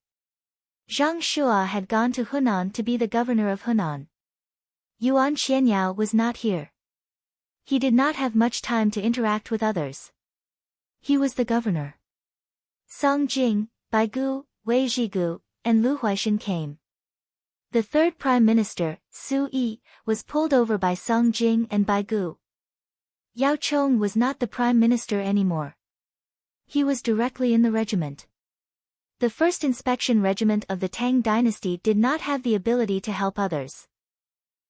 Zhang Shua had gone to Hunan to be the governor of Hunan. Yuan Qianyao was not here. He did not have much time to interact with others. He was the governor. Song Jing, Baigu, Wei Zhigu, and Lu Huaishan came. The third prime minister, Su Yi, was pulled over by Song Jing and Baigu. Yao Chong was not the prime minister anymore. He was directly in the regiment. The first inspection regiment of the Tang dynasty did not have the ability to help others.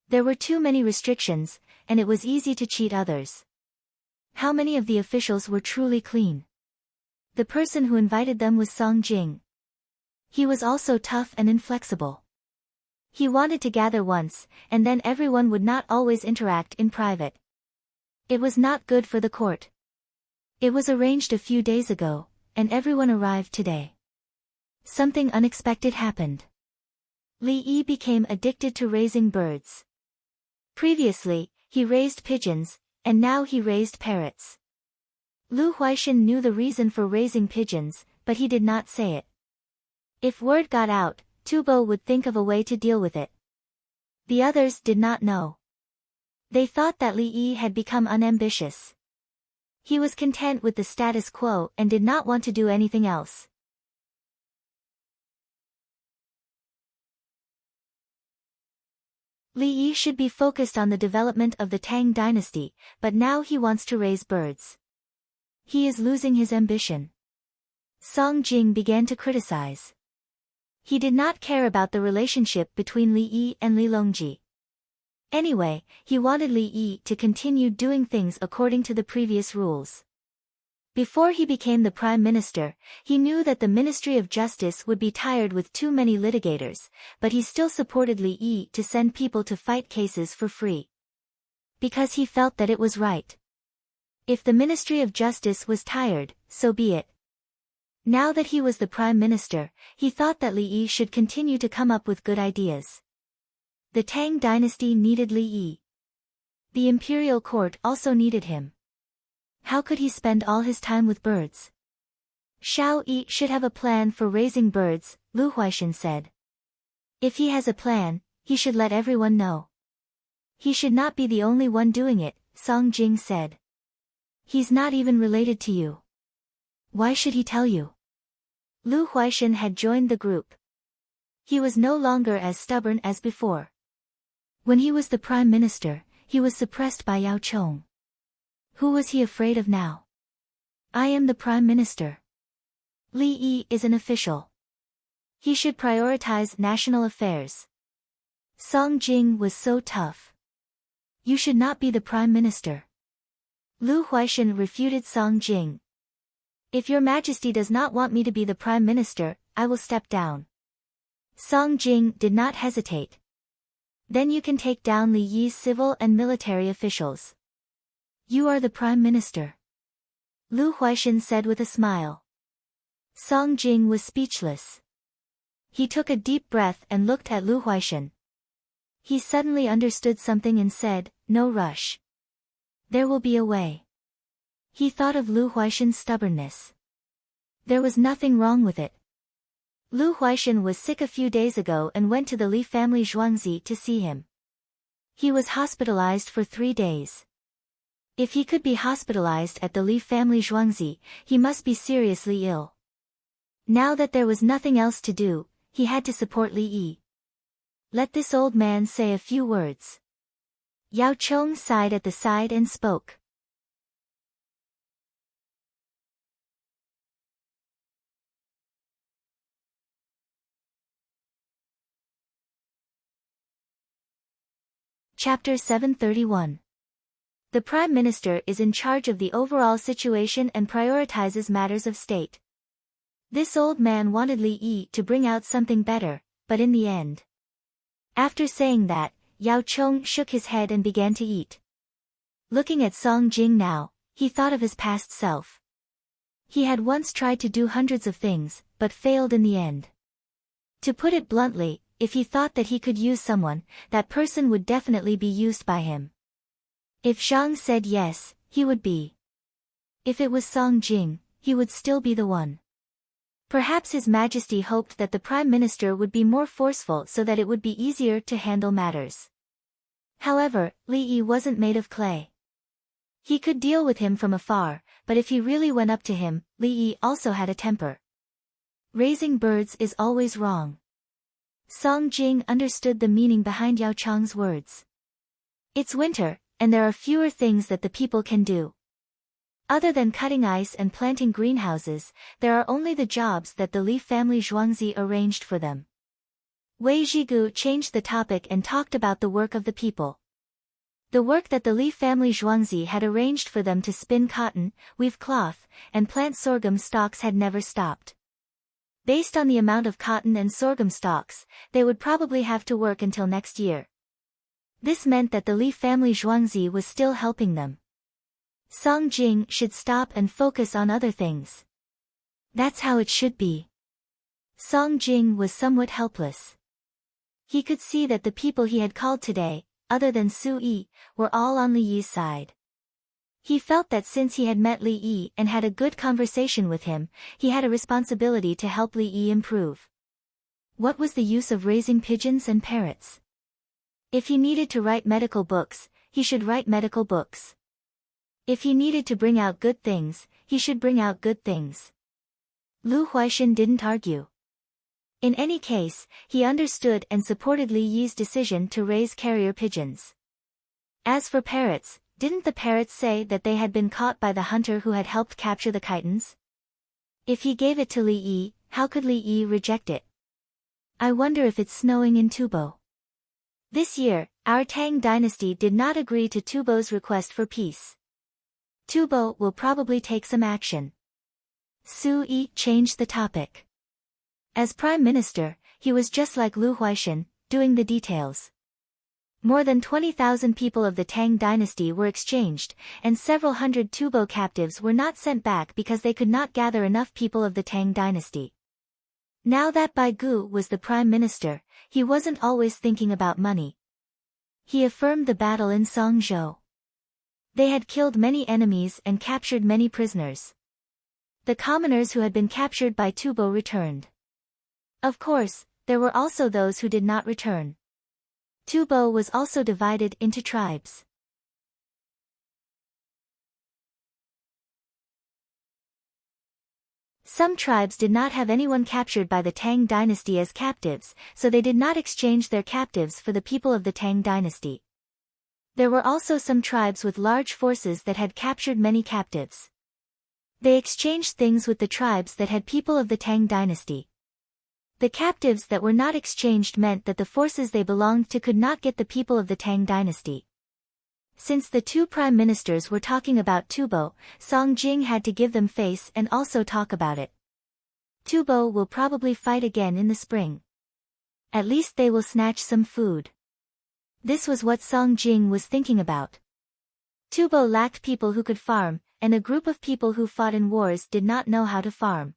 There were too many restrictions, and it was easy to cheat others. How many of the officials were truly clean? The person who invited them was Song Jing. He was also tough and inflexible. He wanted to gather once, and then everyone would not always interact in private. It was not good for the court. It was arranged a few days ago, and everyone arrived today. Something unexpected happened. Li Yi became addicted to raising birds. Previously, he raised pigeons, and now he raised parrots. Lu Huaishan knew the reason for raising pigeons, but he did not say it. If word got out, Tubo would think of a way to deal with it. The others did not know. They thought that Li Yi had become unambitious. He was content with the status quo and did not want to do anything else. Li Yi should be focused on the development of the Tang dynasty, but now he wants to raise birds. He is losing his ambition. Song Jing began to criticize. He did not care about the relationship between Li Yi and Li Longji. Anyway, he wanted Li Yi to continue doing things according to the previous rules. Before he became the prime minister, he knew that the Ministry of Justice would be tired with too many litigators, but he still supported Li Yi to send people to fight cases for free. Because he felt that it was right. If the Ministry of Justice was tired, so be it. Now that he was the prime minister, he thought that Li Yi should continue to come up with good ideas. The Tang dynasty needed Li Yi. The imperial court also needed him. How could he spend all his time with birds? Shao Yi should have a plan for raising birds, Lu Huaishan said. If he has a plan, he should let everyone know. He should not be the only one doing it, Song Jing said. He's not even related to you. Why should he tell you? Lu Huaishan had joined the group. He was no longer as stubborn as before. When he was the prime minister, he was suppressed by Yao Chong. Who was he afraid of now? I am the prime minister. Li Yi is an official. He should prioritize national affairs. Song Jing was so tough. You should not be the prime minister. Lu Huaishan refuted Song Jing. If your majesty does not want me to be the prime minister, I will step down. Song Jing did not hesitate. Then you can take down Li Yi's civil and military officials. You are the prime minister. Lu Huaishan said with a smile. Song Jing was speechless. He took a deep breath and looked at Lu Huaishan. He suddenly understood something and said, "No rush. There will be a way." He thought of Lu Huaishan's stubbornness. There was nothing wrong with it. Lu Huaishan was sick a few days ago and went to the Li family Zhuangzi to see him. He was hospitalized for 3 days. If he could be hospitalized at the Li family Zhuangzi, he must be seriously ill. Now that there was nothing else to do, he had to support Li Yi. Let this old man say a few words. Yao Chong sighed at the side and spoke. Chapter 731. The Prime Minister is in charge of the overall situation and prioritizes matters of state. This old man wanted Li Yi to bring out something better, but in the end. After saying that, Yao Chong shook his head and began to eat. Looking at Song Jing now, he thought of his past self. He had once tried to do hundreds of things, but failed in the end. To put it bluntly, if he thought that he could use someone, that person would definitely be used by him. If Zhang said yes, he would be. If it was Song Jing, he would still be the one. Perhaps His Majesty hoped that the Prime Minister would be more forceful so that it would be easier to handle matters. However, Li Yi wasn't made of clay. He could deal with him from afar, but if he really went up to him, Li Yi also had a temper. Raising birds is always wrong. Song Jing understood the meaning behind Yao Chang's words. It's winter, and there are fewer things that the people can do. Other than cutting ice and planting greenhouses, there are only the jobs that the Li family Zhuangzi arranged for them. Wei Zhigu changed the topic and talked about the work of the people. The work that the Li family Zhuangzi had arranged for them to spin cotton, weave cloth, and plant sorghum stalks had never stopped. Based on the amount of cotton and sorghum stalks, they would probably have to work until next year. This meant that the Li family Zhuangzi was still helping them. Song Jing should stop and focus on other things. That's how it should be. Song Jing was somewhat helpless. He could see that the people he had called today, other than Su Yi, were all on Li Yi's side. He felt that since he had met Li Yi and had a good conversation with him, he had a responsibility to help Li Yi improve. What was the use of raising pigeons and parrots? If he needed to write medical books, he should write medical books. If he needed to bring out good things, he should bring out good things. Lu Huaixin didn't argue. In any case, he understood and supported Li Yi's decision to raise carrier pigeons. As for parrots, didn't the parrots say that they had been caught by the hunter who had helped capture the chitons? If he gave it to Li Yi, how could Li Yi reject it? I wonder if it's snowing in Tubo. This year, our Tang dynasty did not agree to Tubo's request for peace. Tubo will probably take some action. Su Yi changed the topic. As Prime Minister, he was just like Lu Huaixin, doing the details. More than 20,000 people of the Tang dynasty were exchanged, and several hundred Tubo captives were not sent back because they could not gather enough people of the Tang dynasty. Now that Bai Gu was the Prime Minister, he wasn't always thinking about money. He affirmed the battle in Songzhou. They had killed many enemies and captured many prisoners. The commoners who had been captured by Tubo returned. Of course, there were also those who did not return. Tubo was also divided into tribes. Some tribes did not have anyone captured by the Tang dynasty as captives, so they did not exchange their captives for the people of the Tang dynasty. There were also some tribes with large forces that had captured many captives. They exchanged things with the tribes that had people of the Tang dynasty. The captives that were not exchanged meant that the forces they belonged to could not get the people of the Tang dynasty. Since the two prime ministers were talking about Tubo, Song Jing had to give them face and also talk about it. Tubo will probably fight again in the spring. At least they will snatch some food. This was what Song Jing was thinking about. Tubo lacked people who could farm, and a group of people who fought in wars did not know how to farm.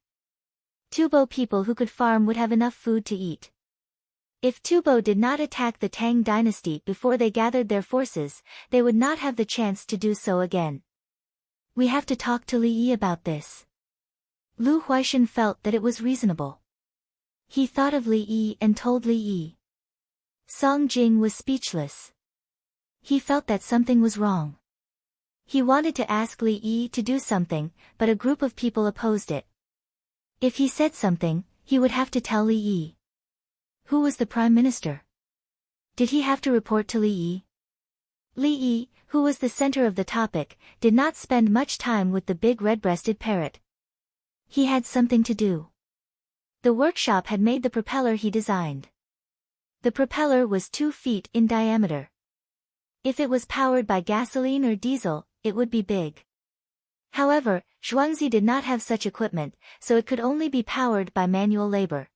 Tubo people who could farm would have enough food to eat. If Tubo did not attack the Tang dynasty before they gathered their forces, they would not have the chance to do so again. We have to talk to Li Yi about this. Lu Huaixin felt that it was reasonable. He thought of Li Yi and told Li Yi. Song Jing was speechless. He felt that something was wrong. He wanted to ask Li Yi to do something, but a group of people opposed it. If he said something, he would have to tell Li Yi. Who was the Prime Minister? Did he have to report to Li Yi? Li Yi, who was the center of the topic, did not spend much time with the big red-breasted parrot. He had something to do. The workshop had made the propeller he designed. The propeller was 2 feet in diameter. If it was powered by gasoline or diesel, it would be big. However, Zhuangzi did not have such equipment, so it could only be powered by manual labor.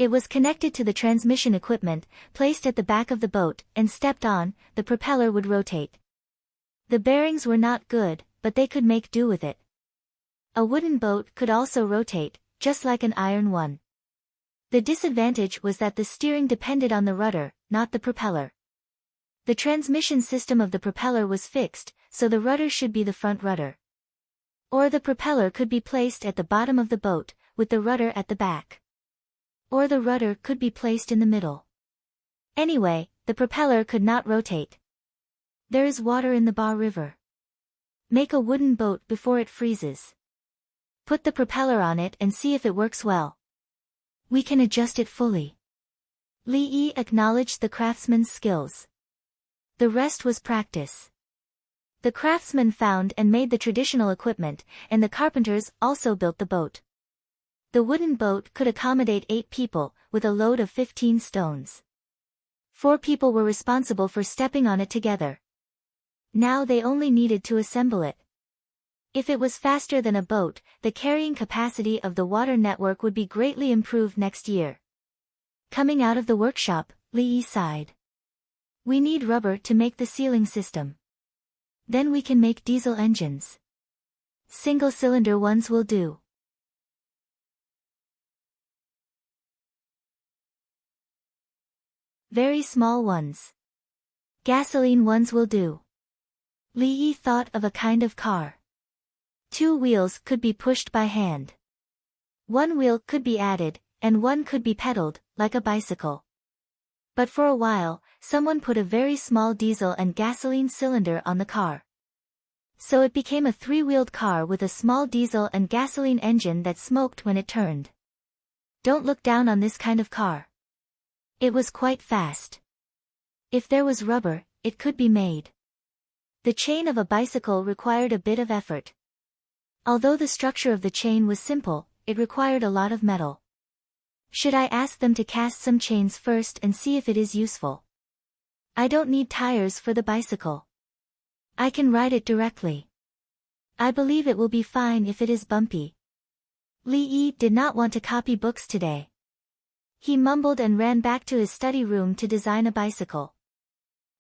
It was connected to the transmission equipment, placed at the back of the boat, and stepped on, the propeller would rotate. The bearings were not good, but they could make do with it. A wooden boat could also rotate, just like an iron one. The disadvantage was that the steering depended on the rudder, not the propeller. The transmission system of the propeller was fixed, so the rudder should be the front rudder. Or the propeller could be placed at the bottom of the boat, with the rudder at the back. Or the rudder could be placed in the middle. Anyway, the propeller could not rotate. There is water in the Ba River. Make a wooden boat before it freezes. Put the propeller on it and see if it works well. We can adjust it fully. Li Yi acknowledged the craftsman's skills. The rest was practice. The craftsman found and made the traditional equipment, and the carpenters also built the boat. The wooden boat could accommodate 8 people, with a load of 15 stones. 4 people were responsible for stepping on it together. Now they only needed to assemble it. If it was faster than a boat, the carrying capacity of the water network would be greatly improved next year. Coming out of the workshop, Li Yi sighed. We need rubber to make the sealing system. Then we can make diesel engines. Single-cylinder ones will do. Very small ones. Gasoline ones will do. Li Yi thought of a kind of car. 2 wheels could be pushed by hand. 1 wheel could be added, and 1 could be pedaled, like a bicycle. But for a while, someone put a very small diesel and gasoline cylinder on the car. So it became a 3-wheeled car with a small diesel and gasoline engine that smoked when it turned. Don't look down on this kind of car. It was quite fast. If there was rubber, it could be made. The chain of a bicycle required a bit of effort. Although the structure of the chain was simple, it required a lot of metal. Should I ask them to cast some chains first and see if it is useful? I don't need tires for the bicycle. I can ride it directly. I believe it will be fine if it is bumpy. Li Yi did not want to copy books today. He mumbled and ran back to his study room to design a bicycle.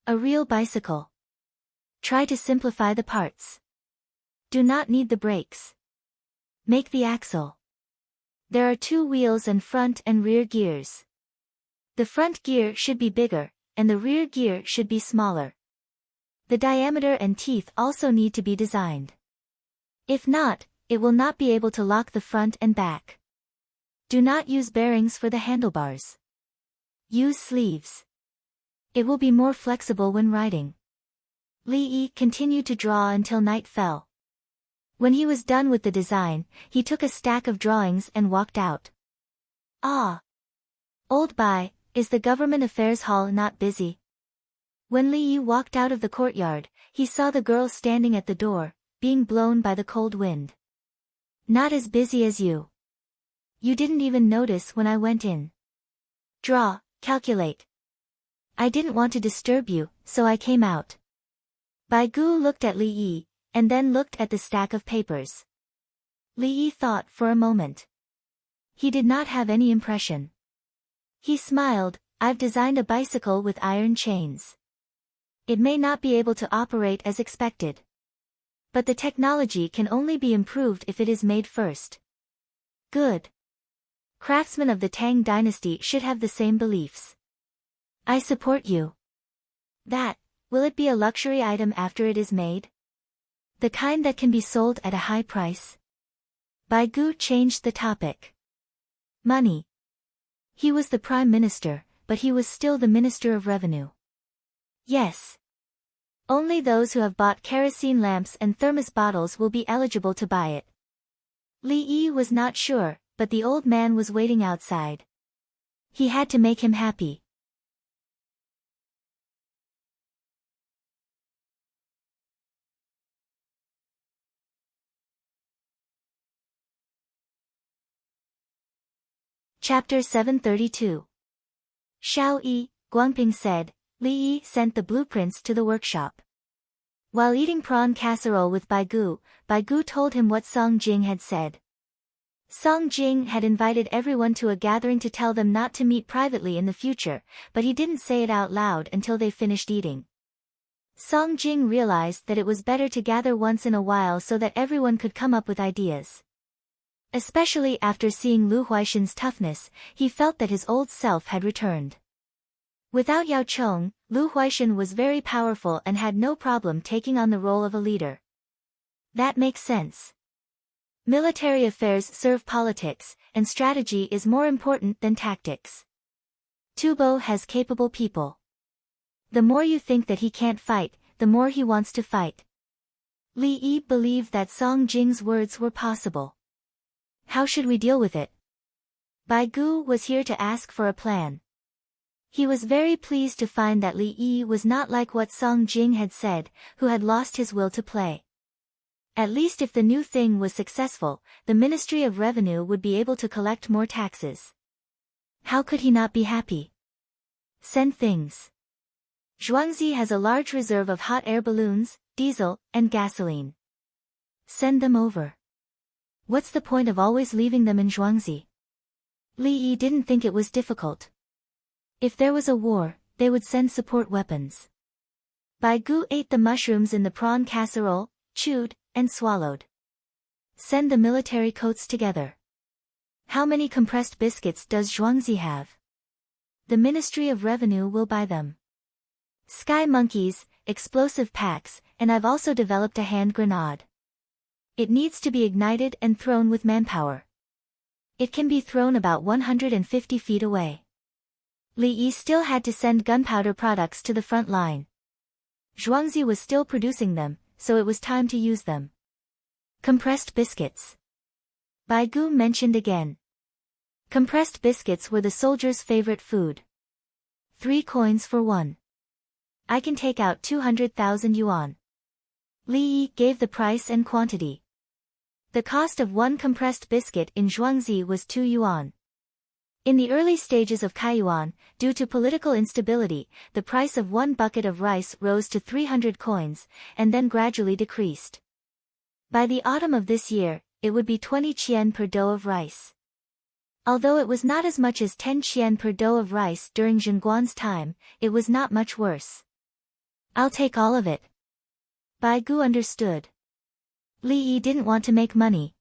A real bicycle. Try to simplify the parts. Do not need the brakes. Make the axle. There are 2 wheels and front and rear gears. The front gear should be bigger, and the rear gear should be smaller. The diameter and teeth also need to be designed. If not, it will not be able to lock the front and back. Do not use bearings for the handlebars. Use sleeves. It will be more flexible when riding. Li Yi continued to draw until night fell. When he was done with the design, he took a stack of drawings and walked out. Ah! Old Bai, is the Government Affairs Hall not busy? When Li Yi walked out of the courtyard, he saw the girl standing at the door, being blown by the cold wind. Not as busy as you. You didn't even notice when I went in. Draw, calculate. I didn't want to disturb you, so I came out. Bai Gu looked at Li Yi, and then looked at the stack of papers. Li Yi thought for a moment. He did not have any impression. He smiled. I've designed a bicycle with iron chains. It may not be able to operate as expected. But the technology can only be improved if it is made first. Good. Craftsmen of the Tang dynasty should have the same beliefs. I support you. Will it be a luxury item after it is made? The kind that can be sold at a high price? Bai Gu changed the topic. Money. He was the prime minister, but he was still the minister of revenue. Yes. Only those who have bought kerosene lamps and thermos bottles will be eligible to buy it. Li Yi was not sure, but the old man was waiting outside. He had to make him happy. Chapter 732. Shao Yi, Guangping said, Li Yi sent the blueprints to the workshop. While eating prawn casserole with Bai Gu told him what Song Jing had said. Song Jing had invited everyone to a gathering to tell them not to meet privately in the future, but he didn't say it out loud until they finished eating. Song Jing realized that it was better to gather once in a while so that everyone could come up with ideas. Especially after seeing Lu Huaixin's toughness, he felt that his old self had returned. Without Yao Chong, Lu Huaixin was very powerful and had no problem taking on the role of a leader. That makes sense. Military affairs serve politics, and strategy is more important than tactics. Tubo has capable people. The more you think that he can't fight, the more he wants to fight. Li Yi believed that Song Jing's words were possible. How should we deal with it? Bai Gu was here to ask for a plan. He was very pleased to find that Li Yi was not like what Song Jing had said, who had lost his will to play. At least if the new thing was successful, the Ministry of Revenue would be able to collect more taxes. How could he not be happy? Send things. Zhuangzi has a large reserve of hot air balloons, diesel, and gasoline. Send them over. What's the point of always leaving them in Zhuangzi? Li Yi didn't think it was difficult. If there was a war, they would send support weapons. Bai Gu ate the mushrooms in the prawn casserole, chewed, and swallowed. Send the military coats together. How many compressed biscuits does Zhuangzi have? The Ministry of Revenue will buy them. Sky monkeys, explosive packs, and I've also developed a hand grenade. It needs to be ignited and thrown with manpower. It can be thrown about 150 feet away. Li Yi still had to send gunpowder products to the front line. Zhuangzi was still producing them, so it was time to use them. Compressed biscuits. Bai Gu mentioned again. Compressed biscuits were the soldiers' favorite food. 3 coins for 1. I can take out 200,000 yuan. Li Yi gave the price and quantity. The cost of 1 compressed biscuit in Zhuangzi was 2 yuan. In the early stages of Kaiyuan, due to political instability, the price of 1 bucket of rice rose to 300 coins, and then gradually decreased. By the autumn of this year, it would be 20 qian per dough of rice. Although it was not as much as 10 qian per dough of rice during Zhengguan's time, it was not much worse. I'll take all of it. Bai Gu understood. Li Yi didn't want to make money.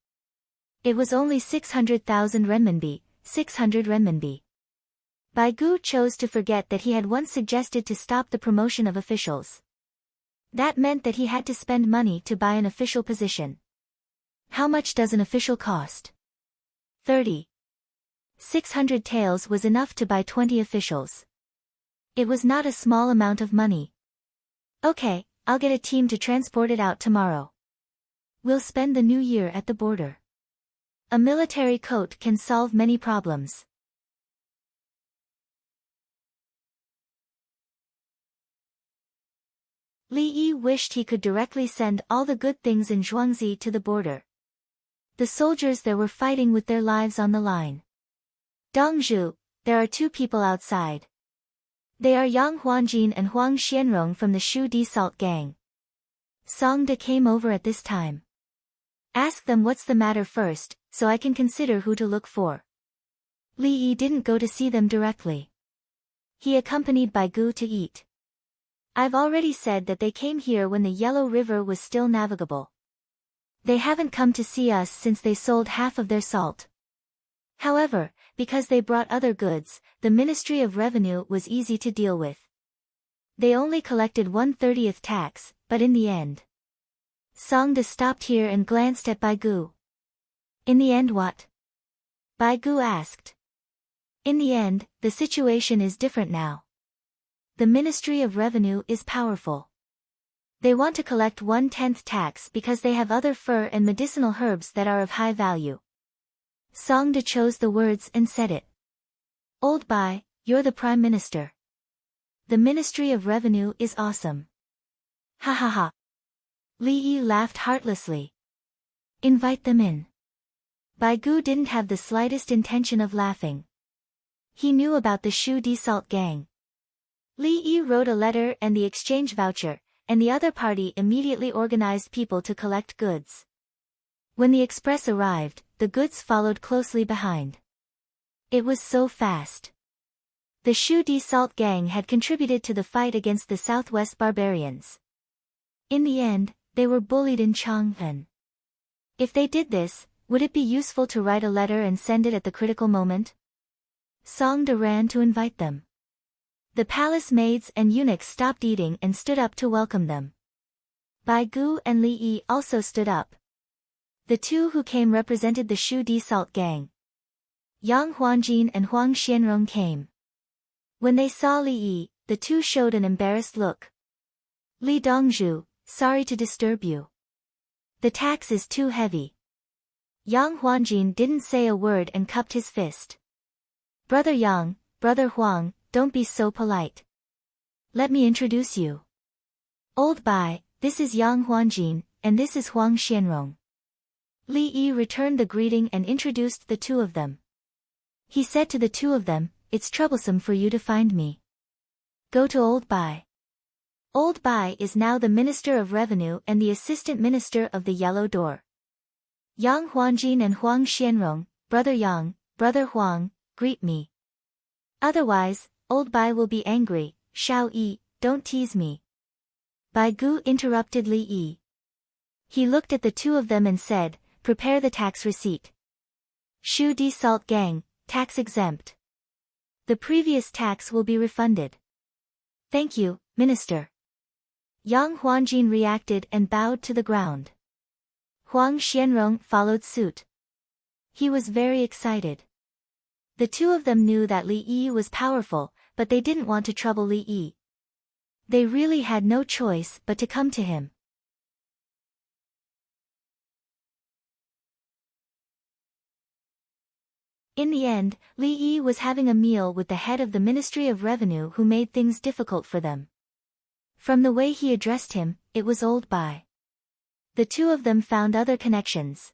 It was only 600,000 renminbi, 600 renminbi. Bai Gu chose to forget that he had once suggested to stop the promotion of officials. That meant that he had to spend money to buy an official position. How much does an official cost? 30. 600 taels was enough to buy 20 officials. It was not a small amount of money. Okay, I'll get a team to transport it out tomorrow. We'll spend the new year at the border. A military coat can solve many problems. Li Yi wished he could directly send all the good things in Zhuangzi to the border. The soldiers there were fighting with their lives on the line. Dongzhu, there are 2 people outside. They are Yang Huangjin and Huang Xianrong from the Shu Di Salt gang. Song De came over at this time. Ask them what's the matter first, so I can consider who to look for. Li Yi didn't go to see them directly. He accompanied Bai Gu to eat. I've already said that they came here when the Yellow River was still navigable. They haven't come to see us since they sold half of their salt. However, because they brought other goods, the Ministry of Revenue was easy to deal with. They only collected 1/30th tax, but in the end. Song De stopped here and glanced at Bai Gu. In the end what? Bai Gu asked. In the end, the situation is different now. The Ministry of Revenue is powerful. They want to collect 1/10th tax because they have other fur and medicinal herbs that are of high value. Song De chose the words and said it. Old Bai, you're the Prime Minister. The Ministry of Revenue is awesome. Ha ha ha. Li Yi laughed heartlessly. Invite them in. Bai Gu didn't have the slightest intention of laughing. He knew about the Shu Di Salt gang. Li Yi wrote a letter and the exchange voucher, and the other party immediately organized people to collect goods. When the express arrived, the goods followed closely behind. It was so fast. The Shu Di Salt gang had contributed to the fight against the Southwest barbarians. In the end, they were bullied in Chang'an. If they did this, would it be useful to write a letter and send it at the critical moment? Song De ran to invite them. The palace maids and eunuchs stopped eating and stood up to welcome them. Bai Gu and Li Yi also stood up. The two who came represented the Shu Di Salt gang. Yang Huanjin and Huang Xianrong came. When they saw Li Yi, the two showed an embarrassed look. Li Dongzhu, sorry to disturb you. The tax is too heavy. Yang Huanjin didn't say a word and cupped his fist. Brother Yang, Brother Huang, don't be so polite. Let me introduce you. Old Bai, this is Yang Huanjin, and this is Huang Xianrong. Li Yi returned the greeting and introduced the two of them. He said to the two of them, it's troublesome for you to find me. Go to Old Bai. Old Bai is now the Minister of Revenue and the Assistant Minister of the Yellow Door. Yang Huanjin and Huang Xianrong, Brother Yang, Brother Huang, greet me. Otherwise, Old Bai will be angry. Shao Yi, don't tease me. Bai Gu interrupted Li Yi. He looked at the two of them and said, prepare the tax receipt. Shu Di Salt gang, tax exempt. The previous tax will be refunded. Thank you, Minister. Yang Huanjin reacted and bowed to the ground. Huang Xianrong followed suit. He was very excited. The two of them knew that Li Yi was powerful, but they didn't want to trouble Li Yi. They really had no choice but to come to him. In the end, Li Yi was having a meal with the head of the Ministry of Revenue who made things difficult for them. From the way he addressed him, it was Old Bai. The two of them found other connections.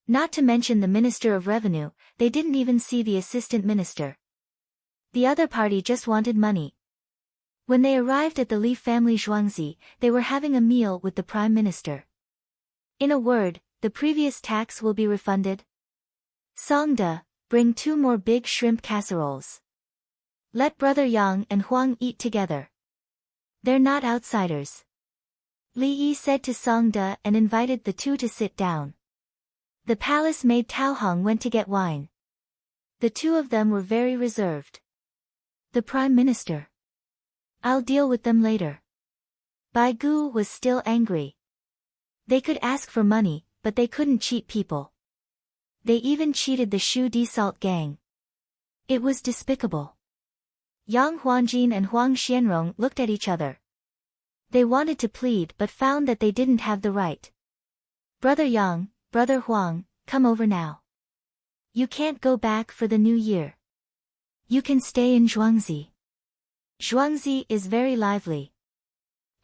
Not to mention the Minister of Revenue, they didn't even see the Assistant Minister. The other party just wanted money. When they arrived at the Li family Zhuangzi, they were having a meal with the Prime Minister. In a word, the previous tax will be refunded. Song De, bring 2 more big shrimp casseroles. Let Brother Yang and Huang eat together. They're not outsiders. Li Yi said to Song De and invited the two to sit down. The palace maid Tao Hong went to get wine. The two of them were very reserved. The Prime Minister. I'll deal with them later. Bai Gu was still angry. They could ask for money, but they couldn't cheat people. They even cheated the Shu Di Salt gang. It was despicable. Yang Huanjin and Huang Xianrong looked at each other. They wanted to plead but found that they didn't have the right. Brother Yang, Brother Huang, come over now. You can't go back for the new year. You can stay in Zhuangzi. Zhuangzi is very lively.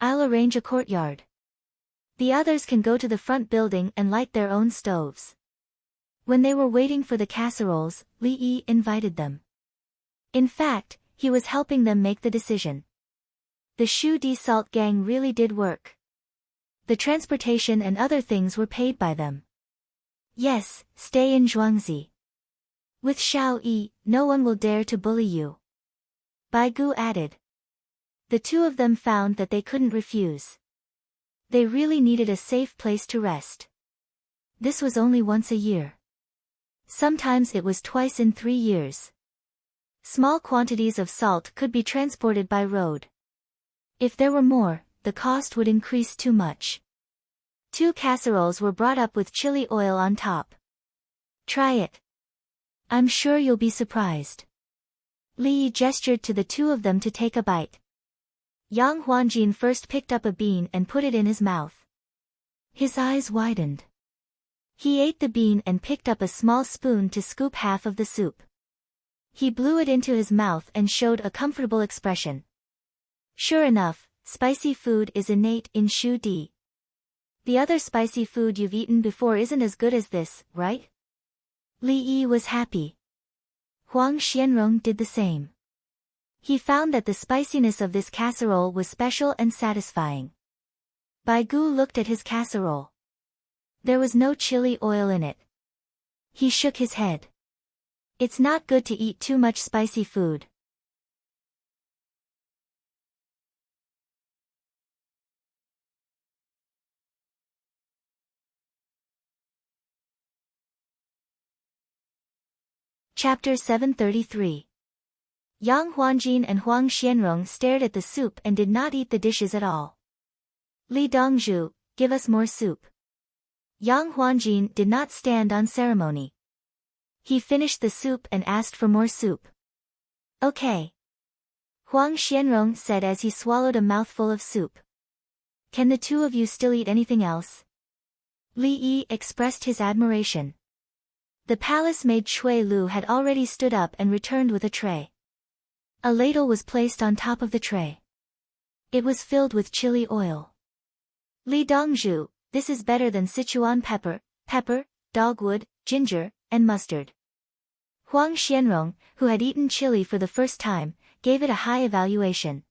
I'll arrange a courtyard. The others can go to the front building and light their own stoves. When they were waiting for the casseroles, Li Yi invited them. In fact, he was helping them make the decision. The Shu Di Salt gang really did work. The transportation and other things were paid by them. Yes, stay in Zhuangzi. With Shao Yi, no one will dare to bully you. Bai Gu added. The two of them found that they couldn't refuse. They really needed a safe place to rest. This was only once a year. Sometimes it was twice in 3 years. Small quantities of salt could be transported by road. If there were more, the cost would increase too much. 2 casseroles were brought up with chili oil on top. Try it. I'm sure you'll be surprised. Li Yi gestured to the two of them to take a bite. Yang Huanjin first picked up a bean and put it in his mouth. His eyes widened. He ate the bean and picked up a small spoon to scoop half of the soup. He blew it into his mouth and showed a comfortable expression. Sure enough, spicy food is innate in Shu Di. The other spicy food you've eaten before isn't as good as this, right? Li Yi was happy. Huang Xianrong did the same. He found that the spiciness of this casserole was special and satisfying. Bai Gu looked at his casserole. There was no chili oil in it. He shook his head. It's not good to eat too much spicy food. Chapter 733. Yang Huanjin and Huang Xianrong stared at the soup and did not eat the dishes at all. Li Dongzhu, give us more soup. Yang Huanjin did not stand on ceremony. He finished the soup and asked for more soup. Okay. Huang Xianrong said as he swallowed a mouthful of soup. Can the two of you still eat anything else? Li Yi expressed his admiration. The palace maid Shui Lu had already stood up and returned with a tray. A ladle was placed on top of the tray. It was filled with chili oil. Li Dongzhu, this is better than Sichuan pepper, dogwood, ginger, and mustard. Huang Xianrong, who had eaten chili for the first time, gave it a high evaluation.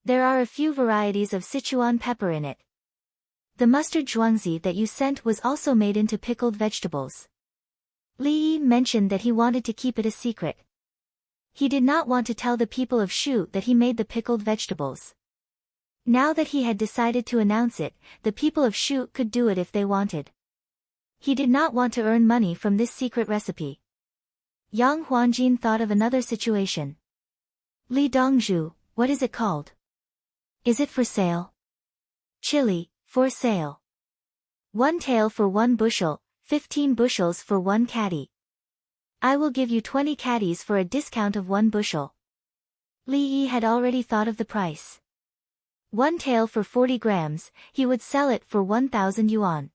There are a few varieties of Sichuan pepper in it. The mustard zhuangzi that you sent was also made into pickled vegetables. Li Yi mentioned that he wanted to keep it a secret. He did not want to tell the people of Shu that he made the pickled vegetables. Now that he had decided to announce it, the people of Shu could do it if they wanted. He did not want to earn money from this secret recipe. Yang Huanjin thought of another situation. Li Dongzhu, what is it called? Is it for sale? Chili, for sale. 1 tael for 1 bushel, 15 bushels for 1 caddy. I will give you 20 caddies for a discount of 1 bushel. Li Yi had already thought of the price. 1 tael for 40 grams, he would sell it for 1,000 yuan.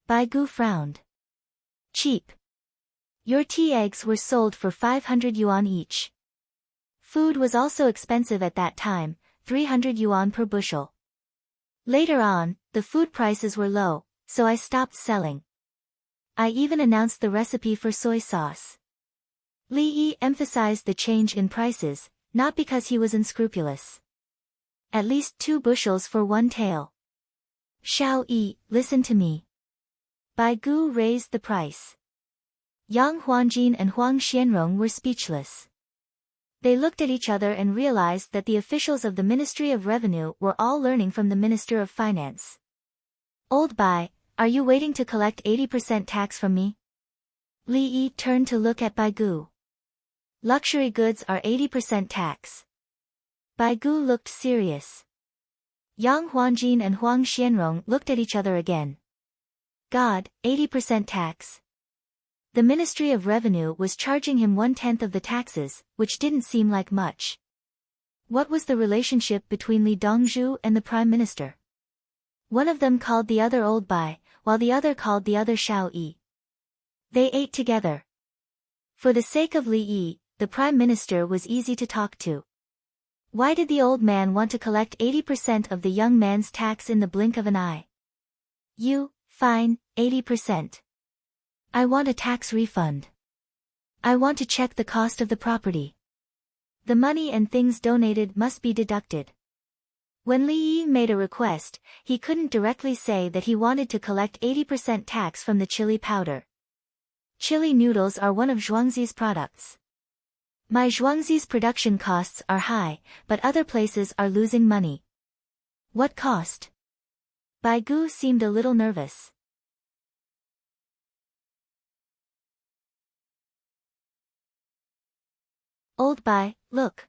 Bai Gu frowned. Cheap. Your tea eggs were sold for 500 yuan each. Food was also expensive at that time, 300 yuan per bushel. Later on, the food prices were low, so I stopped selling. I even announced the recipe for soy sauce. Li Yi emphasized the change in prices, not because he was unscrupulous. At least 2 bushels for 1 tael. Xiao Yi, listen to me. Bai Gu raised the price. Yang Huanjin and Huang Xianrong were speechless. They looked at each other and realized that the officials of the Ministry of Revenue were all learning from the Minister of Finance. Old Bai, are you waiting to collect 80% tax from me? Li Yi turned to look at Bai Gu. Luxury goods are 80% tax. Bai Gu looked serious. Yang Huanjin and Huang Xianrong looked at each other again. God, 80% tax. The Ministry of Revenue was charging him 1/10 of the taxes, which didn't seem like much. What was the relationship between Li Dongzhu and the Prime Minister? One of them called the other Old Bai, while the other called the other Xiao Yi. They ate together. For the sake of Li Yi, the Prime Minister was easy to talk to. Why did the old man want to collect 80% of the young man's tax in the blink of an eye? Fine, 80%. I want a tax refund. I want to check the cost of the property. The money and things donated must be deducted. When Li Yi made a request, he couldn't directly say that he wanted to collect 80% tax from the chili powder. Chili noodles are one of Zhuangzi's products. My Zhuangzi's production costs are high, but other places are losing money. What cost? Bai Gu seemed a little nervous. Old Bai, look.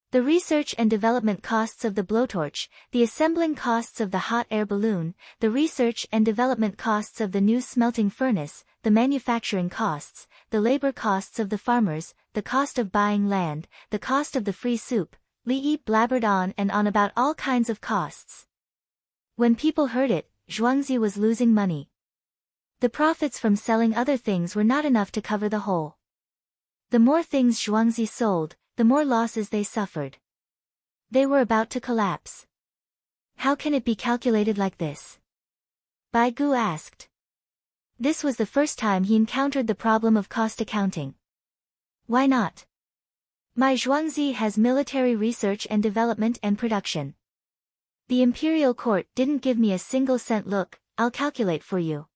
The research and development costs of the blowtorch, the assembling costs of the hot air balloon, the research and development costs of the new smelting furnace, the manufacturing costs, the labor costs of the farmers, the cost of buying land, the cost of the free soup. Li Yi blabbered on and on about all kinds of costs. When people heard it, Zhuangzi was losing money. The profits from selling other things were not enough to cover the whole. The more things Zhuangzi sold, the more losses they suffered. They were about to collapse. How can it be calculated like this? Bai Gu asked. This was the first time he encountered the problem of cost accounting. Why not? My Zhuangzi has military research and development and production. The imperial court didn't give me a single cent. Look, I'll calculate for you.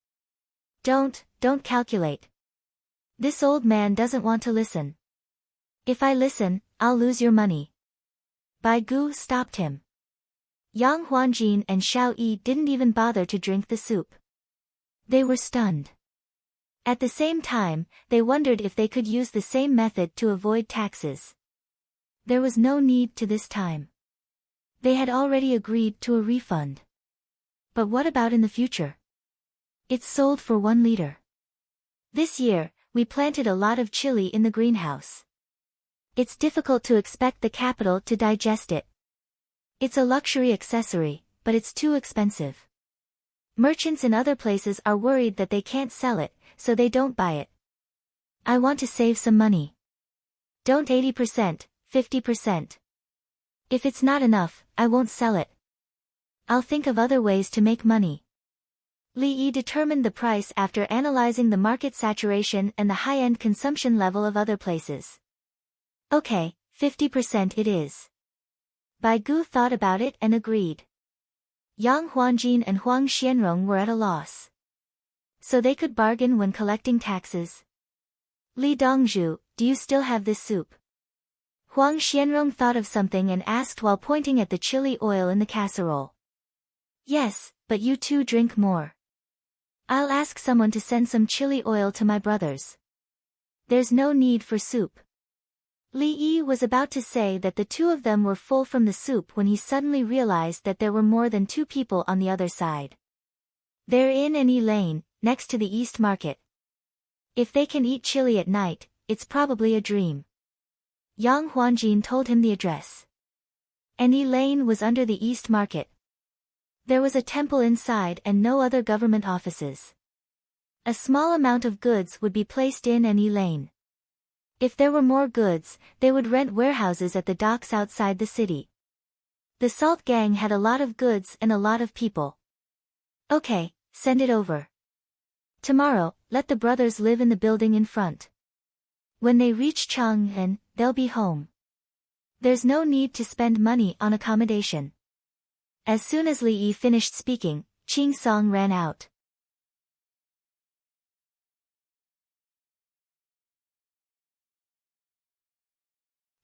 Don't calculate. This old man doesn't want to listen. If I listen, I'll lose your money. Bai Gu stopped him. Yang Huanjin and Xiao Yi didn't even bother to drink the soup. They were stunned. At the same time, they wondered if they could use the same method to avoid taxes. There was no need to this time. They had already agreed to a refund. But what about in the future? It's sold for 1 liter. This year, we planted a lot of chili in the greenhouse. It's difficult to expect the capital to digest it. It's a luxury accessory, but it's too expensive. Merchants in other places are worried that they can't sell it, so they don't buy it. I want to save some money. Don't 80%, 50%. If it's not enough, I won't sell it. I'll think of other ways to make money. Li Yi determined the price after analyzing the market saturation and the high-end consumption level of other places. Okay, 50% it is. Bai Gu thought about it and agreed. Yang Huanjin and Huang Xianrong were at a loss. So they could bargain when collecting taxes. Li Dongzhu, do you still have this soup? Huang Xianrong thought of something and asked while pointing at the chili oil in the casserole. Yes, but you two drink more. I'll ask someone to send some chili oil to my brothers. There's no need for soup. Li Yi was about to say that the two of them were full from the soup when he suddenly realized that there were more than 2 people on the other side. They're in Anyi Lane, next to the East Market. If they can eat chili at night, it's probably a dream. Yang Huanjin told him the address. Anyi Lane was under the East Market. There was a temple inside and no other government offices. A small amount of goods would be placed in Anyi Lane. If there were more goods, they would rent warehouses at the docks outside the city. The salt gang had a lot of goods and a lot of people. Okay, send it over. Tomorrow, let the brothers live in the building in front. When they reach Chang'an, they'll be home. There's no need to spend money on accommodation. As soon as Li Yi finished speaking, Qing Song ran out.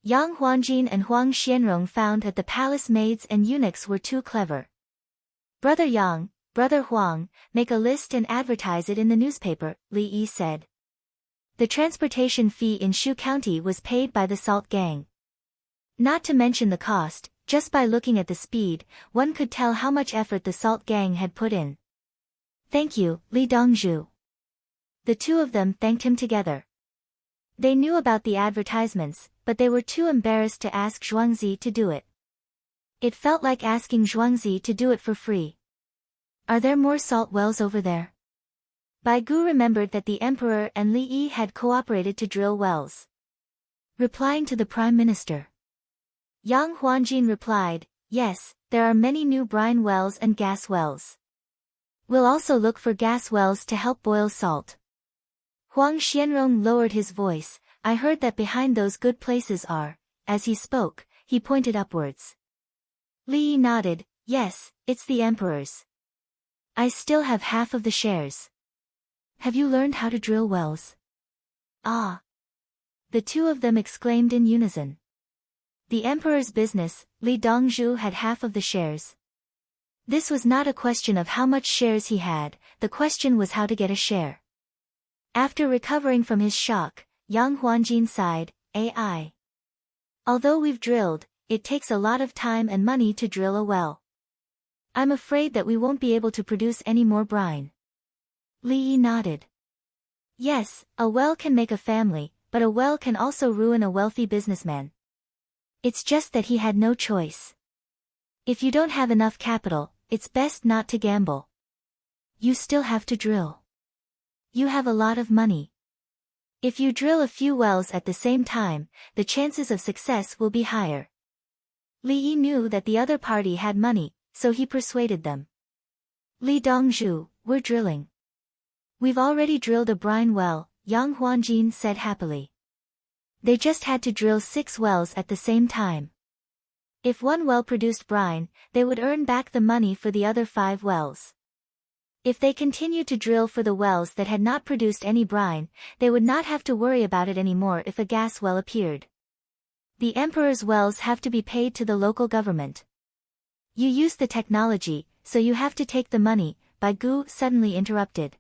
Yang Huanjin and Huang Xianrong found that the palace maids and eunuchs were too clever. Brother Yang, Brother Huang, make a list and advertise it in the newspaper, Li Yi said. The transportation fee in Shu County was paid by the salt gang. Not to mention the cost, just by looking at the speed, one could tell how much effort the salt gang had put in. Thank you, Li Dongzhu. The two of them thanked him together. They knew about the advertisements, but they were too embarrassed to ask Zhuangzi to do it. It felt like asking Zhuangzi to do it for free. Are there more salt wells over there? Bai Gu remembered that the emperor and Li Yi had cooperated to drill wells. Replying to the prime minister, Yang Huanjin replied, yes, there are many new brine wells and gas wells. We'll also look for gas wells to help boil salt. Huang Xianrong lowered his voice, I heard that behind those good places are, as he spoke, he pointed upwards. Li Yi nodded, yes, it's the emperor's. I still have half of the shares. Have you learned how to drill wells? Ah! The two of them exclaimed in unison. The emperor's business, Li Dongzhu had half of the shares. This was not a question of how much shares he had, the question was how to get a share. After recovering from his shock, Yang Huanjin sighed, AI. Although we've drilled, it takes a lot of time and money to drill a well. I'm afraid that we won't be able to produce any more brine. Li Yi nodded. Yes, a well can make a family, but a well can also ruin a wealthy businessman. It's just that he had no choice. If you don't have enough capital, it's best not to gamble. You still have to drill. You have a lot of money. If you drill a few wells at the same time, the chances of success will be higher. Li Yi knew that the other party had money, so he persuaded them. Li Dongzhu, we're drilling. We've already drilled a brine well, Yang Huanjin said happily. They just had to drill 6 wells at the same time. If one well produced brine, they would earn back the money for the other 5 wells. If they continued to drill for the wells that had not produced any brine, they would not have to worry about it anymore if a gas well appeared. The emperor's wells have to be paid to the local government. You use the technology, so you have to take the money, Bai Gu suddenly interrupted.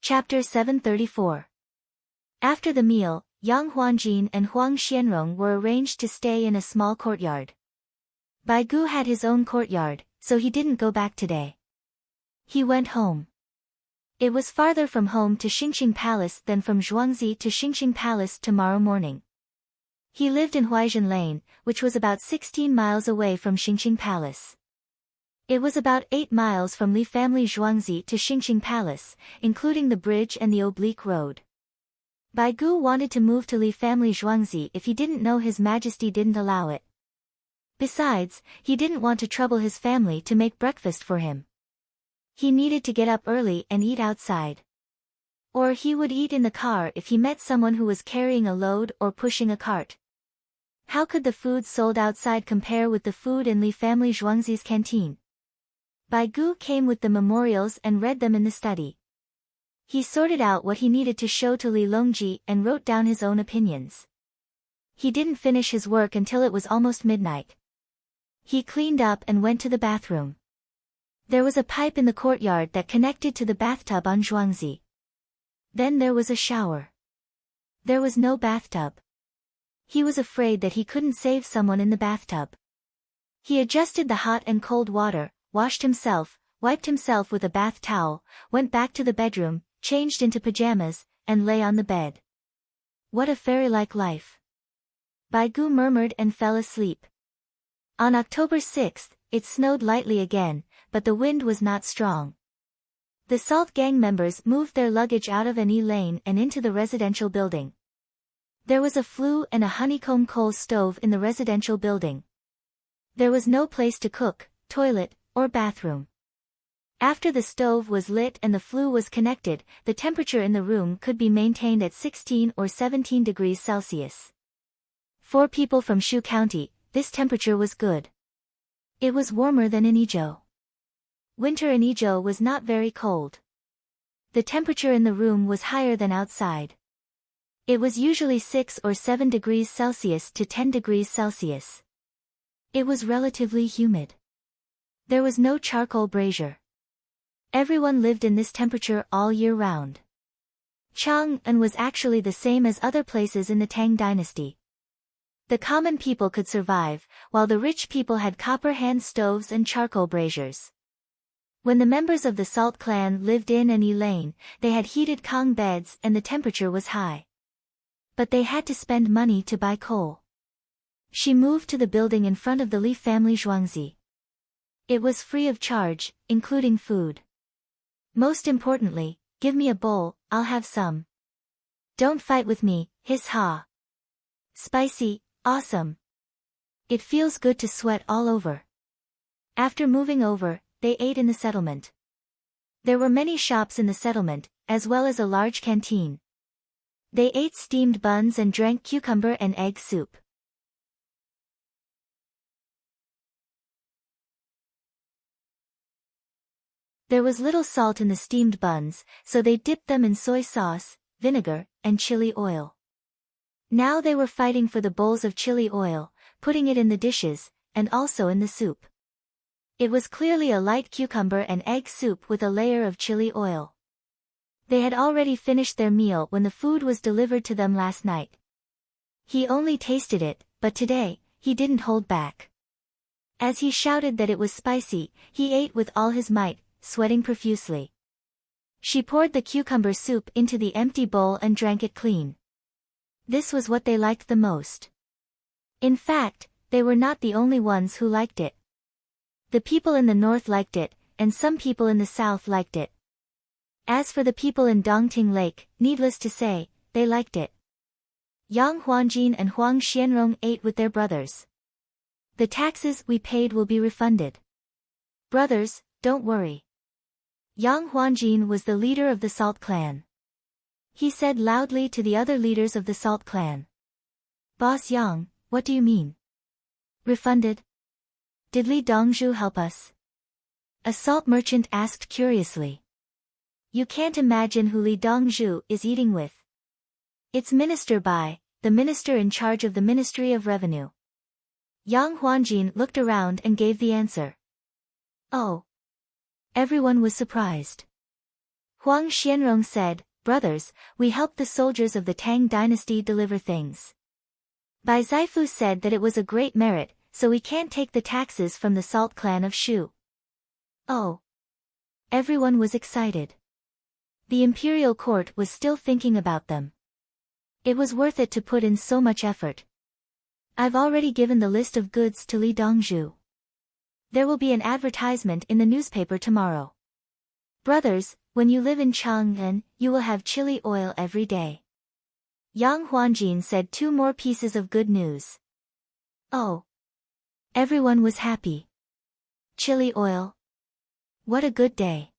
Chapter 734. After the meal, Yang Huanjin and Huang Xianrong were arranged to stay in a small courtyard. Bai Gu had his own courtyard, so he didn't go back today. He went home. It was farther from home to Xingqing Palace than from Zhuangzi to Xingqing Palace tomorrow morning. He lived in Huaizhen Lane, which was about 16 miles away from Xingqing Palace. It was about 8 miles from Li family Zhuangzi to Xingqing Palace, including the bridge and the oblique road. Bai Gu wanted to move to Li family Zhuangzi if he didn't know His Majesty didn't allow it. Besides, he didn't want to trouble his family to make breakfast for him. He needed to get up early and eat outside. Or he would eat in the car if he met someone who was carrying a load or pushing a cart. How could the food sold outside compare with the food in Li family Zhuangzi's canteen? Bai Gu came with the memorials and read them in the study. He sorted out what he needed to show to Li Longji and wrote down his own opinions. He didn't finish his work until it was almost midnight. He cleaned up and went to the bathroom. There was a pipe in the courtyard that connected to the bathtub on Zhuangzi. Then there was a shower. There was no bathtub. He was afraid that he couldn't save someone in the bathtub. He adjusted the hot and cold water, washed himself, wiped himself with a bath towel, went back to the bedroom, changed into pajamas, and lay on the bed. What a fairy-like life. Bai Gu murmured and fell asleep. On October 6th, it snowed lightly again, but the wind was not strong. The Salt Gang members moved their luggage out of Annie Lane and into the residential building. There was a flue and a honeycomb coal stove in the residential building. There was no place to cook, toilet, or bathroom. After the stove was lit and the flue was connected, the temperature in the room could be maintained at 16 or 17 degrees Celsius. For people from Shu County, this temperature was good. It was warmer than in Izhou. Winter in Izhou was not very cold. The temperature in the room was higher than outside. It was usually 6 or 7 degrees Celsius to 10 degrees Celsius. It was relatively humid. There was no charcoal brazier. Everyone lived in this temperature all year round. Chang'an was actually the same as other places in the Tang dynasty. The common people could survive, while the rich people had copper hand stoves and charcoal braziers. When the members of the Salt clan lived in Annie Lane, they had heated Kong beds and the temperature was high. But they had to spend money to buy coal. She moved to the building in front of the Li family Zhuangzi. It was free of charge, including food. Most importantly, give me a bowl, I'll have some. Don't fight with me, hiss ha. Spicy, awesome. It feels good to sweat all over. After moving over, they ate in the settlement. There were many shops in the settlement, as well as a large canteen. They ate steamed buns and drank cucumber and egg soup. There was little salt in the steamed buns, so they dipped them in soy sauce, vinegar, and chili oil. Now they were fighting for the bowls of chili oil, putting it in the dishes, and also in the soup. It was clearly a light cucumber and egg soup with a layer of chili oil. They had already finished their meal when the food was delivered to them last night. He only tasted it, but today, he didn't hold back. As he shouted that it was spicy, he ate with all his might, sweating profusely. She poured the cucumber soup into the empty bowl and drank it clean. This was what they liked the most. In fact, they were not the only ones who liked it. The people in the north liked it, and some people in the south liked it. As for the people in Dongting Lake, needless to say, they liked it. Yang Huanjin and Huang Xianrong ate with their brothers. The taxes we paid will be refunded. Brothers, don't worry. Yang Huanjin was the leader of the Salt clan. He said loudly to the other leaders of the Salt clan. Boss Yang, what do you mean? Refunded? Did Li Dongzhu help us? A salt merchant asked curiously. You can't imagine who Li Dongzhu is eating with. It's Minister Bai, the minister in charge of the Ministry of Revenue. Yang Huanjin looked around and gave the answer. Oh. Everyone was surprised. Huang Xianrong said, Brothers, we helped the soldiers of the Tang dynasty deliver things. Bai Zaifu said that it was a great merit, so we can't take the taxes from the Salt clan of Shu. Oh. Everyone was excited. The imperial court was still thinking about them. It was worth it to put in so much effort. I've already given the list of goods to Li Dongzhu. There will be an advertisement in the newspaper tomorrow. Brothers, when you live in Chang'an, you will have chili oil every day. Yang Huanjin said 2 more pieces of good news. Oh. Everyone was happy. Chili oil. What a good day.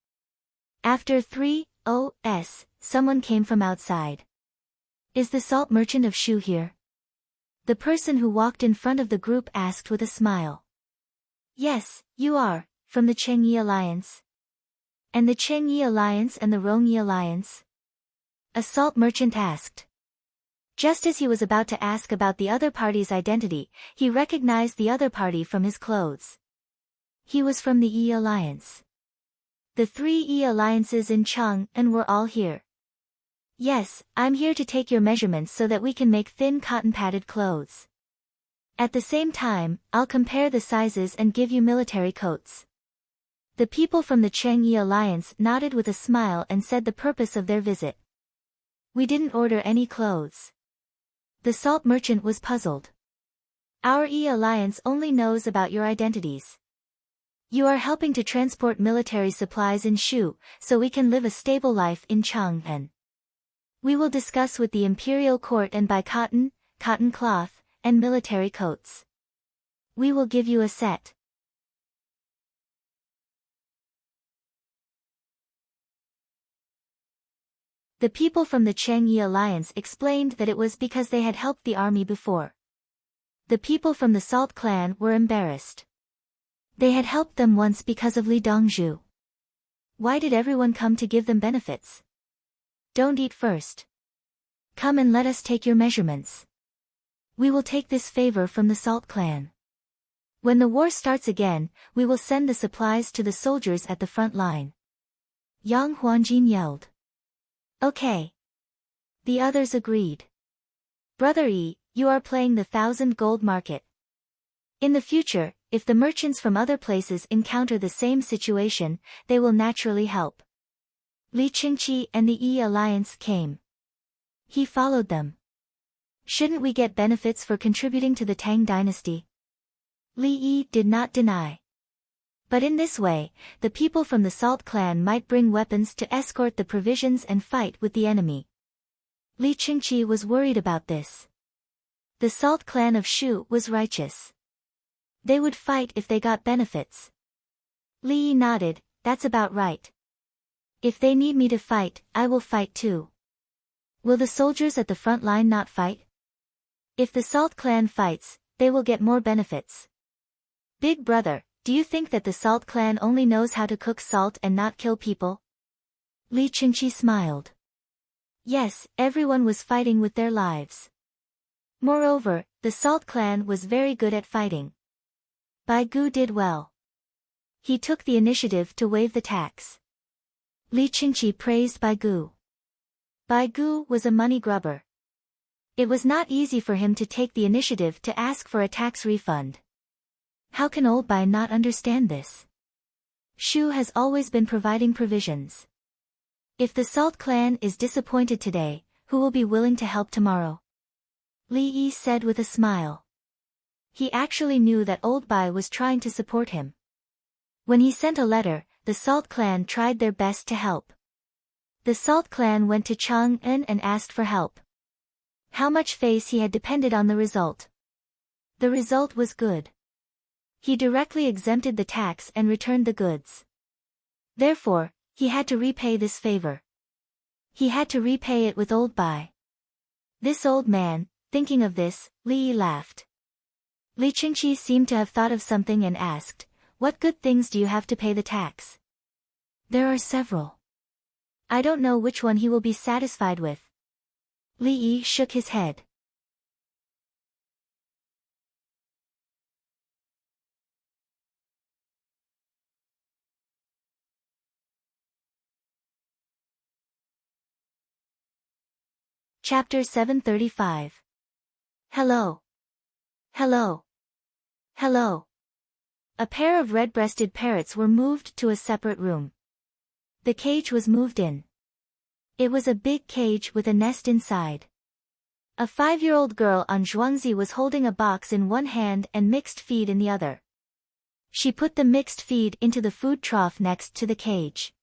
After 3 OS, someone came from outside. Is the salt merchant of Shu here? The person who walked in front of the group asked with a smile. Yes, you are, from the Chengyi Alliance. And the Chengyi Alliance and the Rongyi Alliance? A salt merchant asked. Just as he was about to ask about the other party's identity, he recognized the other party from his clothes. He was from the Yi Alliance. The 3 Yi alliances in Chang'an were all here. Yes, I'm here to take your measurements so that we can make thin cotton-padded clothes. At the same time, I'll compare the sizes and give you military coats. The people from the Chengyi Alliance nodded with a smile and said the purpose of their visit. We didn't order any clothes. The salt merchant was puzzled. Our Yi Alliance only knows about your identities. You are helping to transport military supplies in Shu, so we can live a stable life in Chang'an. We will discuss with the imperial court and buy cotton cloth, and military coats. We will give you a set. The people from the Chengyi Alliance explained that it was because they had helped the army before. The people from the Salt clan were embarrassed. They had helped them once because of Li Dongzhu. Why did everyone come to give them benefits? Don't eat first. Come and let us take your measurements. We will take this favor from the Salt clan. When the war starts again, we will send the supplies to the soldiers at the front line. Yang Huanjin yelled. Okay. The others agreed. Brother Yi, you are playing the 1,000 gold market. In the future, if the merchants from other places encounter the same situation, they will naturally help. Li Qingqi and the Yi Alliance came. He followed them. Shouldn't we get benefits for contributing to the Tang dynasty? Li Yi did not deny. But in this way, the people from the Salt clan might bring weapons to escort the provisions and fight with the enemy. Li Qingqi was worried about this. The Salt clan of Shu was righteous. They would fight if they got benefits. Li Yi nodded, that's about right. If they need me to fight, I will fight too. Will the soldiers at the front line not fight? If the Salt clan fights, they will get more benefits. Big brother, do you think that the Salt clan only knows how to cook salt and not kill people? Li Qingqi smiled. Yes, everyone was fighting with their lives. Moreover, the Salt clan was very good at fighting. Bai Gu did well. He took the initiative to waive the tax. Li Qingqi praised Bai Gu. Bai Gu was a money grubber. It was not easy for him to take the initiative to ask for a tax refund. How can old Bai not understand this? Shu has always been providing provisions. If the Salt clan is disappointed today, who will be willing to help tomorrow? Li Yi said with a smile. He actually knew that old Bai was trying to support him. When he sent a letter, the Salt clan tried their best to help. The Salt clan went to Chang'an and asked for help. How much face he had depended on the result. The result was good. He directly exempted the tax and returned the goods. Therefore, He had to repay this favor. He had to repay it with old Bai. This old man, thinking of this, Li Yi laughed. Li Qingqi seemed to have thought of something and asked, "What good things do you have to pay the tax?" "There are several. I don't know which one he will be satisfied with." Li Yi shook his head. Chapter 735. Hello. Hello. Hello. A pair of red-breasted parrots were moved to a separate room. The cage was moved in. It was a big cage with a nest inside. A 5-year-old girl on Zhuangzi was holding a box in one hand and mixed feed in the other. She put the mixed feed into the food trough next to the cage.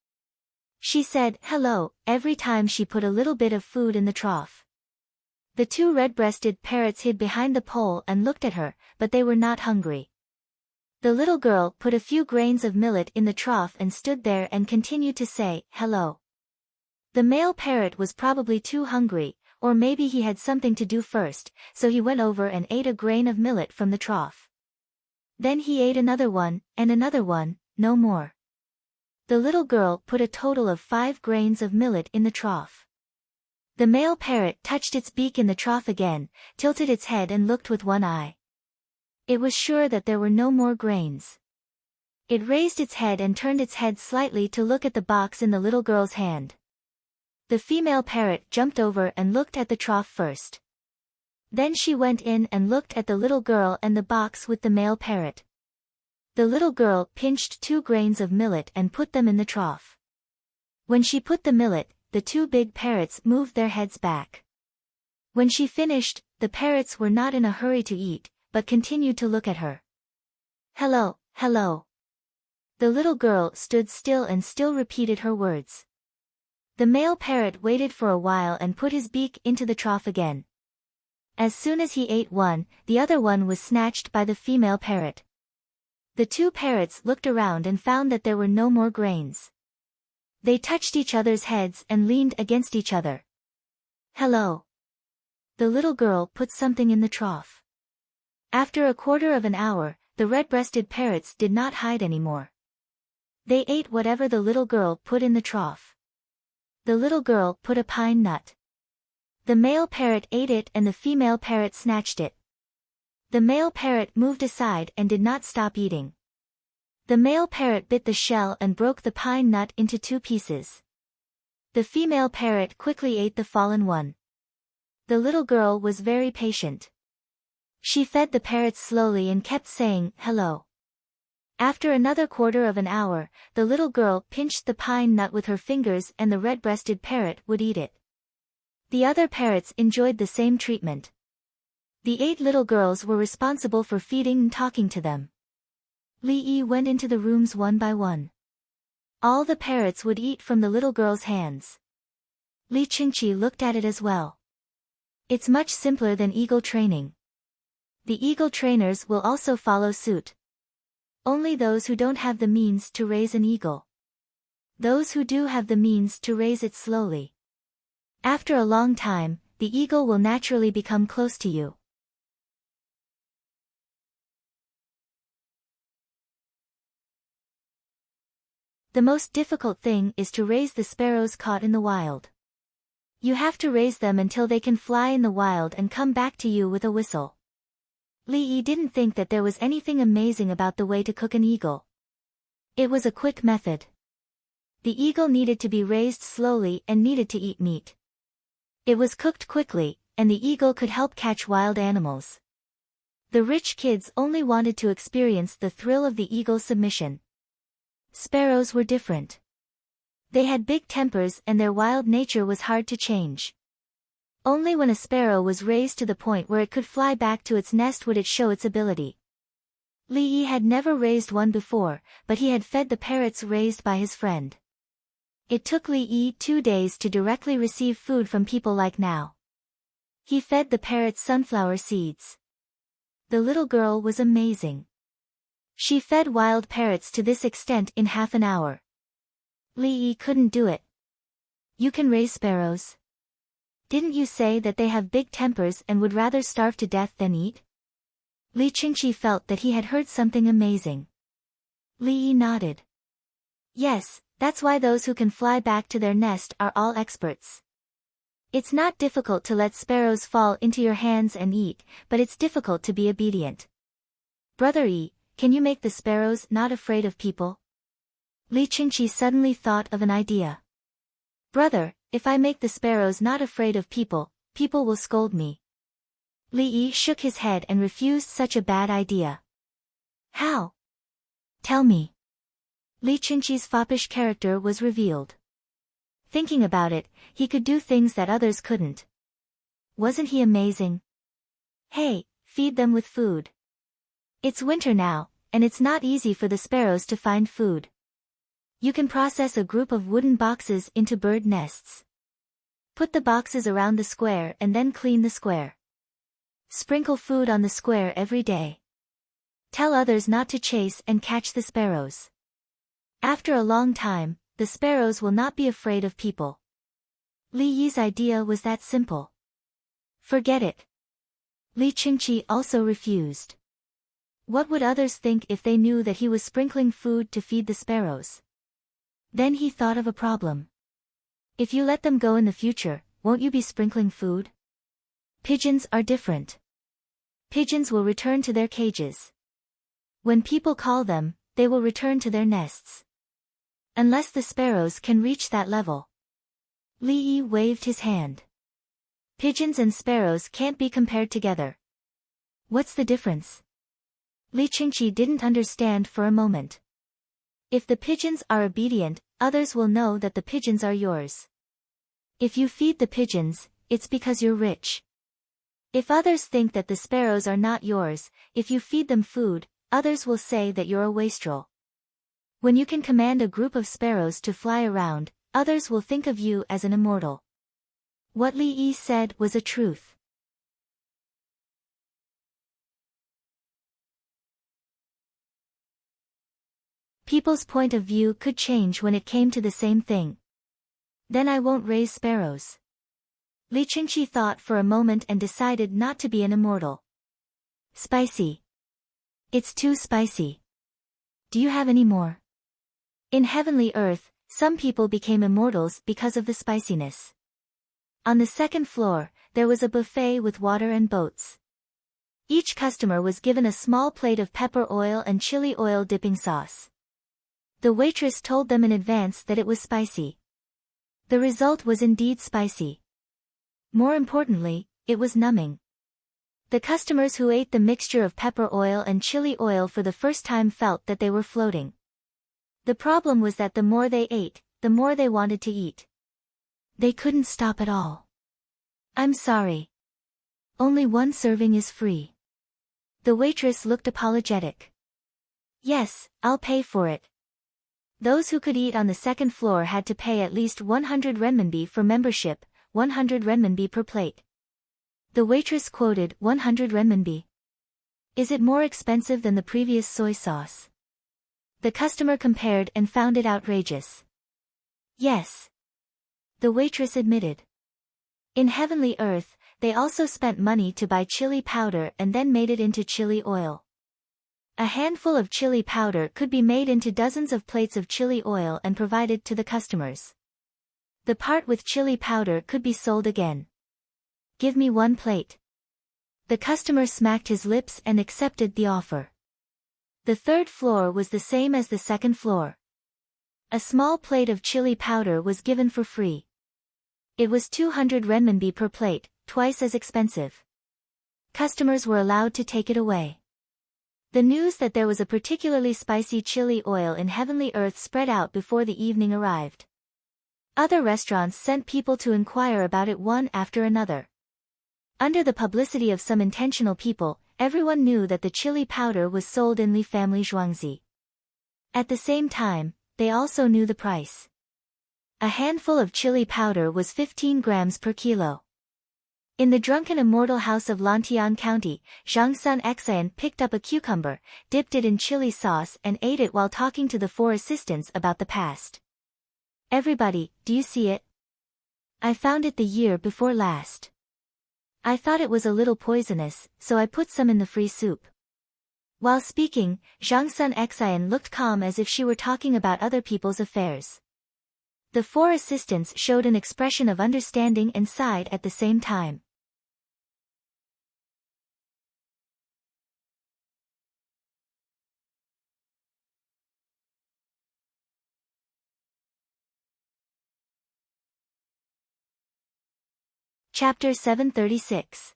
She said, "Hello," every time she put a little bit of food in the trough. The two red-breasted parrots hid behind the pole and looked at her, but they were not hungry. The little girl put a few grains of millet in the trough and stood there and continued to say, "Hello." The male parrot was probably too hungry, or maybe he had something to do first, so he went over and ate a grain of millet from the trough. Then he ate another one, and another one, no more. The little girl put a total of 5 grains of millet in the trough. The male parrot touched its beak in the trough again, tilted its head and looked with one eye. It was sure that there were no more grains. It raised its head and turned its head slightly to look at the box in the little girl's hand. The female parrot jumped over and looked at the trough first. Then she went in and looked at the little girl and the box with the male parrot. The little girl pinched 2 grains of millet and put them in the trough. When she put the millet, the 2 big parrots moved their heads back. When she finished, the parrots were not in a hurry to eat, but continued to look at her. "Hello, hello." The little girl stood still and still repeated her words. The male parrot waited for a while and put his beak into the trough again. As soon as he ate one, the other one was snatched by the female parrot. The 2 parrots looked around and found that there were no more grains. They touched each other's heads and leaned against each other. "Hello." The little girl put something in the trough. After a quarter of an hour, the red-breasted parrots did not hide anymore. They ate whatever the little girl put in the trough. The little girl put a pine nut. The male parrot ate it and the female parrot snatched it. The male parrot moved aside and did not stop eating. The male parrot bit the shell and broke the pine nut into 2 pieces. The female parrot quickly ate the fallen one. The little girl was very patient. She fed the parrots slowly and kept saying, "Hello." After another quarter of an hour, the little girl pinched the pine nut with her fingers and the red-breasted parrot would eat it. The other parrots enjoyed the same treatment. The 8 little girls were responsible for feeding and talking to them. Li Yi went into the rooms one by one. All the parrots would eat from the little girl's hands. Li Qingqi looked at it as well. It's much simpler than eagle training. The eagle trainers will also follow suit. Only those who don't have the means to raise an eagle. Those who do have the means to raise it slowly. After a long time, the eagle will naturally become close to you. The most difficult thing is to raise the sparrows caught in the wild. You have to raise them until they can fly in the wild and come back to you with a whistle. Li Yi didn't think that there was anything amazing about the way to cook an eagle. It was a quick method. The eagle needed to be raised slowly and needed to eat meat. It was cooked quickly, and the eagle could help catch wild animals. The rich kids only wanted to experience the thrill of the eagle's submission. Sparrows were different. They had big tempers and their wild nature was hard to change. Only when a sparrow was raised to the point where it could fly back to its nest would it show its ability. Li Yi had never raised one before, but he had fed the parrots raised by his friend. It took Li Yi 2 days to directly receive food from people like now. He fed the parrots sunflower seeds. The little girl was amazing. She fed wild parrots to this extent in half an hour. Li Yi couldn't do it. You can raise sparrows. Didn't you say that they have big tempers and would rather starve to death than eat? Li Qingqi felt that he had heard something amazing. Li Yi nodded. Yes, that's why those who can fly back to their nest are all experts. It's not difficult to let sparrows fall into your hands and eat, but it's difficult to be obedient. Brother Yi, can you make the sparrows not afraid of people? Li Qingqi suddenly thought of an idea. Brother, if I make the sparrows not afraid of people, people will scold me. Li Yi shook his head and refused such a bad idea. How? Tell me. Li Qingqi's foppish character was revealed. Thinking about it, he could do things that others couldn't. Wasn't he amazing? Hey, feed them with food. It's winter now, and it's not easy for the sparrows to find food. You can process a group of wooden boxes into bird nests. Put the boxes around the square and then clean the square. Sprinkle food on the square every day. Tell others not to chase and catch the sparrows. After a long time, the sparrows will not be afraid of people. Li Yi's idea was that simple. Forget it. Li Qingqi also refused. What would others think if they knew that he was sprinkling food to feed the sparrows? Then he thought of a problem. If you let them go in the future, won't you be sprinkling food? Pigeons are different. Pigeons will return to their cages. When people call them, they will return to their nests. Unless the sparrows can reach that level. Li Yi waved his hand. Pigeons and sparrows can't be compared together. What's the difference? Li Qingqi didn't understand for a moment. If the pigeons are obedient, others will know that the pigeons are yours. If you feed the pigeons, it's because you're rich. If others think that the sparrows are not yours, if you feed them food, others will say that you're a wastrel. When you can command a group of sparrows to fly around, others will think of you as an immortal. What Li Yi said was a truth. People's point of view could change when it came to the same thing. Then I won't raise sparrows. Li Qingqi thought for a moment and decided not to be an immortal. Spicy. It's too spicy. Do you have any more? In heavenly earth, some people became immortals because of the spiciness. On the second floor, there was a buffet with water and boats. Each customer was given a small plate of pepper oil and chili oil dipping sauce. The waitress told them in advance that it was spicy. The result was indeed spicy. More importantly, it was numbing. The customers who ate the mixture of pepper oil and chili oil for the first time felt that they were floating. The problem was that the more they ate, the more they wanted to eat. They couldn't stop at all. I'm sorry. Only one serving is free. The waitress looked apologetic. Yes, I'll pay for it. Those who could eat on the second floor had to pay at least 100 renminbi for membership, 100 renminbi per plate. The waitress quoted 100 renminbi. Is it more expensive than the previous soy sauce? The customer compared and found it outrageous. Yes. The waitress admitted. In heavenly earth, they also spent money to buy chili powder and then made it into chili oil. A handful of chili powder could be made into dozens of plates of chili oil and provided to the customers. The part with chili powder could be sold again. Give me one plate. The customer smacked his lips and accepted the offer. The third floor was the same as the second floor. A small plate of chili powder was given for free. It was 200 renminbi per plate, twice as expensive. Customers were allowed to take it away. The news that there was a particularly spicy chili oil in heavenly earth spread out before the evening arrived. Other restaurants sent people to inquire about it one after another. Under the publicity of some intentional people, everyone knew that the chili powder was sold in Li family Zhuangzi. At the same time, they also knew the price. A handful of chili powder was 15 grams per kilo. In the drunken immortal house of Lantian County, Zhang Sun Xian picked up a cucumber, dipped it in chili sauce and ate it while talking to the four assistants about the past. Everybody, do you see it? I found it the year before last. I thought it was a little poisonous, so I put some in the free soup. While speaking, Zhang Sun Xian looked calm as if she were talking about other people's affairs. The four assistants showed an expression of understanding and sighed at the same time. Chapter 736.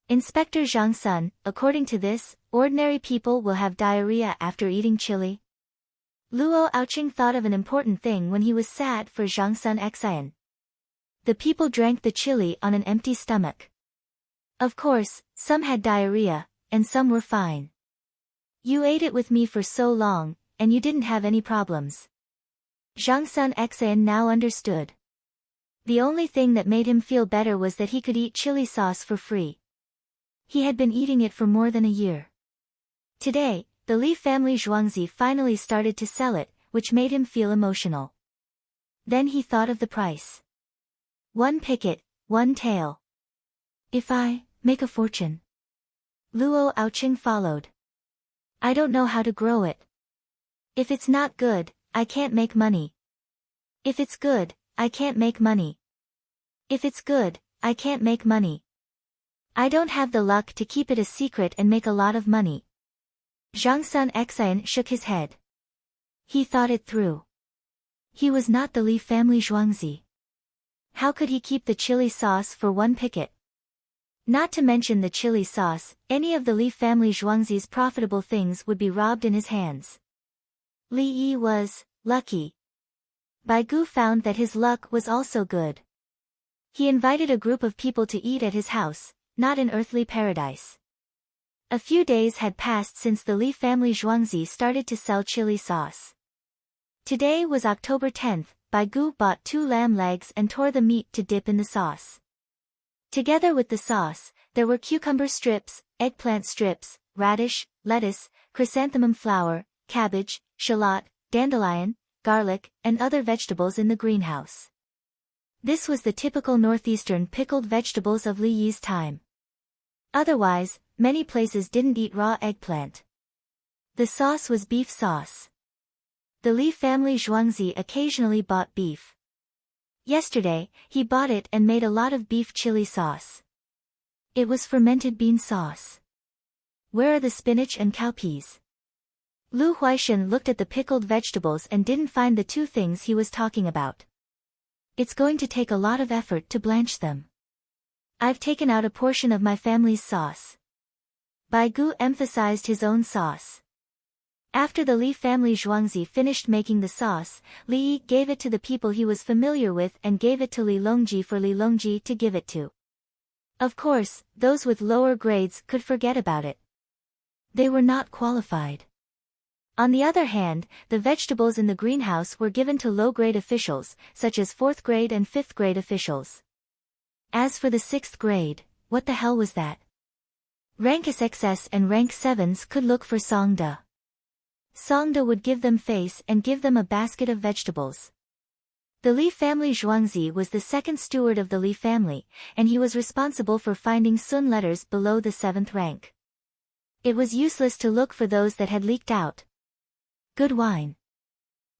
Inspector Zhang Sun, according to this, ordinary people will have diarrhea after eating chili? Luo Aoqing thought of an important thing when he was sad for Zhang Sun Xian. The people drank the chili on an empty stomach. Of course, some had diarrhea, and some were fine. You ate it with me for so long, and you didn't have any problems. Zhang Sun Xian now understood. The only thing that made him feel better was that he could eat chili sauce for free. He had been eating it for more than a year. Today, the Li family Zhuangzi finally started to sell it, which made him feel emotional. Then he thought of the price. 1 picket, 1 tael. If I make a fortune. Luo Aoqing followed. I don't know how to grow it. If it's not good, I can't make money. If it's good, I can't make money. If it's good, I can't make money. I don't have the luck to keep it a secret and make a lot of money. Zhang Sun Xian shook his head. He thought it through. He was not the Li family Zhuangzi. How could he keep the chili sauce for 1 picket? Not to mention the chili sauce, any of the Li family Zhuangzi's profitable things would be robbed in his hands. Li Yi was lucky. Bai Gu found that his luck was also good. He invited a group of people to eat at his house, not in earthly paradise. A few days had passed since the Li family Zhuangzi started to sell chili sauce. Today was October 10th, Bai Gu bought 2 lamb legs and tore the meat to dip in the sauce. Together with the sauce, there were cucumber strips, eggplant strips, radish, lettuce, chrysanthemum flower, cabbage, shallot, dandelion, garlic, and other vegetables in the greenhouse. This was the typical northeastern pickled vegetables of Li Yi's time. Otherwise, many places didn't eat raw eggplant. The sauce was beef sauce. The Li family Zhuangzi occasionally bought beef. Yesterday, he bought it and made a lot of beef chili sauce. It was fermented bean sauce. Where are the spinach and cowpeas? Lu Huaishan looked at the pickled vegetables and didn't find the 2 things he was talking about. It's going to take a lot of effort to blanch them. I've taken out a portion of my family's sauce. Bai Gu emphasized his own sauce. After the Li family Zhuangzi finished making the sauce, Li Yi gave it to the people he was familiar with and gave it to Li Longji for Li Longji to give it to. Of course, those with lower grades could forget about it. They were not qualified. On the other hand, the vegetables in the greenhouse were given to low-grade officials, such as 4th grade and 5th grade officials. As for the 6th grade, what the hell was that? Rank SXS and rank 7s could look for Songda. Songda would give them face and give them a basket of vegetables. The Li family Zhuangzi was the 2nd steward of the Li family, and he was responsible for finding Sun letters below the 7th rank. It was useless to look for those that had leaked out. Good wine.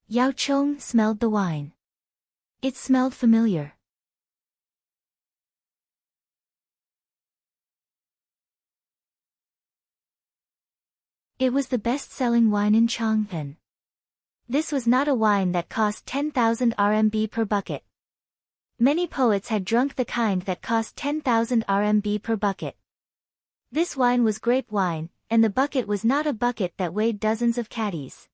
Yao Chong smelled the wine. It smelled familiar. It was the best-selling wine in Chang'an. This was not a wine that cost 10,000 RMB per bucket. Many poets had drunk the kind that cost 10,000 RMB per bucket. This wine was grape wine, and the bucket was not a bucket that weighed dozens of caddies.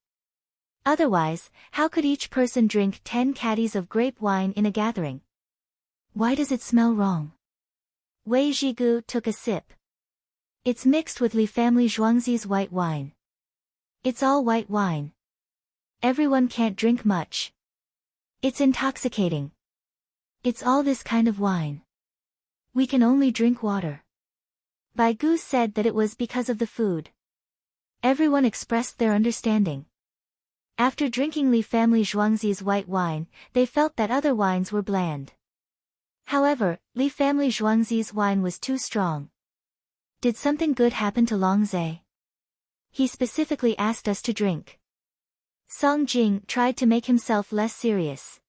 Otherwise, how could each person drink 10 caddies of grape wine in a gathering? Why does it smell wrong? Wei Zhigu took a sip. It's mixed with Li family Zhuangzi's white wine. It's all white wine. Everyone can't drink much. It's intoxicating. It's all this kind of wine. We can only drink water. Bai Gu said that it was because of the food. Everyone expressed their understanding. After drinking Li family Zhuangzi's white wine, they felt that other wines were bland. However, Li family Zhuangzi's wine was too strong. Did something good happen to Longzhe? He specifically asked us to drink. Song Jing tried to make himself less serious.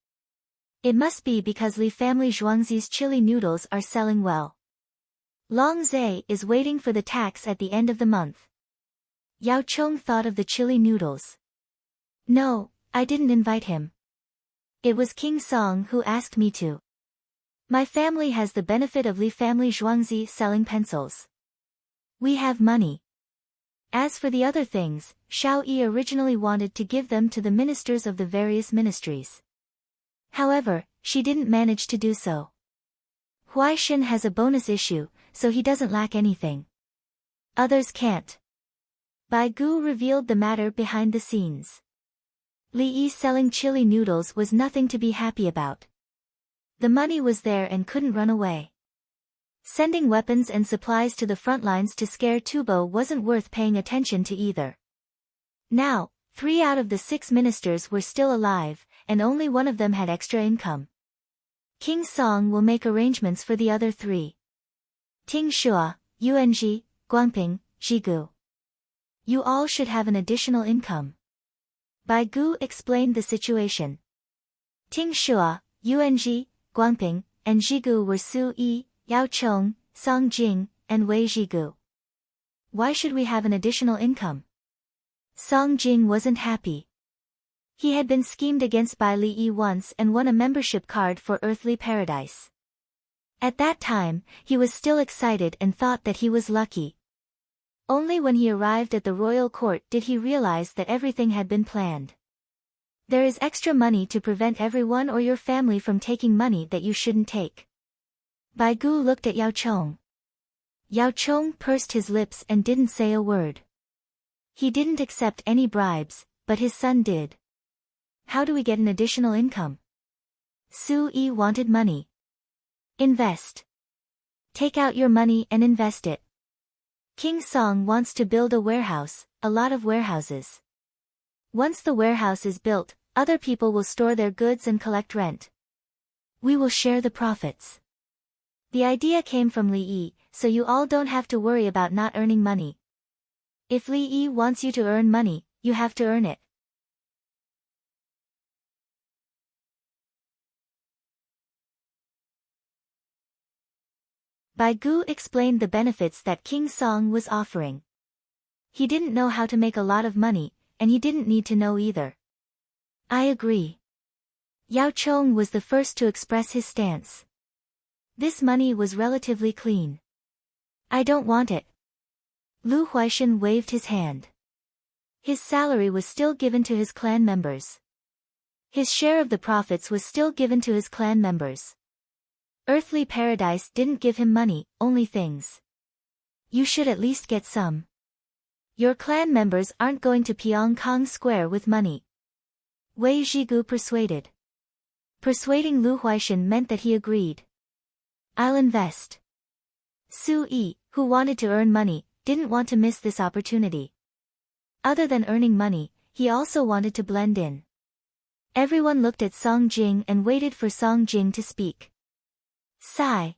It must be because Li family Zhuangzi's chili noodles are selling well. Longzhe is waiting for the tax at the end of the month. Yao Chong thought of the chili noodles. No, I didn't invite him. It was King Song who asked me to. My family has the benefit of Li family Zhuangzi selling pencils. We have money. As for the other things, Xiao Yi originally wanted to give them to the ministers of the various ministries. However, she didn't manage to do so. Huaishan has a bonus issue, so he doesn't lack anything. Others can't. Bai Gu revealed the matter behind the scenes. Li Yi selling chili noodles was nothing to be happy about. The money was there and couldn't run away. Sending weapons and supplies to the front lines to scare Tubo wasn't worth paying attention to either. Now, 3 out of the 6 ministers were still alive, and only one of them had extra income. King Song will make arrangements for the other 3. Ting Shua, Yuanji, Guangping, Zhigu. You all should have an additional income. Bai Gu explained the situation. Ting Shua, Yuanji, Guangping, and Zhigu were Su Yi, Yao Chong, Song Jing, and Wei Zhigu. Why should we have an additional income? Song Jing wasn't happy. He had been schemed against by Li Yi once and won a membership card for Earthly Paradise. At that time, he was still excited and thought that he was lucky. Only when he arrived at the royal court did he realize that everything had been planned. There is extra money to prevent everyone or your family from taking money that you shouldn't take. Bai Gu looked at Yao Chong. Yao Chong pursed his lips and didn't say a word. He didn't accept any bribes, but his son did. How do we get an additional income? Su Yi wanted money. Invest. Take out your money and invest it. King Song wants to build a warehouse, a lot of warehouses. Once the warehouse is built, other people will store their goods and collect rent. We will share the profits. The idea came from Li Yi, so you all don't have to worry about not earning money. If Li Yi wants you to earn money, you have to earn it. Bai Gu explained the benefits that King Song was offering. He didn't know how to make a lot of money, and he didn't need to know either. I agree. Yao Chong was the first to express his stance. This money was relatively clean. I don't want it. Lu Huaishan waved his hand. His salary was still given to his clan members. His share of the profits was still given to his clan members. Earthly Paradise didn't give him money, only things. You should at least get some. Your clan members aren't going to Pyongkong Square with money. Wei Zhigu persuaded. Persuading Lu Huaishan meant that he agreed. I'll invest. Su Yi, who wanted to earn money, didn't want to miss this opportunity. Other than earning money, he also wanted to blend in. Everyone looked at Song Jing and waited for Song Jing to speak. Sigh.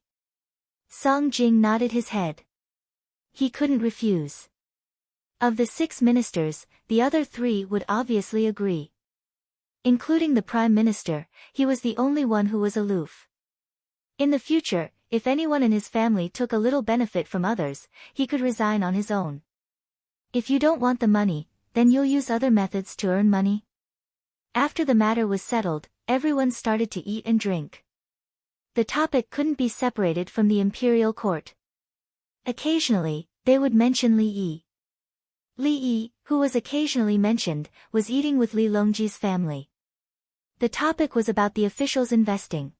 Song Jing nodded his head. He couldn't refuse. Of the 6 ministers, the other 3 would obviously agree. Including the Prime Minister, he was the only one who was aloof. In the future, if anyone in his family took a little benefit from others, he could resign on his own. If you don't want the money, then you'll use other methods to earn money. After the matter was settled, everyone started to eat and drink. The topic couldn't be separated from the imperial court. Occasionally, they would mention Li Yi. Li Yi, who was occasionally mentioned, was eating with Li Longji's family. The topic was about the officials investing.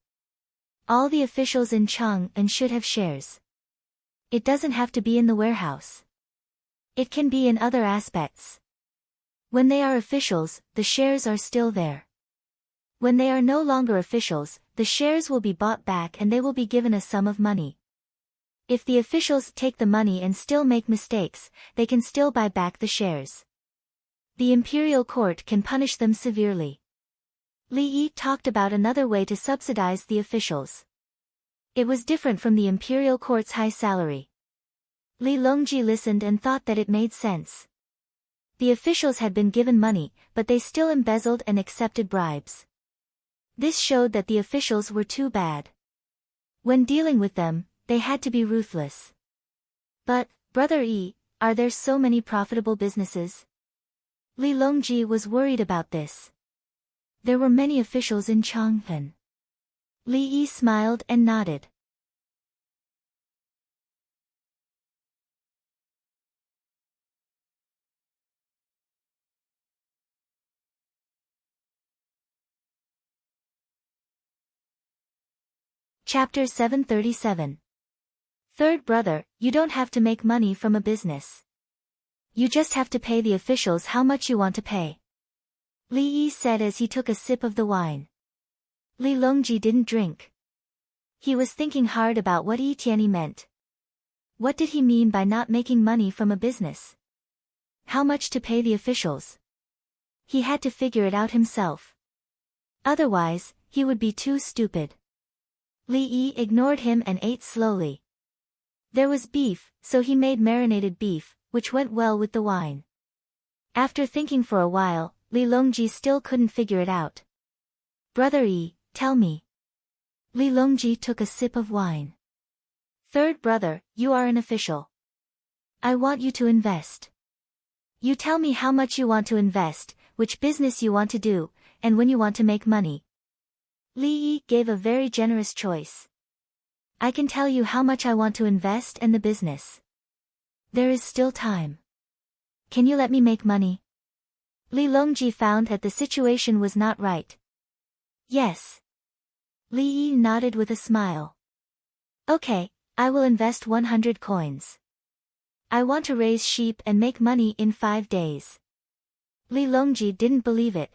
All the officials in Chang'an should have shares. It doesn't have to be in the warehouse. It can be in other aspects. When they are officials, the shares are still there. When they are no longer officials, the shares will be bought back and they will be given a sum of money. If the officials take the money and still make mistakes, they can still buy back the shares. The imperial court can punish them severely. Li Yi talked about another way to subsidize the officials. It was different from the imperial court's high salary. Li Longji listened and thought that it made sense. The officials had been given money, but they still embezzled and accepted bribes. This showed that the officials were too bad. When dealing with them, they had to be ruthless. But, Brother Yi, are there so many profitable businesses? Li Longji was worried about this. There were many officials in Chang'an. Li Yi smiled and nodded. Chapter 737. Third brother, you don't have to make money from a business. You just have to pay the officials how much you want to pay. Li Yi said as he took a sip of the wine. Li Longji didn't drink. He was thinking hard about what Yi Tianyi meant. What did he mean by not making money from a business? How much to pay the officials? He had to figure it out himself. Otherwise, he would be too stupid. Li Yi ignored him and ate slowly. There was beef, so he made marinated beef, which went well with the wine. After thinking for a while, Li Longji still couldn't figure it out. Brother Yi, tell me. Li Longji took a sip of wine. Third brother, you are an official. I want you to invest. You tell me how much you want to invest, which business you want to do, and when you want to make money. Li Yi gave a very generous choice. I can tell you how much I want to invest and the business. There is still time. Can you let me make money? Li Longji found that the situation was not right. Yes. Li Yi nodded with a smile. Okay, I will invest 100 coins. I want to raise sheep and make money in 5 days. Li Longji didn't believe it.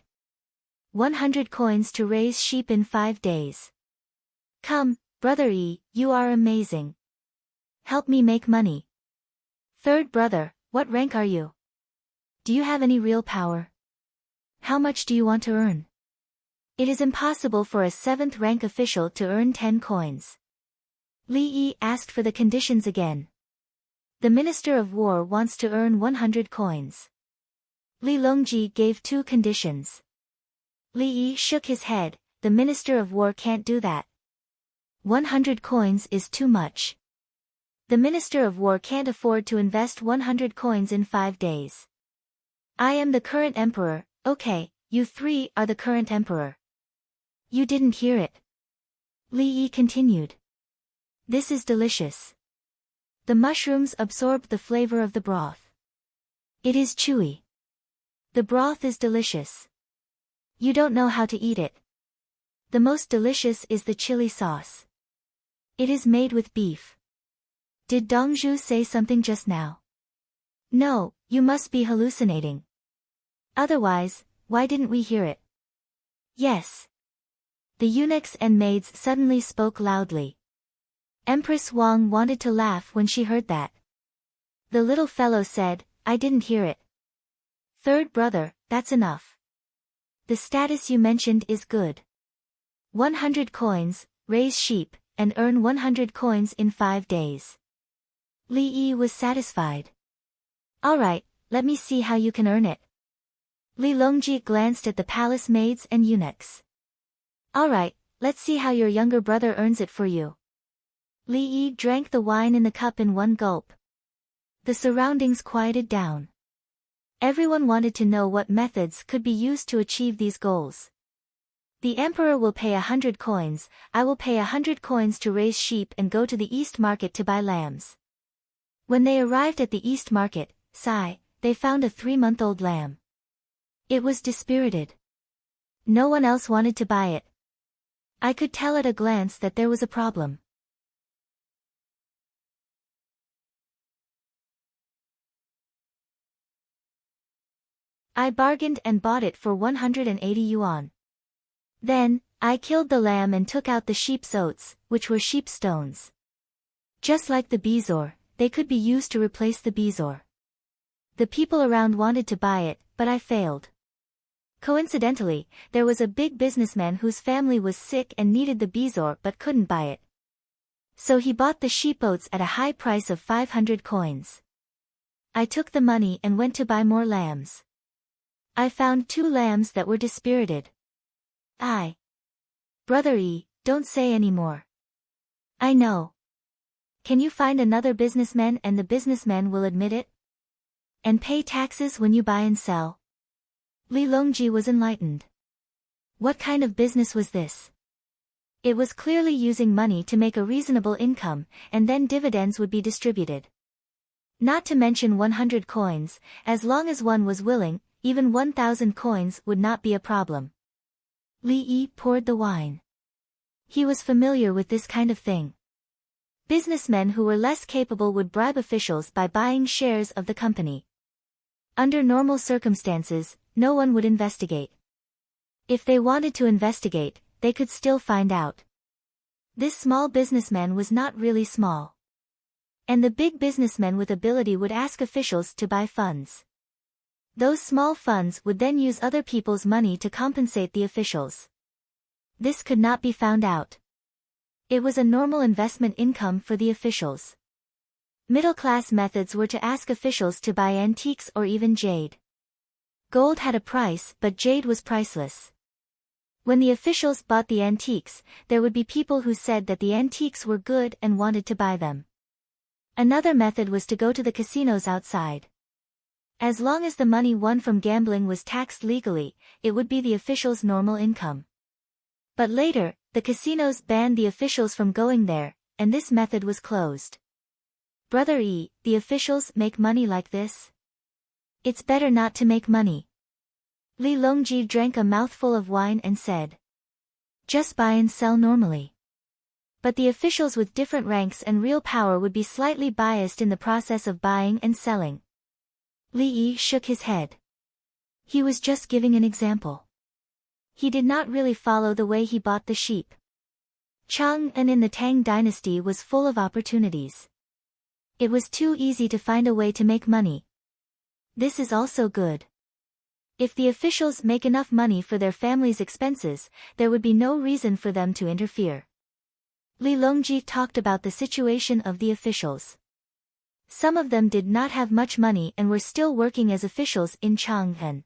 100 coins to raise sheep in 5 days. Come, Brother Yi, you are amazing. Help me make money. Third brother, what rank are you? Do you have any real power? How much do you want to earn? It is impossible for a 7th rank official to earn 10 coins. Li Yi asked for the conditions again. The Minister of War wants to earn 100 coins. Li Longji gave 2 conditions. Li Yi shook his head, the Minister of War can't do that. 100 coins is too much. The Minister of War can't afford to invest 100 coins in 5 days. I am the current emperor, okay, you 3 are the current emperor. You didn't hear it. Li Yi continued. This is delicious. The mushrooms absorbed the flavor of the broth. It is chewy. The broth is delicious. You don't know how to eat it. The most delicious is the chili sauce. It is made with beef. Did Dongzhu say something just now? No, you must be hallucinating. Otherwise, why didn't we hear it? Yes. The eunuchs and maids suddenly spoke loudly. Empress Wang wanted to laugh when she heard that. The little fellow said, I didn't hear it. Third brother, that's enough. The status you mentioned is good. 100 coins, raise sheep, and earn 100 coins in 5 days. Li Yi was satisfied. Alright, let me see how you can earn it. Li Longji glanced at the palace maids and eunuchs. Alright, let's see how your younger brother earns it for you. Li Yi drank the wine in the cup in one gulp. The surroundings quieted down. Everyone wanted to know what methods could be used to achieve these goals. The emperor will pay 100 coins, I will pay 100 coins to raise sheep and go to the East Market to buy lambs. When they arrived at the East Market, they found a 3-month-old lamb. It was dispirited. No one else wanted to buy it. I could tell at a glance that there was a problem. I bargained and bought it for 180 yuan. Then, I killed the lamb and took out the sheep's oats, which were sheep stones. Just like the bezoar, they could be used to replace the bezoar. The people around wanted to buy it, but I failed. Coincidentally, there was a big businessman whose family was sick and needed the bezoar but couldn't buy it. So he bought the sheep oats at a high price of 500 coins. I took the money and went to buy more lambs. I found 2 lambs that were dispirited. Brother E, don't say any more. I know. Can you find another businessman and the businessman will admit it? And pay taxes when you buy and sell? Li Longji was enlightened. What kind of business was this? It was clearly using money to make a reasonable income, and then dividends would be distributed. Not to mention 100 coins, as long as one was willing, even 1,000 coins would not be a problem. Li Yi poured the wine. He was familiar with this kind of thing. Businessmen who were less capable would bribe officials by buying shares of the company. Under normal circumstances, no one would investigate. If they wanted to investigate, they could still find out. This small businessman was not really small. And the big businessmen with ability would ask officials to buy funds. Those small funds would then use other people's money to compensate the officials. This could not be found out. It was a normal investment income for the officials. Middle-class methods were to ask officials to buy antiques or even jade. Gold had a price, but jade was priceless. When the officials bought the antiques, there would be people who said that the antiques were good and wanted to buy them. Another method was to go to the casinos outside. As long as the money won from gambling was taxed legally, it would be the officials' normal income. But later, the casinos banned the officials from going there, and this method was closed. Brother E, the officials make money like this? It's better not to make money. Li Longji drank a mouthful of wine and said. Just buy and sell normally. But the officials with different ranks and real power would be slightly biased in the process of buying and selling. Li Yi shook his head. He was just giving an example. He did not really follow the way he bought the sheep. Chang'an in the Tang dynasty was full of opportunities. It was too easy to find a way to make money. This is also good. If the officials make enough money for their family's expenses, there would be no reason for them to interfere. Li Longji talked about the situation of the officials. Some of them did not have much money and were still working as officials in Chang'an.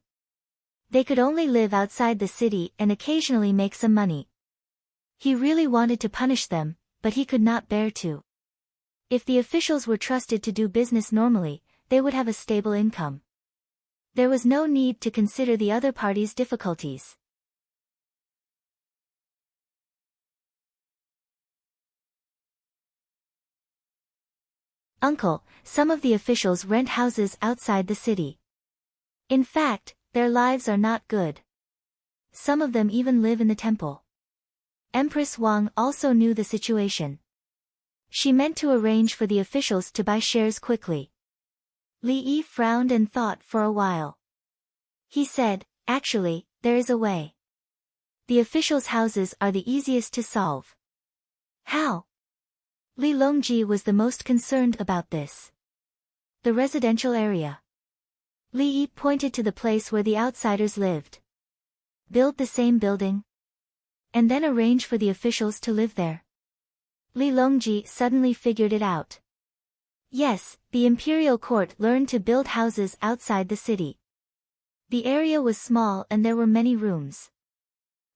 They could only live outside the city and occasionally make some money. He really wanted to punish them, but he could not bear to. If the officials were trusted to do business normally, they would have a stable income. There was no need to consider the other party's difficulties. Uncle, some of the officials rent houses outside the city. In fact, their lives are not good. Some of them even live in the temple. Empress Wang also knew the situation. She meant to arrange for the officials to buy shares quickly. Li Yi frowned and thought for a while. He said, actually, there is a way. The officials' houses are the easiest to solve. How? Li Longji was the most concerned about this. The residential area. Li Yi pointed to the place where the outsiders lived. Build the same building. And then arrange for the officials to live there. Li Longji suddenly figured it out. Yes, the imperial court learned to build houses outside the city. The area was small and there were many rooms.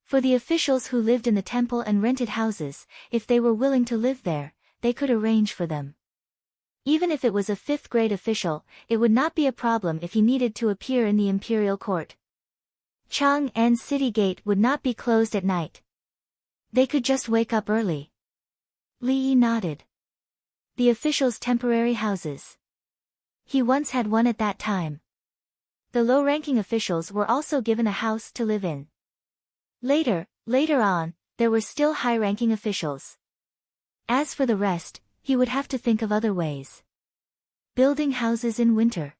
For the officials who lived in the temple and rented houses, if they were willing to live there, they could arrange for them. Even if it was a fifth-grade official, it would not be a problem if he needed to appear in the imperial court. Chang'an's city gate would not be closed at night. They could just wake up early. Li Yi nodded. The officials' temporary houses. He once had one at that time. The low-ranking officials were also given a house to live in. Later on, there were still high-ranking officials. As for the rest, he would have to think of other ways. Building houses in winter.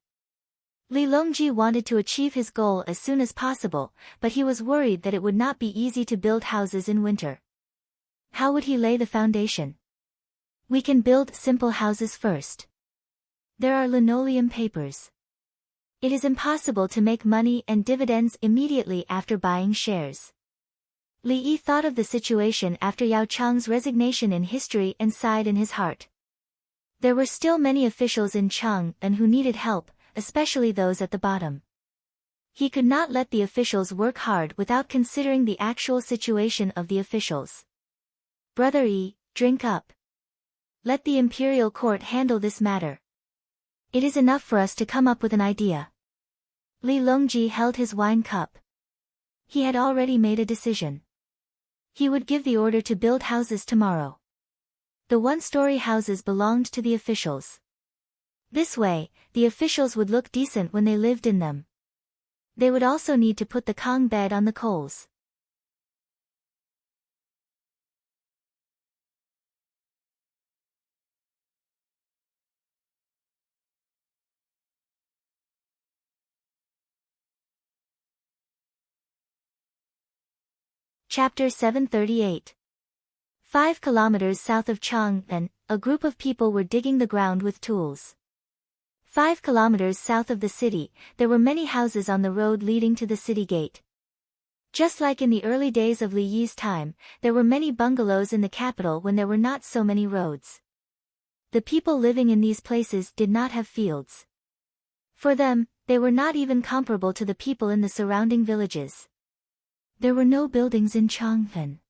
Li Longji wanted to achieve his goal as soon as possible, but he was worried that it would not be easy to build houses in winter. How would he lay the foundation? We can build simple houses first. There are linoleum papers. It is impossible to make money and dividends immediately after buying shares. Li Yi thought of the situation after Yao Chang's resignation in history and sighed in his heart. There were still many officials in Chang'an who needed help, especially those at the bottom. He could not let the officials work hard without considering the actual situation of the officials. Brother Yi, drink up. Let the imperial court handle this matter. It is enough for us to come up with an idea. Li Longji held his wine cup. He had already made a decision. He would give the order to build houses tomorrow. The one-story houses belonged to the officials. This way, the officials would look decent when they lived in them. They would also need to put the Kong bed on the coals. Chapter 738. 5 kilometers south of Chang'an, a group of people were digging the ground with tools. 5 kilometers south of the city, there were many houses on the road leading to the city gate. Just like in the early days of Li Yi's time, there were many bungalows in the capital when there were not so many roads. The people living in these places did not have fields. For them, they were not even comparable to the people in the surrounding villages. There were no buildings in Chang'an.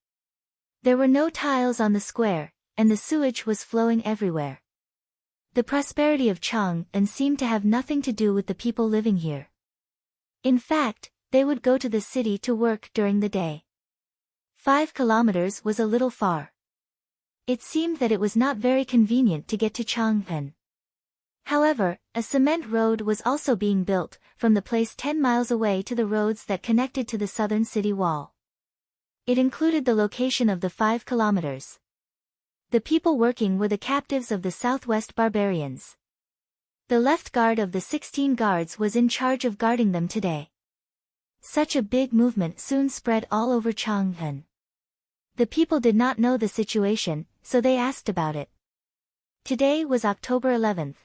There were no tiles on the square, and the sewage was flowing everywhere. The prosperity of Chang'an seemed to have nothing to do with the people living here. In fact, they would go to the city to work during the day. 5 kilometers was a little far. It seemed that it was not very convenient to get to Chang'an. However, a cement road was also being built, from the place 10 miles away to the roads that connected to the southern city wall. It included the location of the 5 kilometers. The people working were the captives of the southwest barbarians. The left guard of the 16 guards was in charge of guarding them today. Such a big movement soon spread all over Chang'an. The people did not know the situation, so they asked about it. Today was October 11th.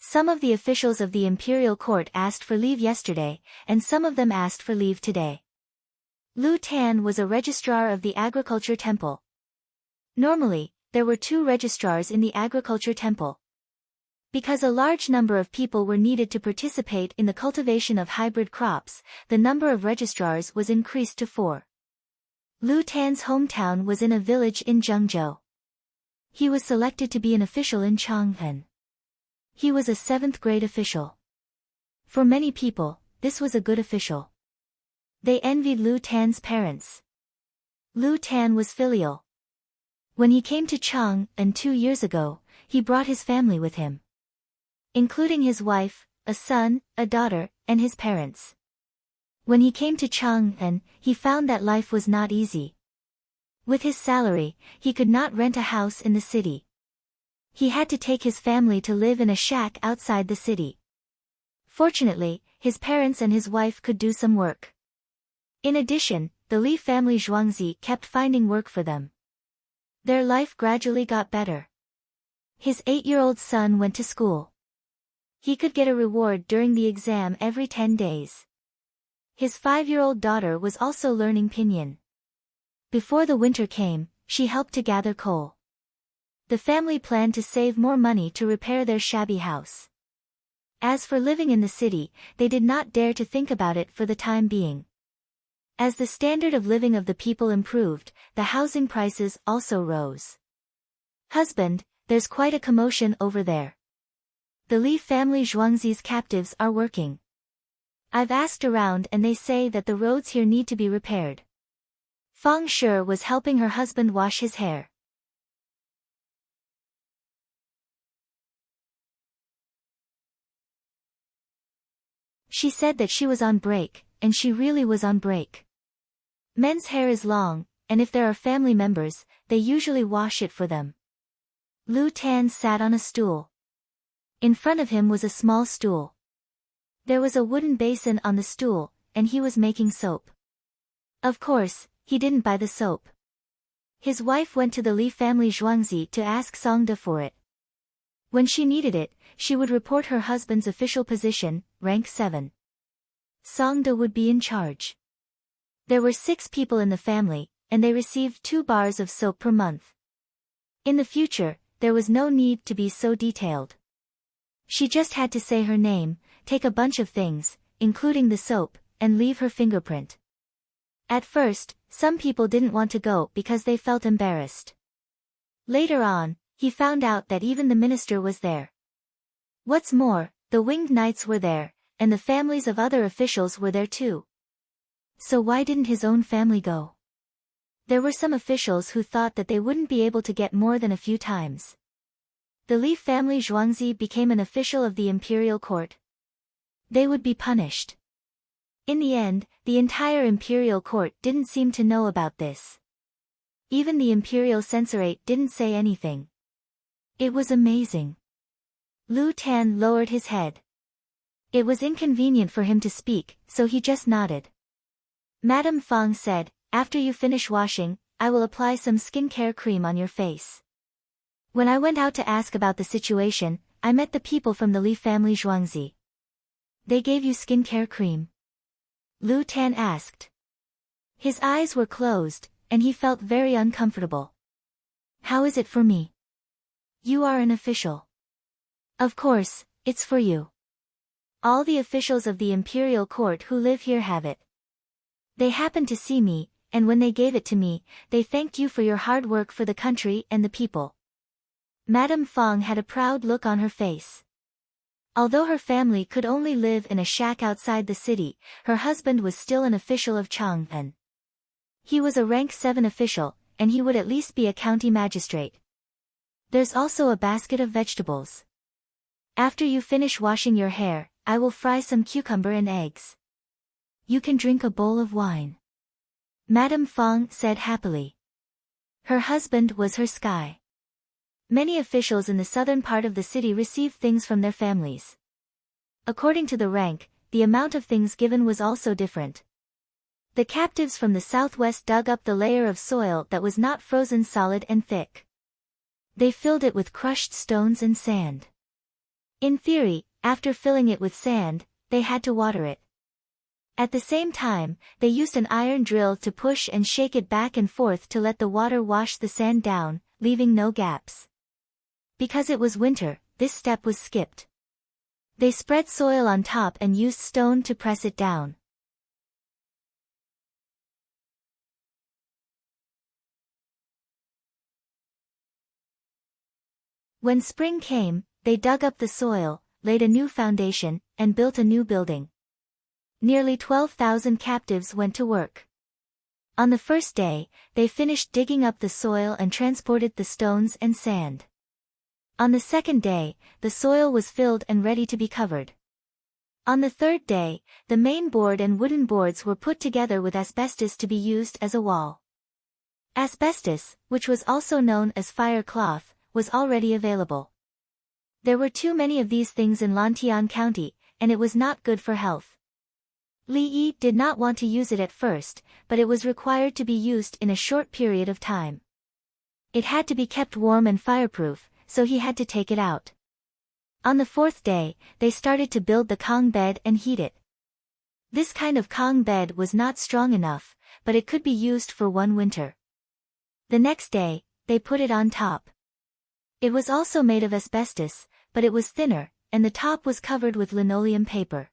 Some of the officials of the imperial court asked for leave yesterday, and some of them asked for leave today. Lu Tan was a registrar of the agriculture temple. Normally, there were 2 registrars in the agriculture temple. Because a large number of people were needed to participate in the cultivation of hybrid crops, the number of registrars was increased to 4. Lu Tan's hometown was in a village in Zhengzhou. He was selected to be an official in Chang'an. He was a 7th grade official. For many people, this was a good official. They envied Lu Tan's parents. Lu Tan was filial. When he came to Chang'an 2 years ago, he brought his family with him, including his wife, a son, a daughter, and his parents. When he came to Chang'an, he found that life was not easy. With his salary, he could not rent a house in the city. He had to take his family to live in a shack outside the city. Fortunately, his parents and his wife could do some work. In addition, the Li family Zhuangzi kept finding work for them. Their life gradually got better. His 8-year-old son went to school. He could get a reward during the exam every 10 days. His 5-year-old daughter was also learning pinyin. Before the winter came, she helped to gather coal. The family planned to save more money to repair their shabby house. As for living in the city, they did not dare to think about it for the time being. As the standard of living of the people improved, the housing prices also rose. Husband, there's quite a commotion over there. The Li family Zhuangzi's captives are working. I've asked around and they say that the roads here need to be repaired. Fang Shi was helping her husband wash his hair. She said that she was on break, and she really was on break. Men's hair is long, and if there are family members, they usually wash it for them. Lu Tan sat on a stool. In front of him was a small stool. There was a wooden basin on the stool, and he was making soap. Of course, he didn't buy the soap. His wife went to the Li family Zhuangzi to ask Songda for it. When she needed it, she would report her husband's official position, rank 7. Songda would be in charge. There were 6 people in the family, and they received 2 bars of soap per month. In the future, there was no need to be so detailed. She just had to say her name, take a bunch of things, including the soap, and leave her fingerprint. At first, some people didn't want to go because they felt embarrassed. Later on, he found out that even the minister was there. What's more, the winged knights were there, and the families of other officials were there too. So why didn't his own family go? There were some officials who thought that they wouldn't be able to get more than a few times. The Li family Zhuangzi became an official of the imperial court. They would be punished. In the end, the entire imperial court didn't seem to know about this. Even the imperial censorate didn't say anything. It was amazing. Lu Tan lowered his head. It was inconvenient for him to speak, so he just nodded. Madame Fang said, after you finish washing, I will apply some skincare cream on your face. When I went out to ask about the situation, I met the people from the Li family Zhuangzi. They gave you skincare cream? Lu Tan asked. His eyes were closed, and he felt very uncomfortable. How is it for me? You are an official. Of course, it's for you. All the officials of the imperial court who live here have it. They happened to see me, and when they gave it to me, they thanked you for your hard work for the country and the people. Madame Fang had a proud look on her face. Although her family could only live in a shack outside the city, her husband was still an official of Chang'an. He was a rank 7 official, and he would at least be a county magistrate. There's also a basket of vegetables. After you finish washing your hair, I will fry some cucumber and eggs. You can drink a bowl of wine. Madame Fang said happily. Her husband was her sky. Many officials in the southern part of the city received things from their families. According to the rank, the amount of things given was also different. The captives from the southwest dug up the layer of soil that was not frozen solid and thick. They filled it with crushed stones and sand. In theory, after filling it with sand, they had to water it. At the same time, they used an iron drill to push and shake it back and forth to let the water wash the sand down, leaving no gaps. Because it was winter, this step was skipped. They spread soil on top and used stone to press it down. When spring came, they dug up the soil, laid a new foundation, and built a new building. Nearly 12,000 captives went to work. On the first day, they finished digging up the soil and transported the stones and sand. On the second day, the soil was filled and ready to be covered. On the third day, the main board and wooden boards were put together with asbestos to be used as a wall. Asbestos, which was also known as fire cloth, was already available. There were too many of these things in Lantian County, and it was not good for health. Li Yi did not want to use it at first, but it was required to be used in a short period of time. It had to be kept warm and fireproof, so he had to take it out. On the fourth day, they started to build the Kong bed and heat it. This kind of Kong bed was not strong enough, but it could be used for one winter. The next day, they put it on top. It was also made of asbestos, but it was thinner, and the top was covered with linoleum paper.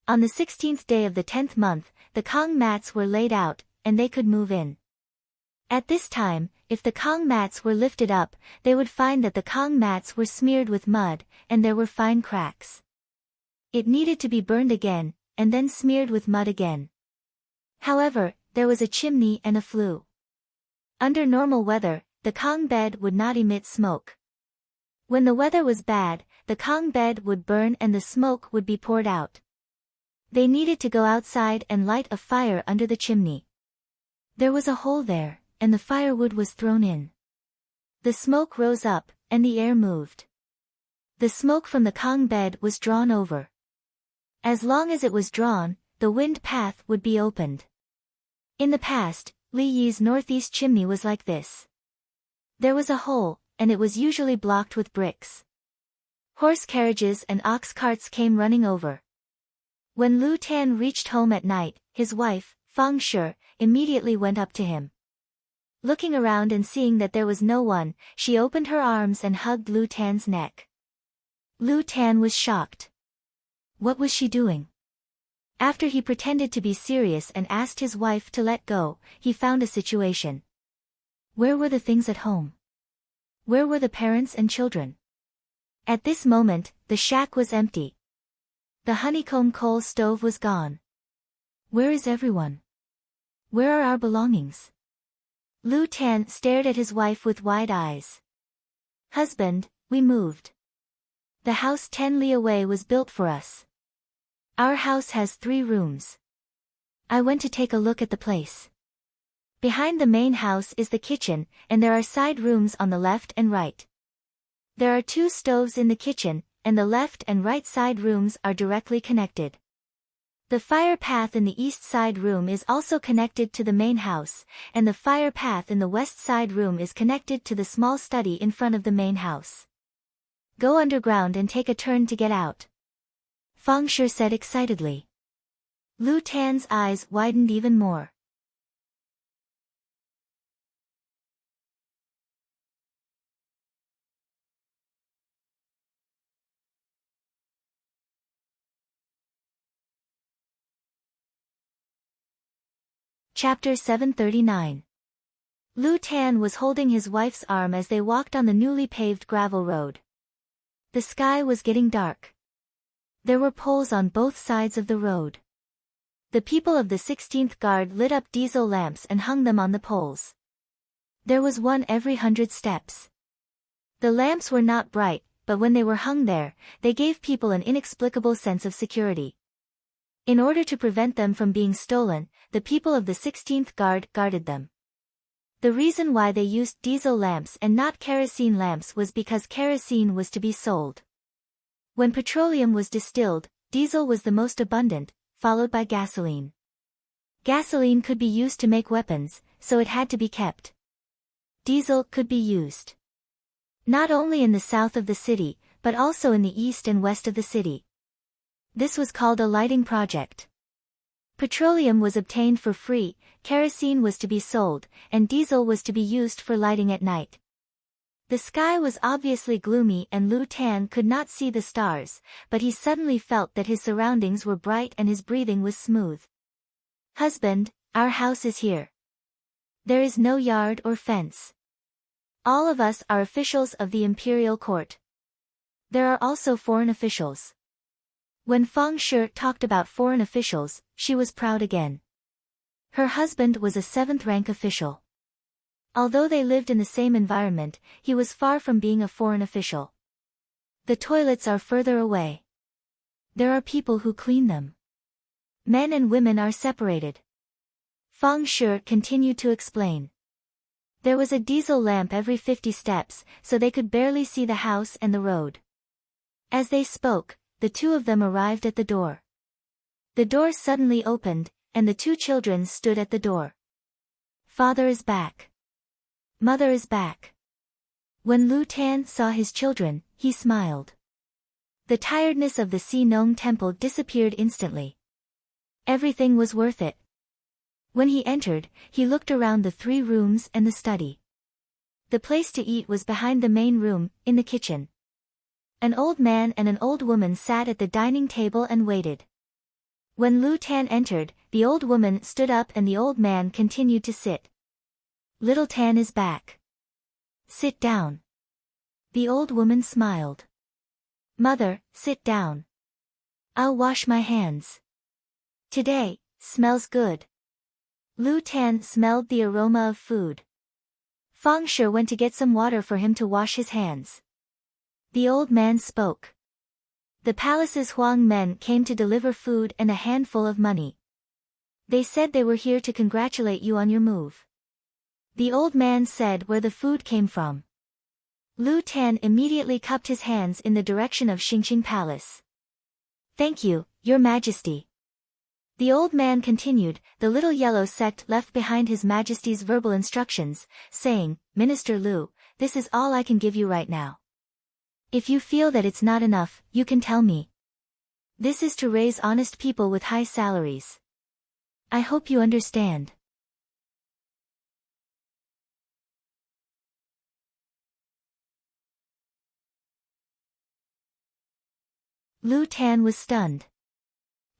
On the 16th day of the 10th month, the Kong mats were laid out, and they could move in. At this time, if the Kong mats were lifted up, they would find that the Kong mats were smeared with mud, and there were fine cracks. It needed to be burned again, and then smeared with mud again. However, there was a chimney and a flue. Under normal weather, the Kong bed would not emit smoke. When the weather was bad, the Kong bed would burn and the smoke would be poured out. They needed to go outside and light a fire under the chimney. There was a hole there, and the firewood was thrown in. The smoke rose up, and the air moved. The smoke from the Kong bed was drawn over. As long as it was drawn, the wind path would be opened. In the past, Li Yi's northeast chimney was like this. There was a hole, and it was usually blocked with bricks. Horse carriages and ox carts came running over. When Lu Tan reached home at night, his wife, Fang Shi, immediately went up to him. Looking around and seeing that there was no one, she opened her arms and hugged Lu Tan's neck. Lu Tan was shocked. What was she doing? After he pretended to be serious and asked his wife to let go, he found a situation. Where were the things at home? Where were the parents and children? At this moment, the shack was empty. The honeycomb coal stove was gone. Where is everyone? Where are our belongings? Lu Tan stared at his wife with wide eyes. Husband, we moved. The house 10 li away was built for us. Our house has 3 rooms. I went to take a look at the place. Behind the main house is the kitchen, and there are side rooms on the left and right. There are 2 stoves in the kitchen, and the left and right side rooms are directly connected. The fire path in the east side room is also connected to the main house, and the fire path in the west side room is connected to the small study in front of the main house. Go underground and take a turn to get out. Fang Shi said excitedly. Lu Tan's eyes widened even more. Chapter 739. Lu Tan was holding his wife's arm as they walked on the newly paved gravel road. The sky was getting dark. There were poles on both sides of the road. The people of the 16th Guard lit up diesel lamps and hung them on the poles. There was one every 100 steps. The lamps were not bright, but when they were hung there, they gave people an inexplicable sense of security. In order to prevent them from being stolen, the people of the 16th Guard guarded them. The reason why they used diesel lamps and not kerosene lamps was because kerosene was to be sold. When petroleum was distilled, diesel was the most abundant, followed by gasoline. Gasoline could be used to make weapons, so it had to be kept. Diesel could be used not only in the south of the city, but also in the east and west of the city. This was called a lighting project. Petroleum was obtained for free, kerosene was to be sold, and diesel was to be used for lighting at night. The sky was obviously gloomy and Lu Tan could not see the stars, but he suddenly felt that his surroundings were bright and his breathing was smooth. Husband, our house is here. There is no yard or fence. All of us are officials of the imperial court. There are also foreign officials. When Fang Shi talked about foreign officials, she was proud again. Her husband was a 7th-rank official. Although they lived in the same environment, he was far from being a foreign official. The toilets are further away. There are people who clean them. Men and women are separated. Fang Shi continued to explain. There was a diesel lamp every 50 steps, so they could barely see the house and the road. As they spoke, the 2 of them arrived at the door. The door suddenly opened, and the 2 children stood at the door. Father is back. Mother is back. When Lu Tan saw his children, he smiled. The tiredness of the Si Nong temple disappeared instantly. Everything was worth it. When he entered, he looked around the 3 rooms and the study. The place to eat was behind the main room, in the kitchen. An old man and an old woman sat at the dining table and waited. When Lu Tan entered, the old woman stood up and the old man continued to sit. Little Tan is back. Sit down. The old woman smiled. Mother, sit down. I'll wash my hands. Today, smells good. Lu Tan smelled the aroma of food. Fang Shi went to get some water for him to wash his hands. The old man spoke. The palace's Huang men came to deliver food and a handful of money. They said they were here to congratulate you on your move. The old man said where the food came from. Lu Tan immediately cupped his hands in the direction of Xingqing Palace. Thank you, Your Majesty. The old man continued, the little yellow sect left behind His Majesty's verbal instructions, saying, Minister Lu, this is all I can give you right now. If you feel that it's not enough, you can tell me. This is to raise honest people with high salaries. I hope you understand. Lu Tan was stunned.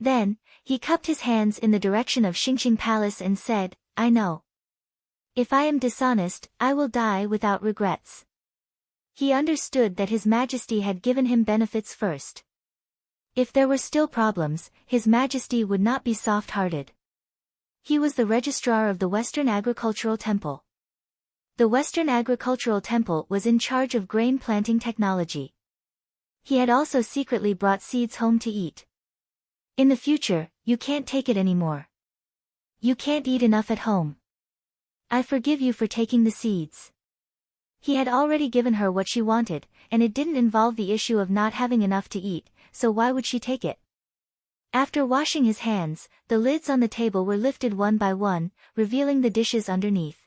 Then, he cupped his hands in the direction of Xingqing Palace and said, I know. If I am dishonest, I will die without regrets. He understood that His Majesty had given him benefits first. If there were still problems, His Majesty would not be soft-hearted. He was the registrar of the Western Agricultural Temple. The Western Agricultural Temple was in charge of grain planting technology. He had also secretly brought seeds home to eat. In the future, you can't take it anymore. You can't eat enough at home. I forgive you for taking the seeds. He had already given her what she wanted, and it didn't involve the issue of not having enough to eat, so why would she take it? After washing his hands, the lids on the table were lifted one by one, revealing the dishes underneath.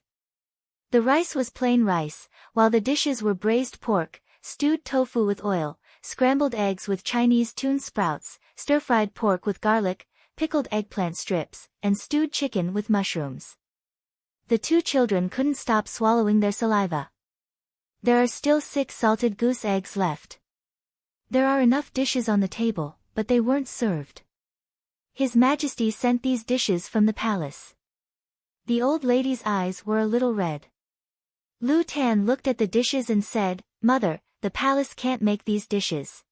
The rice was plain rice, while the dishes were braised pork, stewed tofu with oil, scrambled eggs with Chinese tune sprouts, stir-fried pork with garlic, pickled eggplant strips, and stewed chicken with mushrooms. The two children couldn't stop swallowing their saliva. There are still 6 salted goose eggs left. There are enough dishes on the table, but they weren't served. His Majesty sent these dishes from the palace. The old lady's eyes were a little red. Lu Tan looked at the dishes and said, Mother, the palace can't make these dishes.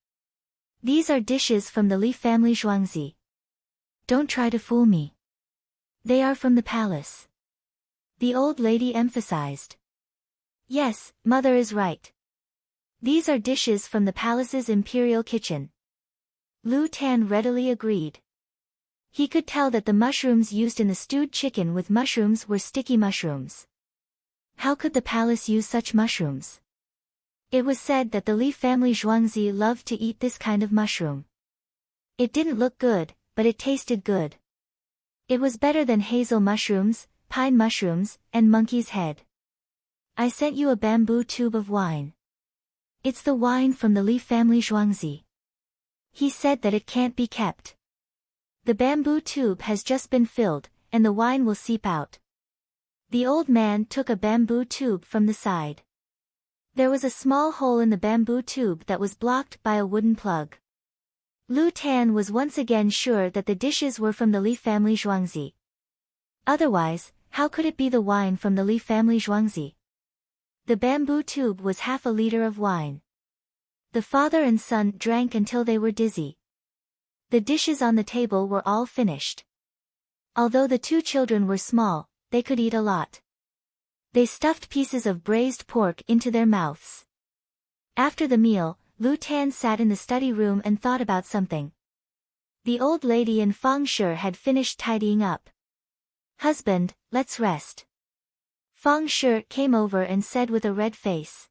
These are dishes from the Li family Zhuangzi. Don't try to fool me. They are from the palace. The old lady emphasized. Yes, Mother is right. These are dishes from the palace's imperial kitchen. Lu Tan readily agreed. He could tell that the mushrooms used in the stewed chicken with mushrooms were sticky mushrooms. How could the palace use such mushrooms? It was said that the Li family Zhuangzi loved to eat this kind of mushroom. It didn't look good, but it tasted good. It was better than hazel mushrooms, pine mushrooms, and monkey's head. I sent you a bamboo tube of wine. It's the wine from the Li family Zhuangzi. He said that it can't be kept. The bamboo tube has just been filled, and the wine will seep out. The old man took a bamboo tube from the side. There was a small hole in the bamboo tube that was blocked by a wooden plug. Lu Tan was once again sure that the dishes were from the Li family Zhuangzi. Otherwise, how could it be the wine from the Li family Zhuangzi? The bamboo tube was half a liter of wine. The father and son drank until they were dizzy. The dishes on the table were all finished. Although the two children were small, they could eat a lot. They stuffed pieces of braised pork into their mouths. After the meal, Lu Tan sat in the study room and thought about something. The old lady and Fang Shi had finished tidying up. Husband, let's rest. Fang Shi came over and said with a red face.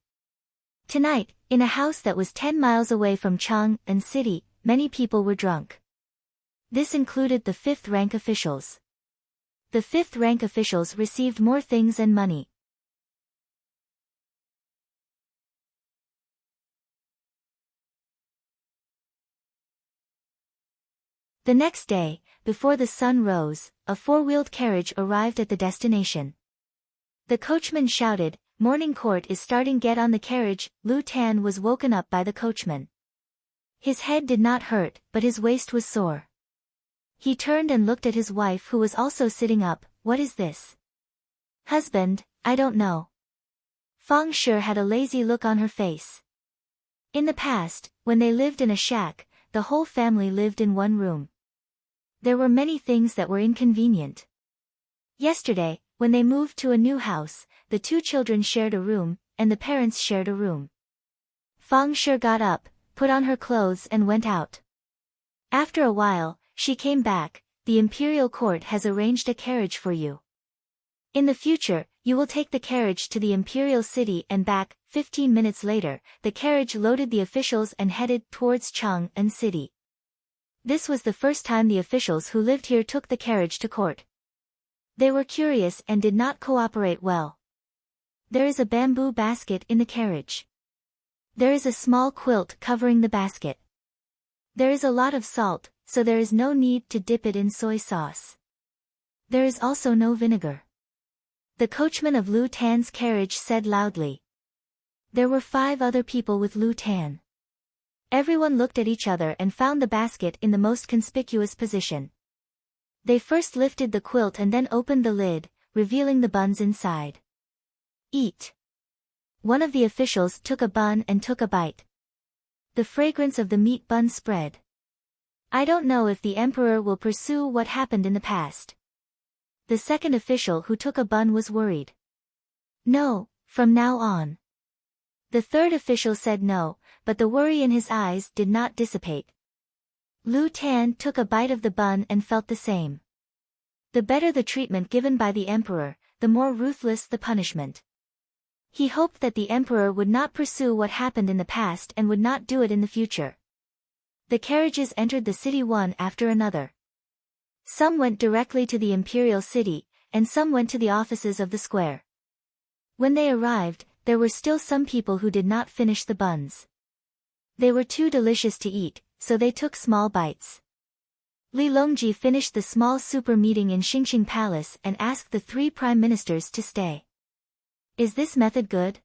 Tonight, in a house that was 10 miles away from Chang'an City, many people were drunk. This included the 5th rank officials. The 5th rank officials received more things and money. The next day, before the sun rose, a 4-wheeled carriage arrived at the destination. The coachman shouted, "Morning court is starting, get on the carriage." Lu Tan was woken up by the coachman. His head did not hurt, but his waist was sore. He turned and looked at his wife who was also sitting up. "What is this?" "Husband, I don't know." Fang Shi had a lazy look on her face. In the past, when they lived in a shack, the whole family lived in one room. There were many things that were inconvenient. Yesterday, when they moved to a new house, the two children shared a room, and the parents shared a room. Fang Shi got up, put on her clothes and went out. After a while, she came back. "The imperial court has arranged a carriage for you. In the future, you will take the carriage to the imperial city and back." 15 minutes later, the carriage loaded the officials and headed towards Chang'an City. This was the first time the officials who lived here took the carriage to court. They were curious and did not cooperate well. "There is a bamboo basket in the carriage." There is a small quilt covering the basket. There is a lot of salt, so there is no need to dip it in soy sauce. There is also no vinegar. The coachman of Lu Tan's carriage said loudly. There were 5 other people with Lu Tan. Everyone looked at each other and found the basket in the most conspicuous position. They first lifted the quilt and then opened the lid, revealing the buns inside. Eat. One of the officials took a bun and took a bite. The fragrance of the meat bun spread. I don't know if the emperor will pursue what happened in the past. The second official who took a bun was worried. No, from now on. The third official said no, but the worry in his eyes did not dissipate. Lu Tan took a bite of the bun and felt the same. The better the treatment given by the emperor, the more ruthless the punishment. He hoped that the emperor would not pursue what happened in the past and would not do it in the future. The carriages entered the city one after another. Some went directly to the imperial city, and some went to the offices of the square. When they arrived, there were still some people who did not finish the buns. They were too delicious to eat, so they took small bites. Li Longji finished the small super meeting in Xingxing Palace and asked the 3 prime ministers to stay. Is this method good?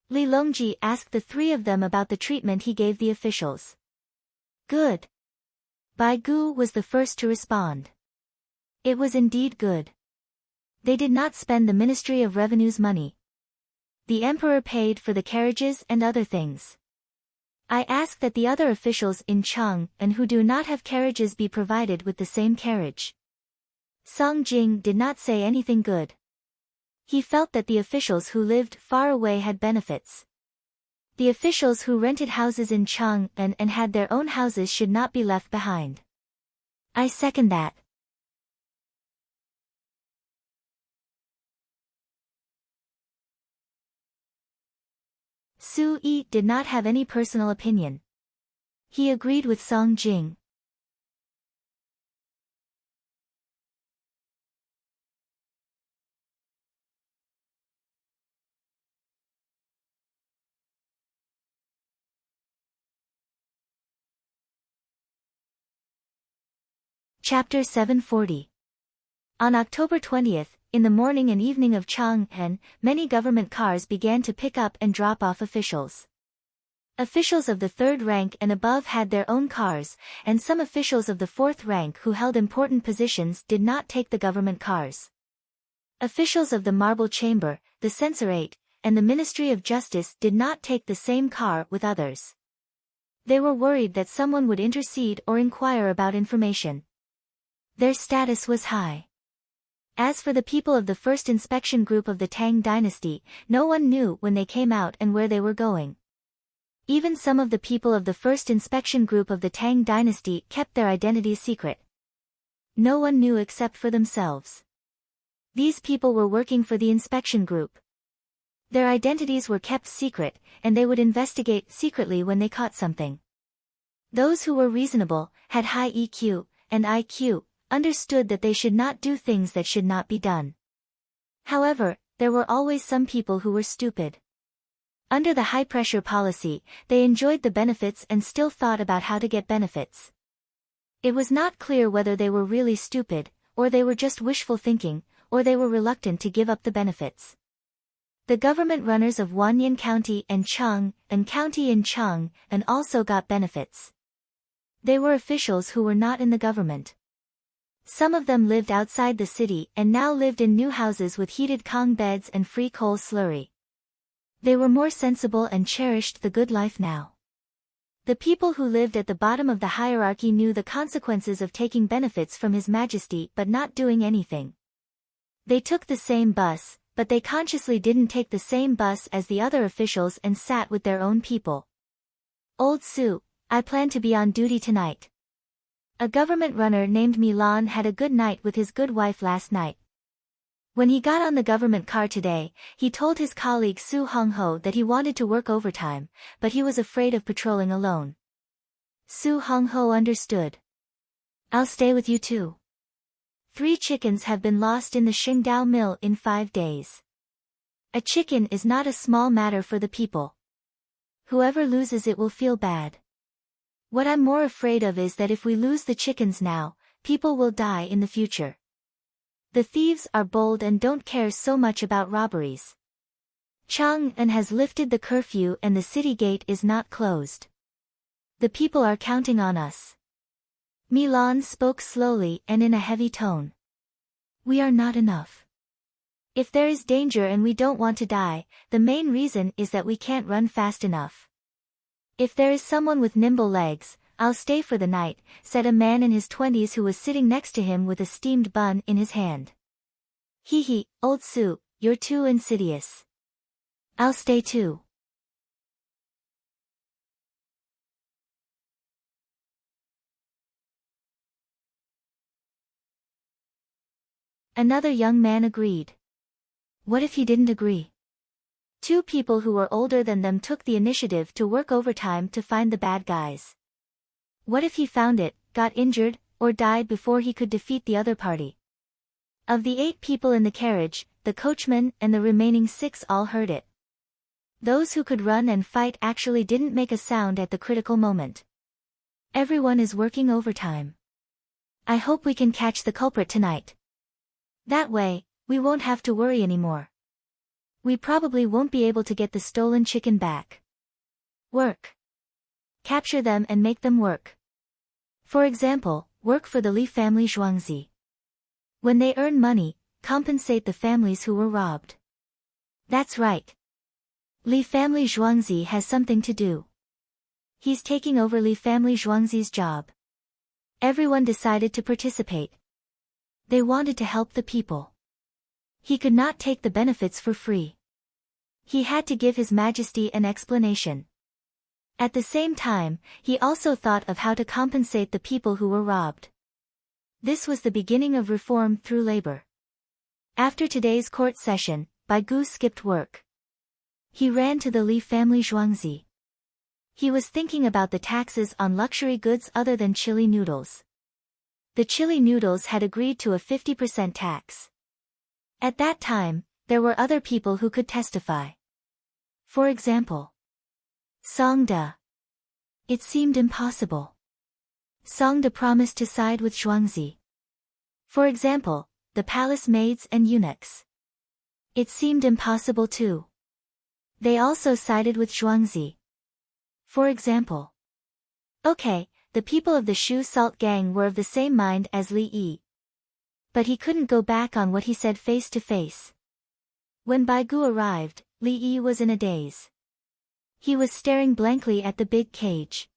Li Longji asked the 3 of them about the treatment he gave the officials. Good. Bai Gu was the first to respond. It was indeed good. They did not spend the Ministry of Revenue's money. The emperor paid for the carriages and other things. I ask that the other officials in Cheng and who do not have carriages be provided with the same carriage. Song Jing did not say anything good. He felt that the officials who lived far away had benefits. The officials who rented houses in Cheng and had their own houses should not be left behind. I second that. Su Yi did not have any personal opinion. He agreed with Song Jing. Chapter 740. On October 20th, in the morning and evening of Chang'an, many government cars began to pick up and drop off officials. Officials of the 3rd rank and above had their own cars, and some officials of the 4th rank who held important positions did not take the government cars. Officials of the Marble Chamber, the Censorate, and the Ministry of Justice did not take the same car with others. They were worried that someone would intercede or inquire about information. Their status was high. As for the people of the first inspection group of the Tang dynasty, no one knew when they came out and where they were going. Even some of the people of the first inspection group of the Tang dynasty kept their identities secret. No one knew except for themselves. These people were working for the inspection group. Their identities were kept secret, and they would investigate secretly when they caught something. Those who were reasonable, had high EQ and IQ, understood that they should not do things that should not be done. However, there were always some people who were stupid. Under the high-pressure policy, they enjoyed the benefits and still thought about how to get benefits. It was not clear whether they were really stupid, or they were just wishful thinking, or they were reluctant to give up the benefits. The government runners of Wanyan County and Cheng, and County in Cheng, and also got benefits. They were officials who were not in the government. Some of them lived outside the city and now lived in new houses with heated Kong beds and free coal slurry. They were more sensible and cherished the good life now. The people who lived at the bottom of the hierarchy knew the consequences of taking benefits from His Majesty but not doing anything. They took the same bus, but they consciously didn't take the same bus as the other officials and sat with their own people. Old Su, I plan to be on duty tonight. A government runner named Milan had a good night with his good wife last night. When he got on the government car today, he told his colleague Su Hongho that he wanted to work overtime, but he was afraid of patrolling alone. Su Hongho understood. I'll stay with you too. 3 chickens have been lost in the Qingdao mill in 5 days. A chicken is not a small matter for the people. Whoever loses it will feel bad. What I'm more afraid of is that if we lose the chickens now, people will die in the future. The thieves are bold and don't care so much about robberies. Chang'an has lifted the curfew and the city gate is not closed. The people are counting on us. Milan spoke slowly and in a heavy tone. We are not enough. If there is danger and we don't want to die, the main reason is that we can't run fast enough. If there is someone with nimble legs, I'll stay for the night, said a man in his 20s who was sitting next to him with a steamed bun in his hand. Hee hee, old Sue, you're too insidious. I'll stay too. Another young man agreed. What if he didn't agree? Two people who were older than them took the initiative to work overtime to find the bad guys. What if he found it, got injured, or died before he could defeat the other party? Of the 8 people in the carriage, the coachman and the remaining 6 all heard it. Those who could run and fight actually didn't make a sound at the critical moment. Everyone is working overtime. I hope we can catch the culprit tonight. That way, we won't have to worry anymore. We probably won't be able to get the stolen chicken back. Work. Capture them and make them work. For example, work for the Li family Zhuangzi. When they earn money, compensate the families who were robbed. That's right. Li family Zhuangzi has something to do. He's taking over Li family Zhuangzi's job. Everyone decided to participate. They wanted to help the people. He could not take the benefits for free. He had to give His Majesty an explanation. At the same time, he also thought of how to compensate the people who were robbed. This was the beginning of reform through labor. After today's court session, Baigu skipped work. He ran to the Li family Zhuangzi. He was thinking about the taxes on luxury goods other than chili noodles. The chili noodles had agreed to a 50% tax. At that time, there were other people who could testify. For example, Songda. It seemed impossible. Songda promised to side with Zhuangzi. For example, the palace maids and eunuchs. It seemed impossible too. They also sided with Zhuangzi. For example, okay, the people of the Shu Salt gang were of the same mind as Li Yi. But he couldn't go back on what he said face to face. When Baigu arrived, Li Yi was in a daze. He was staring blankly at the big cage.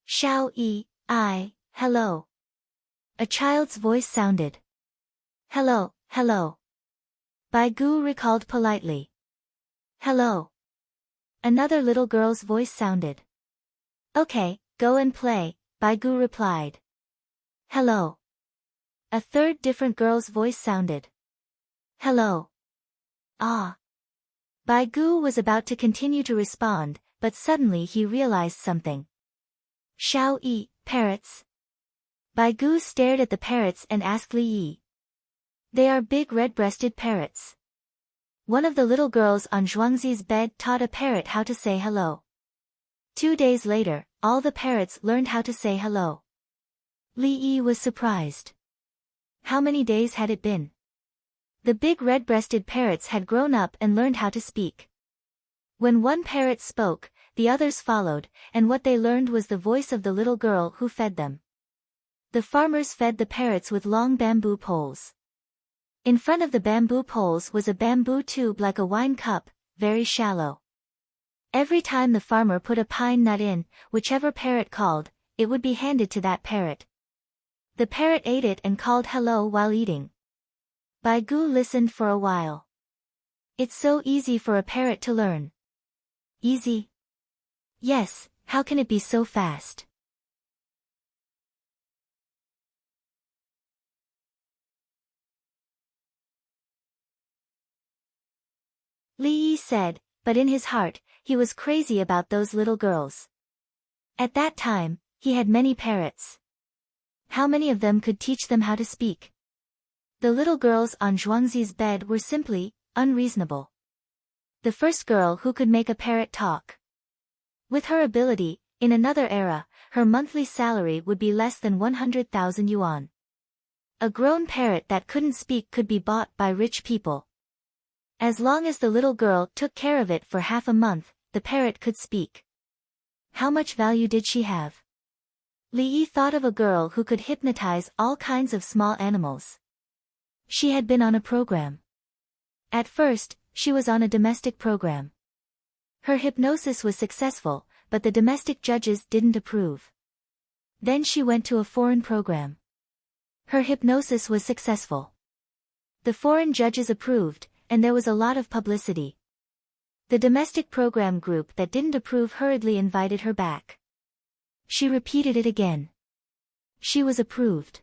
Xiao Yi, hello. A child's voice sounded. Hello, hello. Baigu recalled politely. Hello. Another little girl's voice sounded. Okay, go and play, Baigu replied. Hello. A third different girl's voice sounded. Hello. Ah. Baigu was about to continue to respond, but suddenly he realized something. Xiao Yi, parrots. Baigu stared at the parrots and asked Li Yi. They are big red-breasted parrots. One of the little girls on Zhuangzi's bed taught a parrot how to say hello. 2 days later, all the parrots learned how to say hello. Li Yi was surprised. How many days had it been? The big red-breasted parrots had grown up and learned how to speak. When one parrot spoke, the others followed, and what they learned was the voice of the little girl who fed them. The farmers fed the parrots with long bamboo poles. In front of the bamboo poles was a bamboo tube like a wine cup, very shallow. Every time the farmer put a pine nut in, whichever parrot called, it would be handed to that parrot. The parrot ate it and called hello while eating. Baigu listened for a while. It's so easy for a parrot to learn. Easy? Yes, how can it be so fast? Li Yi said, but in his heart, he was crazy about those little girls. At that time, he had many parrots. How many of them could teach them how to speak? The little girls on Zhuangzi's bed were simply unreasonable. The first girl who could make a parrot talk. With her ability, in another era, her monthly salary would be less than 100,000 yuan. A grown parrot that couldn't speak could be bought by rich people. As long as the little girl took care of it for half a month, the parrot could speak. How much value did she have? Li Yi thought of a girl who could hypnotize all kinds of small animals. She had been on a program. At first, she was on a domestic program. Her hypnosis was successful, but the domestic judges didn't approve. Then she went to a foreign program. Her hypnosis was successful. The foreign judges approved, and there was a lot of publicity. The domestic program group that didn't approve hurriedly invited her back. She repeated it again. She was approved.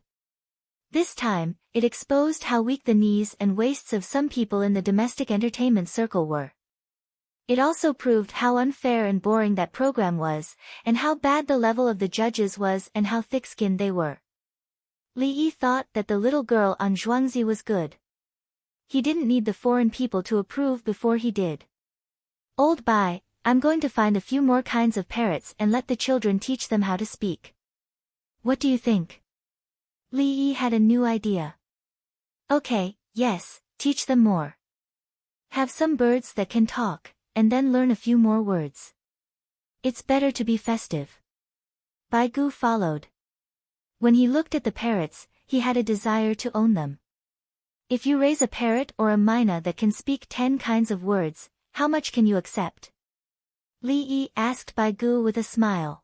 This time, it exposed how weak the knees and waists of some people in the domestic entertainment circle were. It also proved how unfair and boring that program was, and how bad the level of the judges was and how thick-skinned they were. Li Yi thought that the little girl on Zhuangzi was good. He didn't need the foreign people to approve before he did. Old Bai, I'm going to find a few more kinds of parrots and let the children teach them how to speak. What do you think? Li Yi had a new idea. Okay, yes, teach them more. Have some birds that can talk, and then learn a few more words. It's better to be festive. Bai Gu followed. When he looked at the parrots, he had a desire to own them. If you raise a parrot or a myna that can speak 10 kinds of words, how much can you accept? Li Yi asked Bai Gu with a smile.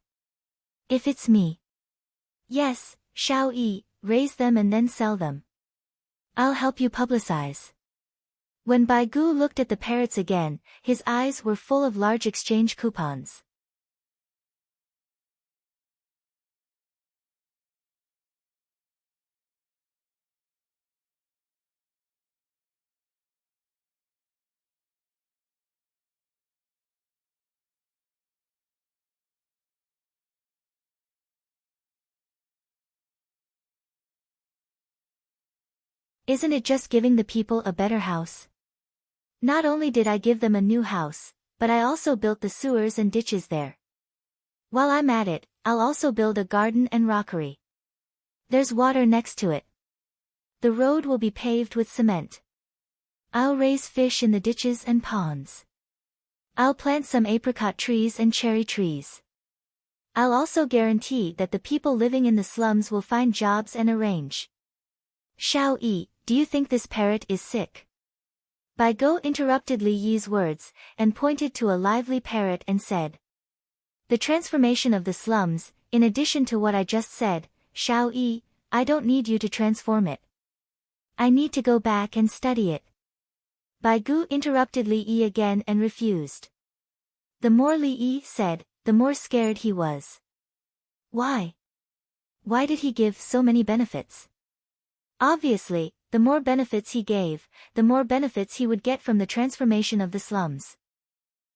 If it's me. Yes, Shao Yi, raise them and then sell them. I'll help you publicize. When Bai Gu looked at the parrots again, his eyes were full of large exchange coupons. Isn't it just giving the people a better house? Not only did I give them a new house, but I also built the sewers and ditches there. While I'm at it, I'll also build a garden and rockery. There's water next to it. The road will be paved with cement. I'll raise fish in the ditches and ponds. I'll plant some apricot trees and cherry trees. I'll also guarantee that the people living in the slums will find jobs and arrange. Shao Yi, do you think this parrot is sick? Bai Gu interrupted Li Yi's words, and pointed to a lively parrot and said. The transformation of the slums, in addition to what I just said, Shao Yi, I don't need you to transform it. I need to go back and study it. Bai Gu interrupted Li Yi again and refused. The more Li Yi said, the more scared he was. Why? Why did he give so many benefits? Obviously, the more benefits he gave, the more benefits he would get from the transformation of the slums.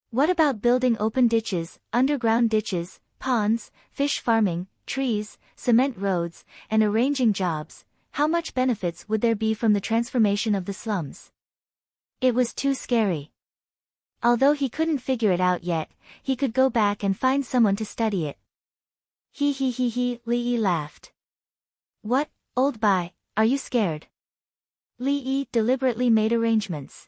What about building open ditches, underground ditches, ponds, fish farming, trees, cement roads, and arranging jobs? How much benefits would there be from the transformation of the slums? It was too scary. Although he couldn't figure it out yet, he could go back and find someone to study it. He, Li Yi laughed. What, old Bai, are you scared? Li Yi deliberately made arrangements.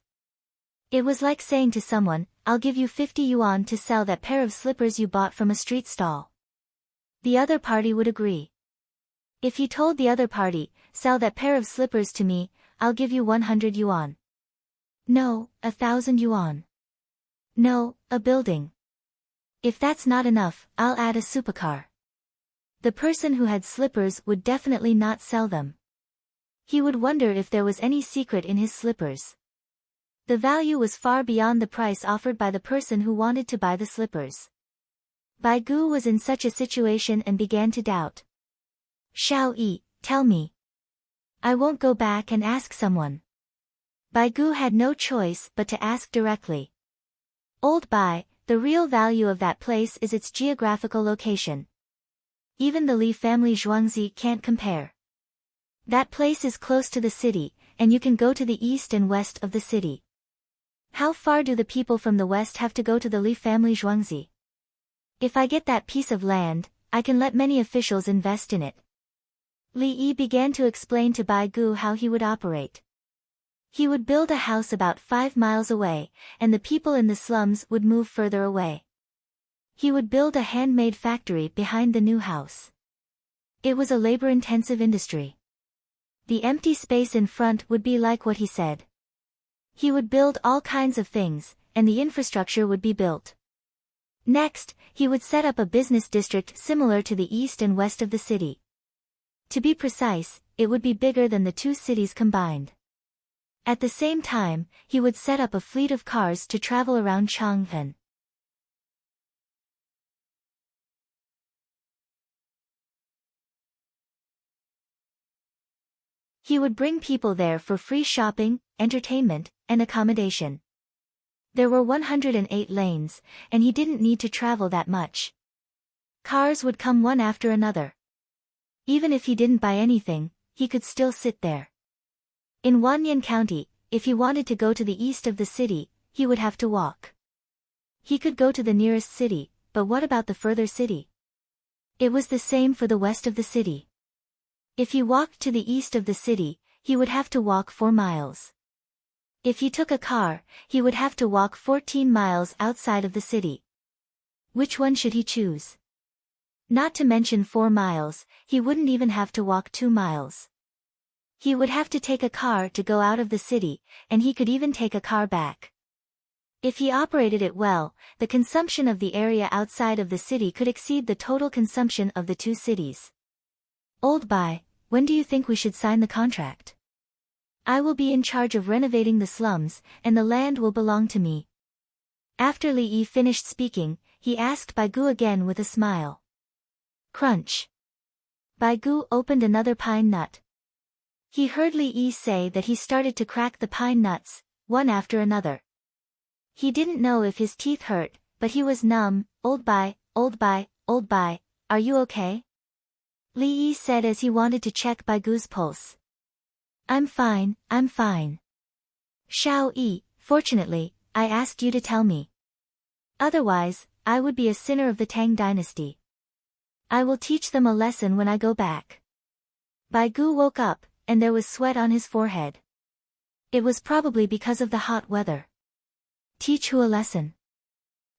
It was like saying to someone, I'll give you 50 yuan to sell that pair of slippers you bought from a street stall. The other party would agree. If he told the other party, sell that pair of slippers to me, I'll give you 100 yuan. No, 1,000 yuan. No, a building. If that's not enough, I'll add a supercar. The person who had slippers would definitely not sell them. He would wonder if there was any secret in his slippers. The value was far beyond the price offered by the person who wanted to buy the slippers. Bai Gu was in such a situation and began to doubt. Shao Yi, tell me. I won't go back and ask someone. Bai Gu had no choice but to ask directly. Old Bai, the real value of that place is its geographical location. Even the Li family Zhuangzi can't compare. That place is close to the city, and you can go to the east and west of the city. How far do the people from the west have to go to the Li family Zhuangzi? If I get that piece of land, I can let many officials invest in it. Li Yi began to explain to Bai Gu how he would operate. He would build a house about 5 miles away, and the people in the slums would move further away. He would build a handmade factory behind the new house. It was a labor-intensive industry. The empty space in front would be like what he said. He would build all kinds of things, and the infrastructure would be built. Next, he would set up a business district similar to the east and west of the city. To be precise, it would be bigger than the two cities combined. At the same time, he would set up a fleet of cars to travel around Chang'an. He would bring people there for free shopping, entertainment, and accommodation. There were 108 lanes, and he didn't need to travel that much. Cars would come one after another. Even if he didn't buy anything, he could still sit there. In Wanyan County, if he wanted to go to the east of the city, he would have to walk. He could go to the nearest city, but what about the further city? It was the same for the west of the city. If he walked to the east of the city, he would have to walk 4 miles. If he took a car, he would have to walk 14 miles outside of the city. Which one should he choose? Not to mention 4 miles, he wouldn't even have to walk 2 miles. He would have to take a car to go out of the city, and he could even take a car back. If he operated it well, the consumption of the area outside of the city could exceed the total consumption of the two cities. Old Bai, when do you think we should sign the contract? I will be in charge of renovating the slums, and the land will belong to me. After Li Yi finished speaking, he asked Bai Gu again with a smile. Crunch. Bai Gu opened another pine nut. He heard Li Yi say that he started to crack the pine nuts, one after another. He didn't know if his teeth hurt, but he was numb. Old Bai, are you okay? Li Yi said as he wanted to check Bai Gu's pulse. I'm fine. Xiao Yi, fortunately, I asked you to tell me. Otherwise, I would be a sinner of the Tang dynasty. I will teach them a lesson when I go back. Bai Gu woke up, and there was sweat on his forehead. It was probably because of the hot weather. Teach who a lesson?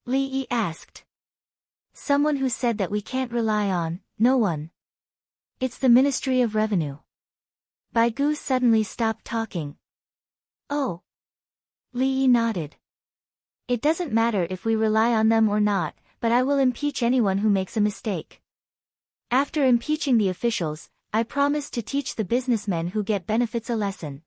Li Yi asked. Someone who said that we can't rely on no one. It's the Ministry of Revenue. Bai Gu suddenly stopped talking. Oh. Li Yi nodded. It doesn't matter if we rely on them or not, but I will impeach anyone who makes a mistake. After impeaching the officials, I promise to teach the businessmen who get benefits a lesson.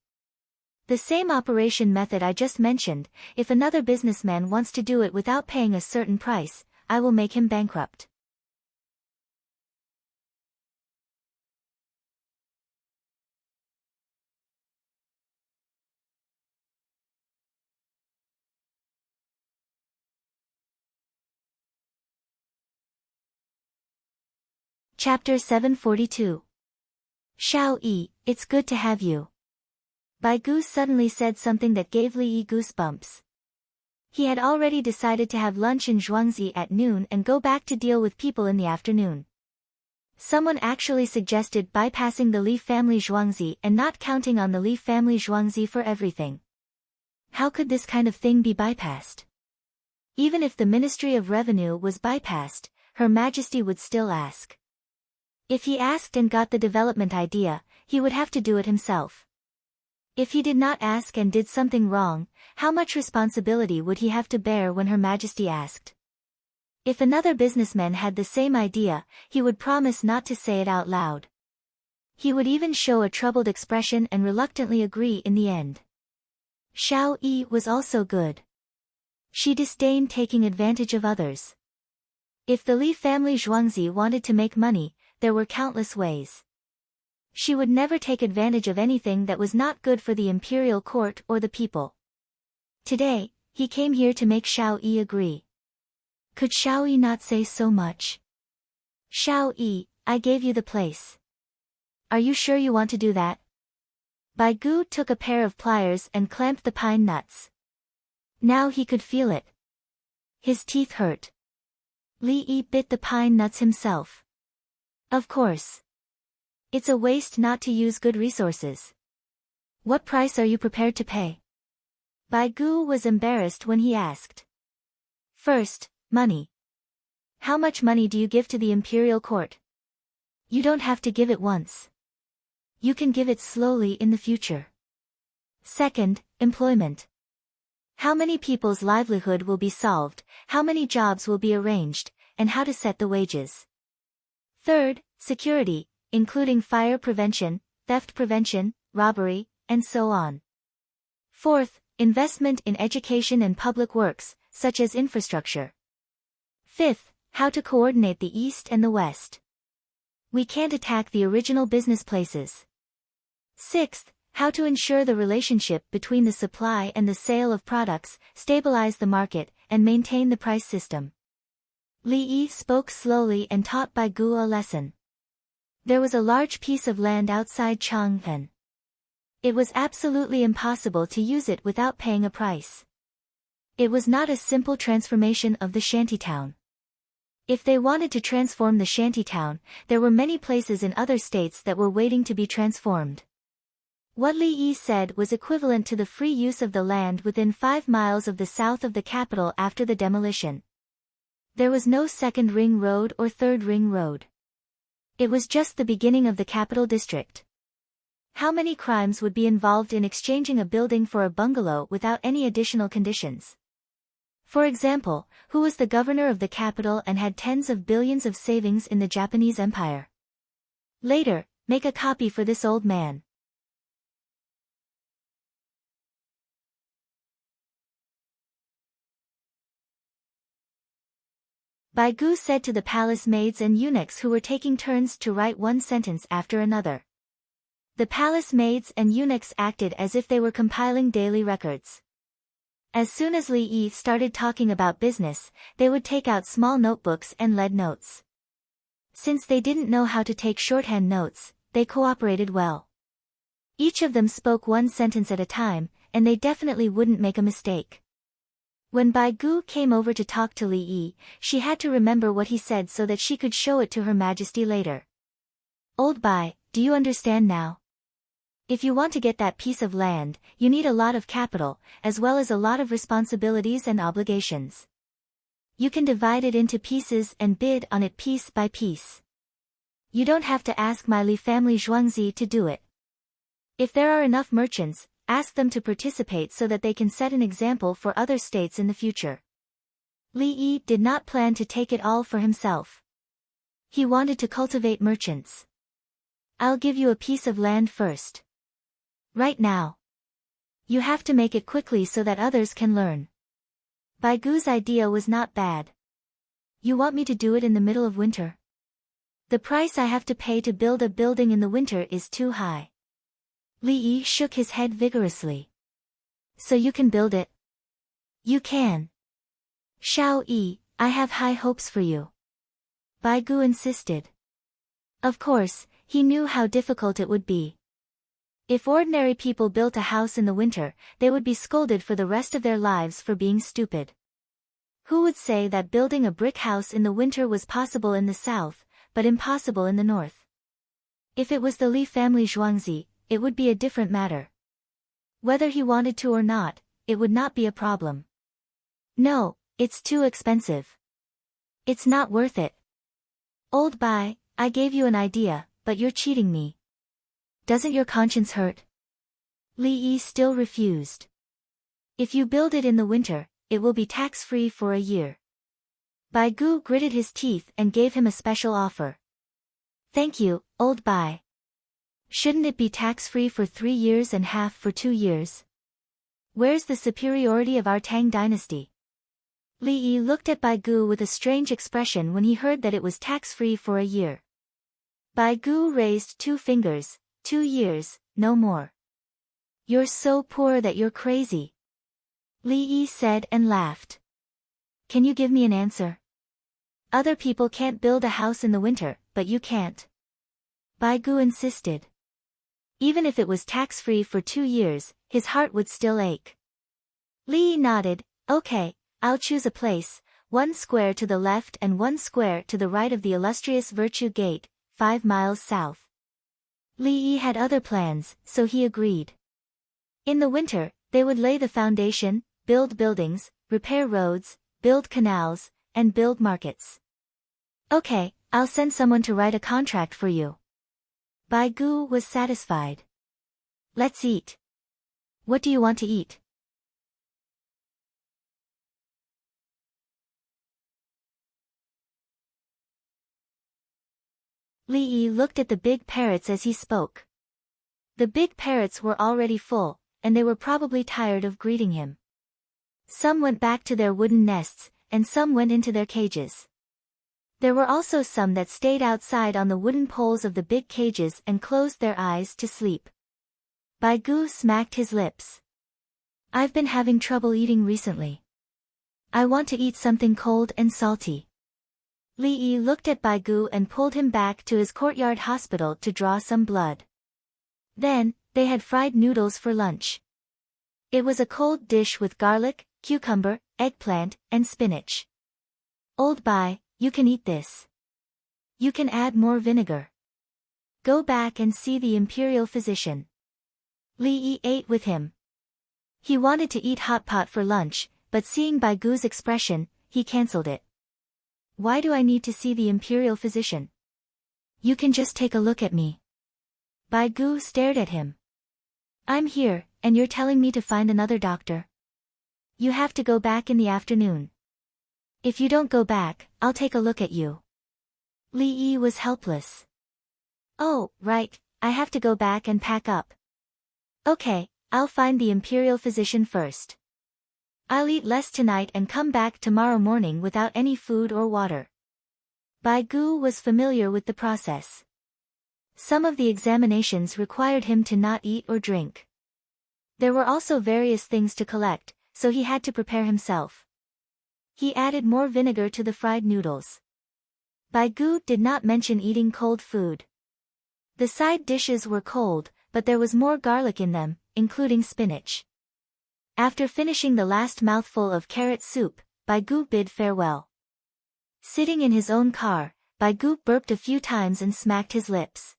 The same operation method I just mentioned, if another businessman wants to do it without paying a certain price, I will make him bankrupt. Chapter 742. Xiao Yi, it's good to have you. Bai Gu suddenly said something that gave Li Yi goosebumps. He had already decided to have lunch in Zhuangzi at noon and go back to deal with people in the afternoon. Someone actually suggested bypassing the Li family Zhuangzi and not counting on the Li family Zhuangzi for everything. How could this kind of thing be bypassed? Even if the Ministry of Revenue was bypassed, Her Majesty would still ask. If he asked and got the development idea, he would have to do it himself. If he did not ask and did something wrong, how much responsibility would he have to bear when Her Majesty asked? If another businessman had the same idea, he would promise not to say it out loud. He would even show a troubled expression and reluctantly agree in the end. Xiao Yi was also good. She disdained taking advantage of others. If the Li family Zhuangzi wanted to make money, there were countless ways. She would never take advantage of anything that was not good for the imperial court or the people. Today, he came here to make Xiao Yi agree. Could Xiao Yi not say so much? Xiao Yi, I gave you the place. Are you sure you want to do that? Bai Gu took a pair of pliers and clamped the pine nuts. Now he could feel it. His teeth hurt. Li Yi bit the pine nuts himself. Of course. It's a waste not to use good resources. What price are you prepared to pay? Bai Gu was embarrassed when he asked. First, money. How much money do you give to the imperial court? You don't have to give it once. You can give it slowly in the future. Second, employment. How many people's livelihood will be solved, how many jobs will be arranged, and how to set the wages. Third, security, including fire prevention, theft prevention, robbery, and so on. Fourth, investment in education and public works, such as infrastructure. Fifth, how to coordinate the East and the West. We can't attack the original business places. Sixth, how to ensure the relationship between the supply and the sale of products, stabilize the market, and maintain the price system. Li Yi spoke slowly and taught Bai Gu a lesson. There was a large piece of land outside Chang'an. It was absolutely impossible to use it without paying a price. It was not a simple transformation of the shantytown. If they wanted to transform the shantytown, there were many places in other states that were waiting to be transformed. What Li Yi said was equivalent to the free use of the land within 5 miles of the south of the capital after the demolition. There was no second ring road or third ring road. It was just the beginning of the capital district. How many crimes would be involved in exchanging a building for a bungalow without any additional conditions? For example, who was the governor of the capital and had tens of billions of savings in the Japanese Empire? Later, make a copy for this old man. Bai Gu said to the palace maids and eunuchs who were taking turns to write one sentence after another. The palace maids and eunuchs acted as if they were compiling daily records. As soon as Li Yi started talking about business, they would take out small notebooks and lead notes. Since they didn't know how to take shorthand notes, they cooperated well. Each of them spoke one sentence at a time, and they definitely wouldn't make a mistake. When Bai Gu came over to talk to Li Yi, she had to remember what he said so that she could show it to Her Majesty later. Old Bai, do you understand now? If you want to get that piece of land, you need a lot of capital, as well as a lot of responsibilities and obligations. You can divide it into pieces and bid on it piece by piece. You don't have to ask my Li family Zhuangzi to do it. If there are enough merchants, ask them to participate so that they can set an example for other states in the future. Li Yi did not plan to take it all for himself. He wanted to cultivate merchants. I'll give you a piece of land first. Right now. You have to make it quickly so that others can learn. Bai Gu's idea was not bad. You want me to do it in the middle of winter? The price I have to pay to build a building in the winter is too high. Li Yi shook his head vigorously. So you can build it? You can. Xiao Yi, I have high hopes for you. Bai Gu insisted. Of course, he knew how difficult it would be. If ordinary people built a house in the winter, they would be scolded for the rest of their lives for being stupid. Who would say that building a brick house in the winter was possible in the south, but impossible in the north? If it was the Li family Zhuangzi, it would be a different matter. Whether he wanted to or not, it would not be a problem. No, it's too expensive. It's not worth it. Old Bai, I gave you an idea, but you're cheating me. Doesn't your conscience hurt? Li Yi still refused. If you build it in the winter, it will be tax-free for a year. Bai Gu gritted his teeth and gave him a special offer. Thank you, old Bai. Shouldn't it be tax-free for 3 years and half for 2 years? Where's the superiority of our Tang dynasty? Li Yi looked at Bai Gu with a strange expression when he heard that it was tax-free for a year. Bai Gu raised 2 fingers. 2 years, no more. You're so poor that you're crazy. Li Yi said and laughed. Can you give me an answer? Other people can't build a house in the winter, but you can't. Bai Gu insisted. Even if it was tax-free for 2 years, his heart would still ache. Li Yi nodded. Okay, I'll choose a place. one square to the left and one square to the right of the illustrious Virtue Gate, 5 miles south. Li Yi had other plans, so he agreed. In the winter, they would lay the foundation, build buildings, repair roads, build canals, and build markets. Okay, I'll send someone to write a contract for you. Bai Gu was satisfied. Let's eat. What do you want to eat? Li Yi looked at the big parrots as he spoke. The big parrots were already full, and they were probably tired of greeting him. Some went back to their wooden nests, and some went into their cages. There were also some that stayed outside on the wooden poles of the big cages and closed their eyes to sleep. Bai Gu smacked his lips. I've been having trouble eating recently. I want to eat something cold and salty. Li Yi looked at Bai Gu and pulled him back to his courtyard hospital to draw some blood. Then, they had fried noodles for lunch. It was a cold dish with garlic, cucumber, eggplant, and spinach. Old Bai, you can eat this. You can add more vinegar. Go back and see the imperial physician. Li Yi ate with him. He wanted to eat hot pot for lunch, but seeing Bai Gu's expression, he cancelled it. Why do I need to see the imperial physician? You can just take a look at me. Bai Gu stared at him. I'm here, and you're telling me to find another doctor? You have to go back in the afternoon. If you don't go back, I'll take a look at you. Li Yi was helpless. Oh, right, I have to go back and pack up. Okay, I'll find the imperial physician first. I'll eat less tonight and come back tomorrow morning without any food or water. Bai Gu was familiar with the process. Some of the examinations required him to not eat or drink. There were also various things to collect, so he had to prepare himself. He added more vinegar to the fried noodles. Bai Gu did not mention eating cold food. The side dishes were cold, but there was more garlic in them, including spinach. After finishing the last mouthful of carrot soup, Bai Gu bid farewell. Sitting in his own car, Bai Gu burped a few times and smacked his lips.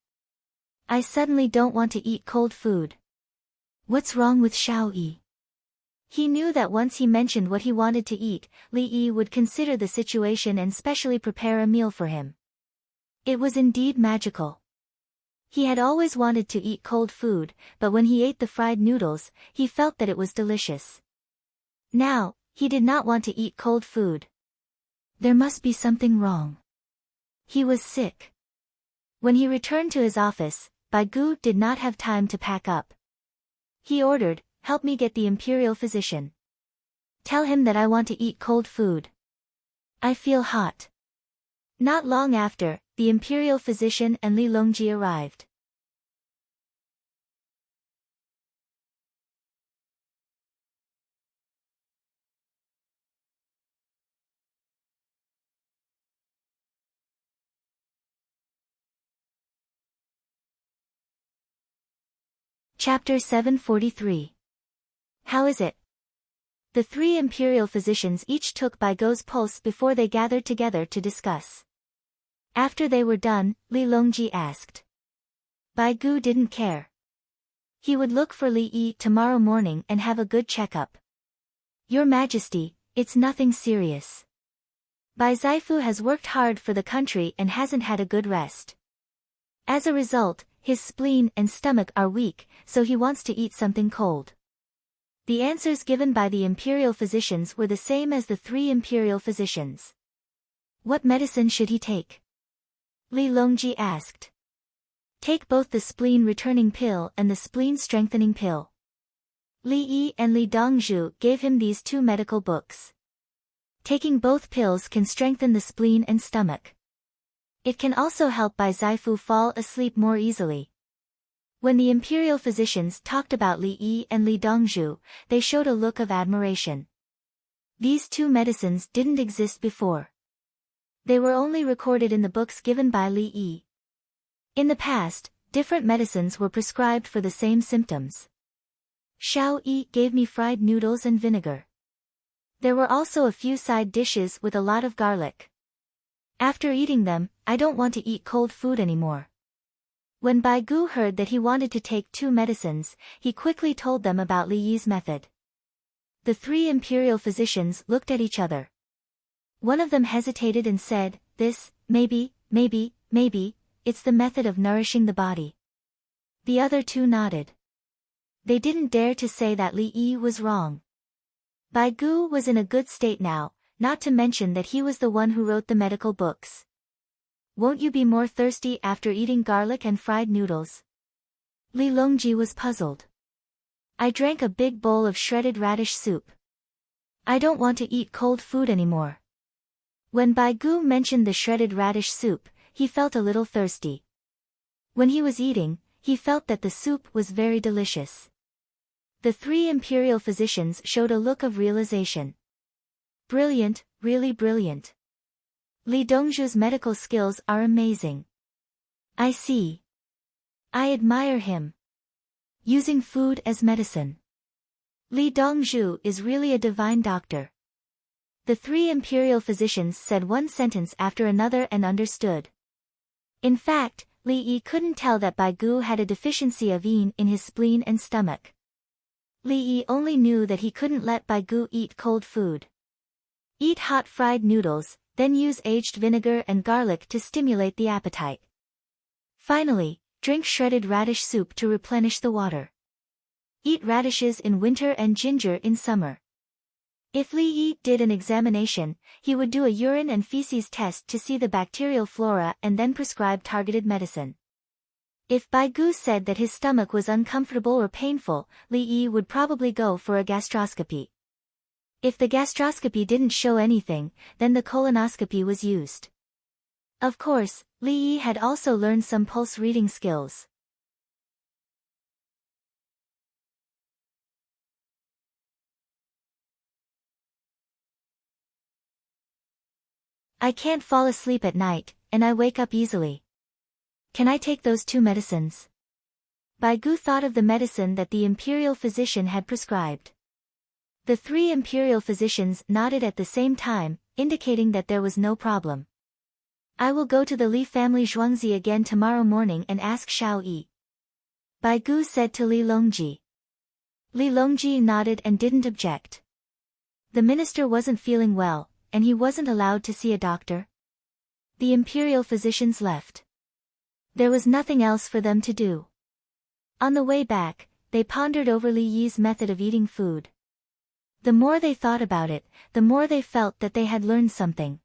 I suddenly don't want to eat cold food. What's wrong with Xiao Yi? He knew that once he mentioned what he wanted to eat, Li Yi would consider the situation and specially prepare a meal for him. It was indeed magical. He had always wanted to eat cold food, but when he ate the fried noodles, he felt that it was delicious. Now, he did not want to eat cold food. There must be something wrong. He was sick. When he returned to his office, Bai Gu did not have time to pack up. He ordered, help me get the imperial physician. Tell him that I want to eat cold food. I feel hot. Not long after, the imperial physician and Li Longji arrived. Chapter 743. How is it? The three imperial physicians each took Bai Gu's pulse before they gathered together to discuss. After they were done, Li Longji asked. Bai Gu didn't care. He would look for Li Yi tomorrow morning and have a good checkup. Your Majesty, it's nothing serious. Bai Zaifu has worked hard for the country and hasn't had a good rest. As a result, his spleen and stomach are weak, so he wants to eat something cold. The answers given by the imperial physicians were the same as the three imperial physicians. What medicine should he take? Li Longji asked. Take both the spleen-returning pill and the spleen-strengthening pill. Li Yi and Li Dongzhu gave him these two medical books. Taking both pills can strengthen the spleen and stomach. It can also help Bai Zaifu fall asleep more easily. When the imperial physicians talked about Li Yi and Li Dongzhu, they showed a look of admiration. These two medicines didn't exist before. They were only recorded in the books given by Li Yi. In the past, different medicines were prescribed for the same symptoms. Xiao Yi gave me fried noodles and vinegar. There were also a few side dishes with a lot of garlic. After eating them, I don't want to eat cold food anymore. When Bai Gu heard that he wanted to take 2 medicines, he quickly told them about Li Yi's method. The 3 imperial physicians looked at each other. One of them hesitated and said, "This, maybe, it's the method of nourishing the body." The other 2 nodded. They didn't dare to say that Li Yi was wrong. Bai Gu was in a good state now, not to mention that he was the one who wrote the medical books. "Won't you be more thirsty after eating garlic and fried noodles?" Li Longji was puzzled. "I drank a big bowl of shredded radish soup. I don't want to eat cold food anymore." When Bai Gu mentioned the shredded radish soup, he felt a little thirsty. When he was eating, he felt that the soup was very delicious. The 3 imperial physicians showed a look of realization. "Brilliant, really brilliant. Li Dongzhu's medical skills are amazing. I see. I admire him. Using food as medicine. Li Dongzhu is really a divine doctor." The 3 imperial physicians said one sentence after another and understood. In fact, Li Yi couldn't tell that Bai Gu had a deficiency of yin in his spleen and stomach. Li Yi only knew that he couldn't let Bai Gu eat cold food. Eat hot fried noodles, then use aged vinegar and garlic to stimulate the appetite. Finally, drink shredded radish soup to replenish the water. Eat radishes in winter and ginger in summer. If Li Yi did an examination, he would do a urine and feces test to see the bacterial flora and then prescribe targeted medicine. If Bai Gu said that his stomach was uncomfortable or painful, Li Yi would probably go for a gastroscopy. If the gastroscopy didn't show anything, then the colonoscopy was used. Of course, Li Yi had also learned some pulse reading skills. "I can't fall asleep at night, and I wake up easily. Can I take those 2 medicines?" Bai Gu thought of the medicine that the imperial physician had prescribed. The 3 imperial physicians nodded at the same time, indicating that there was no problem. "I will go to the Li family Zhuangzi again tomorrow morning and ask Xiao Yi," Bai Gu said to Li Longji. Li Longji nodded and didn't object. The minister wasn't feeling well, and he wasn't allowed to see a doctor. The imperial physicians left. There was nothing else for them to do. On the way back, they pondered over Li Yi's method of eating food. The more they thought about it, the more they felt that they had learned something.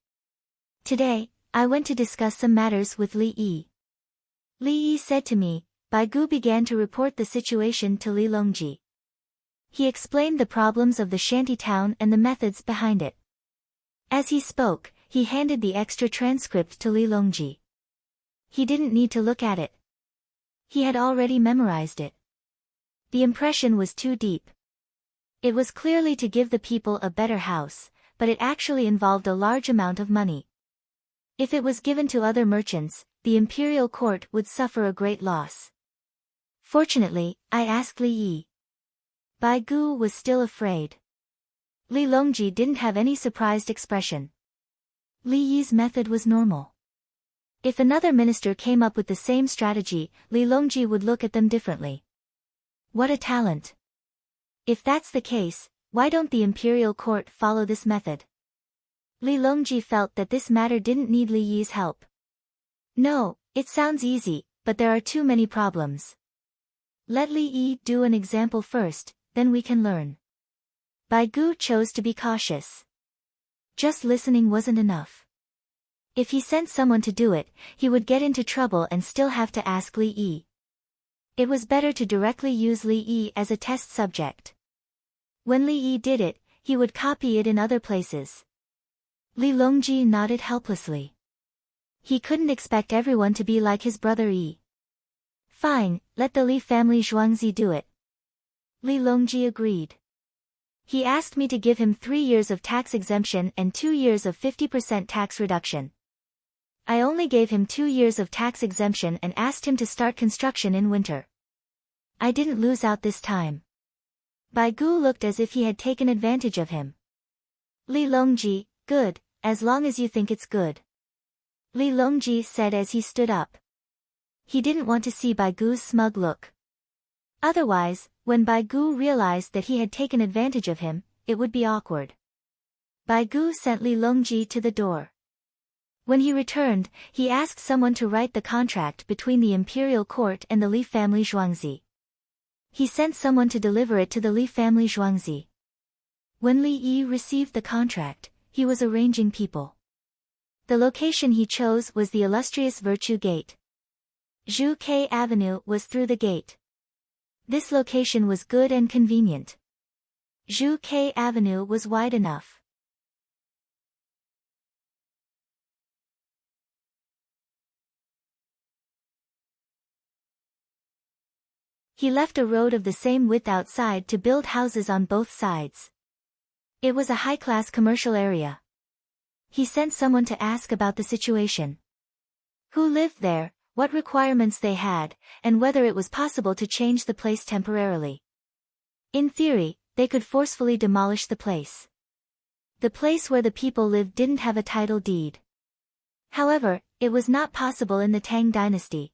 "Today, I went to discuss some matters with Li Yi. Li Yi said to me," Bai Gu began to report the situation to Li Longji. He explained the problems of the shanty town and the methods behind it. As he spoke, he handed the extra transcript to Li Longji. He didn't need to look at it. He had already memorized it. The impression was too deep. It was clearly to give the people a better house, but it actually involved a large amount of money. If it was given to other merchants, the imperial court would suffer a great loss. Fortunately, I asked Li Yi. Bai Gu was still afraid. Li Longji didn't have any surprised expression. Li Yi's method was normal. If another minister came up with the same strategy, Li Longji would look at them differently. What a talent! If that's the case, why don't the imperial court follow this method? Li Longji felt that this matter didn't need Li Yi's help. No, it sounds easy, but there are too many problems. Let Li Yi do an example first, then we can learn. Bai Gu chose to be cautious. Just listening wasn't enough. If he sent someone to do it, he would get into trouble and still have to ask Li Yi. It was better to directly use Li Yi as a test subject. When Li Yi did it, he would copy it in other places. Li Longji nodded helplessly. He couldn't expect everyone to be like his brother Yi. Fine, let the Li family Zhuangzi do it. Li Longji agreed. He asked me to give him 3 years of tax exemption and 2 years of 50% tax reduction. I only gave him 2 years of tax exemption and asked him to start construction in winter. I didn't lose out this time. Bai Gu looked as if he had taken advantage of him. Li Longji, good, as long as you think it's good. Li Longji said as he stood up. He didn't want to see Bai Gu's smug look. Otherwise, when Bai Gu realized that he had taken advantage of him, it would be awkward. Bai Gu sent Li Longji to the door. When he returned, he asked someone to write the contract between the imperial court and the Li family Zhuangzi. He sent someone to deliver it to the Li family Zhuangzi. When Li Yi received the contract, he was arranging people. The location he chose was the illustrious Virtue Gate. Zhu Ke Avenue was through the gate. This location was good and convenient. Zhu Ke Avenue was wide enough. He left a road of the same width outside to build houses on both sides. It was a high-class commercial area. He sent someone to ask about the situation. Who lived there, what requirements they had, and whether it was possible to change the place temporarily. In theory, they could forcefully demolish the place. The place where the people lived didn't have a title deed. However, it was not possible in the Tang dynasty.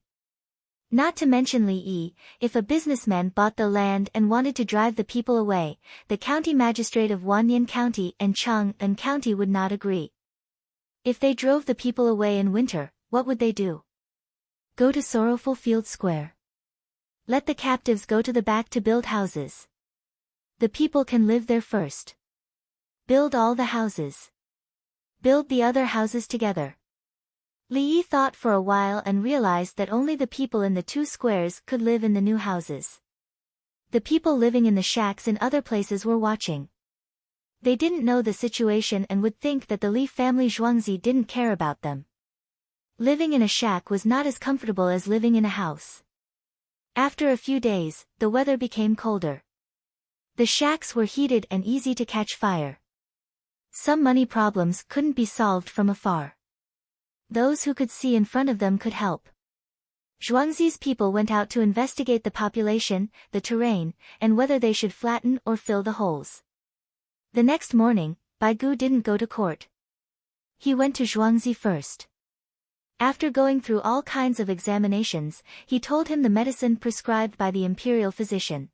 Not to mention Li Yi, if a businessman bought the land and wanted to drive the people away, the county magistrate of Wanyan County and Chang'an County would not agree. If they drove the people away in winter, what would they do? Go to Sorrowful Field Square. Let the captives go to the back to build houses. The people can live there first. Build all the houses. Build the other houses together. Li Yi thought for a while and realized that only the people in the two squares could live in the new houses. The people living in the shacks in other places were watching. They didn't know the situation and would think that the Li family Zhuangzi didn't care about them. Living in a shack was not as comfortable as living in a house. After a few days, the weather became colder. The shacks were heated and easy to catch fire. Some money problems couldn't be solved from afar. Those who could see in front of them could help. Zhuangzi's people went out to investigate the population, the terrain, and whether they should flatten or fill the holes. The next morning, Bai Gu didn't go to court. He went to Zhuangzi first. After going through all kinds of examinations, he told him the medicine prescribed by the imperial physician.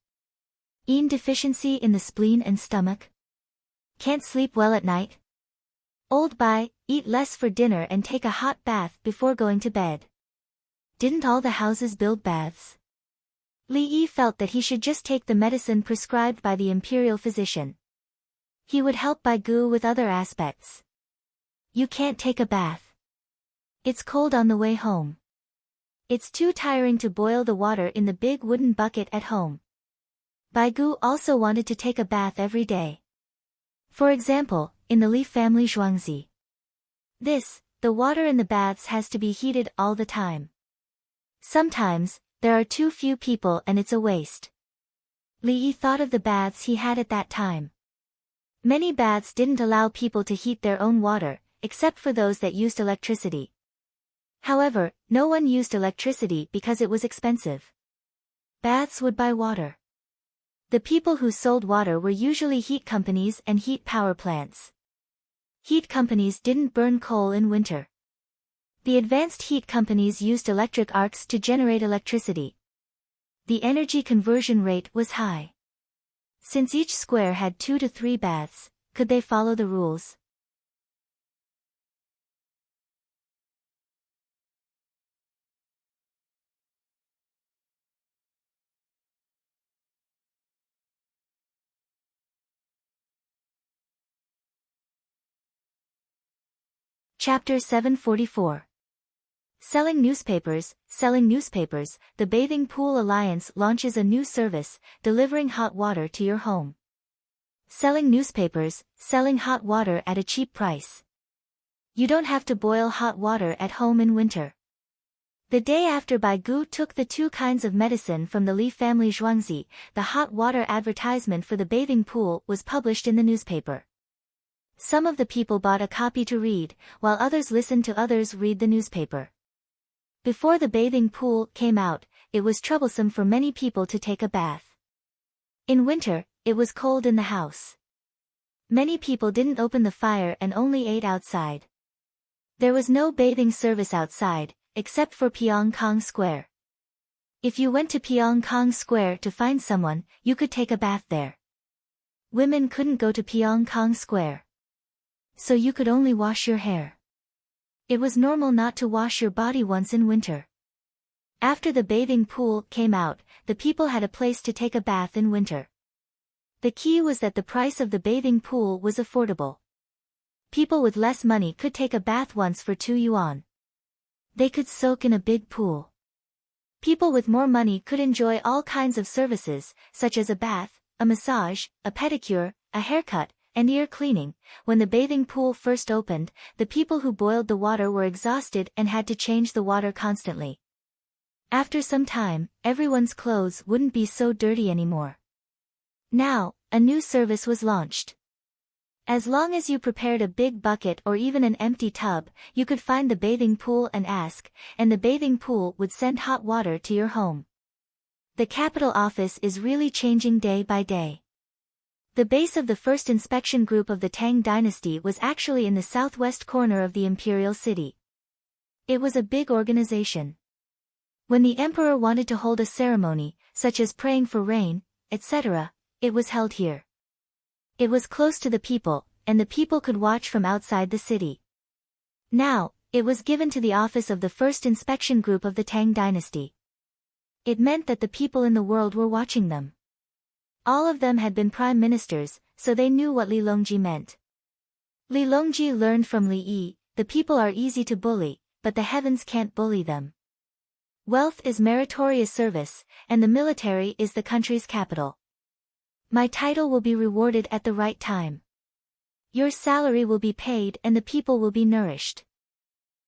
Yin deficiency in the spleen and stomach. Can't sleep well at night. Old Bai, eat less for dinner and take a hot bath before going to bed. Didn't all the houses build baths? Li Yi felt that he should just take the medicine prescribed by the imperial physician. He would help Bai Gu with other aspects. You can't take a bath. It's cold on the way home. It's too tiring to boil the water in the big wooden bucket at home. Bai Gu also wanted to take a bath every day. For example, in the Li family Zhuangzi. The water in the baths has to be heated all the time. Sometimes, there are too few people and it's a waste. Li Yi thought of the baths he had at that time. Many baths didn't allow people to heat their own water, except for those that used electricity. However, no one used electricity because it was expensive. Baths would buy water. The people who sold water were usually heat companies and heat power plants. Heat companies didn't burn coal in winter. The advanced heat companies used electric arcs to generate electricity. The energy conversion rate was high. Since each square had 2 to 3 baths, could they follow the rules? Chapter 744. Selling newspapers, the Bathing Pool Alliance launches a new service, delivering hot water to your home. Selling newspapers, selling hot water at a cheap price. You don't have to boil hot water at home in winter. The day after Bai Gu took the 2 kinds of medicine from the Li family Zhuangzi, the hot water advertisement for the bathing pool was published in the newspaper. Some of the people bought a copy to read, while others listened to others read the newspaper. Before the bathing pool came out, it was troublesome for many people to take a bath. In winter, it was cold in the house. Many people didn't open the fire and only ate outside. There was no bathing service outside, except for Pyongkang Square. If you went to Pyongkang Square to find someone, you could take a bath there. Women couldn't go to Pyongkang Square. So you could only wash your hair. It was normal not to wash your body once in winter. After the bathing pool came out, the people had a place to take a bath in winter. The key was that the price of the bathing pool was affordable. People with less money could take a bath once for 2 yuan. They could soak in a big pool. People with more money could enjoy all kinds of services, such as a bath, a massage, a pedicure, a haircut, and ear cleaning. When the bathing pool first opened, the people who boiled the water were exhausted and had to change the water constantly. After some time, everyone's clothes wouldn't be so dirty anymore. Now, a new service was launched. As long as you prepared a big bucket or even an empty tub, you could find the bathing pool and ask, and the bathing pool would send hot water to your home. The capital office is really changing day by day. The base of the first inspection group of the Tang dynasty was actually in the southwest corner of the imperial city. It was a big organization. When the emperor wanted to hold a ceremony, such as praying for rain, etc., it was held here. It was close to the people, and the people could watch from outside the city. Now, it was given to the office of the first inspection group of the Tang dynasty. It meant that the people in the world were watching them. All of them had been prime ministers, so they knew what Li Longji meant. Li Longji learned from Li Yi, the people are easy to bully, but the heavens can't bully them. Wealth is meritorious service, and the military is the country's capital. My title will be rewarded at the right time. Your salary will be paid and the people will be nourished.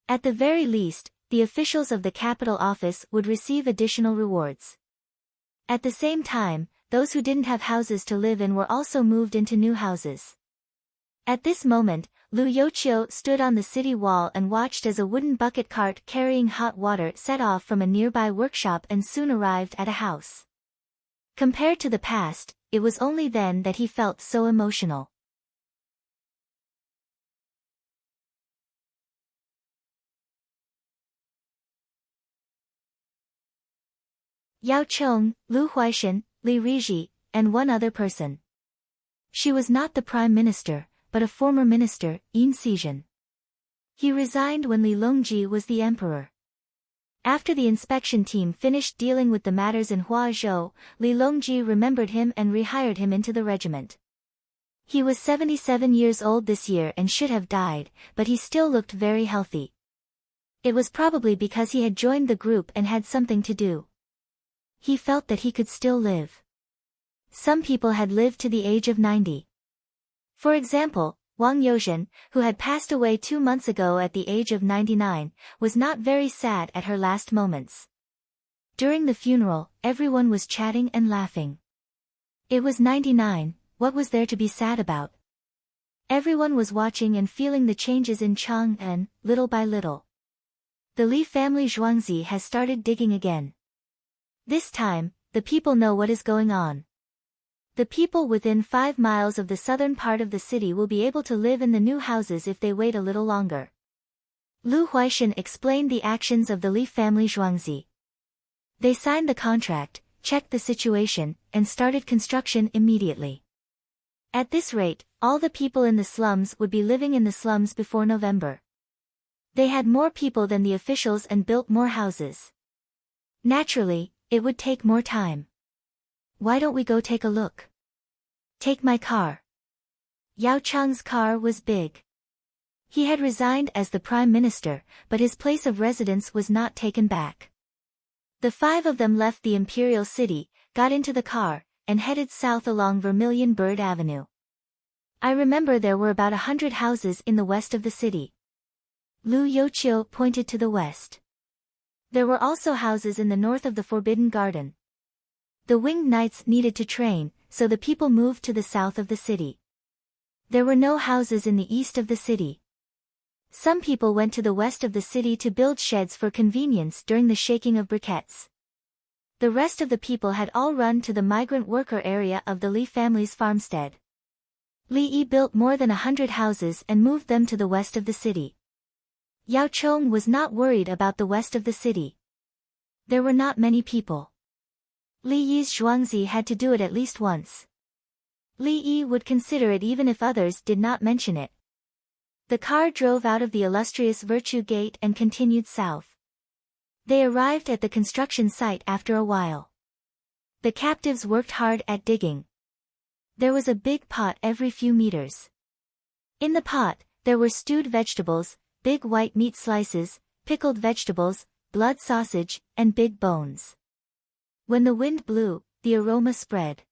At the very least, the officials of the capital office would receive additional rewards. At the same time, those who didn't have houses to live in were also moved into new houses. At this moment, Lu Youqiu stood on the city wall and watched as a wooden bucket cart carrying hot water set off from a nearby workshop and soon arrived at a house. Compared to the past, it was only then that he felt so emotional. Yao Chong, Lu Huaishan, Li Rizhi, and one other person. She was not the prime minister, but a former minister, Yin Xizhen. He resigned when Li Longji was the emperor. After the inspection team finished dealing with the matters in Huazhou, Li Longji remembered him and rehired him into the regiment. He was 77 years old this year and should have died, but he still looked very healthy. It was probably because he had joined the group and had something to do. He felt that he could still live. Some people had lived to the age of 90. For example, Wang Youzhen, who had passed away 2 months ago at the age of 99, was not very sad at her last moments. During the funeral, everyone was chatting and laughing. It was 99, what was there to be sad about? Everyone was watching and feeling the changes in Chang'an, little by little. The Li family Zhuangzi has started digging again. This time, the people know what is going on. The people within 5 miles of the southern part of the city will be able to live in the new houses if they wait a little longer. Lu Huaishan explained the actions of the Li family Zhuangzi. They signed the contract, checked the situation, and started construction immediately. At this rate, all the people in the slums would be living in the slums before November. They had more people than the officials and built more houses. Naturally, it would take more time. Why don't we go take a look? Take my car. Yao Chang's car was big. He had resigned as the prime minister, but his place of residence was not taken back. The 5 of them left the imperial city, got into the car, and headed south along Vermilion Bird Avenue. I remember there were about 100 houses in the west of the city. Lu Youqiu pointed to the west. There were also houses in the north of the Forbidden Garden. The winged knights needed to train, so the people moved to the south of the city. There were no houses in the east of the city. Some people went to the west of the city to build sheds for convenience during the shaking of briquettes. The rest of the people had all run to the migrant worker area of the Li family's farmstead. Li Yi built more than 100 houses and moved them to the west of the city. Yao Chong was not worried about the west of the city. There were not many people. Li Yi's Zhuangzi had to do it at least once. Li Yi would consider it even if others did not mention it. The car drove out of the illustrious Virtue Gate and continued south. They arrived at the construction site after a while. The captives worked hard at digging. There was a big pot every few meters. In the pot, there were stewed vegetables, big white meat slices, pickled vegetables, blood sausage, and big bones. When the wind blew, the aroma spread.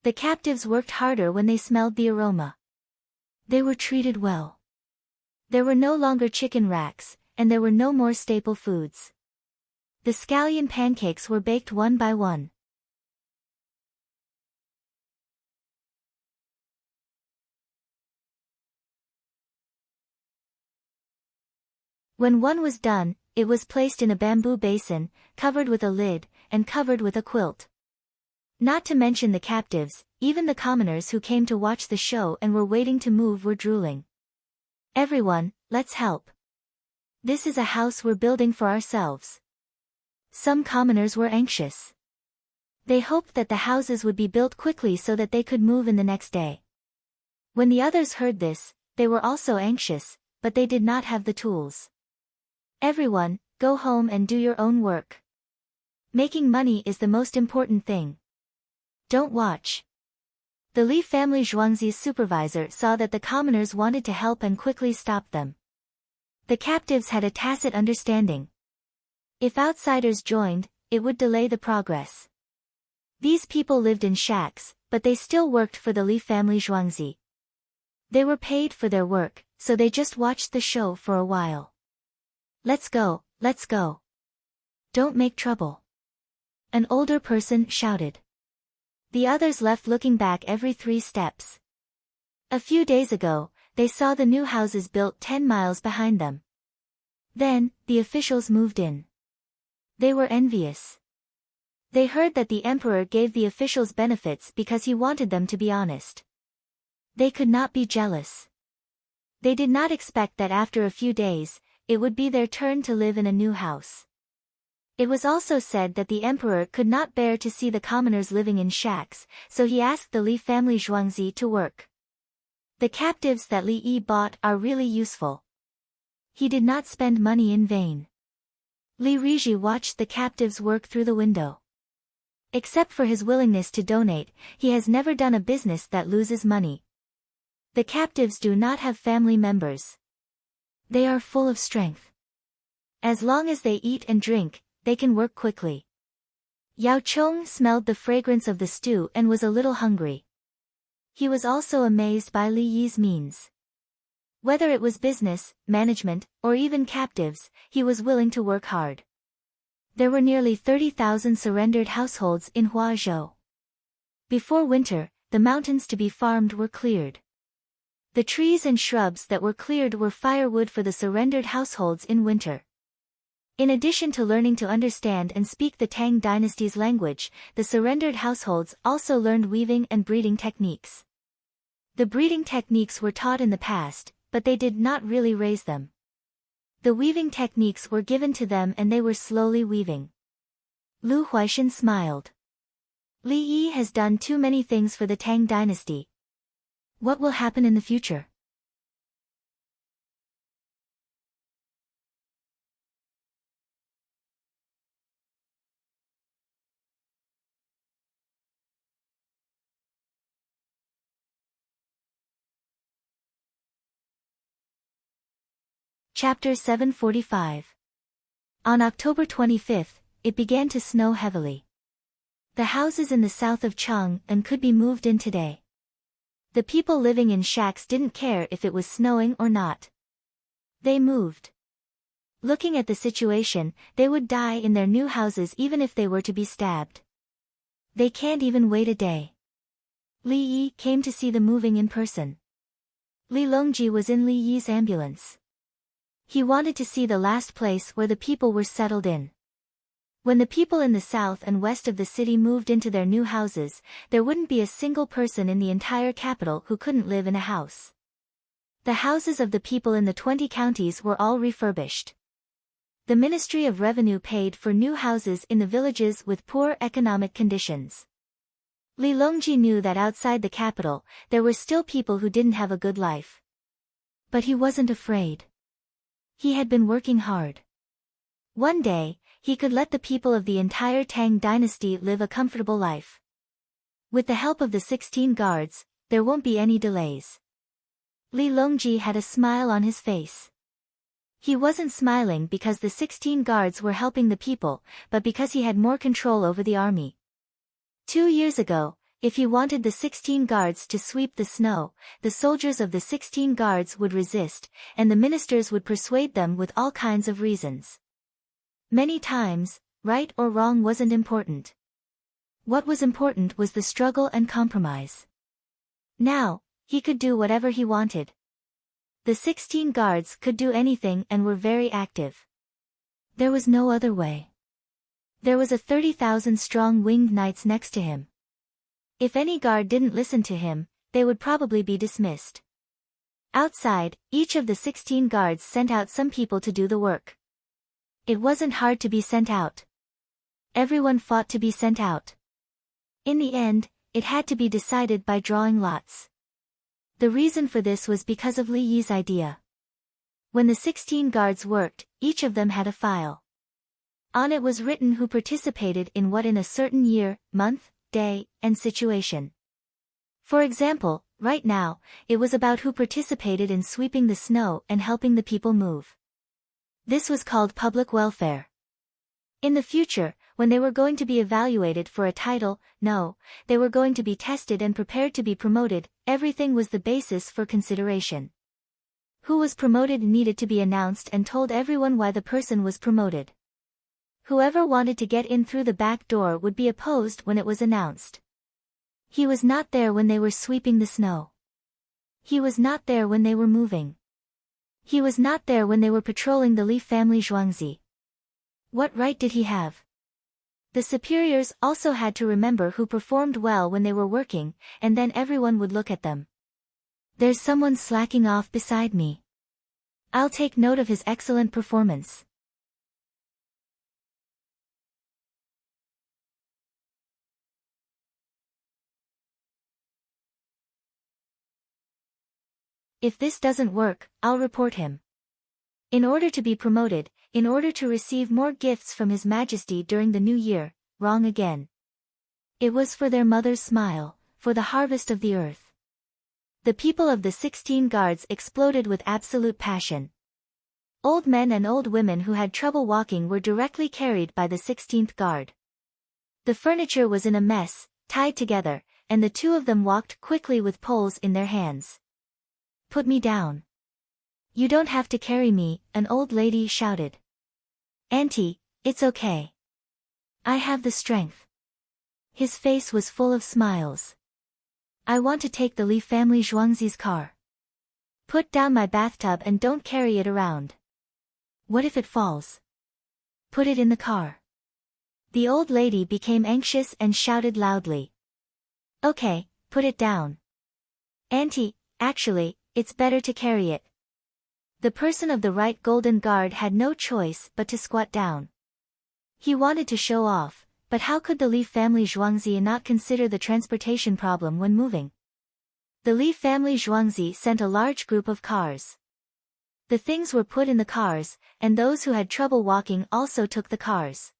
The captives worked harder when they smelled the aroma. They were treated well. There were no longer chicken racks, and there were no more staple foods. The scallion pancakes were baked one by one. When one was done, it was placed in a bamboo basin, covered with a lid, and covered with a quilt. Not to mention the captives, even the commoners who came to watch the show and were waiting to move were drooling. Everyone, let's help. This is a house we're building for ourselves. Some commoners were anxious. They hoped that the houses would be built quickly so that they could move in the next day. When the others heard this, they were also anxious, but they did not have the tools. Everyone, go home and do your own work. Making money is the most important thing. Don't watch. The Li family Zhuangzi's supervisor saw that the commoners wanted to help and quickly stopped them. The captives had a tacit understanding. If outsiders joined, it would delay the progress. These people lived in shacks, but they still worked for the Li family Zhuangzi. They were paid for their work, so they just watched the show for a while. Let's go, let's go. Don't make trouble. An older person shouted. The others left looking back every 3 steps. A few days ago, they saw the new houses built 10 miles behind them. Then, the officials moved in. They were envious. They heard that the emperor gave the officials benefits because he wanted them to be honest. They could not be jealous. They did not expect that after a few days, it would be their turn to live in a new house. It was also said that the emperor could not bear to see the commoners living in shacks, so he asked the Li family Zhuangzi to work. The captives that Li Yi bought are really useful. He did not spend money in vain. Li Riji watched the captives work through the window. Except for his willingness to donate, he has never done a business that loses money. The captives do not have family members. They are full of strength. As long as they eat and drink, they can work quickly. Yao Chong smelled the fragrance of the stew and was a little hungry. He was also amazed by Li Yi's means. Whether it was business, management, or even captives, he was willing to work hard. There were nearly 30,000 surrendered households in Huazhou. Before winter, the mountains to be farmed were cleared. The trees and shrubs that were cleared were firewood for the surrendered households in winter. In addition to learning to understand and speak the Tang dynasty's language, the surrendered households also learned weaving and breeding techniques. The breeding techniques were taught in the past, but they did not really raise them. The weaving techniques were given to them and they were slowly weaving. Lu Huaishan smiled. Li Yi has done too many things for the Tang dynasty. What will happen in the future? Chapter 745. On October 25th, it began to snow heavily. The houses in the south of Chang'an could be moved in today. The people living in shacks didn't care if it was snowing or not. They moved. Looking at the situation, they would die in their new houses even if they were to be stabbed. They can't even wait a day. Li Yi came to see the moving in person. Li Longji was in Li Yi's ambulance. He wanted to see the last place where the people were settled in. When the people in the south and west of the city moved into their new houses, there wouldn't be a single person in the entire capital who couldn't live in a house. The houses of the people in the 20 counties were all refurbished. The Ministry of Revenue paid for new houses in the villages with poor economic conditions. Li Longji knew that outside the capital, there were still people who didn't have a good life. But he wasn't afraid. He had been working hard. One day, he could let the people of the entire Tang dynasty live a comfortable life. With the help of the 16 guards, there won't be any delays. Li Longji had a smile on his face. He wasn't smiling because the 16 guards were helping the people, but because he had more control over the army. 2 years ago, if he wanted the 16 guards to sweep the snow, the soldiers of the 16 guards would resist, and the ministers would persuade them with all kinds of reasons. Many times, right or wrong wasn't important. What was important was the struggle and compromise. Now, he could do whatever he wanted. The 16 guards could do anything and were very active. There was no other way. There was a 30,000-strong winged knights next to him. If any guard didn't listen to him, they would probably be dismissed. Outside, each of the 16 guards sent out some people to do the work. It wasn't hard to be sent out. Everyone fought to be sent out. In the end, it had to be decided by drawing lots. The reason for this was because of Li Yi's idea. When the 16 guards worked, each of them had a file. On it was written who participated in what in a certain year, month, day, and situation. For example, right now, it was about who participated in sweeping the snow and helping the people move. This was called public welfare. In the future, when they were going to be evaluated for a title, no, they were going to be tested and prepared to be promoted, everything was the basis for consideration. Who was promoted needed to be announced and told everyone why the person was promoted. Whoever wanted to get in through the back door would be opposed when it was announced. He was not there when they were sweeping the snow. He was not there when they were moving. He was not there when they were patrolling the Li family Zhuangzi. What right did he have? The superiors also had to remember who performed well when they were working, and then everyone would look at them. There's someone slacking off beside me. I'll take note of his excellent performance. If this doesn't work, I'll report him. In order to be promoted, in order to receive more gifts from His Majesty during the new year, wrong again. It was for their mother's smile, for the harvest of the earth. The people of the 16 guards exploded with absolute passion. Old men and old women who had trouble walking were directly carried by the 16th guard. The furniture was in a mess, tied together, and the two of them walked quickly with poles in their hands. Put me down. You don't have to carry me, an old lady shouted. Auntie, it's okay. I have the strength. His face was full of smiles. I want to take the Li family Zhuangzi's car. Put down my bathtub and don't carry it around. What if it falls? Put it in the car. The old lady became anxious and shouted loudly. Okay, put it down. Auntie, actually, it's better to carry it. The person of the right golden guard had no choice but to squat down. He wanted to show off, but how could the Li family Zhuangzi not consider the transportation problem when moving? The Li family Zhuangzi sent a large group of cars. The things were put in the cars, and those who had trouble walking also took the cars.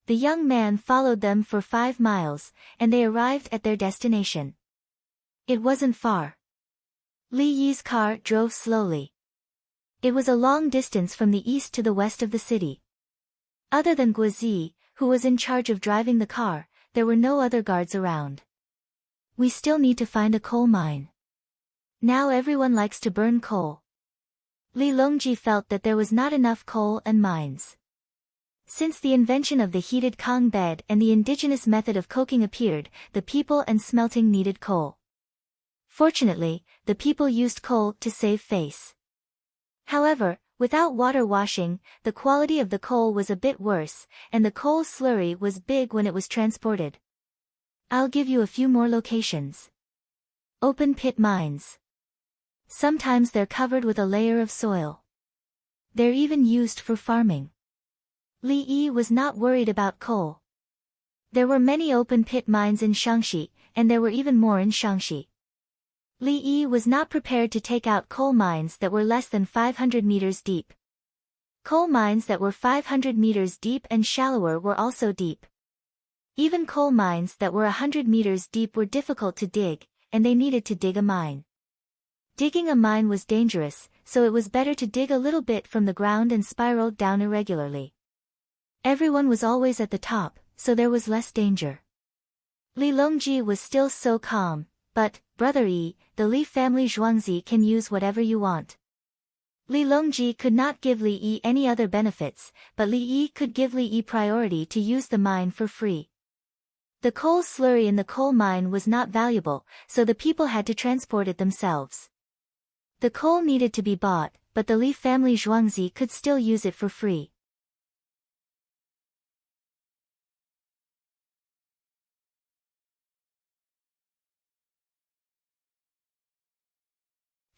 The young man followed them for 5 miles, and they arrived at their destination. It wasn't far. Li Yi's car drove slowly. It was a long distance from the east to the west of the city. Other than Guozi, who was in charge of driving the car, there were no other guards around. We still need to find a coal mine. Now everyone likes to burn coal. Li Longji felt that there was not enough coal and mines. Since the invention of the heated Kong bed and the indigenous method of coking appeared, the people and smelting needed coal. Fortunately, the people used coal to save face. However, Without water washing, the quality of the coal was a bit worse, and the coal slurry was big when it was transported. I'll give you a few more locations. Open pit mines. Sometimes they're covered with a layer of soil. They're even used for farming. Li Yi was not worried about coal. There were many open pit mines in Shaanxi, and there were even more in Shaanxi. Li Yi was not prepared to take out coal mines that were less than 500 meters deep. Coal mines that were 500 meters deep and shallower were also deep. Even coal mines that were 100 meters deep were difficult to dig, and they needed to dig a mine. Digging a mine was dangerous, so it was better to dig a little bit from the ground and spiral down irregularly. Everyone was always at the top, so there was less danger. Li Longji was still so calm, but, Brother Yi, the Li family Zhuangzi can use whatever you want. Li Longji could not give Li Yi any other benefits, but Li Yi could give Li Yi priority to use the mine for free. The coal slurry in the coal mine was not valuable, so the people had to transport it themselves. The coal needed to be bought, but the Li family Zhuangzi could still use it for free.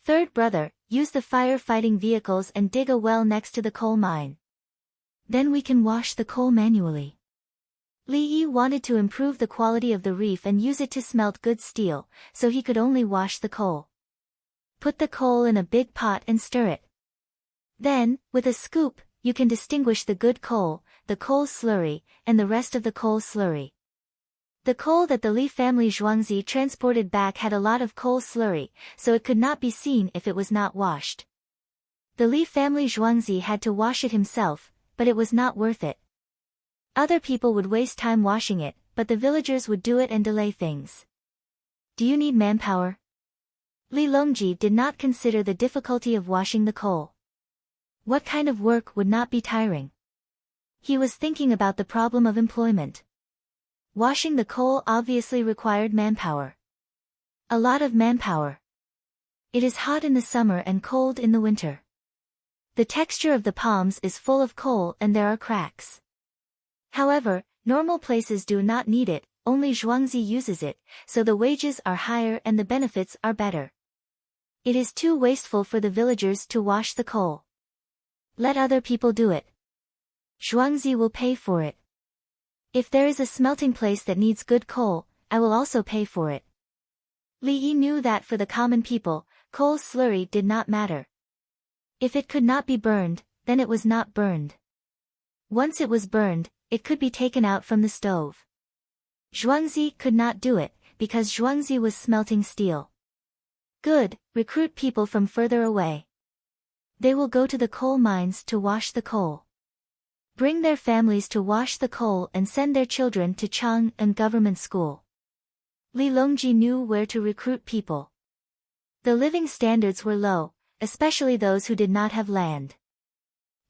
Third brother, use the fire-fighting vehicles and dig a well next to the coal mine. Then we can wash the coal manually. Li Yi wanted to improve the quality of the reef and use it to smelt good steel, so he could only wash the coal. Put the coal in a big pot and stir it. Then, with a scoop, you can distinguish the good coal, the coal slurry, and the rest of the coal slurry. The coal that the Li family Zhuangzi transported back had a lot of coal slurry, so it could not be seen if it was not washed. The Li family Zhuangzi had to wash it himself, but it was not worth it. Other people would waste time washing it, but the villagers would do it and delay things. Do you need manpower? Li Longji did not consider the difficulty of washing the coal. What kind of work would not be tiring? He was thinking about the problem of employment. Washing the coal obviously required manpower. A lot of manpower. It is hot in the summer and cold in the winter. The texture of the palms is full of coal and there are cracks. However, normal places do not need it, only Zhuangzi uses it, so the wages are higher and the benefits are better. It is too wasteful for the villagers to wash the coal. Let other people do it. Zhuangzi will pay for it. If there is a smelting place that needs good coal, I will also pay for it. Li Yi knew that for the common people, coal slurry did not matter. If it could not be burned, then it was not burned. Once it was burned, it could be taken out from the stove. Zhuangzi could not do it, because Zhuangzi was smelting steel. Good, recruit people from further away. They will go to the coal mines to wash the coal. Bring their families to wash the coal and send their children to Chang'an government school. Li Longji knew where to recruit people. The living standards were low, especially those who did not have land.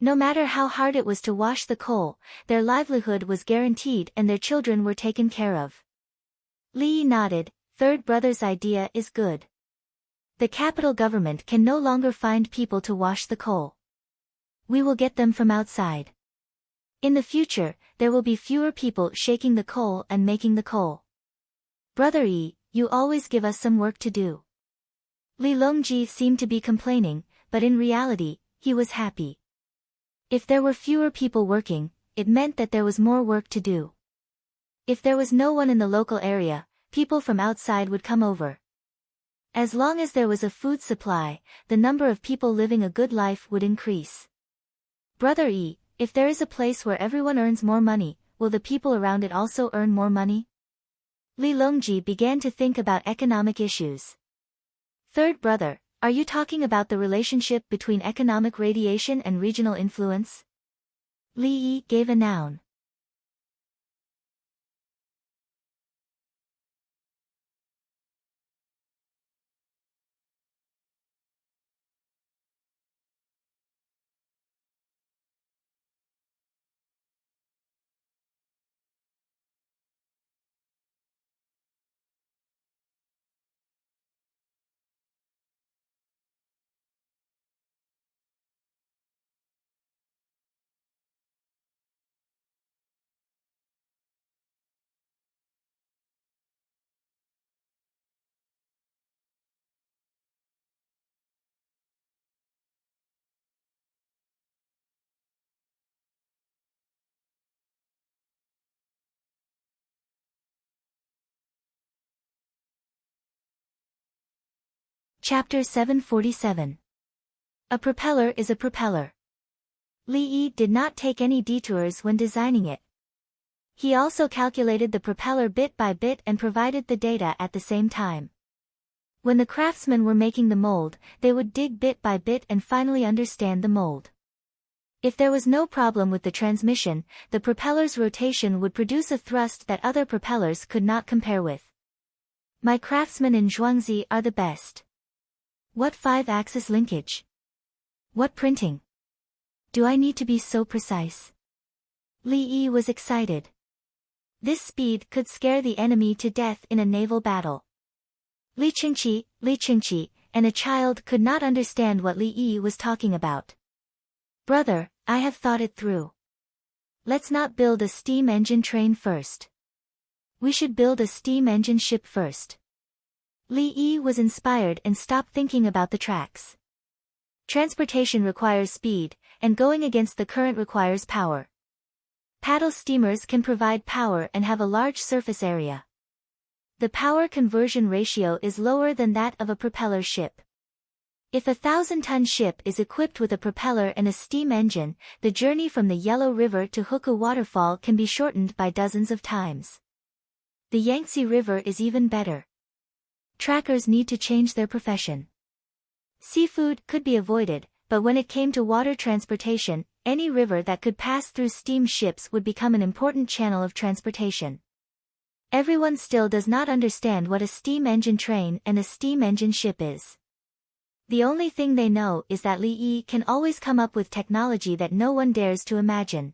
No matter how hard it was to wash the coal, their livelihood was guaranteed and their children were taken care of. Li nodded, third brother's idea is good. The capital government can no longer find people to wash the coal. We will get them from outside. In the future, there will be fewer people shaking the coal and making the coal. Brother Yi, you always give us some work to do. Li Longji seemed to be complaining, but in reality, he was happy. If there were fewer people working, it meant that there was more work to do. If there was no one in the local area, people from outside would come over. As long as there was a food supply, the number of people living a good life would increase. Brother Yi, if there is a place where everyone earns more money, will the people around it also earn more money? Li Longji began to think about economic issues. Third brother, are you talking about the relationship between economic radiation and regional influence? Li Yi gave a noun. Chapter 747. A propeller is a propeller. Li Yi did not take any detours when designing it. He also calculated the propeller bit by bit and provided the data at the same time. When the craftsmen were making the mold, they would dig bit by bit and finally understand the mold. If there was no problem with the transmission, the propeller's rotation would produce a thrust that other propellers could not compare with. My craftsmen in Zhuangzi are the best. What 5-axis linkage? What printing? Do I need to be so precise? Li Yi was excited. This speed could scare the enemy to death in a naval battle. Li Qingqi, and a child could not understand what Li Yi was talking about. Brother, I have thought it through. Let's not build a steam engine train first. We should build a steam engine ship first. Li Yi was inspired and stopped thinking about the tracks. Transportation requires speed, and going against the current requires power. Paddle steamers can provide power and have a large surface area. The power conversion ratio is lower than that of a propeller ship. If a 1,000-ton ship is equipped with a propeller and a steam engine, the journey from the Yellow River to Hukou Waterfall can be shortened by dozens of times. The Yangtze River is even better. Trackers need to change their profession. Seafood could be avoided, but when it came to water transportation, any river that could pass through steam ships would become an important channel of transportation. Everyone still does not understand what a steam engine train and a steam engine ship is. The only thing they know is that Li Yi can always come up with technology that no one dares to imagine.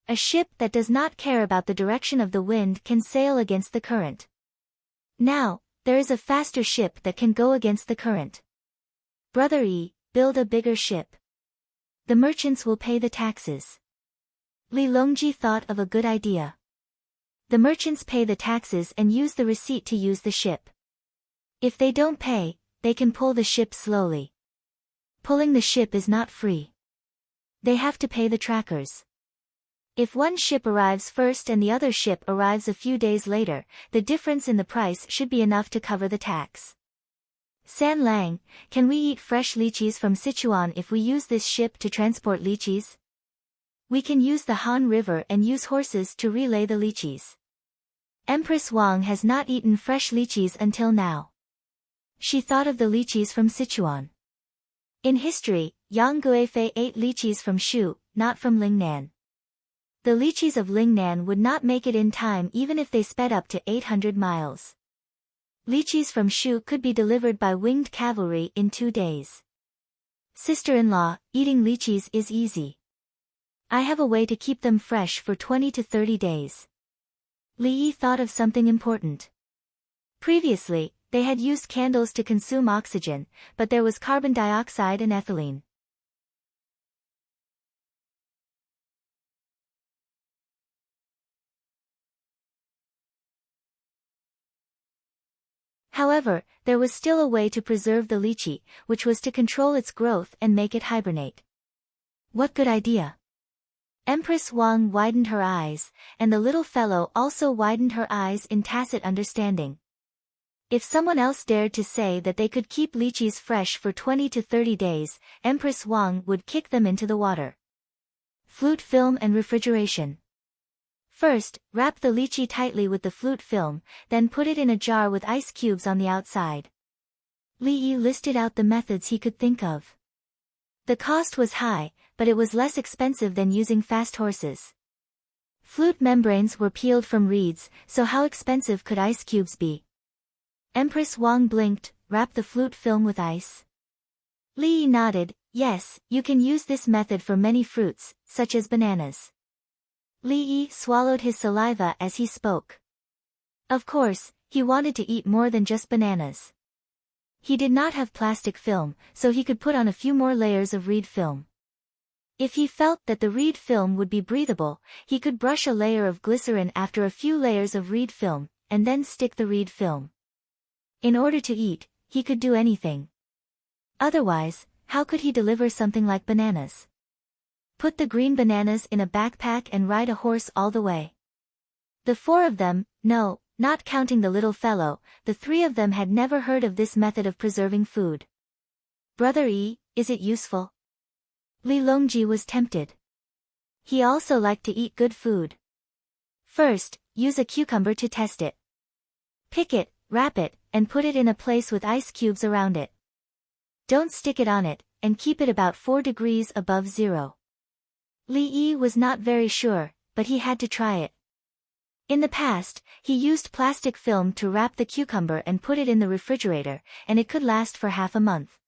A ship that does not care about the direction of the wind can sail against the current. Now, there is a faster ship that can go against the current. Brother Yi, build a bigger ship. The merchants will pay the taxes. Li Longji thought of a good idea. The merchants pay the taxes and use the receipt to use the ship. If they don't pay, they can pull the ship slowly. Pulling the ship is not free. They have to pay the trackers. If one ship arrives first and the other ship arrives a few days later, the difference in the price should be enough to cover the tax. San Lang, can we eat fresh lychees from Sichuan if we use this ship to transport lychees? We can use the Han River and use horses to relay the lychees. Empress Wang has not eaten fresh lychees until now. She thought of the lychees from Sichuan. In history, Yang Guifei ate lychees from Shu, not from Lingnan. The lychees of Lingnan would not make it in time even if they sped up to 800 miles. Lychees from Shu could be delivered by winged cavalry in 2 days. Sister-in-law, eating lychees is easy. I have a way to keep them fresh for 20 to 30 days. Li Yi thought of something important. Previously, they had used candles to consume oxygen, but there was carbon dioxide and ethylene. However, there was still a way to preserve the lychee, which was to control its growth and make it hibernate. What good idea! Empress Wang widened her eyes, and the little fellow also widened her eyes in tacit understanding. If someone else dared to say that they could keep lychees fresh for 20 to 30 days, Empress Wang would kick them into the water. Flute film and refrigeration. First, wrap the lychee tightly with the flute film, then put it in a jar with ice cubes on the outside. Li Yi listed out the methods he could think of. The cost was high, but it was less expensive than using fast horses. Flute membranes were peeled from reeds, so how expensive could ice cubes be? Empress Wang blinked, wrap the flute film with ice. Li Yi nodded, yes, you can use this method for many fruits, such as bananas. Li Yi swallowed his saliva as he spoke. Of course, he wanted to eat more than just bananas. He did not have plastic film, so he could put on a few more layers of reed film. If he felt that the reed film would be breathable, he could brush a layer of glycerin after a few layers of reed film, and then stick the reed film. In order to eat, he could do anything. Otherwise, how could he deliver something like bananas? Put the green bananas in a backpack and ride a horse all the way. The 4 of them, no, Not counting the little fellow, the three of them had never heard of this method of preserving food. Brother Yi, is it useful? Li Longji was tempted. He also liked to eat good food. First, use a cucumber to test it. Pick it, wrap it, and put it in a place with ice cubes around it. Don't stick it on it, and keep it about 4 degrees above zero. Li Yi was not very sure, but he had to try it. In the past, he used plastic film to wrap the cucumber and put it in the refrigerator, and it could last for half a month.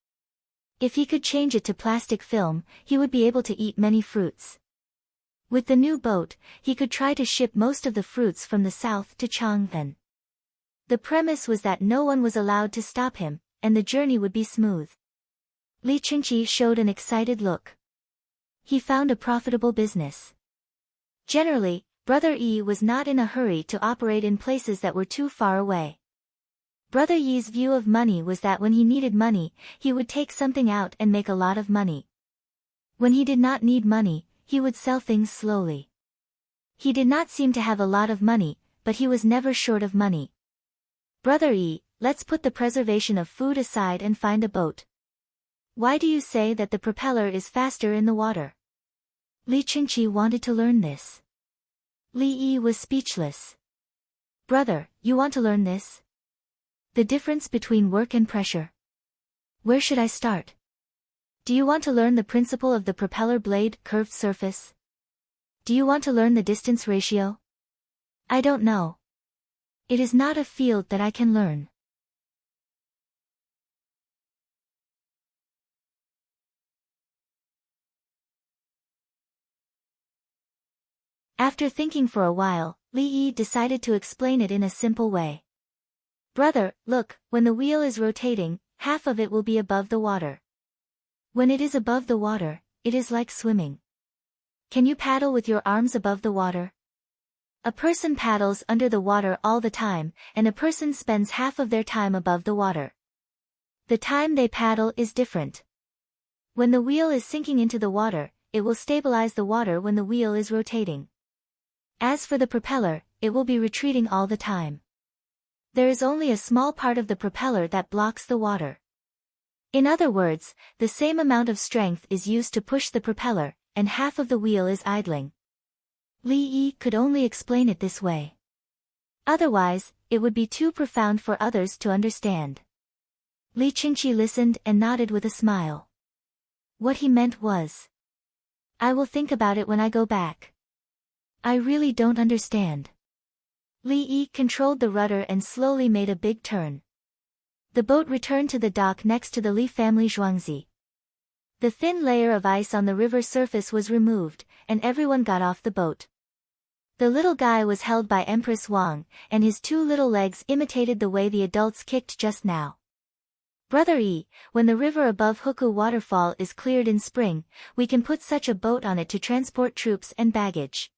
If he could change it to plastic film, he would be able to eat many fruits. With the new boat, he could try to ship most of the fruits from the south to Chang'an. The premise was that no one was allowed to stop him, and the journey would be smooth. Li Qingqi showed an excited look. He found a profitable business. Generally, Brother Yi was not in a hurry to operate in places that were too far away. Brother Yi's view of money was that when he needed money, he would take something out and make a lot of money. When he did not need money, he would sell things slowly. He did not seem to have a lot of money, but he was never short of money. Brother Yi, let's put the preservation of food aside and find a boat. Why do you say that the propeller is faster in the water? Li Qingqi wanted to learn this. Li Yi was speechless. Brother, you want to learn this? The difference between work and pressure. Where should I start? Do you want to learn the principle of the propeller blade curved surface? Do you want to learn the distance ratio? I don't know. It is not a field that I can learn. After thinking for a while, Li Yi decided to explain it in a simple way. Brother, look, when the wheel is rotating, half of it will be above the water. When it is above the water, it is like swimming. Can you paddle with your arms above the water? A person paddles under the water all the time, and a person spends half of their time above the water. The time they paddle is different. When the wheel is sinking into the water, it will stabilize the water when the wheel is rotating. As for the propeller, it will be retreating all the time. There is only a small part of the propeller that blocks the water. In other words, the same amount of strength is used to push the propeller, and half of the wheel is idling. Li Yi could only explain it this way. Otherwise, it would be too profound for others to understand. Li Qingqi listened and nodded with a smile. What he meant was, I will think about it when I go back. I really don't understand. Li Yi controlled the rudder and slowly made a big turn. The boat returned to the dock next to the Li family Zhuangzi. The thin layer of ice on the river surface was removed, and everyone got off the boat. The little guy was held by Empress Wang, and his 2 little legs imitated the way the adults kicked just now. Brother Yi, when the river above Huku waterfall is cleared in spring, we can put such a boat on it to transport troops and baggage.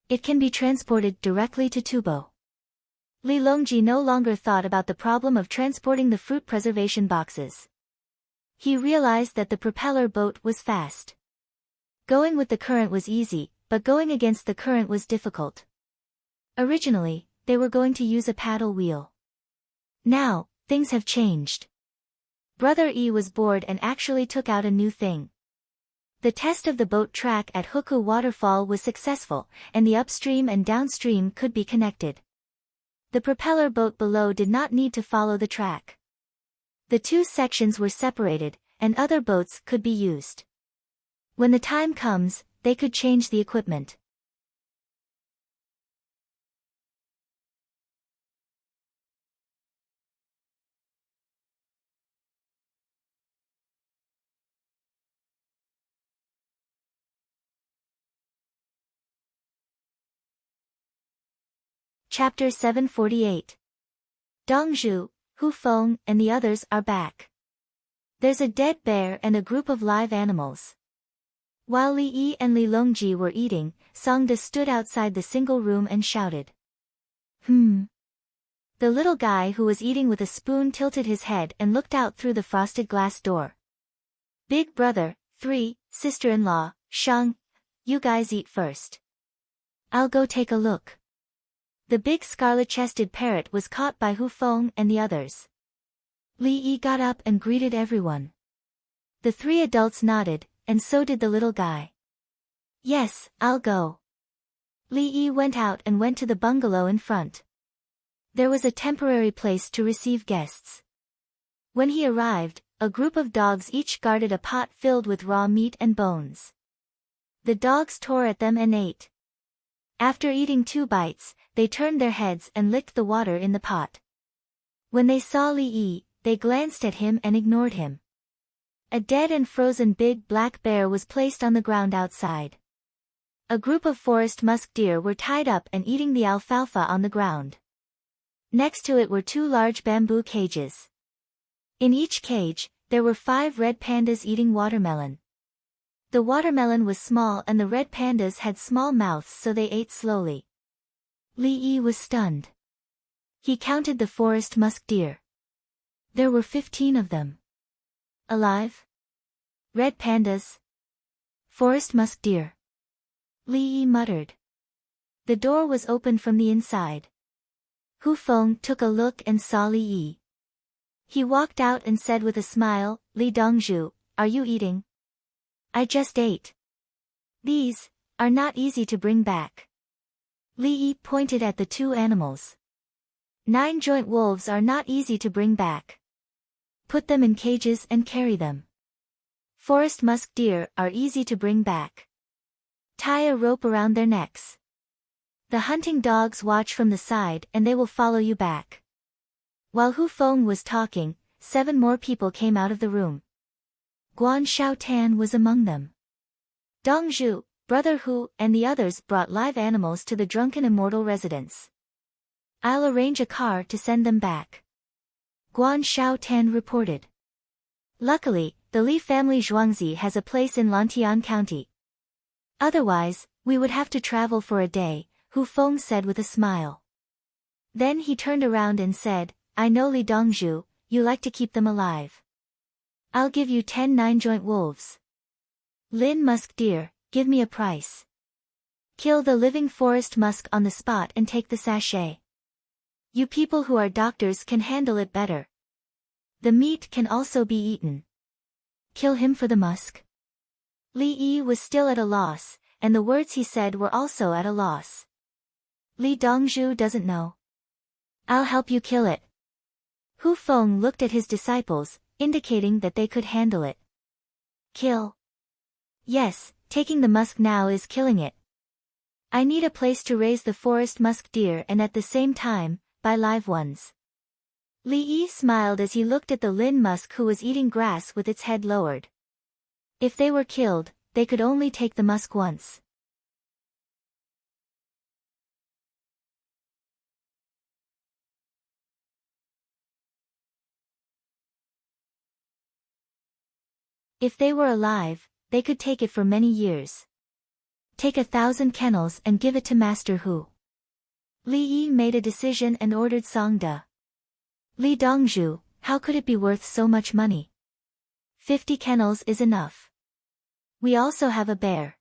It can be transported directly to Tubo. Li Longji no longer thought about the problem of transporting the fruit preservation boxes. He realized that the propeller boat was fast. Going with the current was easy, but going against the current was difficult. Originally, they were going to use a paddle wheel. Now, things have changed. Brother Yi was bored and actually took out a new thing. The test of the boat track at Huku waterfall was successful, and the upstream and downstream could be connected. The propeller boat below did not need to follow the track. The 2 sections were separated, and other boats could be used. When the time comes, they could change the equipment. Chapter 748. Dongzhu, Hu Feng, and the others are back. There's a dead bear and a group of live animals. While Li Yi and Li Longji were eating, Songda stood outside the single room and shouted. The little guy who was eating with a spoon tilted his head and looked out through the frosted glass door. Big brother, 3, sister-in-law, Shang, you guys eat first. I'll go take a look. The big scarlet-chested parrot was caught by Hu Feng and the others. Li Yi got up and greeted everyone. The three adults nodded, and so did the little guy. Yes, I'll go. Li Yi went out and went to the bungalow in front. There was a temporary place to receive guests. When he arrived, a group of dogs each guarded a pot filled with raw meat and bones. The dogs tore at them and ate. After eating 2 bites, they turned their heads and licked the water in the pot. When they saw Li Yi, they glanced at him and ignored him. A dead and frozen big black bear was placed on the ground outside. A group of forest musk deer were tied up and eating the alfalfa on the ground. Next to it were 2 large bamboo cages. In each cage, there were 5 red pandas eating watermelon. The watermelon was small and the red pandas had small mouths, so they ate slowly. Li Yi was stunned. He counted the forest musk deer. There were 15 of them. Alive? Red pandas? Forest musk deer? Li Yi muttered. The door was opened from the inside. Hu Feng took a look and saw Li Yi. He walked out and said with a smile, "Li Dongzhu, are you eating?" "I just ate." "These are not easy to bring back." Li Yi pointed at the 2 animals. 9 joint wolves are not easy to bring back. Put them in cages and carry them. Forest musk deer are easy to bring back. Tie a rope around their necks. The hunting dogs watch from the side and they will follow you back. While Hu Feng was talking, 7 more people came out of the room. Guan Xiaotan was among them. Dongzhu, Brother Hu, and the others brought live animals to the drunken immortal residence. "I'll arrange a car to send them back," Guan Xiaotan reported. "Luckily, the Li family Zhuangzi has a place in Lantian County. Otherwise, we would have to travel for a day," Hu Feng said with a smile. Then he turned around and said, "I know Li Dongzhu, you like to keep them alive. I'll give you 10 9-joint wolves. Lin musk deer, give me a price. Kill the living forest musk on the spot and take the sachet. You people who are doctors can handle it better. The meat can also be eaten. Kill him for the musk." Li Yi was still at a loss, and the words he said were also at a loss. "Li Dongzhu doesn't know. I'll help you kill it." Hu Feng looked at his disciples, indicating that they could handle it. "Kill?" "Yes, taking the musk now is killing it. I need a place to raise the forest musk deer and at the same time, buy live ones." Li Yi smiled as he looked at the Lin musk who was eating grass with its head lowered. If they were killed, they could only take the musk once. If they were alive, they could take it for many years. "Take 1,000 kennels and give it to Master Hu." Li Yi made a decision and ordered Songda. "Li Dongzhu, how could it be worth so much money? 50 kennels is enough. We also have a bear.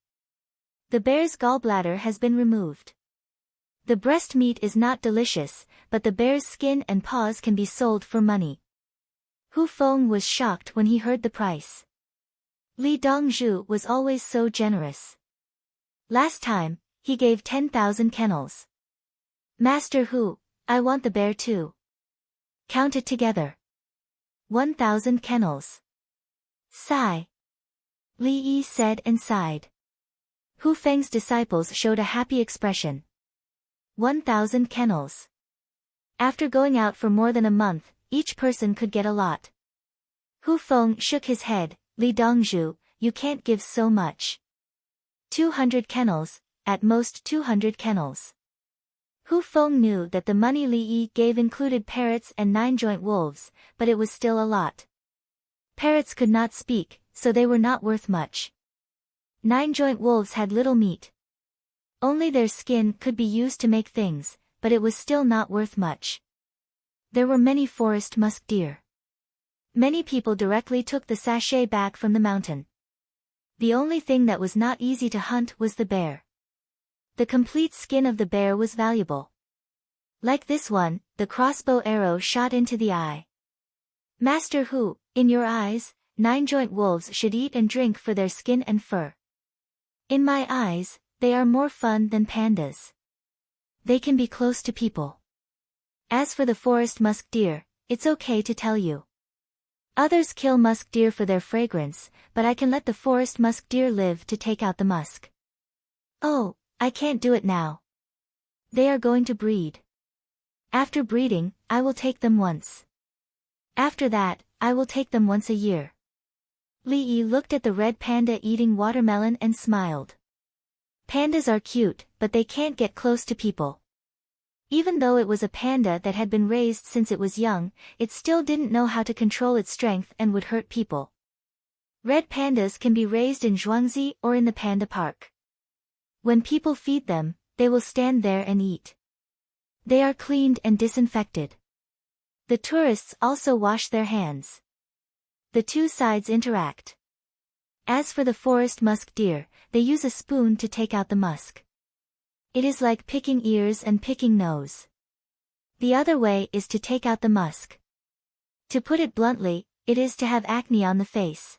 The bear's gallbladder has been removed. The breast meat is not delicious, but the bear's skin and paws can be sold for money." Hu Feng was shocked when he heard the price. Li Dongzhu was always so generous. Last time, he gave 10,000 kennels. "Master Hu, I want the bear too. Count it together. 1,000 kennels." "Sigh." Li Yi said and sighed. Hu Feng's disciples showed a happy expression. 1,000 kennels. After going out for more than a month, each person could get a lot. Hu Feng shook his head. "Li Dongzhu, you can't give so much. 200 kennels, at most 200 kennels." Hu Feng knew that the money Li Yi gave included parrots and 9-joint wolves, but it was still a lot. Parrots could not speak, so they were not worth much. 9-joint wolves had little meat. Only their skin could be used to make things, but it was still not worth much. There were many forest musk deer. Many people directly took the sachet back from the mountain. The only thing that was not easy to hunt was the bear. The complete skin of the bear was valuable. Like this one, the crossbow arrow shot into the eye. Master Hu, in your eyes, 9-joint wolves should eat and drink for their skin and fur. In my eyes, they are more fun than pandas. They can be close to people. As for the forest musk deer, it's okay to tell you. Others kill musk deer for their fragrance, but I can let the forest musk deer live to take out the musk. Oh, I can't do it now. They are going to breed. After breeding, I will take them once. After that, I will take them once a year. Li Yi looked at the red panda eating watermelon and smiled. Pandas are cute, but they can't get close to people. Even though it was a panda that had been raised since it was young, it still didn't know how to control its strength and would hurt people. Red pandas can be raised in Zhuangzi or in the panda park. When people feed them, they will stand there and eat. They are cleaned and disinfected. The tourists also wash their hands. The two sides interact. As for the forest musk deer, they use a spoon to take out the musk. It is like picking ears and picking nose. The other way is to take out the musk. To put it bluntly, it is to have acne on the face.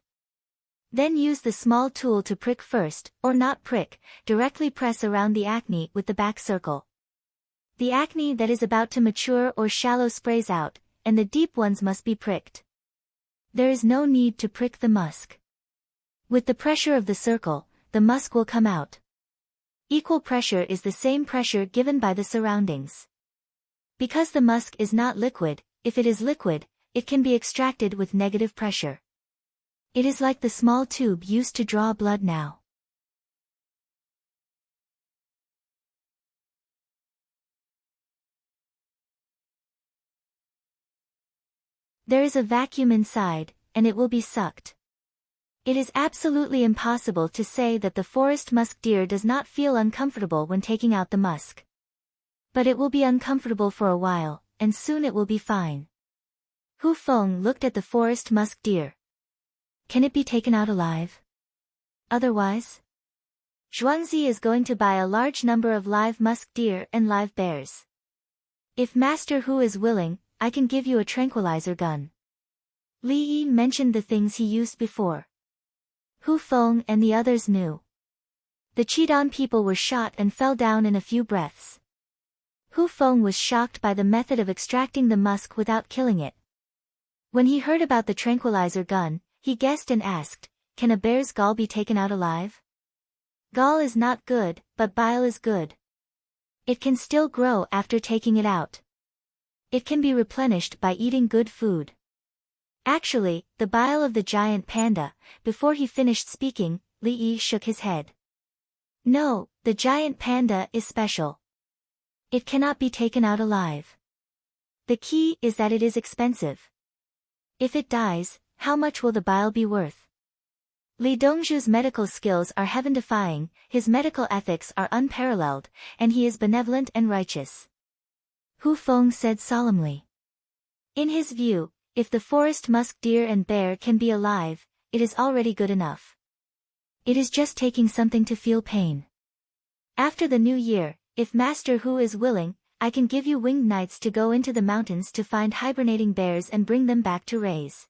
Then use the small tool to prick first, or not prick, directly press around the acne with the back circle. The acne that is about to mature or shallow sprays out, and the deep ones must be pricked. There is no need to prick the musk. With the pressure of the circle, the musk will come out. Equal pressure is the same pressure given by the surroundings. Because the musk is not liquid, if it is liquid, it can be extracted with negative pressure. It is like the small tube used to draw blood now. There is a vacuum inside, and it will be sucked. It is absolutely impossible to say that the forest musk deer does not feel uncomfortable when taking out the musk. But it will be uncomfortable for a while, and soon it will be fine. Hu Feng looked at the forest musk deer. Can it be taken out alive? Otherwise? Zhuangzi is going to buy a large number of live musk deer and live bears. If Master Hu is willing, I can give you a tranquilizer gun. Li Yi mentioned the things he used before. Hu Feng and the others knew. The Qidong people were shot and fell down in a few breaths. Hu Feng was shocked by the method of extracting the musk without killing it. When he heard about the tranquilizer gun, he guessed and asked, can a bear's gall be taken out alive? Gall is not good, but bile is good. It can still grow after taking it out. It can be replenished by eating good food. Actually, the bile of the giant panda. Before he finished speaking, Li Yi shook his head. No, the giant panda is special. It cannot be taken out alive. The key is that it is expensive. If it dies, how much will the bile be worth? Li Dongzhu's medical skills are heaven-defying, his medical ethics are unparalleled, and he is benevolent and righteous. Hu Feng said solemnly. In his view, if the forest musk deer and bear can be alive, it is already good enough. It is just taking something to feel pain. After the new year, if Master Hu is willing, I can give you winged knights to go into the mountains to find hibernating bears and bring them back to raise.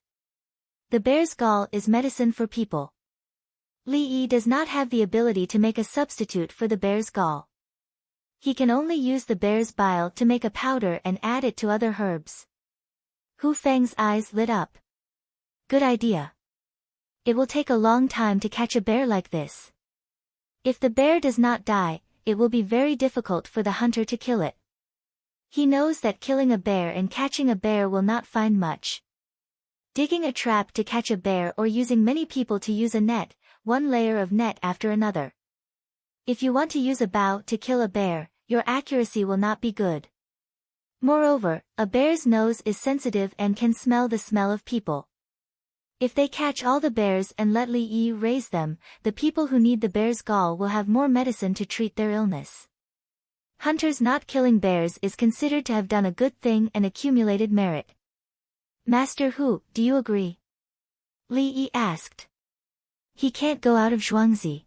The bear's gall is medicine for people. Li Yi does not have the ability to make a substitute for the bear's gall. He can only use the bear's bile to make a powder and add it to other herbs. Hu Feng's eyes lit up. Good idea. It will take a long time to catch a bear like this. If the bear does not die, it will be very difficult for the hunter to kill it. He knows that killing a bear and catching a bear will not find much. Digging a trap to catch a bear or using many people to use a net, one layer of net after another. If you want to use a bow to kill a bear, your accuracy will not be good. Moreover, a bear's nose is sensitive and can smell the smell of people. If they catch all the bears and let Li Yi raise them, the people who need the bear's gall will have more medicine to treat their illness. Hunters not killing bears is considered to have done a good thing and accumulated merit. Master Hu, do you agree? Li Yi asked. He can't go out of Zhuangzi.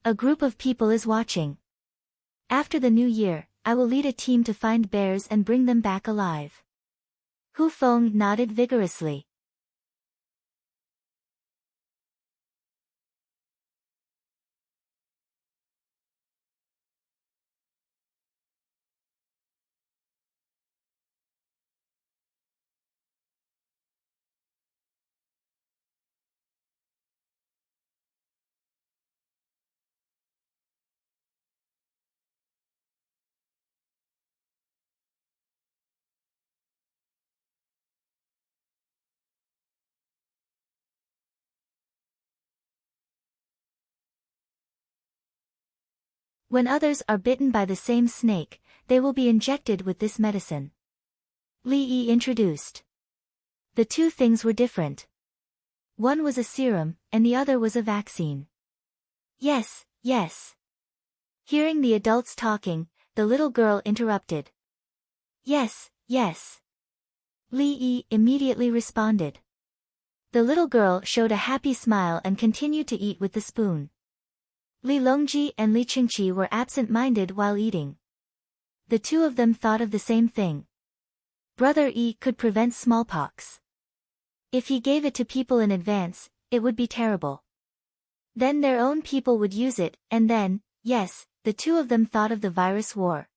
A group of people is watching. After the new year, I will lead a team to find bears and bring them back alive. Hu Feng nodded vigorously. When others are bitten by the same snake, they will be injected with this medicine. Li Yi introduced. The two things were different. One was a serum, and the other was a vaccine. Yes, yes. Hearing the adults talking, the little girl interrupted. Yes, yes. Li Yi immediately responded. The little girl showed a happy smile and continued to eat with the spoon. Li Longji and Li Qingqi were absent-minded while eating. The two of them thought of the same thing. Brother Yi could prevent smallpox. If he gave it to people in advance, it would be terrible. Then their own people would use it, and then, yes, the two of them thought of the virus war.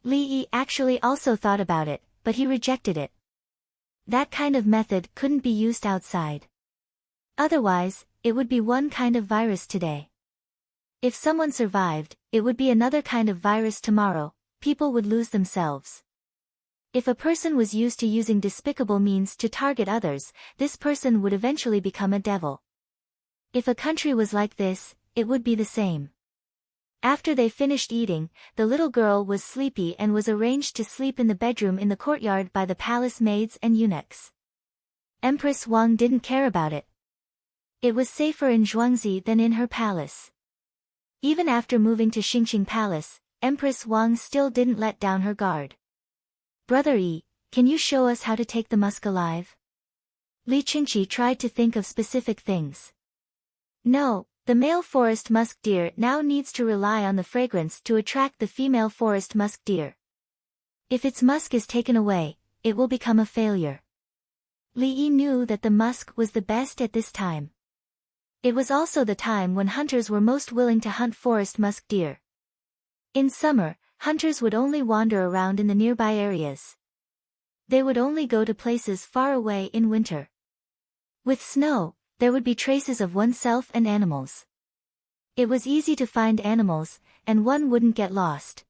Li Yi actually also thought about it, but he rejected it. That kind of method couldn't be used outside. Otherwise, it would be one kind of virus today. If someone survived, it would be another kind of virus tomorrow, people would lose themselves. If a person was used to using despicable means to target others, this person would eventually become a devil. If a country was like this, it would be the same. After they finished eating, the little girl was sleepy and was arranged to sleep in the bedroom in the courtyard by the palace maids and eunuchs. Empress Wang didn't care about it. It was safer in Zhuangzi than in her palace. Even after moving to Xingqing Palace, Empress Wang still didn't let down her guard. Brother Yi, can you show us how to take the musk alive? Li Qingqi tried to think of specific things. No, the male forest musk deer now needs to rely on the fragrance to attract the female forest musk deer. If its musk is taken away, it will become a failure. Li Yi knew that the musk was the best at this time. It was also the time when hunters were most willing to hunt forest musk deer. In summer, hunters would only wander around in the nearby areas. They would only go to places far away in winter. With snow, there would be traces of oneself and animals. It was easy to find animals, and one wouldn't get lost.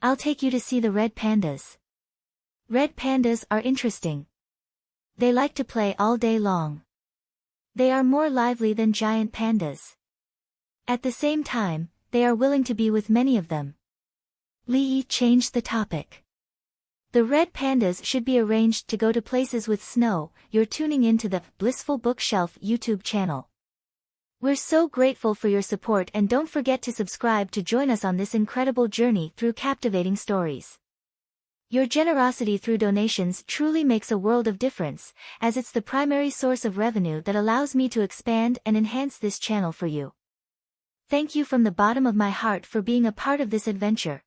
I'll take you to see the red pandas. Red pandas are interesting. They like to play all day long. They are more lively than giant pandas. At the same time, they are willing to be with many of them. Li Yi changed the topic. The red pandas should be arranged to go to places with snow. You're tuning into the Blissful Bookshelf YouTube channel. We're so grateful for your support, and don't forget to subscribe to join us on this incredible journey through captivating stories. Your generosity through donations truly makes a world of difference, as it's the primary source of revenue that allows me to expand and enhance this channel for you. Thank you from the bottom of my heart for being a part of this adventure.